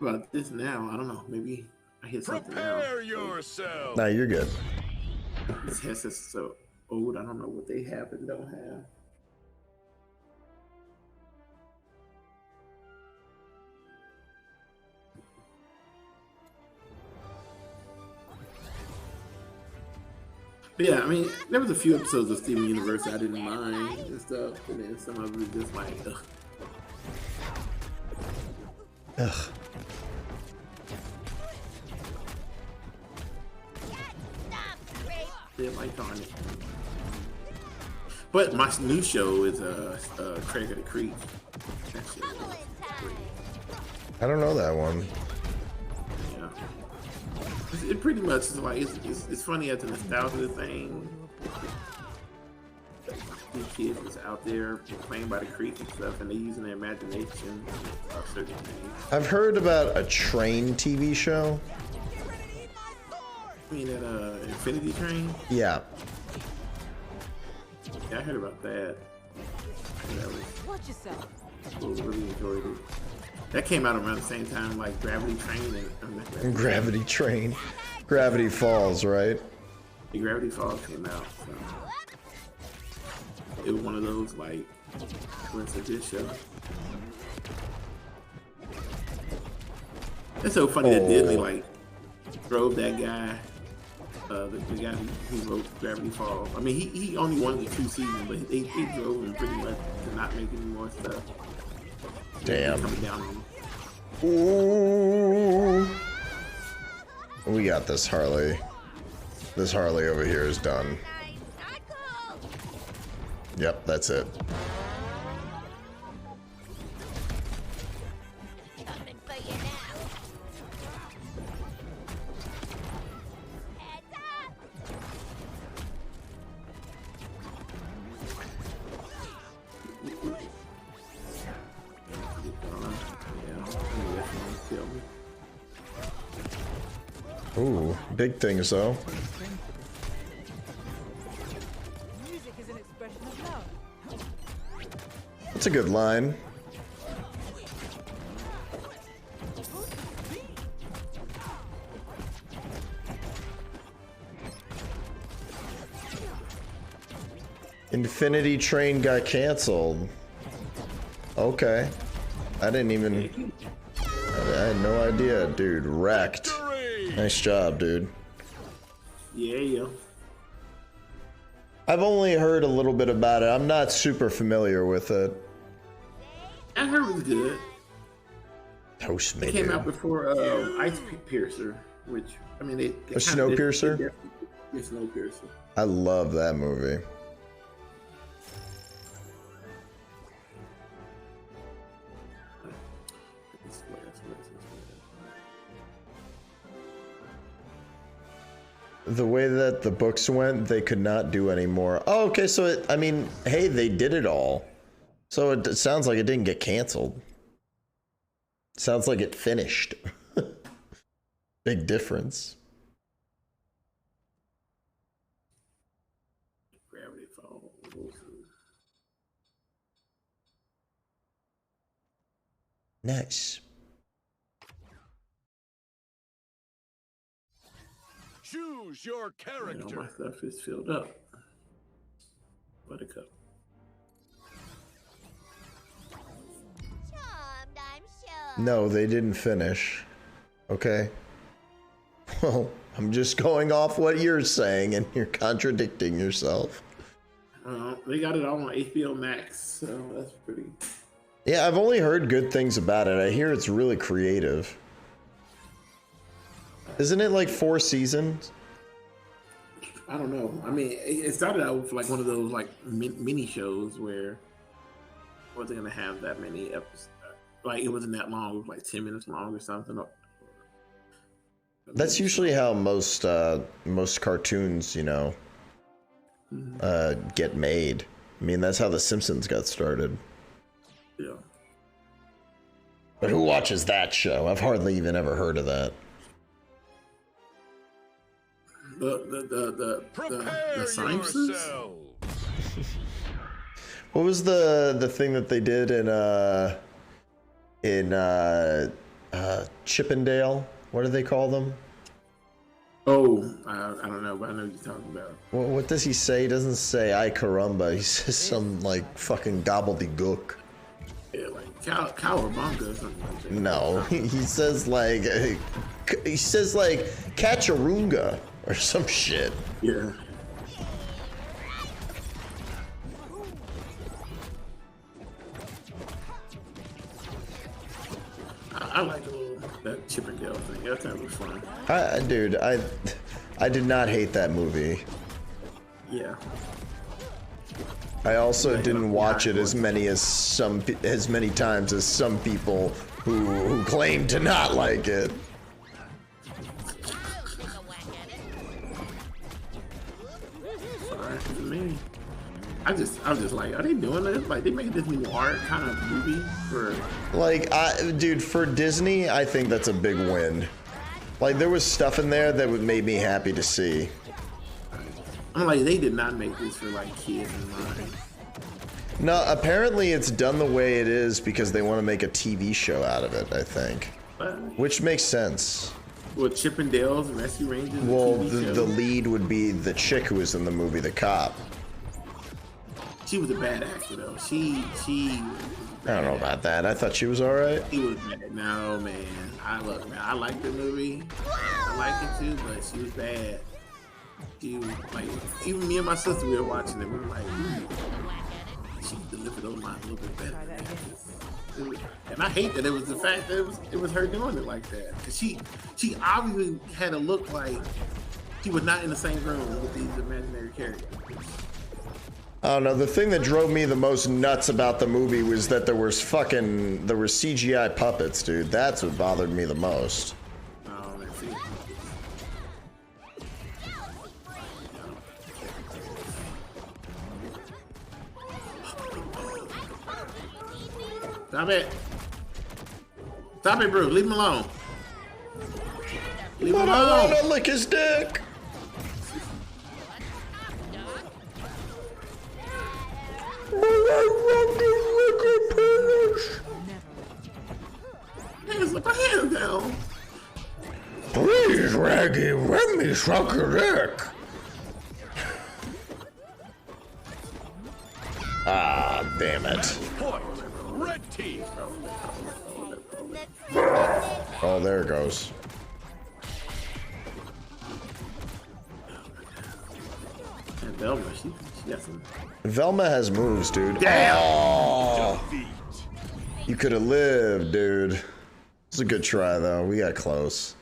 About this now, I don't know. Maybe I hit something. Prepare yourself. Nah, you're good. This headset's is so old. I don't know what they have and don't have. But yeah, I mean, there was a few episodes of Steven Universe I didn't mind and stuff, and then some of it just like, ugh. Ugh. Yeah, like on it. But my new show is Craig of the Creek. That shit is great. I don't know that one. It pretty much is like it's funny as a nostalgia thing. These kids is out there playing by the creek and stuff, and they using their imagination about certain things. I've heard about a train TV show. You mean that Infinity Train? Yeah. Yeah, I heard about that. Watch yourself. Really enjoyed it. That came out around the same time like Gravity Train and Gravity Train. Gravity Falls, right? The Gravity Falls came out. So. It was one of those like, what's a good show? It's so funny that Disney like drove that guy, the guy who wrote Gravity Falls. I mean, he only wanted the 2 seasons, but he drove him pretty much to not make any more stuff. Damn. Coming down on him. Ooh. We got this Harley. This Harley over here is done. Yep, that's it. Ooh, big things though. Music is an expression of love. That's a good line. Infinity Train got canceled. Okay. I didn't even... I had no idea, dude. Wrecked. Nice job, dude. Yeah. I've only heard a little bit about it. I'm not super familiar with it. I heard it was good. Toast me, It came dude. out before Ice Piercer, which, I mean, they A Snowpiercer? Yeah, Snowpiercer. I love that movie. The way that the books went, they could not do anymore. Oh, okay, so it, I mean, hey, they did it all. So it sounds like it didn't get canceled. Sounds like it finished. Big difference. Gravity Falls. Nice. Choose your character. My stuff is filled up. Buttercup. Charmed, I'm sure. No, they didn't finish. Okay. Well, I'm just going off what you're saying, and you're contradicting yourself. They got it all on HBO Max, so that's pretty. Yeah, I've only heard good things about it. I hear it's really creative. Isn't it like 4 seasons? I don't know. I mean, it started out with like one of those like mini shows where wasn't gonna have that many episodes. Like it wasn't that long. It was like 10 minutes long or something. That's usually how most cartoons, get made. I mean, that's how The Simpsons got started. Yeah. But who watches that show? I've hardly even ever heard of that. The Simpsons. What was the thing that they did in Chippendale? What do they call them? Oh, I don't know, but I know what you're talking about. Well, what does he say? He doesn't say "ay caramba." He says some like fucking gobbledygook. Yeah, like cowabunga or something like that. No, he says like catcharunga or some shit. Yeah. I like that Chippendale thing. That kind of was fun. Dude, I did not hate that movie. Yeah. I also didn't watch it as many times as some people who claim to not like it. Sorry for me. I was just like, are they doing this? Like, they making this noir kind of movie for? Like, dude, for Disney, I think that's a big win. Like, there was stuff in there that would make me happy to see. I'm like, they did not make this for like kids in mind. No, apparently it's done the way it is because they want to make a TV show out of it, I think. Which makes sense. Well, Chippendales, Rescue Rangers. Well, the lead would be the chick who was in the movie, the cop. She was a bad actor though. She. I don't know about that. I thought she was all right. She was bad. No, man. I like the movie. I like it too, but she was bad. She was like, even me and my sister, we were watching it. We were like, she delivered those lines a little bit better. And I hate that it was the fact that it was her doing it like that. She obviously had to look like she was not in the same room with these imaginary characters. I don't know. The thing that drove me the most nuts about the movie was that there were CGI puppets, dude. That's what bothered me the most. Oh, let's see. Stop it. Stop it, Bruce. Leave him alone. Leave him alone. I want to lick his dick. Put my hands down. Please, Raggy, let me suck your dick. Ah, damn it. Red team. Oh, there it goes. And Velma, she got some. Velma has moves, dude. Damn! Oh, you could have lived, dude. It's a good try, though. We got close.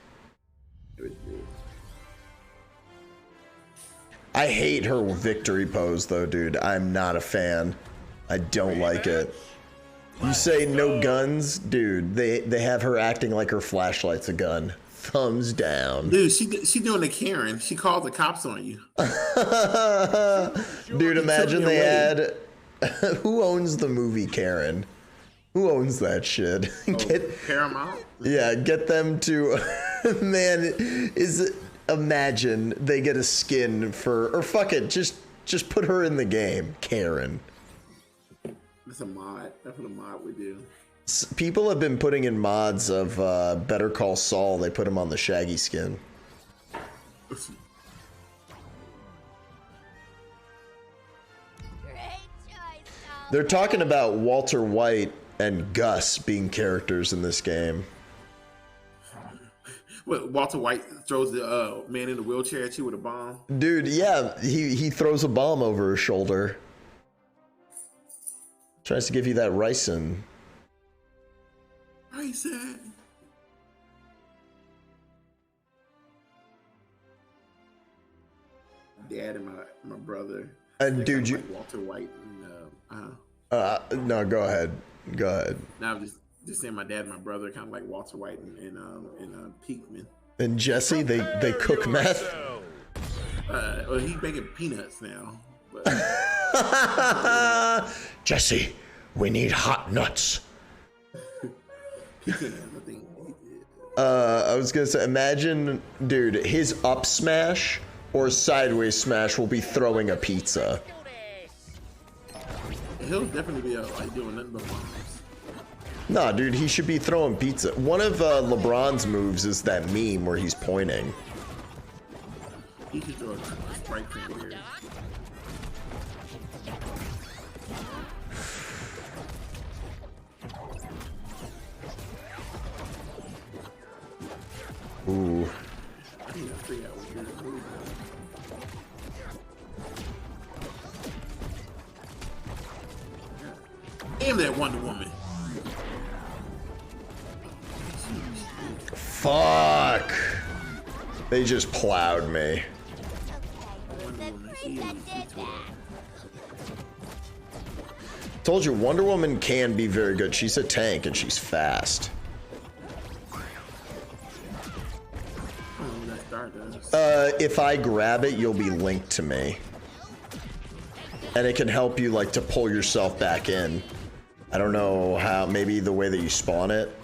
I hate her victory pose, though, dude. I'm not a fan. I don't like it. You say no guns? Dude, they have her acting like her flashlight's a gun. Thumbs down. Dude, she doing a Karen. She called the cops on you. Dude, imagine they had... Who owns the movie Karen? Who owns that shit? Paramount? Yeah, get them to Man, imagine they get a skin for, or fuck it, just put her in the game, Karen. That's a mod. That's what a mod would do. People have been putting in mods of Better Call Saul. They put him on the Shaggy skin. They're talking about Walter White and Gus being characters in this game. What, Walter White throws the man in the wheelchair at you with a bomb? Dude, yeah, he throws a bomb over his shoulder. Tries to give you that ricin. Ricin. Dad and my brother. Dude, you... like Walter White and no, go ahead. Go ahead. Now I'm just saying my dad and my brother kind of like Walter White and Peakman. And Jesse, they cook meth? Well, he's making peanuts now. But... Jesse, we need hot nuts. I was gonna say, imagine, dude, his up smash or sideways smash will be throwing a pizza. He'll definitely be like doing nothing but bombs. Nah, dude, he should be throwing pizza. One of LeBron's moves is that meme where he's pointing. He should throw a Sprite cranberry. Ooh. I need to figure out what you're doing. Damn that Wonder Woman. Fuck. They just plowed me. Told you, Wonder Woman can be very good. She's a tank and she's fast. If I grab it, you'll be linked to me. And it can help you, like, to pull yourself back in. I don't know how, maybe the way that you spawn it.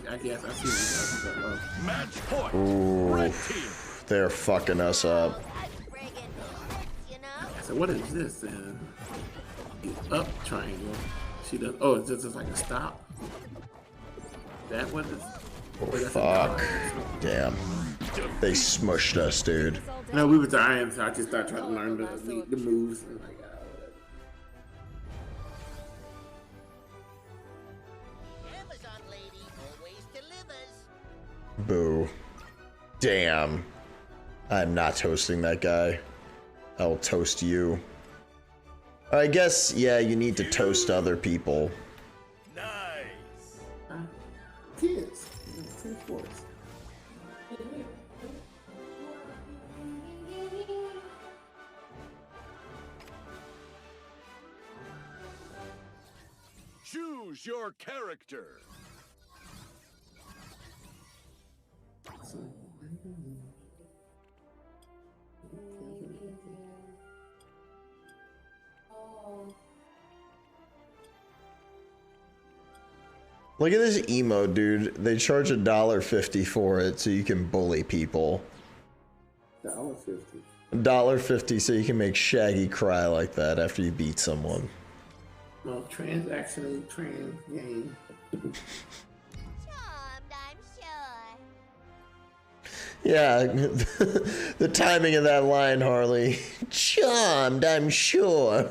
I guess I see what Match point. Ooh, they're fucking us up. So what is this then? The up triangle. She does. Oh, it's just like a stop. That what is? Oh, fuck. Damn. They smushed us, dude. No, we were dying, so I just started trying to learn the moves. And like, Boo. Damn. I'm not toasting that guy. I'll toast you. I guess, yeah, you need to toast other people. kids. Of course. Choose your character. Look at this emo, dude. They charge $1.50 for it so you can bully people. $1.50. $1.50 so you can make Shaggy cry like that after you beat someone. Well, transactional trans game. Yeah, the timing of that line, Harley. Charmed, I'm sure.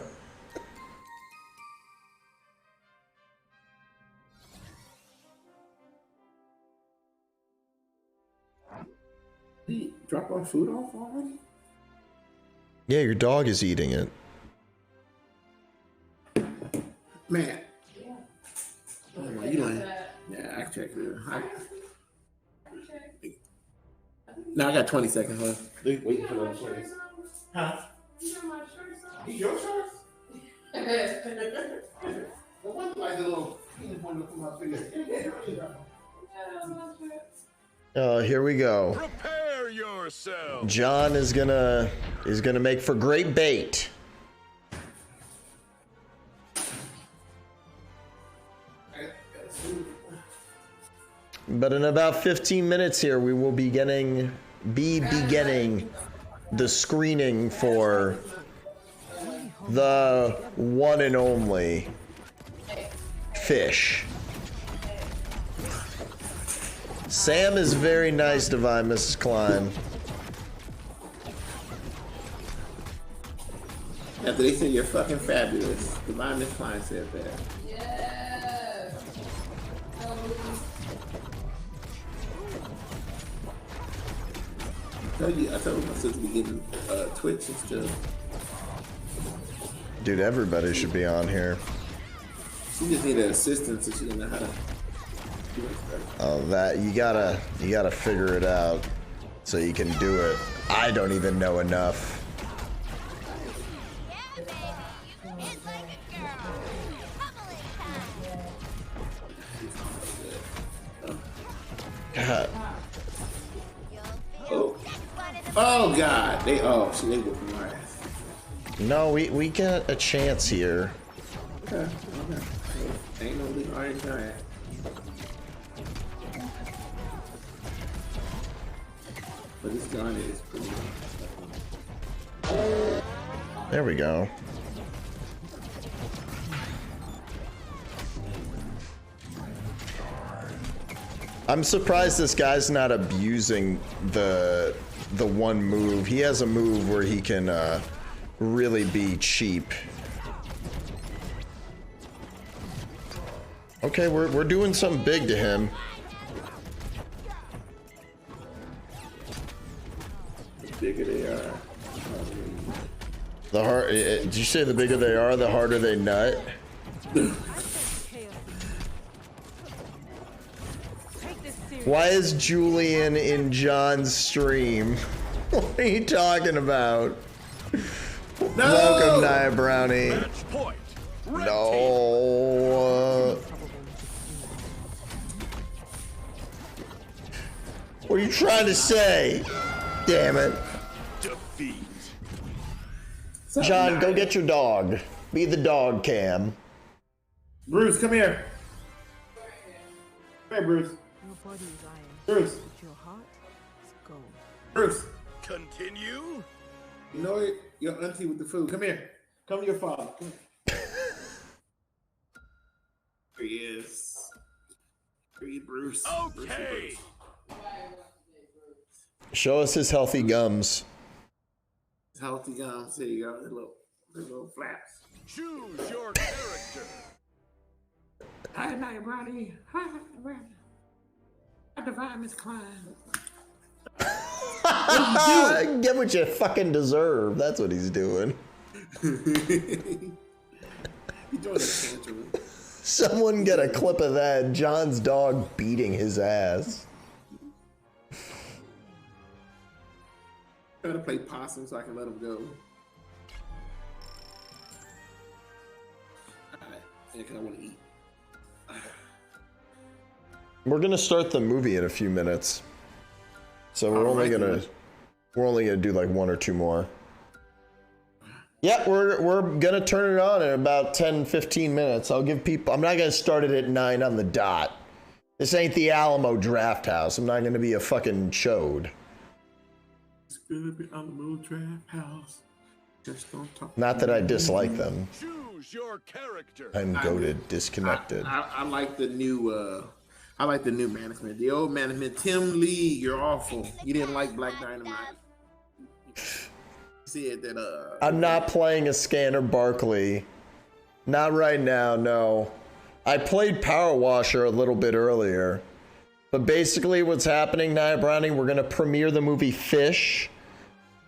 Did you drop our food off already? Yeah, your dog is eating it. Man. Oh, my, you lying. Yeah, I checked it. Now I got 20 seconds left. Wait for those shirts. Huh? These your shorts? The one like the little penis one to come out Here we go. Prepare yourself. John is gonna make for great bait. But in about 15 minutes here, we will be beginning the screening for the one and only Fish. Sam is very nice, Divine Mrs. Klein. After they say you're fucking fabulous, Divine Miss Klein said that. Yes. I told my sister to be getting Twitch and stuff. Dude, everybody should be on here. She just needed assistance, so she didn't know how to do it. Oh, that you gotta figure it out so you can do it. I don't even know enough. God. Oh God! They whooping my ass. No, we got a chance here. Okay. Ain't no big iron giant. But this gun is pretty. There we go. I'm surprised this guy's not abusing the one move. He has a move where he can really be cheap. Okay, we're doing something big to him. The bigger they are. The hard. Did you say the bigger they are, the harder they nut? Why is Julian in John's stream? What are you talking about? No! Welcome, Nia Brownie. No. What are you trying to say? Damn it. Defeat. John, go get your dog. Be the dog cam. Bruce, come here. Come here, Bruce. Bruce. Your heart is gold. Bruce. Continue. You know it? Your auntie with the food. Come here. Come to your father. Come here. Here he is. Here he, Bruce. Okay. Bruce. Show us his healthy gums. Healthy gums. There you go. The little flaps. Choose your character. Hi, Nia Brownie. Hi, Brownie. I divine Miss Klein. Get what you fucking deserve. That's what he's doing. He's doing a tantrum. Someone get a clip of that. John's dog beating his ass. I'm gonna play possum so I can let him go. Alright, because I want to eat. We're gonna start the movie in a few minutes, so we're only gonna do like one or two more. Yeah, we're gonna turn it on in about 10-15 minutes. I'll give people. I'm not gonna start it at 9 on the dot. This ain't the Alamo Draft House. I'm not gonna be a fucking chode. It's gonna be Alamo Draft House. Just don't talk. Not that I dislike them. Choose your character. I'm goated, disconnected. I like the new. I like the new management. The old management, Tim Lee, you're awful. You didn't like Black Dynamite. Said that. I'm not playing a Scanner Barkley. Not right now, no. I played Power Washer a little bit earlier. But basically what's happening, Nia Brownie, we're going to premiere the movie Fish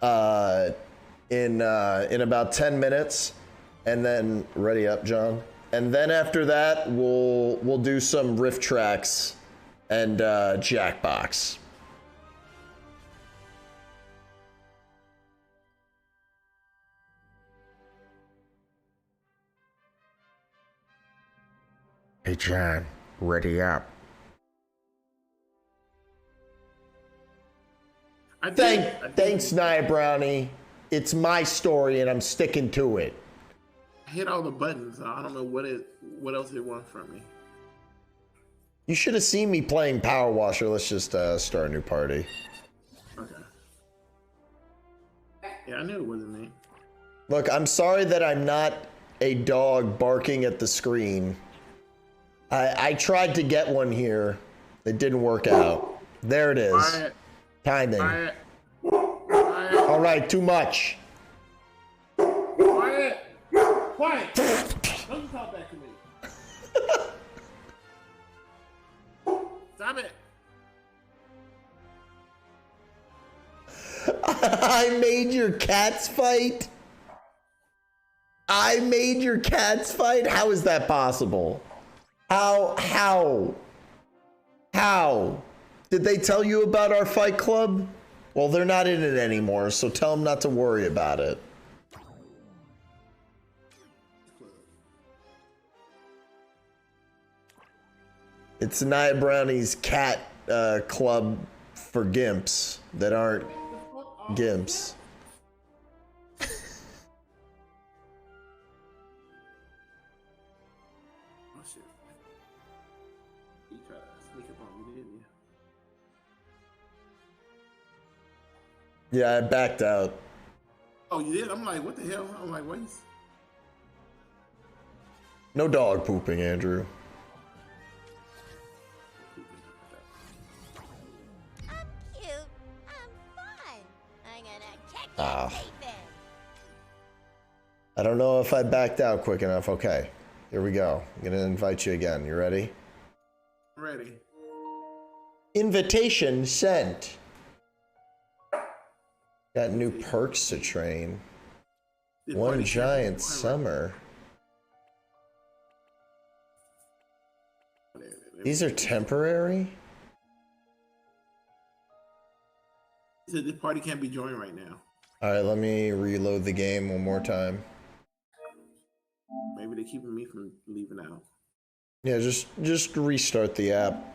in about 10 minutes. And then, ready up, John. And then after that, we'll do some riff tracks and Jackbox. Hey John, ready up. Thanks, Nia Brownie. It's my story and I'm sticking to it. I hit all the buttons. I don't know what else it wants from me. You should have seen me playing Power Washer. Let's just start a new party. Okay. Yeah, I knew it wasn't me. Look, I'm sorry that I'm not a dog barking at the screen. I tried to get one here. It didn't work out. There it is. Quiet. Timing. Quiet. Quiet. All right, too much. Quiet. Quiet. Don't talk back to me. Stop it. I made your cats fight? I made your cats fight? How is that possible? How? Did they tell you about our fight club? Well, they're not in it anymore, so tell them not to worry about it. It's Nia Brownie's cat club for gimps that aren't gimps. Oh shit. You tried to sneak up on me, didn't you? Yeah, I backed out. Oh, you did? I'm like, what the hell? I'm like, what? No dog pooping, Andrew. Cute. I'm fun. I'm gonna kick Ah. your teeth in. I don't know if I backed out quick enough. Okay, here we go. I'm gonna invite you again. You ready? Ready. Invitation sent. Got new perks to train. One giant summer. These are temporary? He said this party can't be joined right now. All right, let me reload the game one more time. Maybe they're keeping me from leaving out. Yeah, just restart the app.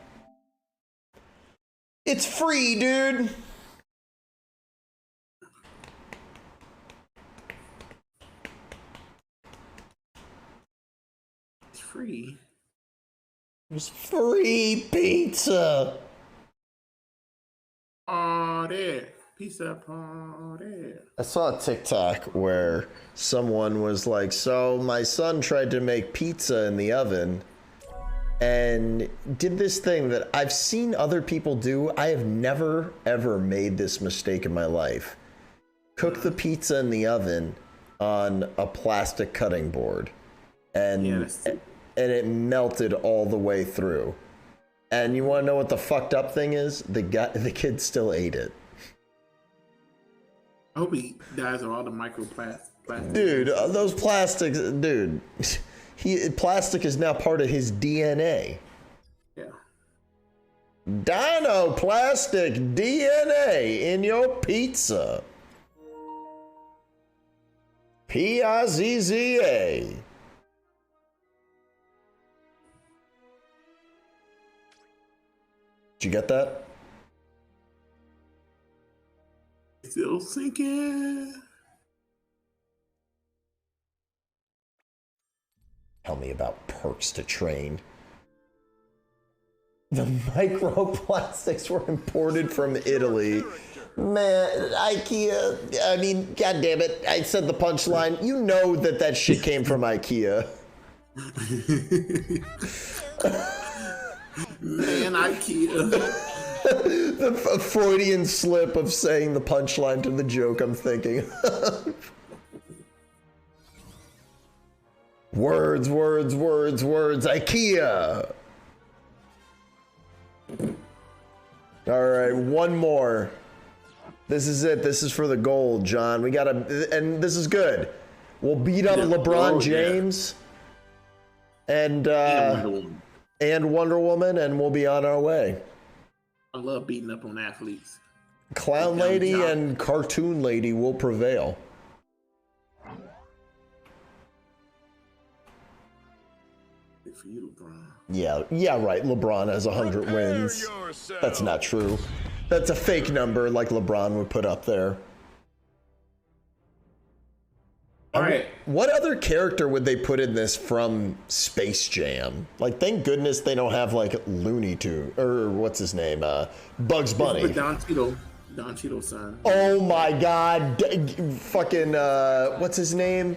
It's free, dude. It's free. It's free pizza. Party. Pizza party. I saw a TikTok where someone was like, so my son tried to make pizza in the oven and did this thing that I've seen other people do. I have never, ever made this mistake in my life. Cook the pizza in the oven on a plastic cutting board. And it melted all the way through. And you want to know what the fucked up thing is? The kid still ate it. I hope he dies of all the microplastics. Dude, those plastics, dude. Plastic is now part of his DNA. Yeah. Dino plastic DNA in your pizza. Pizza. Did you get that? Still sinking. Tell me about perks to train. The microplastics were imported from Italy. Man, IKEA, I mean, God damn it. I said the punchline. You know that shit came from IKEA. Man, IKEA. The Freudian slip of saying the punchline to the joke I'm thinking of. Words, IKEA. All right, one more. This is it. This is for the gold, John. We gotta, and this is good. We'll beat up LeBron James and Wonder Woman, and we'll be on our way. I love beating up on athletes. Clown Lady and Cartoon Lady will prevail. Good for you, LeBron. Yeah, right. LeBron has 100 wins. That's not true. That's a fake number like LeBron would put up there. All right. What other character would they put in this from Space Jam? Like, thank goodness they don't have like Looney Tunes or what's his name, Bugs Bunny. Don Cheadle's son. Oh my God! Fucking what's his name?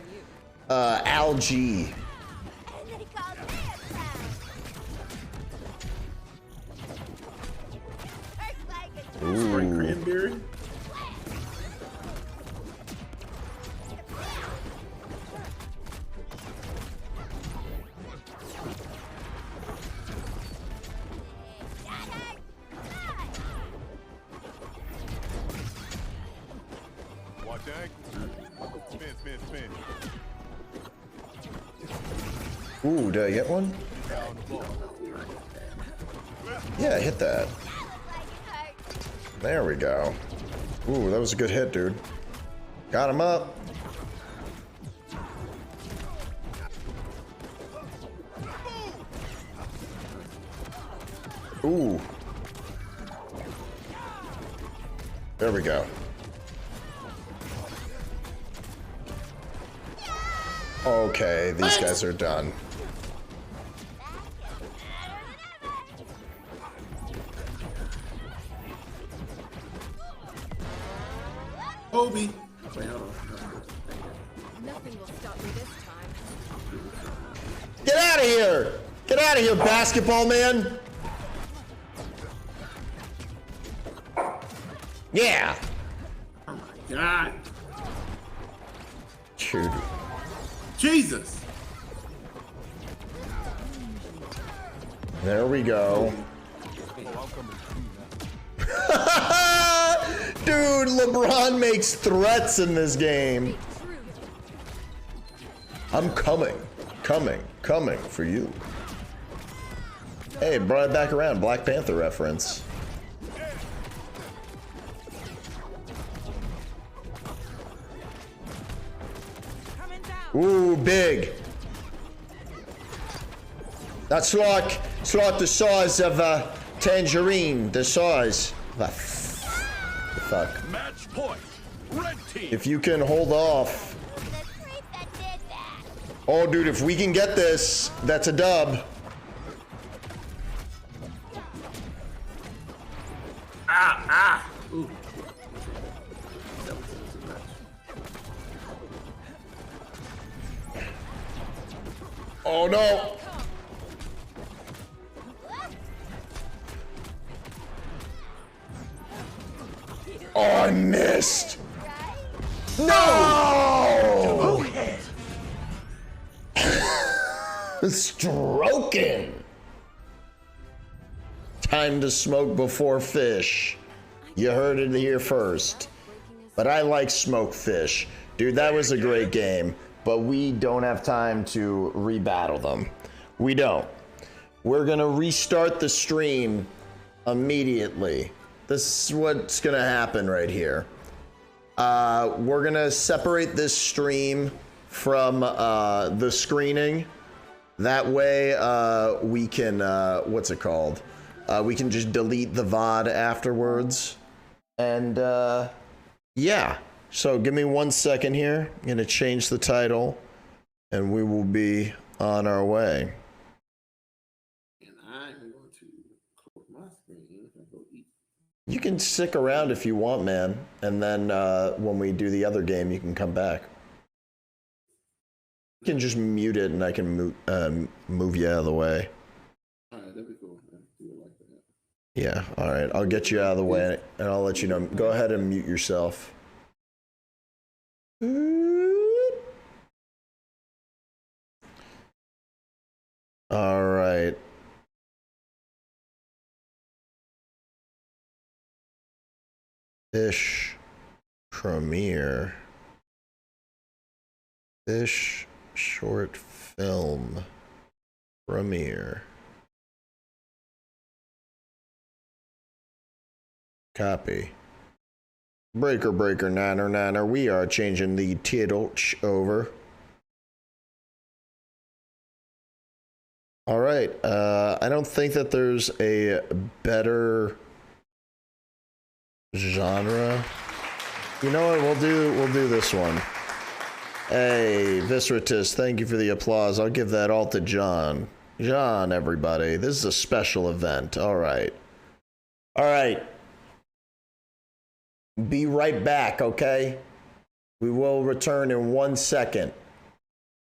Al G. Frank Cranberry. Watch ankle. Spin. Ooh, did I get one? Yeah, hit that. There we go. Ooh, that was a good hit, dude. Got him up. Ooh. There we go. Okay, these guys are done. Kobe. Nothing will stop me this time. Get out of here! Get out of here, basketball man! Yeah! Oh my God. Dude. Jesus. There we go. Dude, LeBron makes threats in this game. I'm coming for you. Hey, brought it back around. Black Panther reference. Ooh, big. That's like the size of a tangerine. The size. The fuck. Match point. Red team. If you can hold off. Oh, dude, if we can get this, that's a dub. Ooh. Oh no. Oh, I missed. No! Stroking. Time to smoke before fish. You heard it here first. But I like smoked fish. Dude, that was a great game. But we don't have time to rebattle them. We don't. We're gonna restart the stream immediately. This is what's gonna happen right here. We're gonna separate this stream from the screening. That way we can, what's it called? We can just delete the VOD afterwards. And yeah. So give me 1 second here. I'm gonna change the title and we will be on our way. And I'm going to close my screen and go eat. You can stick around if you want, man. And then when we do the other game, you can come back. You can just mute it and I can move you out of the way. Alright, that'd be cool. Do it like that. Yeah, alright. I'll get you out of the way and I'll let you know. Go ahead and mute yourself. All right. Fish premiere. Fish short film premiere. Copy. Breaker niner. We are changing the title over. All right. I don't think that there's a better genre. You know what? We'll do this one. Hey, Visratus, thank you for the applause. I'll give that all to John. John, everybody. This is a special event. All right. All right. Be right back, okay? We will return in 1 second.